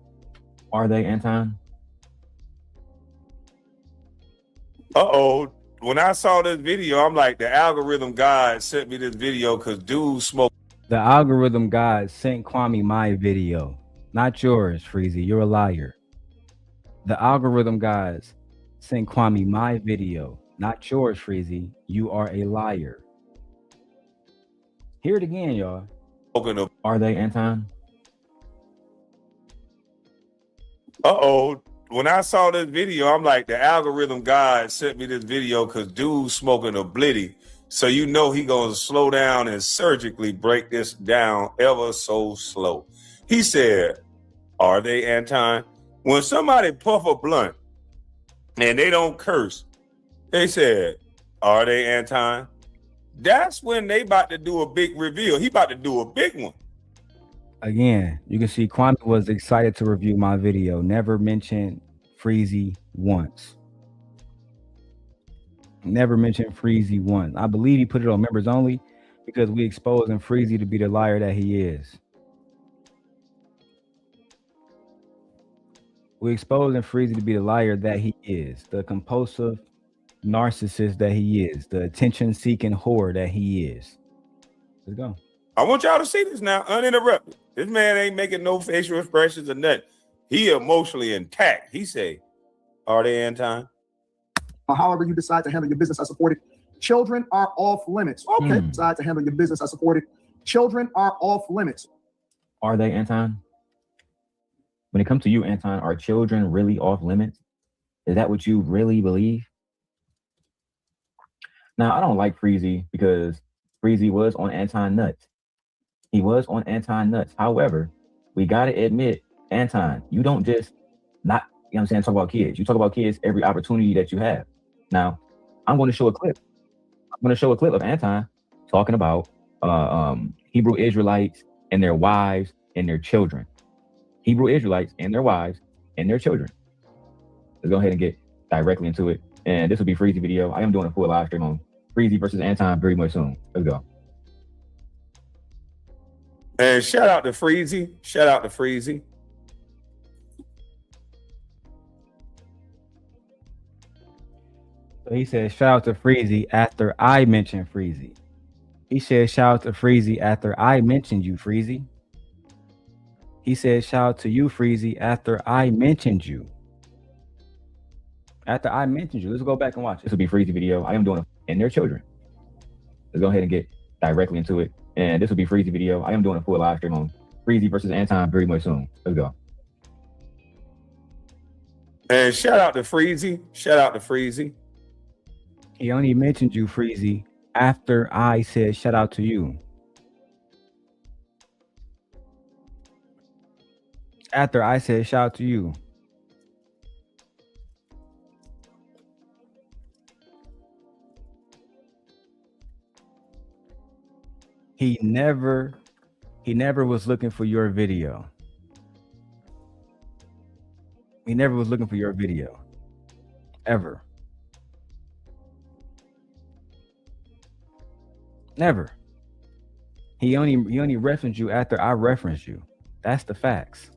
Are they, Anton? Uh-oh. When I saw this video, I'm like, the algorithm god sent me this video because dude smoked. The algorithm god sent Kwame my video, not yours, Freezy. You're a liar. The algorithm gods sent Kwame my video, not yours, Freezy. You are a liar. Hear it again, y'all. Are they, Anton? Uh-oh. When I saw this video, I'm like, the algorithm god sent me this video because dude's smoking a blitty. So you know he gonna slow down and surgically break this down ever so slow. He said, are they, Anton? When somebody puff a blunt and they don't curse, they said, are they, Anton? That's when they about to do a big reveal. He about to do a big one. Again, you can see Kwame was excited to review my video. Never mentioned Freezy once. Never mentioned Freezy once. I believe he put it on members only because we exposing Freezy to be the liar that he is. We exposing Freezy to be the liar that he is, the compulsive narcissist that he is, the attention-seeking whore that he is. Let's go. I want y'all to see this now, uninterrupted. This man ain't making no facial expressions or nothing. He emotionally intact. He say, are they, Anton? However you decide to handle your business, I support it. Children are off limits. Okay, decide to handle your business, I support it. Children are off limits. Are they, Anton? When it comes to you, Anton, are children really off limits? Is that what you really believe? Now, I don't like Freezy because Freezy was on Anton nuts. He was on Anton nuts. However, we got to admit, Anton, you don't just not, you know what I'm saying, talk about kids. You talk about kids every opportunity that you have. Now, I'm going to show a clip. I'm going to show a clip of Anton talking about Hebrew Israelites and their wives and their children. Hebrew Israelites and their wives and their children. Let's go ahead and get directly into it. And this will be Freezy video. I am doing a full live stream on Freezy versus Anton very much soon. Let's go. And shout out to Freezy. Shout out to Freezy. So he said, shout out to Freezy after I mentioned Freezy. He said, shout out to Freezy after I mentioned you, Freezy. He said, shout out to you, Freezy, after I mentioned you. After I mentioned you. Let's go back and watch it. This will be Freezy video. I am doing it and their children. Let's go ahead and get directly into it. And this will be Freezy video. I am doing a full live stream on Freezy versus Anton very much soon. Let's go. And shout out to Freezy. Shout out to Freezy. He only mentioned you, Freezy, after I said shout out to you. After I said shout out to you. He never was looking for your video. He never was looking for your video. Ever. Never. He only referenced you after I referenced you. That's the facts.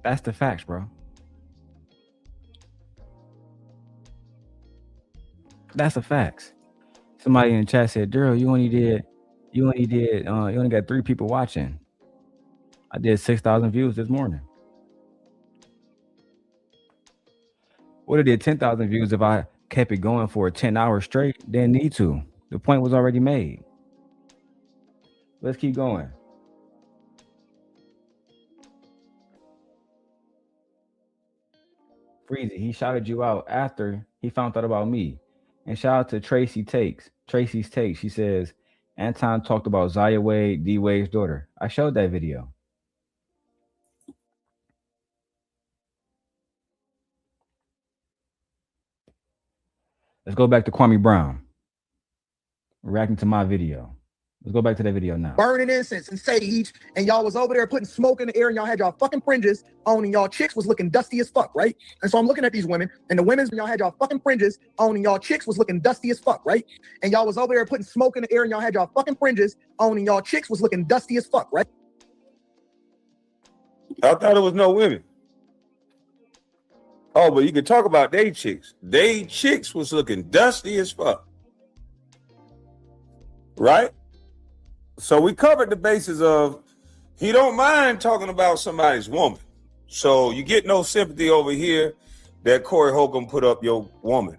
That's the facts, bro. That's the facts. Somebody in the chat said, Darrel, you only got 3 people watching. I did 6,000 views this morning. Would have did 10,000 views if I kept it going for 10 hours straight. Didn't need to. The point was already made. Let's keep going. Freezy, he shouted you out after he found out about me. And shout out to Tracy's Takes. She says, Anton talked about Zaya Wade, D Wade's daughter. I showed that video. Let's go back to Kwame Brown reacting to my video. Let's go back to that video now. Burning incense and sage, and y'all was over there putting smoke in the air, and y'all had y'all fucking fringes on, and y'all chicks was looking dusty as fuck, right? And so I'm looking at these women, and the women's, y'all had y'all fucking fringes on, and y'all chicks was looking dusty as fuck, right? And y'all was over there putting smoke in the air, and y'all had y'all fucking fringes on, and y'all chicks was looking dusty as fuck, right? I thought it was no women. Oh, but you can talk about they chicks. They chicks was looking dusty as fuck. Right? So we covered the basis of he don't mind talking about somebody's woman. So you get no sympathy over here that Corey Holcomb put up your woman.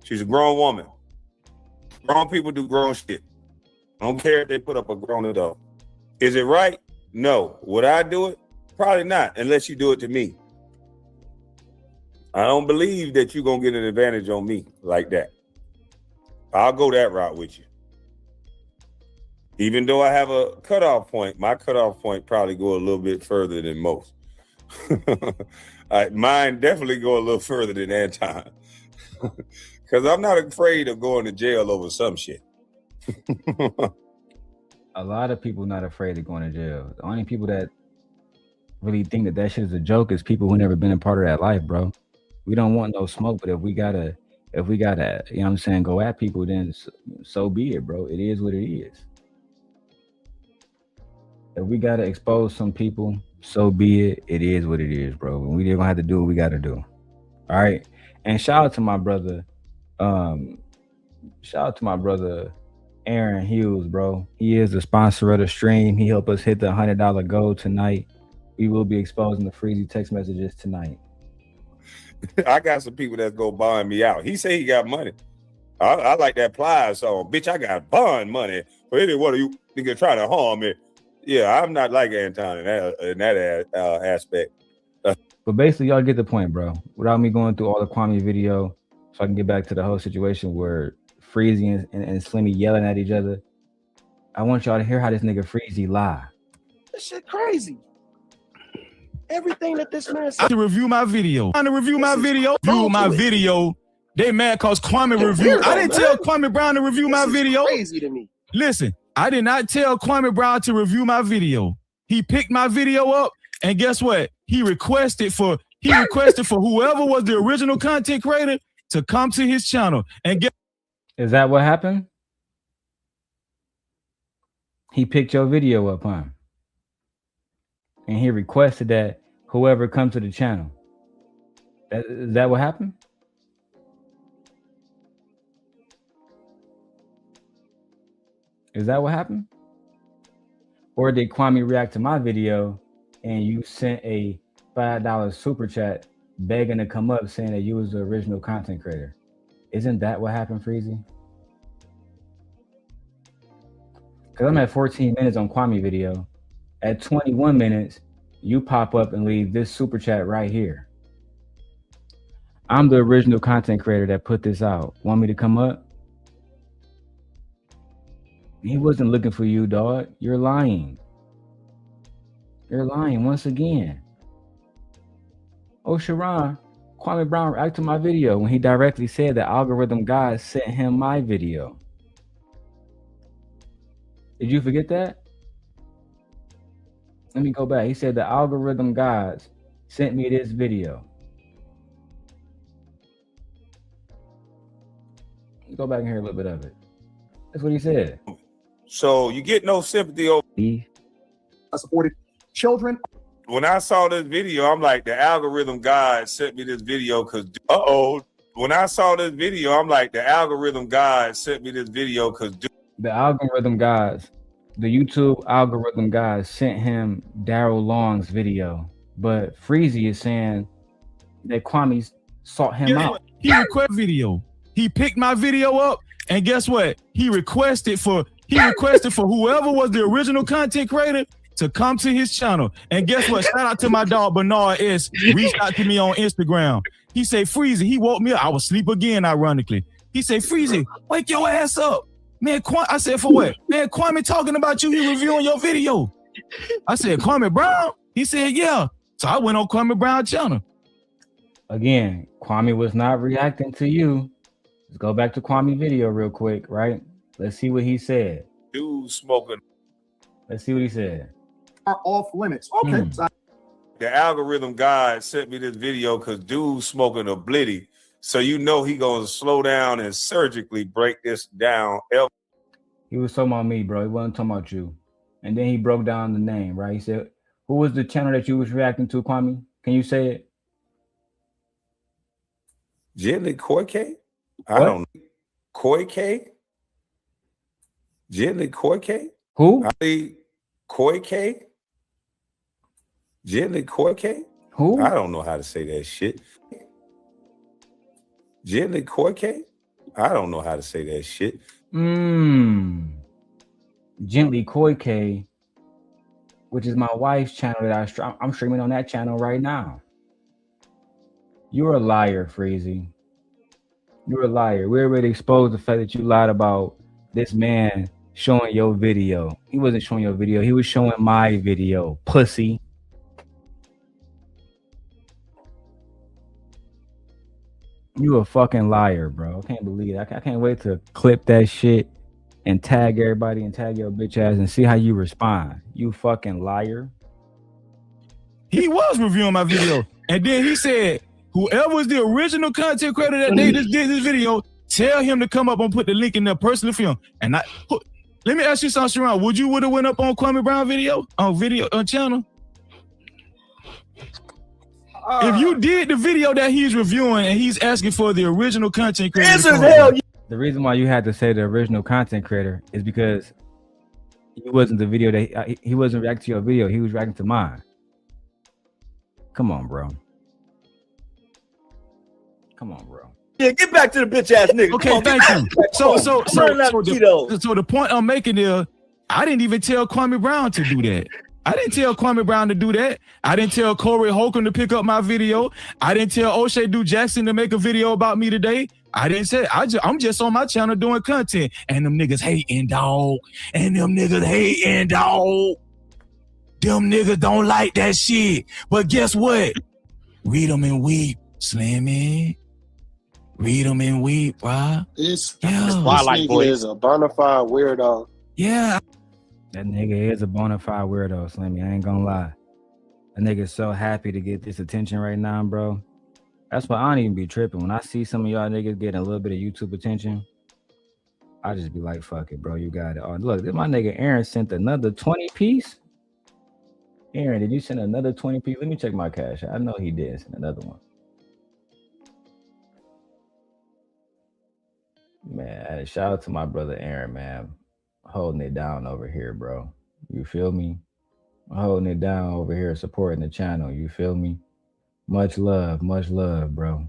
She's a grown woman. Grown people do grown shit. I don't care if they put up a grown adult. Is it right? No. Would I do it? Probably not, unless you do it to me. I don't believe that you're going to get an advantage on me like that. I'll go that route with you. Even though I have a cutoff point, my cutoff point probably go a little bit further than most. Mine definitely go a little further than Anton. Because I'm not afraid of going to jail over some shit. A lot of people not afraid of going to jail. The only people that really think that that shit is a joke is people who never been a part of that life, bro. We don't want no smoke, but if we gotta, you know what I'm saying, go at people, then so be it, bro. It is what it is. If we gotta expose some people, so be it. It is what it is, bro. And we're gonna have to do what we gotta do. All right. And shout out to my brother, Aaron Hughes, bro. He is the sponsor of the stream. He helped us hit the $100 goal tonight. We will be exposing the Freezy text messages tonight. I got some people that's go bond me out. He say he got money. I like that Plies song. Bitch, I got bond money for any one of you niggas trying to harm me. Yeah, I'm not like Anton in that aspect. But basically, y'all get the point, bro. Without me going through all the Kwame video, so I can get back to the whole situation where Freezy and Slimmy yelling at each other. I want y'all to hear how this nigga Freezy lie. This shit crazy. Everything that this man said. To review my video. Trying to review my video. They mad cause Kwame reviewed. I didn't tell Kwame Brown to review my video. Crazy to me. Listen, I did not tell Kwame Brown to review my video. He picked my video up, and guess what? He requested for whoever was the original content creator to come to his channel and get. Is that what happened? He picked your video up, huh? And he requested that whoever come to the channel. Is that what happened? Is that what happened? Or did Kwame react to my video and you sent a $5 super chat begging to come up saying that you was the original content creator? Isn't that what happened, Freezy? Because I'm at 14 minutes on Kwame video. At 21 minutes, you pop up and leave this super chat right here. I'm the original content creator that put this out. Want me to come up? He wasn't looking for you, dog. You're lying. You're lying once again. Oh, Sharon, Kwame Brown reacted to my video when he directly said that algorithm guys sent him my video. Did you forget that? Let me go back. He said the algorithm guys sent me this video. Go back and hear a little bit of it. That's what he said. So you get no sympathy over. I supported children. When I saw this video, I'm like, the algorithm God sent me this video because, when I saw this video, I'm like, the algorithm God sent me this video because. The algorithm guys, the YouTube algorithm guys sent him Darrel Long's video, but Freezy is saying that Kwame sought him out. He requested video. He picked my video up, and guess what? He requested for whoever was the original content creator to come to his channel. And guess what? Shout out to my dog Bernard S. Reached out to me on Instagram. He said, Freezy, he woke me up. I was asleep again, ironically. He said, Freezy, wake your ass up. Man, I said, for what? Man, Kwame talking about you. He reviewing your video. I said, Kwame Brown? He said, yeah. So I went on Kwame Brown's channel. Again, Kwame was not reacting to you. Let's go back to Kwame video real quick, right? Let's see what he said. Dude smoking. Let's see what he said. Are off limits. Okay. The algorithm God sent me this video because dude smoking a blitty. So you know he gonna slow down and surgically break this down. He was talking about me, bro. He wasn't talking about you. And then he broke down the name, right? He said, who was the channel that you was reacting to, Kwame? Can you say it? Gently Koike? I don't know. Koike? Gently Koike? Who? Koike? Gently Koike? Who? I don't know how to say that shit. Gently Koike? I don't know how to say that shit. Gently Koike, which is my wife's channel that I'm streaming on that channel right now. You're a liar, Freezy. You're a liar. We already exposed the fact that you lied about this man showing your video. He wasn't showing your video. He was showing my video, pussy. You a fucking liar, bro. I can't believe it. I can't wait to clip that shit and tag everybody and tag your bitch ass and see how you respond. You fucking liar. He was reviewing my video. And then he said, whoever was the original content creator that they just did this video, tell him to come up and put the link in their personal film. And let me ask you something, Sharon. Would you have went up on Kwame Brown video on channel? If you did the video that he's reviewing and he's asking for the original content creator, the reason why you had to say the original content creator is because he wasn't the video that he wasn't reacting to your video. He was reacting to mine. Come on, bro. Come on, bro. Yeah, get back to the bitch ass nigga. Okay, thank you. So the point I'm making is, I didn't even tell Kwame Brown to do that. I didn't tell Kwame Brown to do that. I didn't tell Corey Holcomb to pick up my video. I didn't tell O'Shea Du Jackson to make a video about me today. I didn't say. I'm just on my channel doing content, and them niggas hating, dog. And them niggas hating, dog. Them niggas don't like that shit. But guess what? Read them and weep, Slimmy. Read them and weep, bro. This nigga is a bona fide weirdo. Yeah. That nigga is a bona fide weirdo, Slimmy. I ain't gonna lie. That nigga's so happy to get this attention right now, bro. That's why I don't even be tripping. When I see some of y'all niggas getting a little bit of YouTube attention, I just be like, fuck it, bro. You got it. Oh, look, my nigga Aaron sent another 20 piece. Aaron, did you send another 20 piece? Let me check my cash. I know he did send another one. Man, shout out to my brother Aaron, man. Holding it down over here, bro. You feel me? Holding it down over here, supporting the channel. You feel me? Much love, bro.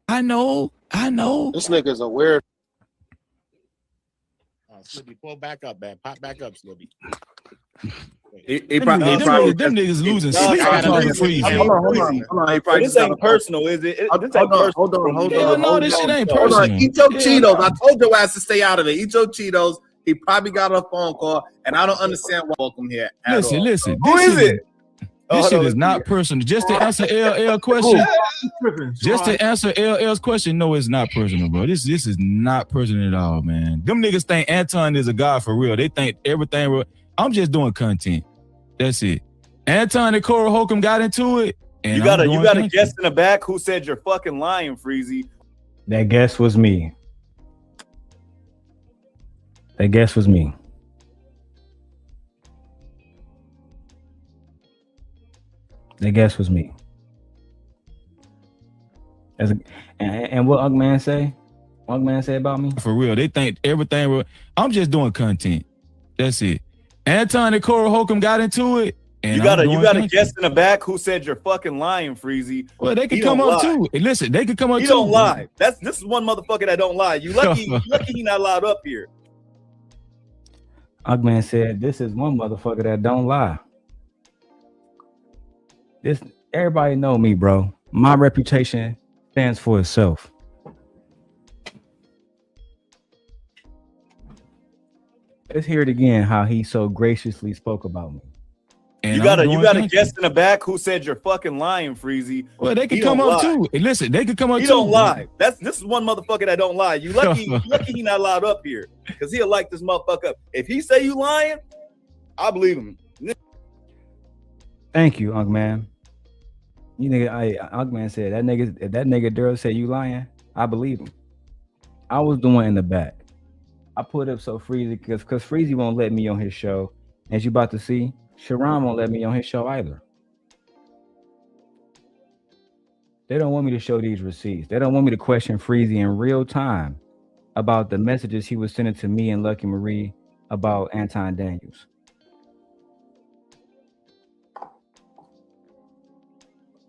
I know. This nigga's a weird. Slippy, pull back up, man. Pop back up, Slippy. Them niggas losing sleep. Hold on. This ain't personal, is it? This ain't personal. Hold on. No, this shit ain't personal. Eat your Cheetos. I told your ass to stay out of it. Eat your Cheetos. He probably got a phone call, and I don't understand why. Welcome here. Listen. Who is it? This shit is not personal. Just to answer LL question. Just to answer LL's question, no, it's not personal, bro. This is not personal at all, man. Them niggas think Anton is a god for real. They think everything real. I'm just doing content. That's it. Anton and Cora Holcomb got into it. And you got a guest in the back who said you're fucking lying, Freezy. That guess was me. That guess was me. That guess was me. And what Ugg Man say? What Ugg Man say about me? For real, they think everything real. I'm just doing content. That's it. Anton and Cora Holcomb got into it. And you got a guest in the back who said you're fucking lying, Freezy. Well, they could come up too. Listen, they could come up too. He don't lie. This is one motherfucker that don't lie. You lucky he not allowed up here. Ugg Man said, this is one motherfucker that don't lie. Everybody know me, bro. My reputation stands for itself. Let's hear it again, how he so graciously spoke about me. And you got a guest in the back who said you're fucking lying, Freezy. Well, they could come up too. Listen, they could come up too. He don't lie. This is one motherfucker that don't lie. You lucky he not allowed up here, because he'll light this motherfucker up. If he say you lying, I believe him. Thank you, Ugg Man. You nigga, Ugg Man said if that nigga Darrel said you lying, I believe him. I was doing in the back. I put up so Freezy because Freezy won't let me on his show. As you about to see, Sharon won't let me on his show either. They don't want me to show these receipts. They don't want me to question Freezy in real time about the messages he was sending to me and Lucky Marie about Anton Daniels.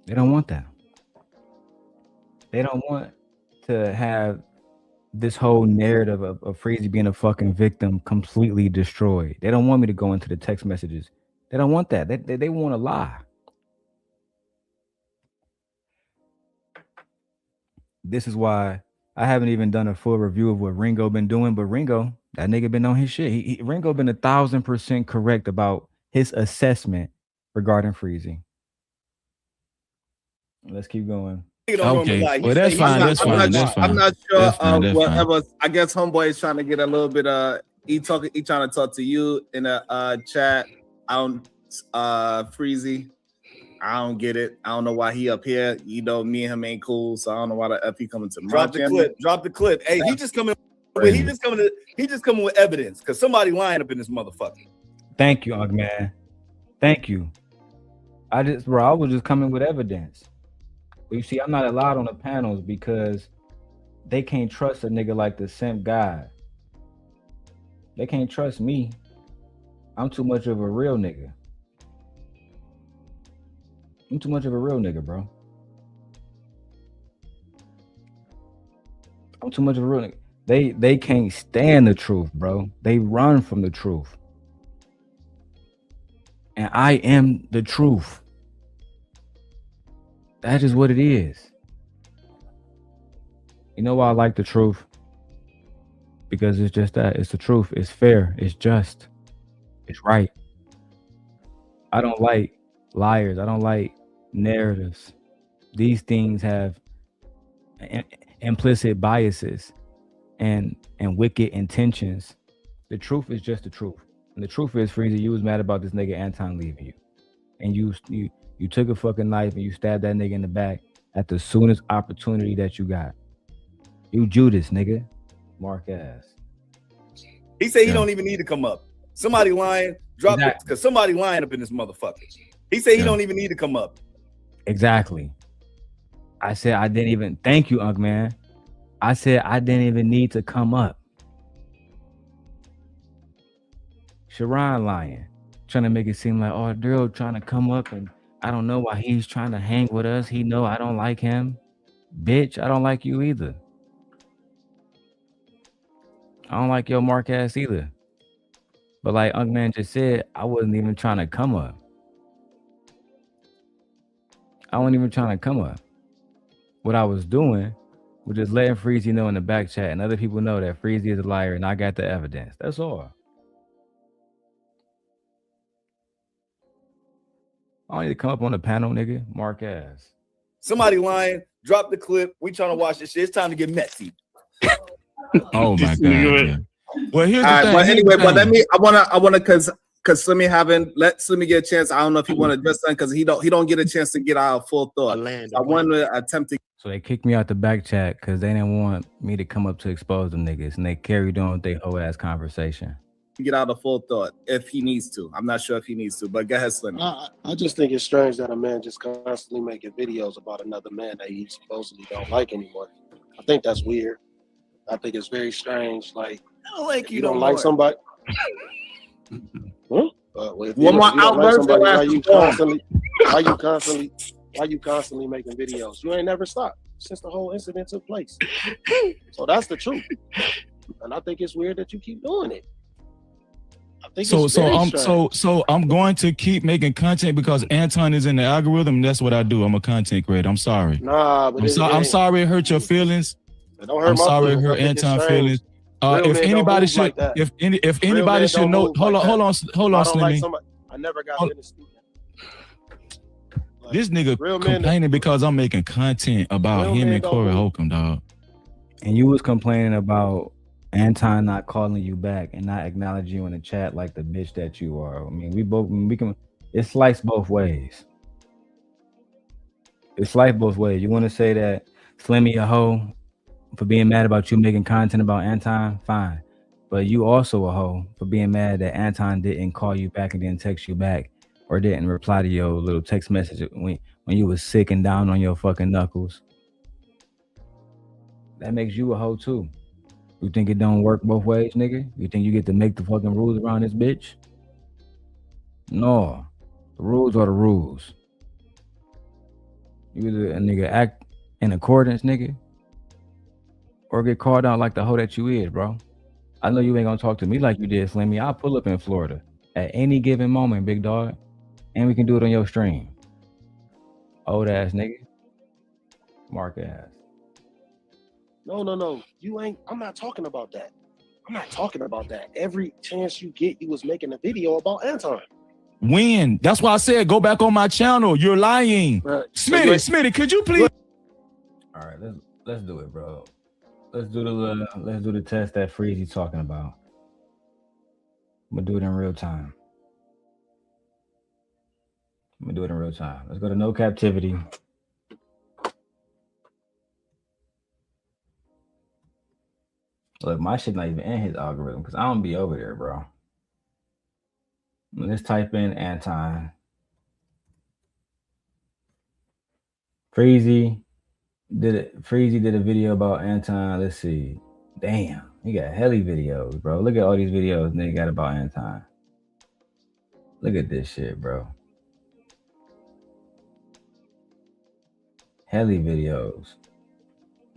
They don't want that. They don't want to have this whole narrative of Freezy being a fucking victim completely destroyed. They don't want me to go into the text messages. They don't want that. They want to lie. This is why I haven't even done a full review of what Ringo been doing, but Ringo, that nigga been on his shit. Ringo been 1,000% correct about his assessment regarding Freezy. Let's keep going. Okay, well that's fine. That's fine. I'm not sure whatever. I guess homeboy is trying to get a little bit. He trying to talk to you in a chat. I don't Freezy. I don't get it. I don't know why he up here. You know, me and him ain't cool, so I don't know why the F he coming to drop the clip. Drop the clip. Hey, he just coming with evidence because somebody lying up in this motherfucker. Thank you, Ugg Man. Thank you. I was just coming with evidence. But you see, I'm not allowed on the panels because they can't trust a nigga like the simp guy. They can't trust me. I'm too much of a real nigga. I'm too much of a real nigga, bro. I'm too much of a real nigga. They can't stand the truth, bro. They run from the truth. And I am the truth. That is what it is. You know why I like the truth? Because it's just that. It's the truth. It's fair. It's just. It's right. I don't like liars. I don't like narratives. These things have implicit biases and wicked intentions. The truth is just the truth. And the truth is, Freezy, you was mad about this nigga Anton leaving you. And you took a fucking knife and you stabbed that nigga in the back at the soonest opportunity that you got. You Judas, nigga. Mark ass. He said he don't even need to come up. Somebody lying, drop it, because somebody lying up in this motherfucker. He said he don't even need to come up. Exactly. I said I didn't even thank you, Unc man. I said I didn't even need to come up. Sharon lying, trying to make it seem like, oh, Darrel trying to come up and I don't know why he's trying to hang with us. He know I don't like him. Bitch, I don't like you either. I don't like your mark ass either. But like Unc man just said, I wasn't even trying to come up. I wasn't even trying to come up. What I was doing was just letting Freezy know in the back chat and other people know that Freezy is a liar and I got the evidence. That's all. I don't need to come up on the panel, nigga. Mark ass. Somebody lying, drop the clip. We trying to watch this shit. It's time to get messy. Oh my God. Man. Well, here's the thing. But anyway, but I wanna because Slimmy let Slimmy get a chance. I don't know if he want to address that because he don't get a chance to get our full thought. I want to attempt to. So they kicked me out the back chat because they didn't want me to come up to expose them niggas, and they carried on with their whole ass conversation. Get out a full thought if he needs to. I'm not sure if he needs to, but go ahead, Slimmy. I just think it's strange that a man just constantly making videos about another man that he supposedly don't like anymore. I think that's weird. I think it's very strange. Like, I don't like you don't like somebody. Well, one more outburst. Why you constantly making videos? You ain't never stopped since the whole incident took place. So that's the truth. And I think it's weird that you keep doing it. So I'm going to keep making content because Anton is in the algorithm. And that's what I do. I'm a content creator. I'm sorry. Nah, but I'm sorry it hurt your feelings. Don't hurt I'm my sorry it feelings. hurt Anton feelings. If anybody should, like if anybody should know, hold on, Slimmy. Like I never got finished speaking. This nigga complaining because I'm making content about him and Corey Holcomb, dog. And you was complaining about Anton not calling you back and not acknowledging you in the chat like the bitch that you are. I mean, we can. It's sliced both ways. It's sliced both ways. You want to say that Slimmy a hoe for being mad about you making content about Anton, fine. But you also a hoe for being mad that Anton didn't call you back and didn't text you back or didn't reply to your little text message when you was sick and down on your fucking knuckles. That makes you a hoe too. You think it don't work both ways, nigga? You think you get to make the fucking rules around this bitch? No. The rules are the rules. You either a nigga act in accordance, nigga, or get called out like the hoe that you is, bro. I know you ain't gonna talk to me like you did, Slimmy. I'll pull up in Florida at any given moment, big dog. And we can do it on your stream. Old ass nigga. Mark ass. No. You ain't. I'm not talking about that. Every chance you get, you was making a video about Anton. When? That's why I said go back on my channel. You're lying. Right. Smitty, could you please? All right, let's do it, bro. Let's do the test that Freezy talking about. I'm gonna do it in real time. Let's go to No Captivity. Look, my shit not even in his algorithm because I don't be over there, bro. Let's type in Anton. Freezy did a video about Anton. Let's see. Damn, he got hella videos, bro. Look at all these videos nigga got about Anton. Look at this shit, bro. Hella videos.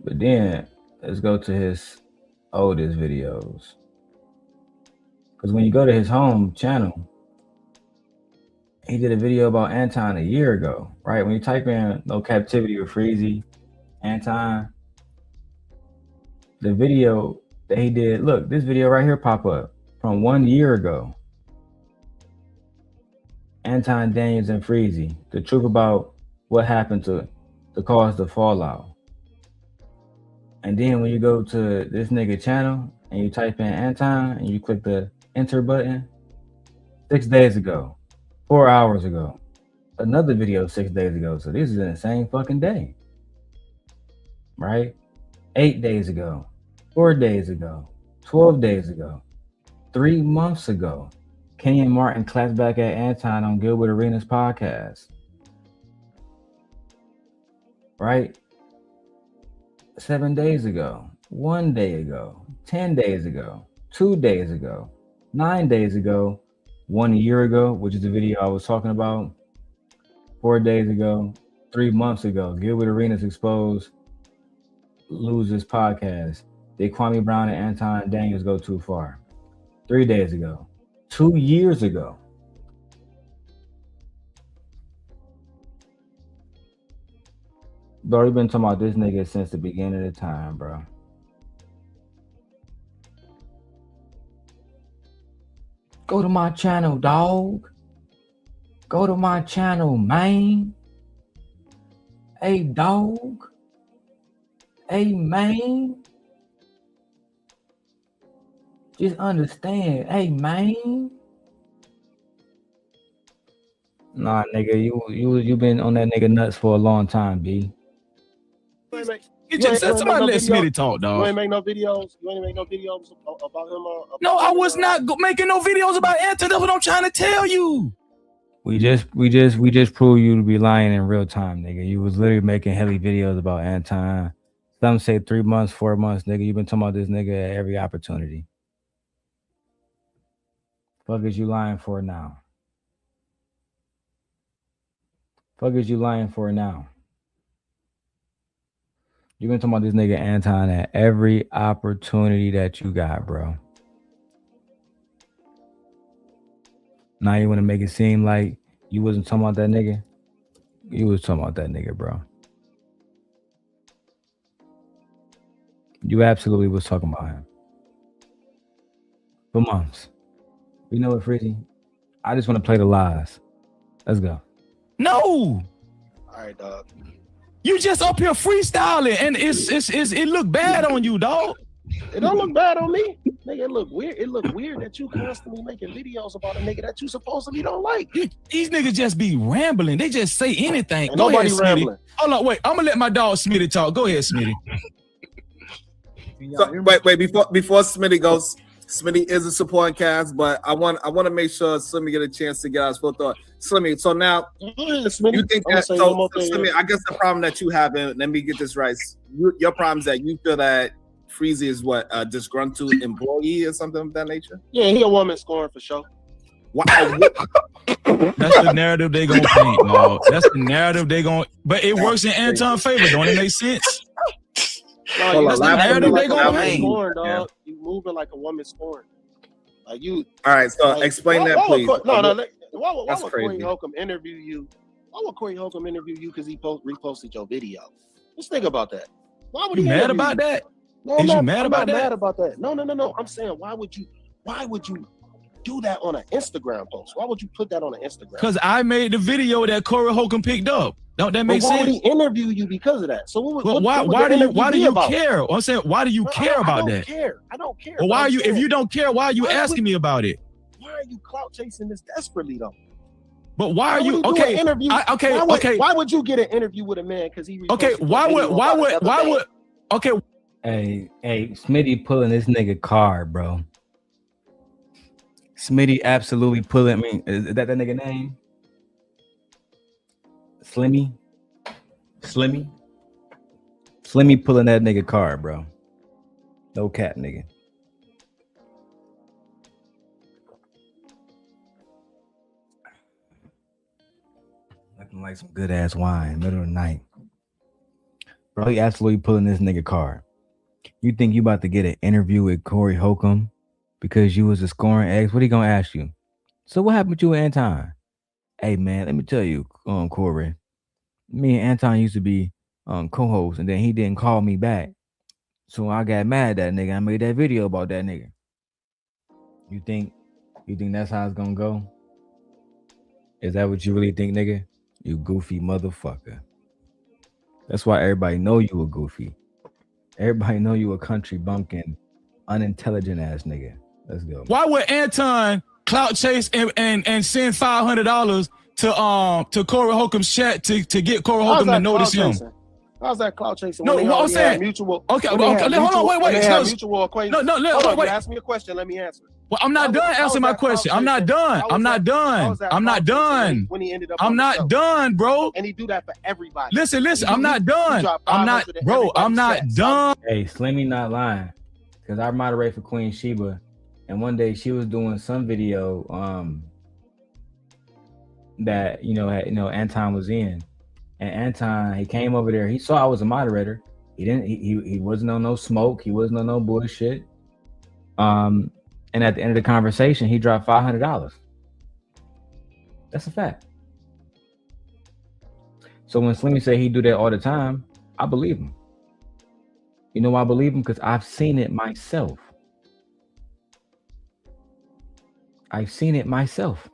But then let's go to his oldest videos. Because when you go to his home channel, he did a video about Anton a year ago, right? When you type in No Captivity with Freezy, Anton, the video that he did, look, this video right here pop up from 1 year ago. Anton Daniels and Freezy, the truth about what happened to cause the fallout. And then when you go to this nigga channel and you type in Anton and you click the enter button, 6 days ago, 4 hours ago, another video 6 days ago. So this is in the same fucking day, right? 8 days ago, 4 days ago, 12 days ago. 3 months ago, Kenyon Martin clapped back at Anton on Gilbert Arenas podcast. Right? 7 days ago, 1 day ago, 10 days ago, 2 days ago, 9 days ago, 1 year ago, which is the video I was talking about, 4 days ago, 3 months ago. Gilbert Arenas exposed Losers podcast. Did Kwame Brown and Anton Daniels go too far? 3 days ago, 2 years ago. Bro, we've been talking about this nigga since the beginning of the time, bro. Go to my channel, dog. Go to my channel, man. Hey, dog. Hey, man. Just understand. Hey, man. Nah, nigga, you been on that nigga nuts for a long time, B. Somebody let Smitty talk, dog. You ain't make no videos. You ain't make no videos about him. No, I was not making no videos about Anton. That's what I'm trying to tell you. We just proved you to be lying in real time, nigga. You was literally making hella videos about Anton. Some say 3 months, 4 months, nigga. You been talking about this nigga at every opportunity. Fuck is you lying for now? Fuck is you lying for now? You been talking about this nigga Anton at every opportunity that you got, bro. Now you want to make it seem like you wasn't talking about that nigga? You was talking about that nigga, bro. You absolutely was talking about him. For months. You know what, Freezy? I just want to play the lies. Let's go. No. All right, dog. You just up here freestyling, and it look bad on you, dog. It don't look bad on me. Nigga, it look weird. It look weird that you constantly making videos about a nigga that you supposedly don't like. These niggas just be rambling. They just say anything. And nobody rambling. Hold on, wait. I'm gonna let my dog Smitty talk. Go ahead, Smitty. So, wait, before Smitty goes, Smitty is a supporting cast, but I want to make sure Slimmy get a chance to get out his full thought. Slimmy, so now you think that Slimmy, I guess the problem that you have, and let me get this right. Your problem is that you feel that Freezy is what, a disgruntled employee or something of that nature? Yeah, he a woman scoring for sure. Wow. That's the narrative they gonna paint, dog. That's the narrative they gonna. But it works in Anton's favor. Don't it make sense? No, that's the narrative they gonna paint. paint. Dog. You moving like a woman scoring. Like you. All right, so like, explain that, please. Why would Corey Holcomb interview you? Why would Corey Holcomb interview you because he reposted your video? Just think about that. Why would he mad about that? No, I'm not mad about that. No. I'm saying, why would you do that on an Instagram post? Why would you put that on an Instagram? Because I made the video that Corey Holcomb picked up. Don't that make sense? Why would he interview you because of that? So why do you care? I'm saying, why do you care about that? I don't care. Well, why are you? If you don't care, why are you asking me about it? Why are you clout chasing this desperately though? But why are you okay? Okay. Why would you get an interview with a man because he? Okay. Why would? Okay. Hey, Smitty pulling this nigga card, bro. Smitty absolutely pulling. I mean, is that nigga name? Slimmy pulling that nigga card, bro. No cap, nigga. Looking like some good ass wine, middle of the night. Bro, he absolutely pulling this nigga card. You think you about to get an interview with Corey Holcomb because you was a scoring ex? What he gonna ask you? So what happened with you and Anton? Hey man, let me tell you, Corey. Me and Anton used to be co-hosts, and then he didn't call me back. So I got mad at that nigga. I made that video about that nigga. You think that's how it's gonna go? Is that what you really think, nigga? You goofy motherfucker. That's why everybody know you a goofy. Everybody know you a country bumpkin, unintelligent ass nigga. Let's go. Why would Anton clout chase and send $500 to Corey Holcomb's chat to get Corey Holcomb to notice him? How's that clout chasing? No, what I'm saying. Mutual. Okay, hold on, wait. Mutual acquaintance. No, wait. You ask me a question. Let me answer. Well, I'm not done answering my question. I'm not done. I'm not done. I'm not done. When he ended up, I'm not done, bro. And he do that for everybody. Listen. I'm not done. I'm not, bro. I'm not done. Hey, Slimmy not lying, because I moderate for Queen Sheba, and one day she was doing some video that Anton was in, and Anton, he came over there. He saw I was a moderator. He wasn't on no smoke. He wasn't on no bullshit. And at the end of the conversation, he dropped $500. That's a fact. So when Slimmy say he do that all the time, I believe him. You know why I believe him? Because I've seen it myself. I've seen it myself.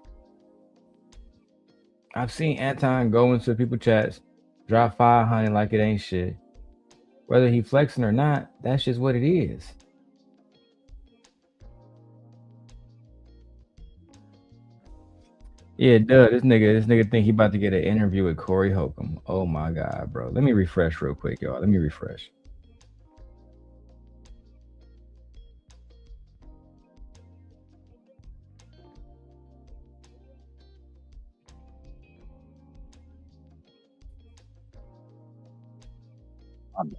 I've seen Anton go into people's chats, drop 500 like it ain't shit. Whether he flexing or not, that's just what it is. Yeah, duh. This nigga think he about to get an interview with Corey Holcomb. Oh my God, bro. Let me refresh real quick, y'all. Let me refresh. I'm bad.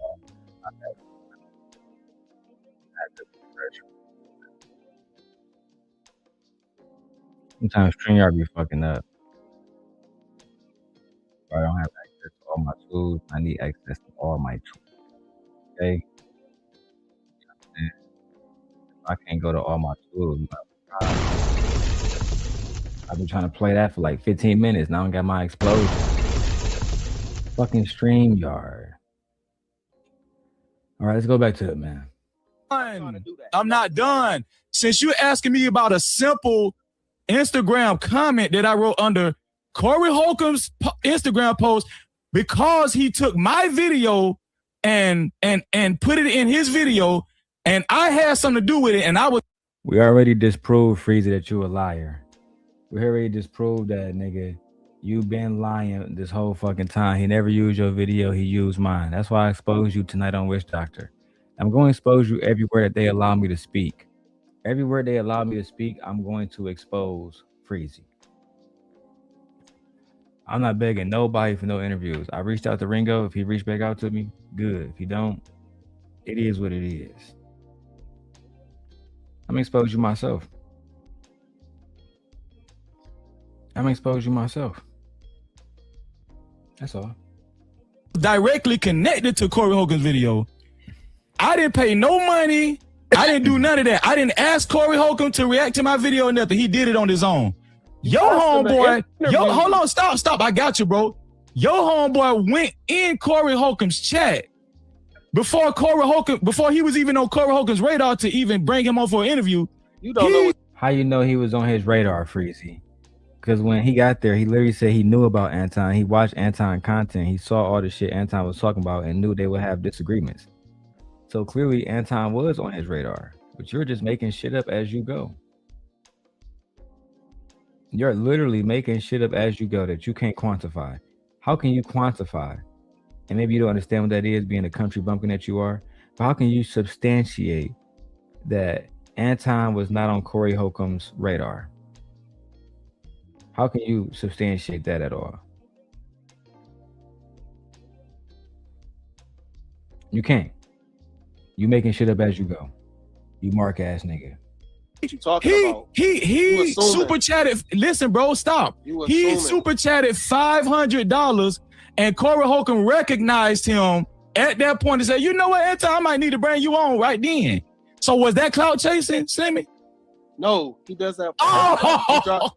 Sometimes StreamYard be fucking up. I don't have access to all my tools. I need access to all my tools. Okay? If I can't go to all my tools, I've been trying to play that for like 15 minutes. Now I got my explosion. Fucking StreamYard. All right, let's go back to it, man. I'm not done. Since you're asking me about a simple Instagram comment that I wrote under Corey Holcomb's Instagram post, because he took my video and put it in his video, and I had something to do with it, and I was. We already disproved, Freezy, that you a liar. We already disproved that, nigga. You been lying this whole fucking time. He never used your video. He used mine. That's why I exposed you tonight on Witch Doctor. I'm going to expose you everywhere that they allow me to speak. Everywhere they allow me to speak, I'm going to expose Freezy. I'm not begging nobody for no interviews. I reached out to Ringo. If he reached back out to me, good. If he don't, it is what it is. I'm going to expose you myself. I'm going to expose you myself. That's all. Directly connected to Corey Holcomb's video. I didn't pay no money. I didn't do none of that. I didn't ask Corey Holcomb to react to my video or nothing. He did it on his own. Your homeboy, hold on, stop. I got you, bro. Your homeboy went in Corey Holcomb's chat before he was even on Corey Holcomb's radar to even bring him on for an interview. You don't know. How you know he was on his radar, Freezy? Because when he got there, he literally said he knew about Anton. He watched Anton content. He saw all the shit Anton was talking about and knew they would have disagreements. So clearly Anton was on his radar, but you're just making shit up as you go. You're literally making shit up as you go that you can't quantify. How can you quantify? And maybe you don't understand what that is, being a country bumpkin that you are. But how can you substantiate that Anton was not on Corey Holcomb's radar? How can you substantiate that at all? You can't. You making shit up as you go. You mark ass nigga. What you talking about? He super chatted. Listen, bro, stop. He super chatted $500, and Corey Holcomb recognized him at that point and said, "You know what, Anton, I might need to bring you on right then." So was that clout chasing, Slimmy? No, he does that. Oh!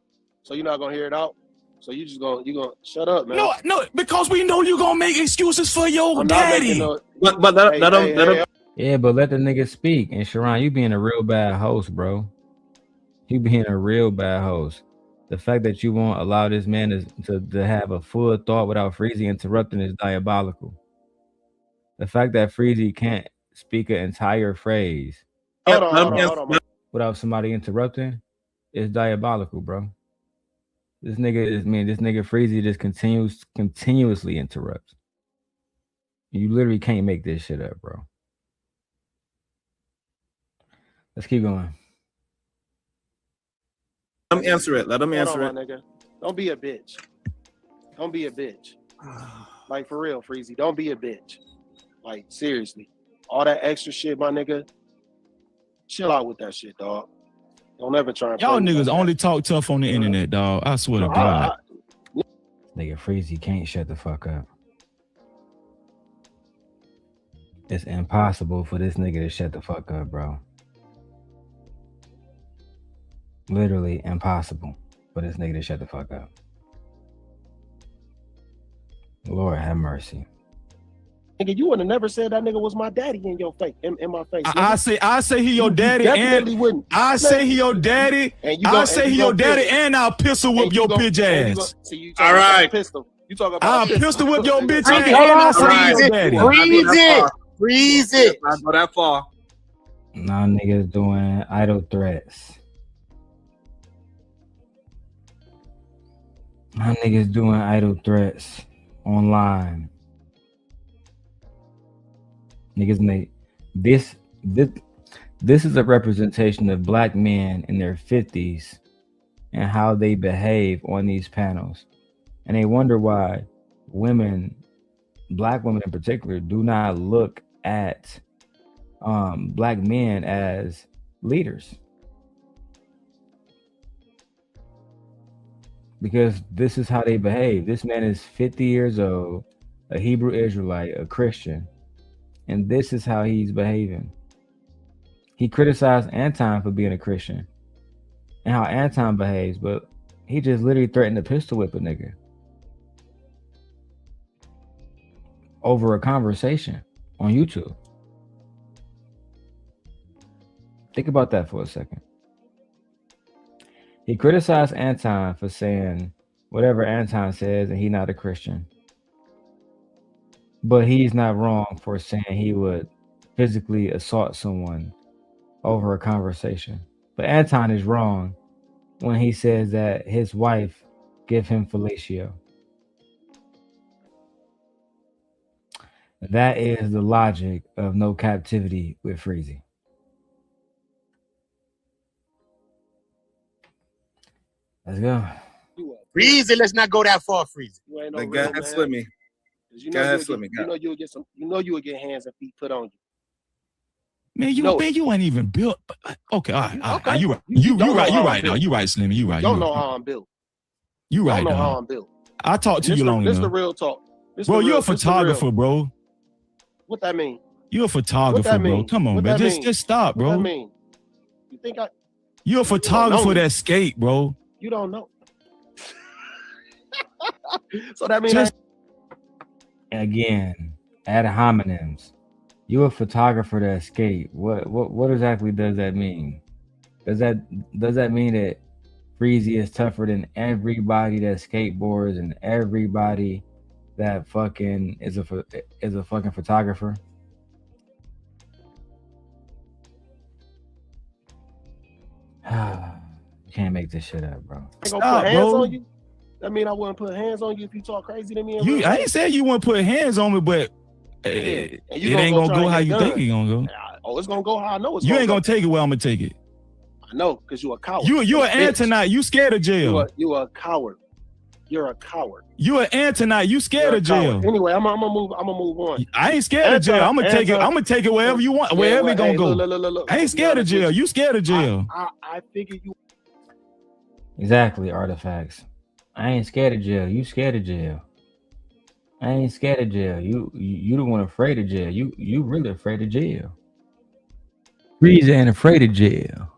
So you're not gonna hear it out. So you gonna shut up, man. No, because we know you gonna make excuses for your daddy. But let him. Yeah, but let the nigga speak. And Sharon, you being a real bad host, bro. You being a real bad host. The fact that you won't allow this man to have a full thought without Freezy interrupting is diabolical. The fact that Freezy can't speak an entire phrase without somebody interrupting is diabolical, bro. This nigga Freezy just continuously interrupts. You literally can't make this shit up, bro. Let's keep going. him answer it. Let him answer it. Nigga. Don't be a bitch. Don't be a bitch. Like, for real, Freezy. Don't be a bitch. Like, seriously. All that extra shit, my nigga. Chill out with that shit, dog. Don't ever try and Y'all play niggas like only talk tough on the internet, dog. I swear to God. Nigga, Freezy can't shut the fuck up. It's impossible for this nigga to shut the fuck up, bro. Literally impossible for this nigga to shut the fuck up. Lord have mercy. Nigga, you would have never said that nigga was my daddy in your face, in my face. I say he your daddy, and wouldn't. I say he your daddy. I say he your daddy, and I'll pistol whip your bitch ass. All right, pistol. You talk about I'll pistol whip your bitch ass. Hold on, I say he your daddy. Freeze it. Not go that far. Nah, niggas doing idle threats. My niggas doing idle threats online. Niggas make this is a representation of black men in their 50s and how they behave on these panels. And they wonder why women, black women in particular, do not look at black men as leaders. Because this is how they behave. This man is 50 years old, a Hebrew Israelite, a Christian, and this is how he's behaving. He criticized Anton for being a Christian and how Anton behaves, but he just literally threatened to pistol whip a nigga over a conversation on YouTube. Think about that for a second. He criticized Anton for saying whatever Anton says and he's not a Christian. But he's not wrong for saying he would physically assault someone over a conversation. But Anton is wrong when he says that his wife gave him fellatio. That is the logic of no captivity with Freezy. Let's go. Freezy, let's not go that far, Freezy. You ain't no Go ahead, Slimmy. Go ahead, Slimmy. You know you'll get hands and feet put on you. Man, you ain't even built. Okay, all right. You right. You right now. You right, Slimmy. You right. You don't know how I'm built. You right, don't know dog. how I'm built. I talked to you long enough. This the real talk. Bro, you're a photographer, bro. What that mean? You're a photographer, bro. Come on, man. Just stop, bro. What that mean? You think you're a photographer that skate, bro. You don't know. So that means again, ad hominems. You a photographer that skate. What exactly does that mean? Does that mean that Freezy is tougher than everybody that skateboards and everybody that fucking is a fucking photographer? You can't make this shit up, bro. Stop, bro. That mean I wouldn't put hands on you if you talk crazy to me. I ain't saying you wouldn't put hands on me, but it ain't gonna go how you think it's gonna go. Oh, it's gonna go how I know it's you gonna ain't go. gonna take it where I'm gonna take it. I know, because you a coward. You an Antonite. You scared of jail. You a coward. You're a coward. You an Antonite. You scared of jail. Anyway, I'm gonna move on. I ain't scared of jail. I'm gonna take it. I'm gonna take it wherever you want. Wherever it gonna go. Look, I ain't scared of jail. You scared of jail. I figure you. Exactly, artifacts. I ain't scared of jail. You scared of jail. I ain't scared of jail. You the one afraid of jail. You really afraid of jail. Freezy ain't afraid of jail.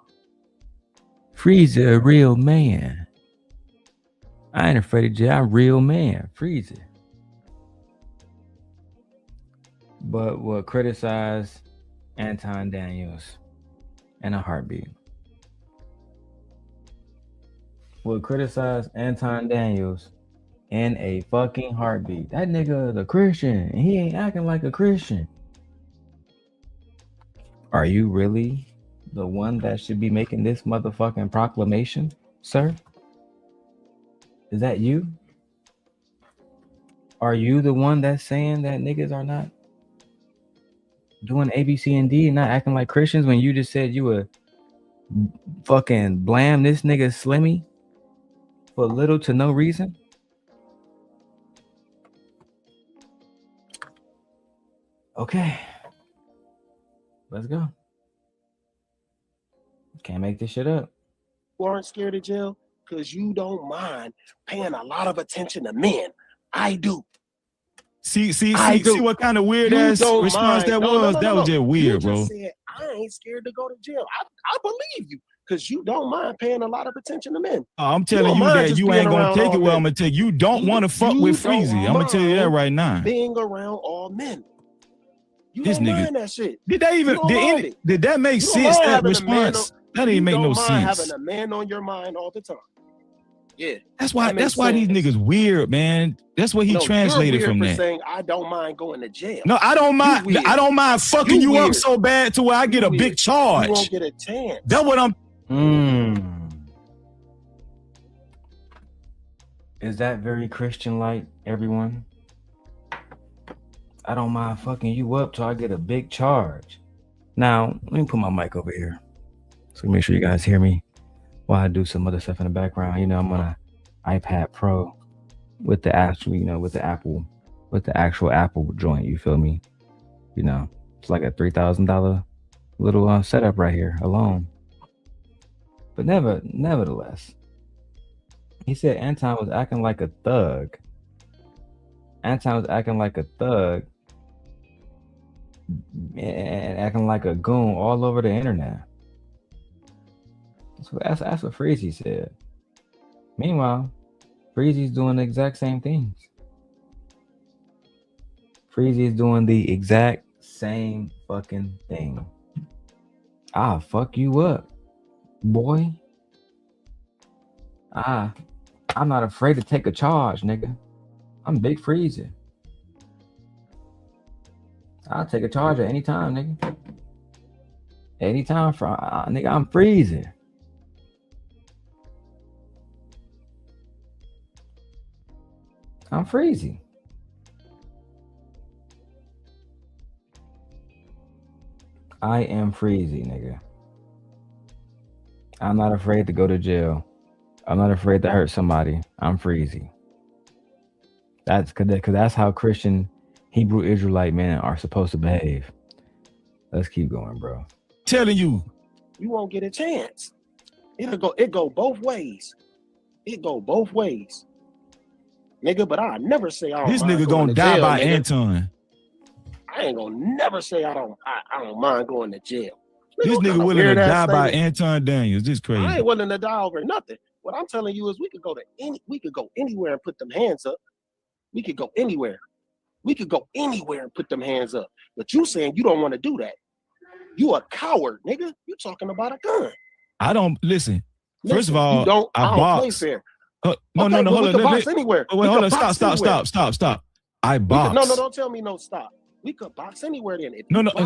Freezy a real man. I ain't afraid of jail. I'm a real man. Freezy. But will criticize Anton Daniels in a heartbeat. Will criticize Anton Daniels in a fucking heartbeat. That nigga is a Christian and he ain't acting like a Christian. Are you really the one that should be making this motherfucking proclamation, sir? Is that you? Are you the one that's saying that niggas are not doing A, B, C, and D and not acting like Christians when you just said you would fucking blam this nigga Slimmy for little to no reason? Okay. Let's go. Can't make this shit up. You aren't scared of jail because you don't mind paying a lot of attention to men. I do. See what kind of weird ass response that was? That was just weird, bro. You just said, I ain't scared to go to jail. I believe you because you don't mind paying a lot of attention to men. I'm telling you that you ain't gonna take it where I'm gonna take you. Don't want to fuck with Freezy. I'm gonna tell you that right now. Being around all men. You This don't nigga, mind that shit. did that make sense? That response? That didn't make no sense. Having a man on your mind all the time. Yeah. That's why these niggas weird, man. That's what he translated from that. Saying I don't mind going to jail. No, I don't mind. I don't mind fucking you up so bad to where I get a big charge. You won't get a chance. That's what I'm. Is that very Christian-like, everyone? I don't mind fucking you up till I get a big charge. Now, let me put my mic over here so make sure you guys hear me while I do some other stuff in the background. You know, I'm on an iPad Pro with the actual, with the actual Apple joint. You feel me? You know, it's like a $3,000 little setup right here alone. But nevertheless, he said Anton was acting like a thug. Anton was acting like a thug and acting like a goon all over the internet. That's what Freezy said. Meanwhile, Freezy's doing the exact same things. Freezy is doing the exact same fucking thing. I'll fuck you up, boy. I'm not afraid to take a charge, nigga. I'm Big Freezy. I'll take a charge at any time, nigga. Anytime, nigga, I'm Freezy. I'm Freezy. I am Freezy, nigga. I'm not afraid to go to jail. I'm not afraid to hurt somebody. I'm Freezy. That's because that's how Christian Hebrew Israelite men are supposed to behave. Let's keep going, bro. Telling you. You won't get a chance. It go both ways. It go both ways. Nigga, but I never say I don't This mind nigga going gonna to die jail, by nigga. Anton. I ain't gonna never say I don't mind going to jail. This nigga willing to die by Anton Daniels. This crazy. I ain't willing to die over nothing. What I'm telling you is we could go anywhere and put them hands up. We could go anywhere. We could go anywhere and put them hands up. But you saying you don't want to do that. You a coward, nigga. You talking about a gun. I don't listen. First of all, I don't box. play fair. No, hold on. We can box anywhere. Wait, hold on. Stop. I box. No, don't tell me no stop. We could box anywhere then.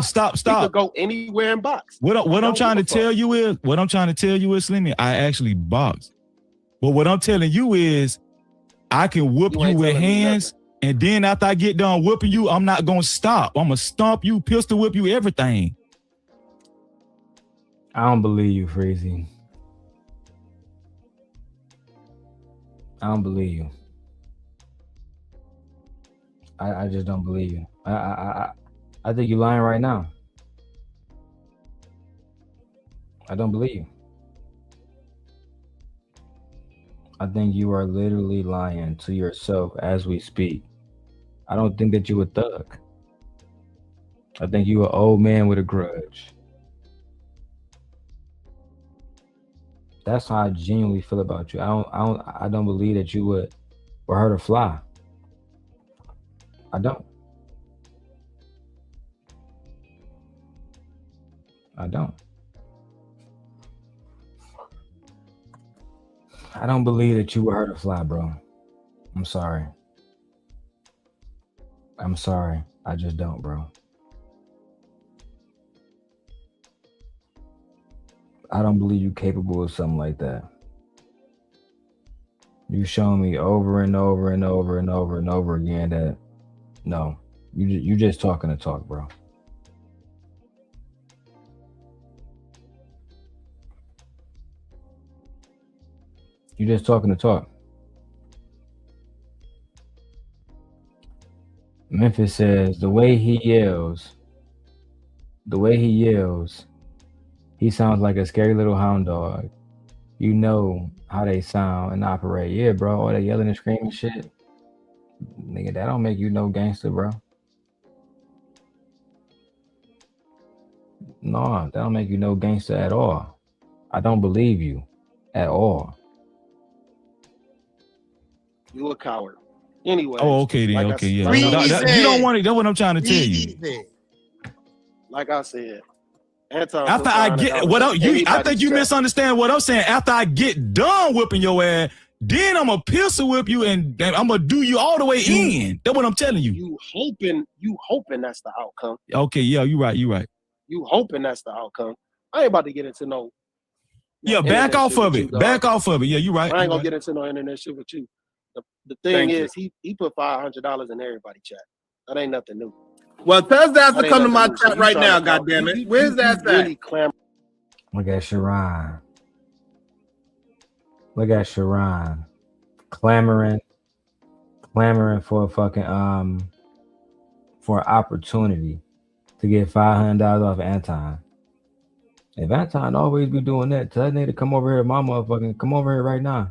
Stop. We could go anywhere and box. What I'm trying to tell you is, Slimmy, I actually box. But what I'm telling you is, I can whoop you with hands, and then after I get done whooping you, I'm not gonna stop. I'm gonna stomp you, pistol whip you, everything. I don't believe you, Freezy. I don't believe you. I just don't believe you. I think you're lying right now. I don't believe you. I think you are literally lying to yourself as we speak. I don't think that you a thug. I think you an old man with a grudge. That's how I genuinely feel about you. I don't believe that you would hurt a fly. I don't. I don't believe that you would hurt a fly, bro. I'm sorry. I just don't, bro. I don't believe you capable of something like that. You shown me over and over and over and over and over again that no, you just talking to talk, bro. You just talking to talk. Memphis says the way he yells, he sounds like a scary little hound dog. You know how they sound and operate. Yeah, bro. All that yelling and screaming shit. Nigga, that don't make you no gangster, bro. No, that don't make you no gangster at all. I don't believe you at all. You a coward. Anyway. Oh, okay then. Like Okay, yeah. Freezy. You don't want it. That's what I'm trying to tell you. Like I said, Anton. After I get what I think you misunderstand what I'm saying. After I get done whipping your ass, then I'm gonna pistol whip you and I'm gonna do you all the way in. That's what I'm telling you. You hoping that's the outcome. Okay, yeah, you right. You hoping that's the outcome. I ain't about to get into no. Yeah, back off of it. Back off of it. Yeah, you right. I ain't gonna get into no internet shit with you. The thing is, he put $500 in everybody's chat. That ain't nothing new. Well, tell Daz to come to my chat right now, goddammit. Where's that really clamor? Look at Sharon. Look at Sharon. Clamoring for a fucking for an opportunity to get $500 off Anton. If Anton always be doing that, tell that nigga to come over here, my motherfucking come over here right now.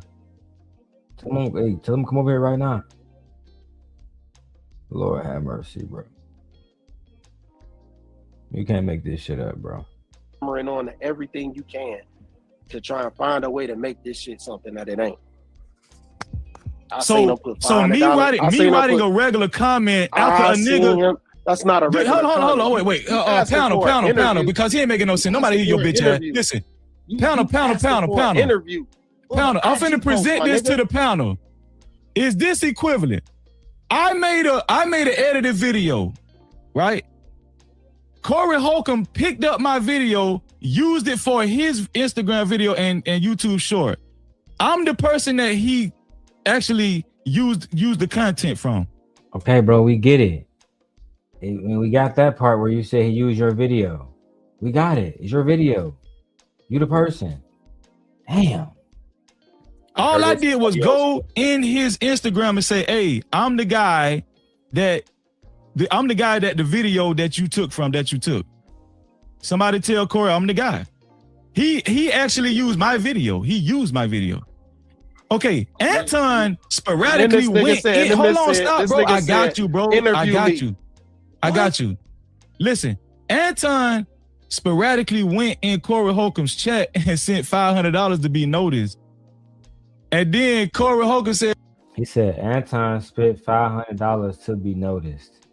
Tell him to come over here right now. Lord have mercy, bro. You can't make this shit up, bro. On to everything you can to try and find a way to make this shit something that it ain't. So me writing a regular comment after a nigga. That's not a regular Hold on, wait. Pound, because he ain't making no sense. Nobody hear your bitch ass. Listen. Pound. Interview. Pounder, I'm finna present this to the panel. Is this equivalent? I made an edited video, right? Corey Holcomb picked up my video, used it for his Instagram video and YouTube short. I'm the person that he actually used the content from. Okay, bro, we get it. And we got that part where you say he used your video. We got it. It's your video. You the person. Damn. All I did was go in his Instagram and say, "Hey, I'm the guy that the video that you took from that you took." Somebody tell Corey I'm the guy. He actually used my video. He used my video. Okay, Anton sporadically went in. Hold on, stop, bro. I got you, bro. I got you. Listen, Anton sporadically went in Corey Holcomb's chat and sent $500 to be noticed. And then Corey Holcomb said, he said Anton spent $500 to be noticed.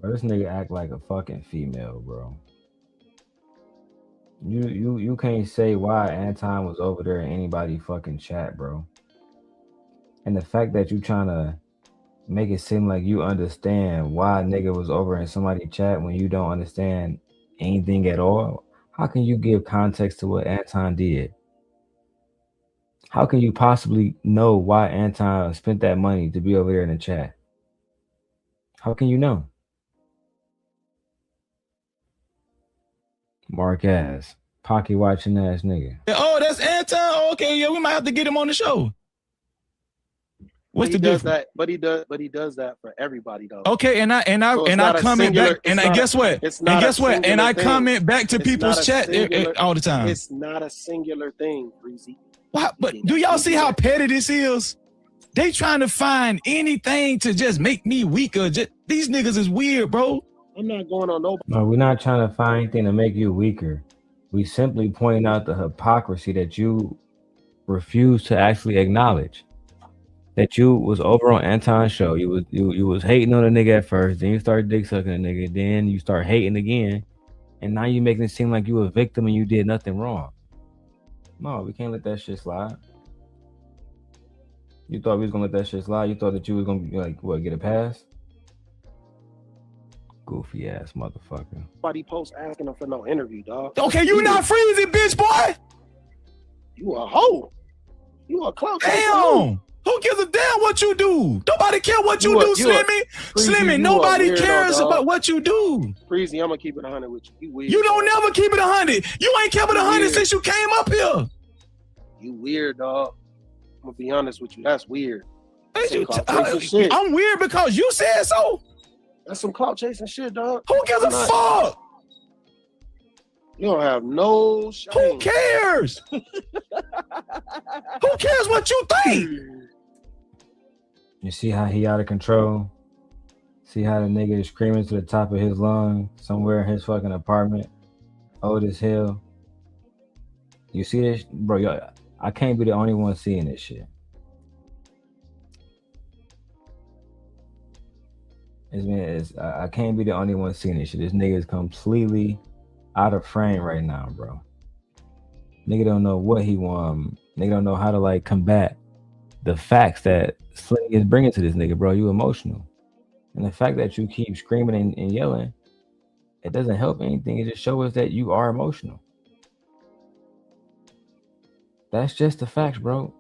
Bro, this nigga act like a fucking female, bro. You can't say why Anton was over there in anybody fucking chat, bro. And the fact that you trying to make it seem like you understand why nigga was over in somebody's chat when you don't understand anything at all. How can you give context to what Anton did? How can you possibly know why Anton spent that money to be over there in the chat? How can you know? Mark ass, pocket watching ass nigga. "Oh, that's Anton. Okay, yeah, we might have to get him on the show." What's the difference? But he does that for everybody though. Okay, and I comment back, and guess what? And I comment back to people's chat all the time. It's not a singular thing, Freezy. What? But do y'all see how petty this is? They trying to find anything to just make me weaker. These niggas is weird, bro. I'm not going on nobody. No, we're not trying to find anything to make you weaker. We simply pointing out the hypocrisy that you refuse to actually acknowledge. That you was over on Anton's show. You was hating on a nigga at first, then you started dick sucking a nigga, then you start hating again, and now you making it seem like you a victim and you did nothing wrong. No, we can't let that shit slide. You thought we was gonna let that shit slide? You thought that you was gonna be like, what, get a pass? Goofy ass motherfucker. Nobody post asking him for no interview, dog. Okay, you not Freezy, bitch boy. You a hoe. You a clown. Damn. Who gives a damn what you do? Nobody care what you do, Slimmy. Slimmy, nobody cares about what you do. Freezy, I'm gonna keep it 100 with you. You weird. You don't never keep it 100. You ain't kept it 100 since you came up here. You weird, dog. I'm gonna be honest with you. That's weird. I'm weird because you said so. That's some clout chasing shit, dog. Who gives a fuck? You don't have no shame. Who cares? Who cares what you think? You see how he out of control? See how the nigga is screaming to the top of his lung somewhere in his fucking apartment, old as hell. You see this, bro? Yo, I can't be the only one seeing this shit. I can't be the only one seeing this shit. This nigga is completely out of frame right now, bro. Nigga don't know what he want. Nigga don't know how to like combat the facts that Slimmy is bringing to this nigga, bro. You emotional. And the fact that you keep screaming and yelling, it doesn't help anything. It just shows that you are emotional. That's just the facts, bro.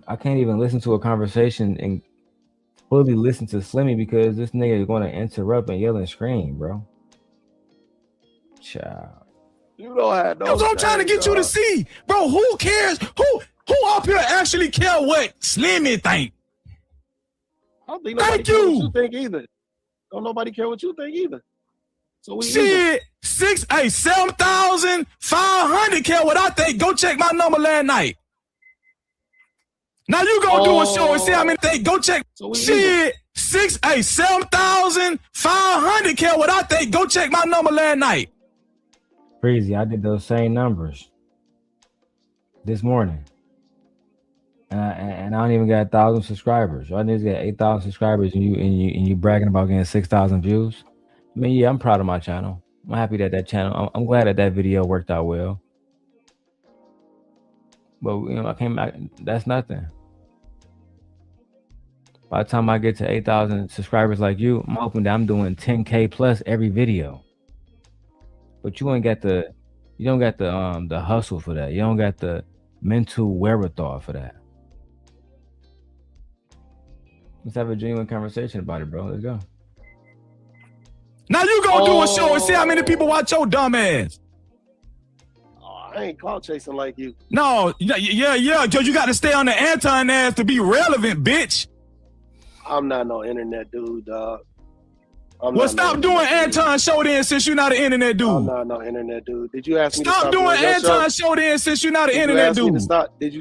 I can't even listen to a conversation and fully listen to Slimmy because this nigga is going to interrupt and yell and scream, bro. Child. You don't have no. That's what I'm trying to get you to see, bro. Who cares? Who up here actually care what Slimmy think? I don't think nobody care what you think either. Don't nobody care what you think either. So we shit, 7,500 care what I think. Go check my number last night. Now you gonna do a show and see how many think. Go check. So shit, 7,500 care what I think. Go check my number last night. Freezy, I did those same numbers this morning. And I don't even got 1,000 subscribers. I just got 8,000 subscribers, and you bragging about getting 6,000 views. I mean, yeah, I'm proud of my channel. I'm happy that channel. I'm glad that video worked out well. But I came back. That's nothing. By the time I get to 8,000 subscribers like you, I'm hoping that I'm doing 10K plus every video. But you don't got the hustle for that. You don't got the mental wherewithal for that. Let's have a genuine conversation about it, bro. Let's go. Now you gonna do a show and see how many people watch your dumb ass. I ain't clout chasing like you. No, yeah, Joe, you got to stay on the Anton ass to be relevant, bitch. I'm not no internet dude, dog. Well, stop doing Anton show then since you're not an internet dude. I'm not no internet dude. Did you ask me to stop doing Anton show then since you're not an internet dude? Did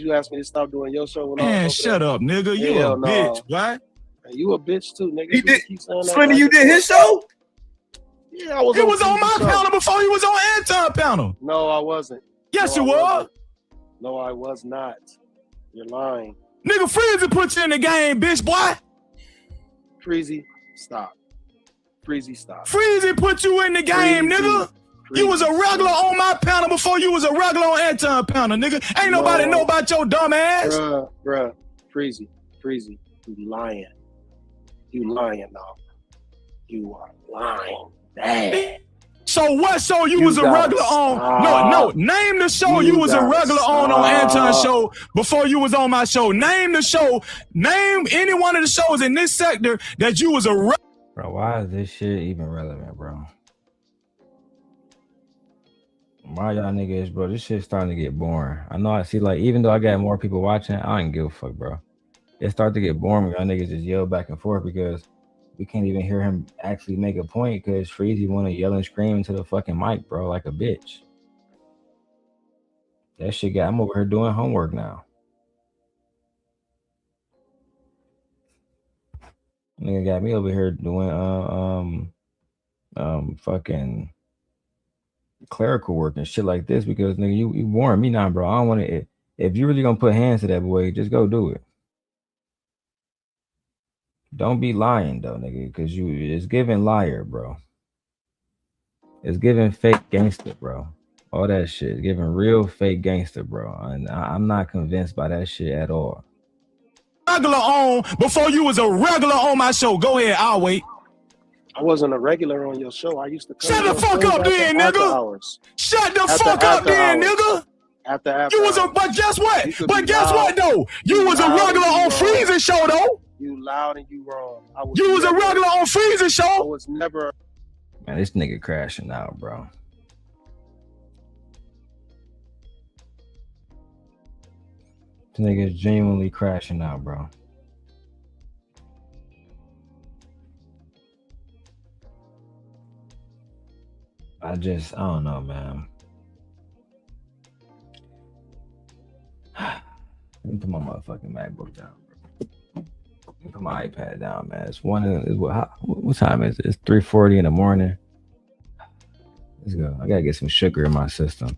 you ask me to stop doing your show? Man, shut up, nigga. You a bitch, right? You a bitch too, nigga. He did. Slimmy, you did his show? Yeah, I was. He was on my panel before he was on Anton panel. No, I wasn't. Yes, you were. No, I was not. You're lying. Nigga, Freezy put you in the game, bitch, boy. Freezy, stop. Freezy, stop. Freezy put you in the game, nigga. You was a regular on my panel before you was a regular on Anton panel, nigga. Ain't nobody know about your dumb ass. Bruh. Freezy, you lying. You lying now. You are lying. Bad. So what show you was a regular on? No, name the show you was a regular on Anton show before you was on my show. Name the show. Name any one of the shows in this sector that you was a regular. Bro, why is this shit even relevant, bro? Why y'all niggas, bro? This shit's starting to get boring. I know I see, like, even though I got more people watching, I don't give a fuck, bro. It starts to get boring when y'all niggas just yell back and forth because we can't even hear him actually make a point because Freezy want to yell and scream into the fucking mic, bro, like a bitch. That shit I'm over here doing homework now. Nigga got me over here doing fucking clerical work and shit like this because nigga you warn me now, bro. I don't want to. If you really gonna put hands to that boy, just go do it. Don't be lying though, nigga, because it's giving liar, bro. It's giving fake gangster, bro. All that shit. It's giving real fake gangster, bro. And I'm not convinced by that shit at all. Regular on before you was a regular on my show. Go ahead, I'll wait. I wasn't a regular on your show. I used to come. Shut the fuck up then, nigga. Shut the fuck up then, nigga. After you was a, but guess what? But guess what though? You was a regular on Freezy show though. You loud and you wrong. You was a regular on Freezy show. I was never. Man, this nigga crashing out, bro. This nigga is genuinely crashing out, bro. I don't know, man. Let me put my motherfucking MacBook down, bro. Let me put my iPad down, man. It's what time is it? It's 3:40 in the morning. Let's go. I gotta get some sugar in my system.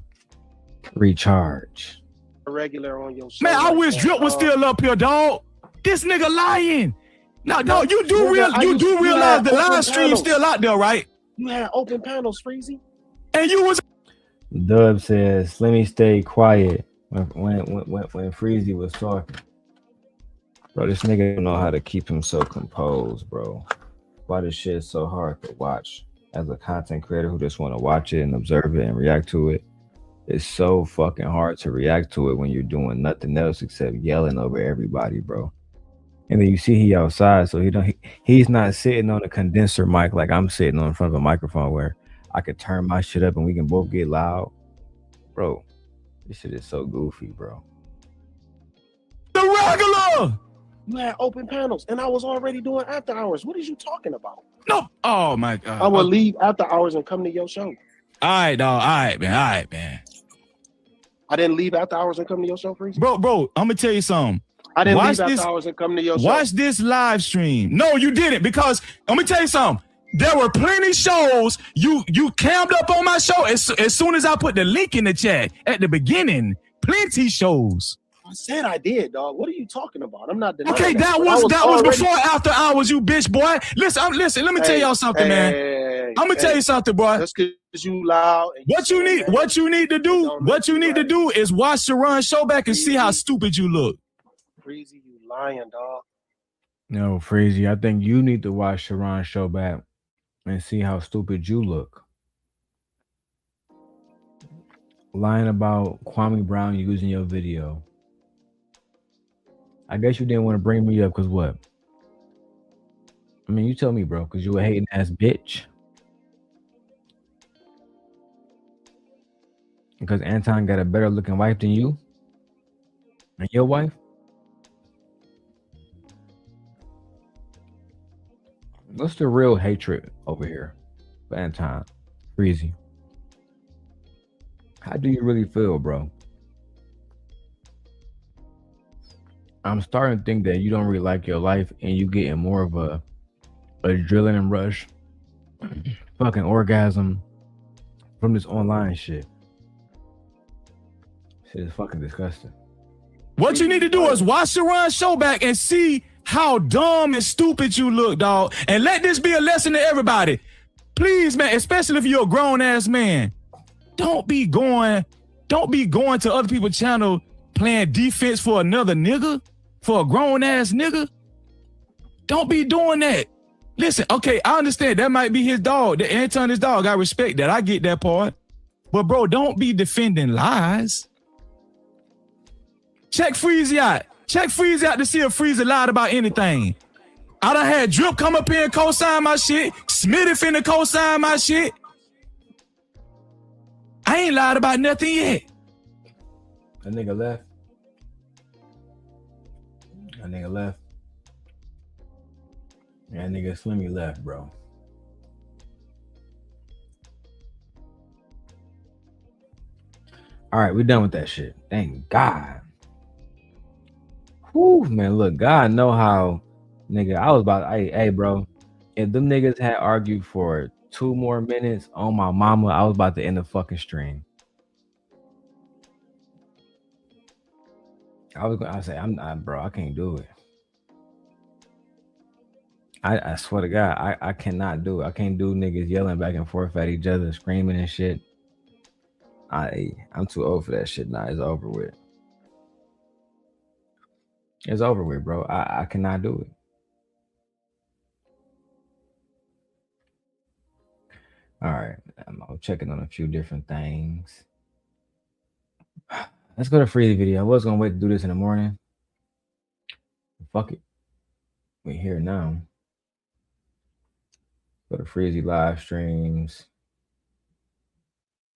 Recharge. Regular on your show. Man, I wish Drip was still up here, dog. This nigga lying. No, dog, you do realize the live stream still out there, right? You had open panels, Freezy. And you was Dub says Slimmy stayed quiet when Freezy was talking. Bro, this nigga don't know how to keep himself composed, bro. Why this shit is so hard to watch as a content creator who just want to watch it and observe it and react to it. It's so fucking hard to react to it when you're doing nothing else except yelling over everybody, bro. And then you see he outside, so he's not sitting on a condenser mic like I'm sitting on in front of a microphone where I could turn my shit up and we can both get loud. Bro, this shit is so goofy, bro. The regular! You had open panels, and I was already doing after hours. What are you talking about? No. Oh my God. I will leave after hours and come to your show. All right, dog. All right, man. I didn't leave after hours and come to your show, Freezy? Bro, I'm gonna tell you something. I didn't leave after hours and come to your show. Watch this live stream. No, you didn't, because let me tell you something. There were plenty shows you cammed up on my show as soon as I put the link in the chat at the beginning. Plenty shows. I said I did, dog. What are you talking about? I'm not denying Okay, that was before after hours, you bitch boy. Listen. Let me tell y'all something, man. I'm gonna tell you something, boy. Just because you loud. What you need to do is watch Sharon's show back and see how stupid you look. Freezy, you lying, dog. No, Freezy, I think you need to watch Sharon's show back and see how stupid you look. Lying about Kwame Brown using your video. I guess you didn't want to bring me up because what? I mean, you tell me, bro, because you a hating ass bitch. Because Anton got a better looking wife than you? And your wife? What's the real hatred over here for Anton? Freezy. How do you really feel, bro? I'm starting to think that you don't really like your life and you getting more of a adrenaline rush, fucking orgasm from this online shit. Shit is fucking disgusting. What you need to do is watch Sharon's show back and see how dumb and stupid you look, dog. And let this be a lesson to everybody. Please, man, especially if you're a grown-ass man, don't be going to other people's channel playing defense for another nigga, for a grown-ass nigga. Don't be doing that. Listen, okay, I understand that might be his dog. The Anton is dog. I respect that. I get that part. But, bro, don't be defending lies. Check Freezy out. Check Freezy out to see if Freezy lied about anything. I done had Drip come up here and co-sign my shit. Smitty finna co-sign my shit. I ain't lied about nothing yet. That nigga left. That nigga left. That nigga Slimmy left, bro. All right, we done with that shit. Thank God. Whew, man, look, God know how, nigga, I was about, hey, bro, if them niggas had argued for 2 more minutes on my mama, I was about to end the fucking stream. I say, bro, I can't do it. I swear to God, I cannot do it. I can't do niggas yelling back and forth at each other, screaming and shit. I'm too old for that shit now. It's over with. It's over with, bro. I cannot do it. All right. I'm checking on a few different things. Let's go to Freezy video. I was going to wait to do this in the morning. Fuck it. We're here now. Go to Freezy live streams.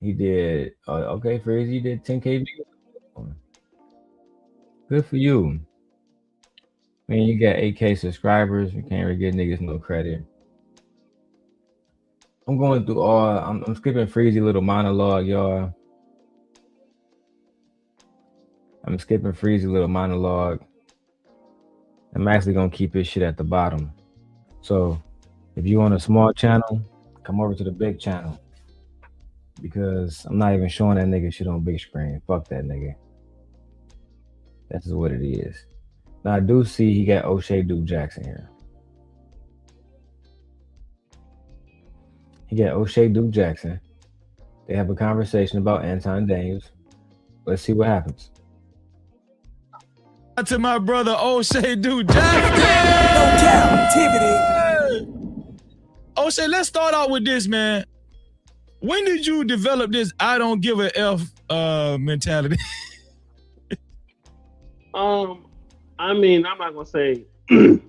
He did, okay, Freezy, you did 10K videos. Good for you. Man, you got 8K subscribers. You can't really give niggas no credit. I'm going through all. I'm skipping Freezy little monologue, y'all. I'm skipping Freezy little monologue. I'm actually gonna keep his shit at the bottom. So if you on a small channel, come over to the big channel because I'm not even showing that nigga shit on big screen. Fuck that nigga. That's just what it is. Now I do see he got O'Shea Duke Jackson here. He got O'Shea Duke Jackson. They have a conversation about Anton Daniels. Let's see what happens. To my brother O'Shea Duke Jackson. O'Shea, let's start out with this, man. When did you develop this I don't give a F mentality? I mean, I'm not gonna say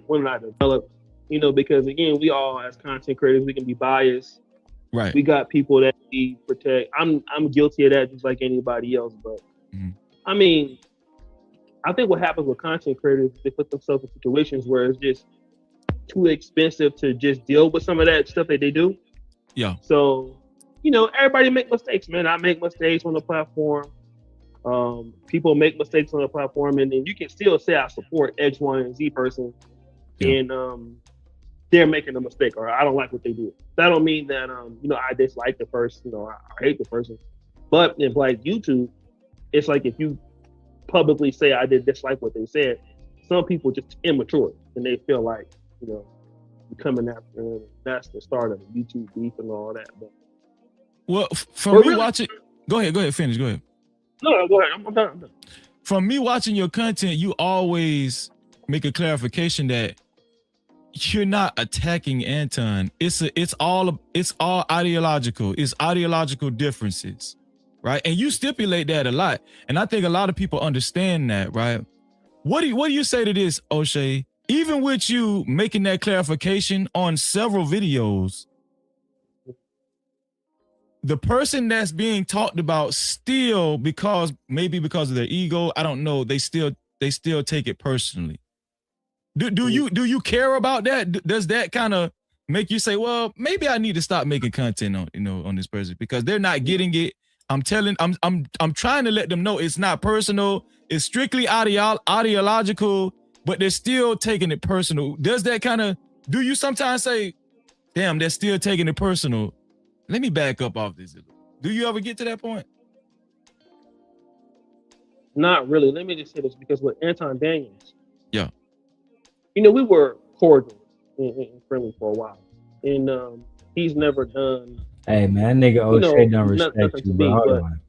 when I developed, you know, because again, we all as content creators, we can be biased. Right. We got people that we protect. I'm guilty of that just like anybody else, but I mean, I think what happens with content creators, they put themselves in situations where it's just too expensive to just deal with some of that stuff that they do. Yeah. So, you know, everybody make mistakes, man. I make mistakes on the platform. People make mistakes on the platform, and then you can still say I support X, Y, and Z person, and they're making a mistake or I don't like what they do. That don't mean that you know, I dislike the person, you know, I hate the person. But if like YouTube, it's like if you publicly say I did dislike what they said, some people just immature and they feel like, you know, you're coming after them. That's the start of YouTube beef and all that. But well, from me watching, go ahead, finish, go ahead. No, go ahead. I'm done. From me watching your content, you always make a clarification that you're not attacking Anton. It's all ideological. It's ideological differences, right? And you stipulate that a lot. And I think a lot of people understand that, right? What do you say to this, O'Shea? Even with you making that clarification on several videos, the person that's being talked about still, maybe because of their ego, I don't know, they still take it personally. Do you care about that? Does that kind of make you say, well, maybe I need to stop making content on, you know, on this person because they're not getting it? I'm trying to let them know it's not personal, it's strictly ideological, but they're still taking it personal. Does that kind of, do you sometimes say, damn, they're still taking it personal? Let me back up off this. Do you ever get to that point? Not really. Let me just say this, because with Anton Daniels, yeah, you know, we were cordial and friendly for a while, and he's never done. Hey man, that nigga O'Shea don't respect you, bro. Hold on.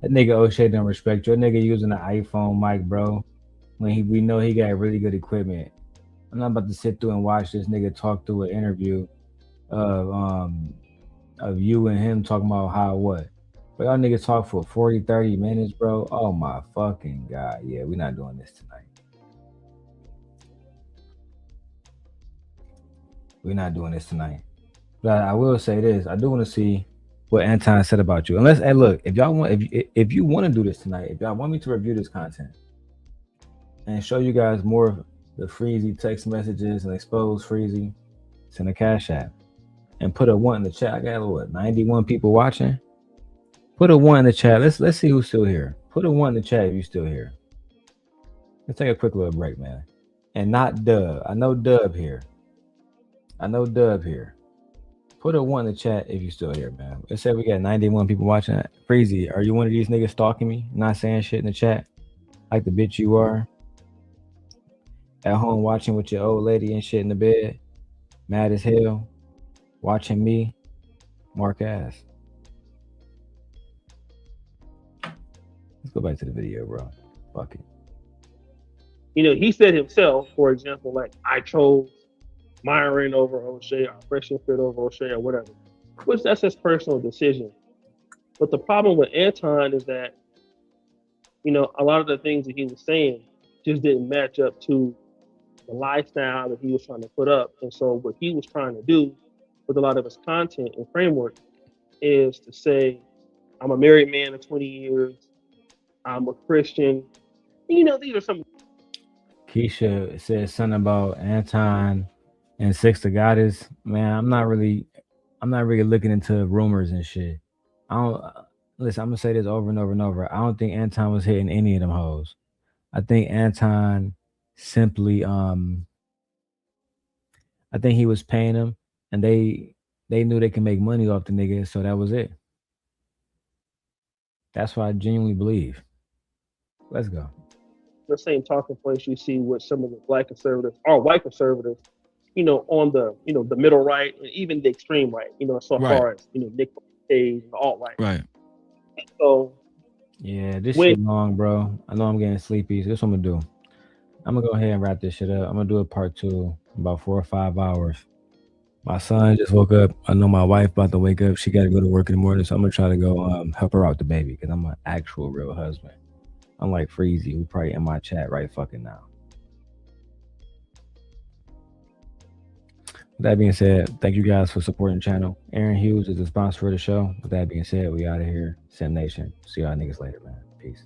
That nigga O'Shea don't respect you. That nigga using an iPhone mic, bro. When we know he got really good equipment. I'm not about to sit through and watch this nigga talk through an interview of you and him talking about how what. But y'all niggas talk for 40, 30 minutes, bro. Oh my fucking God. Yeah, we're not doing this tonight. We're not doing this tonight. But I will say this. I do want to see what Anton said about you. Unless, hey, look, if y'all want, if you want to do this tonight, if y'all want me to review this content and show you guys more of the Freezy text messages and expose Freezy, send a cash app and put a 1 in the chat. I got what, 91 people watching. Put a 1 in the chat. Let's see who's still here. Put a 1 in the chat if you're still here. Let's take a quick little break, man. And not Dub. I know Dub here. Put a 1 in the chat if you're still here, man. Let's say we got 91 people watching. Freezy, are you one of these niggas stalking me? Not saying shit in the chat? Like the bitch you are? At home watching with your old lady and shit in the bed? Mad as hell? Watching me? Mark ass. Let's go back to the video, bro. Fuck it. You know, he said himself, for example, like, I chose Myron over O'Shea, or Fresh and Fit over O'Shea, or whatever. Which that's his personal decision. But the problem with Anton is that, you know, a lot of the things that he was saying just didn't match up to the lifestyle that he was trying to put up. And so what he was trying to do with a lot of his content and framework is to say, I'm a married man of 20 years. I'm a Christian. And, you know, these are some. Keisha said something about Anton and Six the Goddess. Man, I'm not really I'm not really looking into rumors and shit. I don't listen. I'm gonna say this over and over and over. I don't think Anton was hitting any of them hoes. I think Anton simply, I think he was paying them, and they knew they could make money off the nigga, so that was it. That's what I genuinely believe. Let's go. The same talking points you see with some of the black conservatives or white conservatives, on the the middle right and even the extreme right, so far as Nick Cage and the alt right. Right. So yeah, this shit long, bro. I know I'm getting sleepy, so this is what I'm gonna do. I'm gonna go ahead and wrap this shit up. I'm gonna do a part 2 in about 4 or 5 hours. My son just woke up. I know my wife about to wake up. She got to go to work in the morning, so I'm gonna try to go help her out the baby because I'm an actual real husband. Unlike Freezy, who probably in my chat right fucking now. With that being said, thank you guys for supporting the channel. Aaron Hughes is the sponsor of the show. With that being said, we out of here. Sim Nation. See y'all niggas later, man. Peace.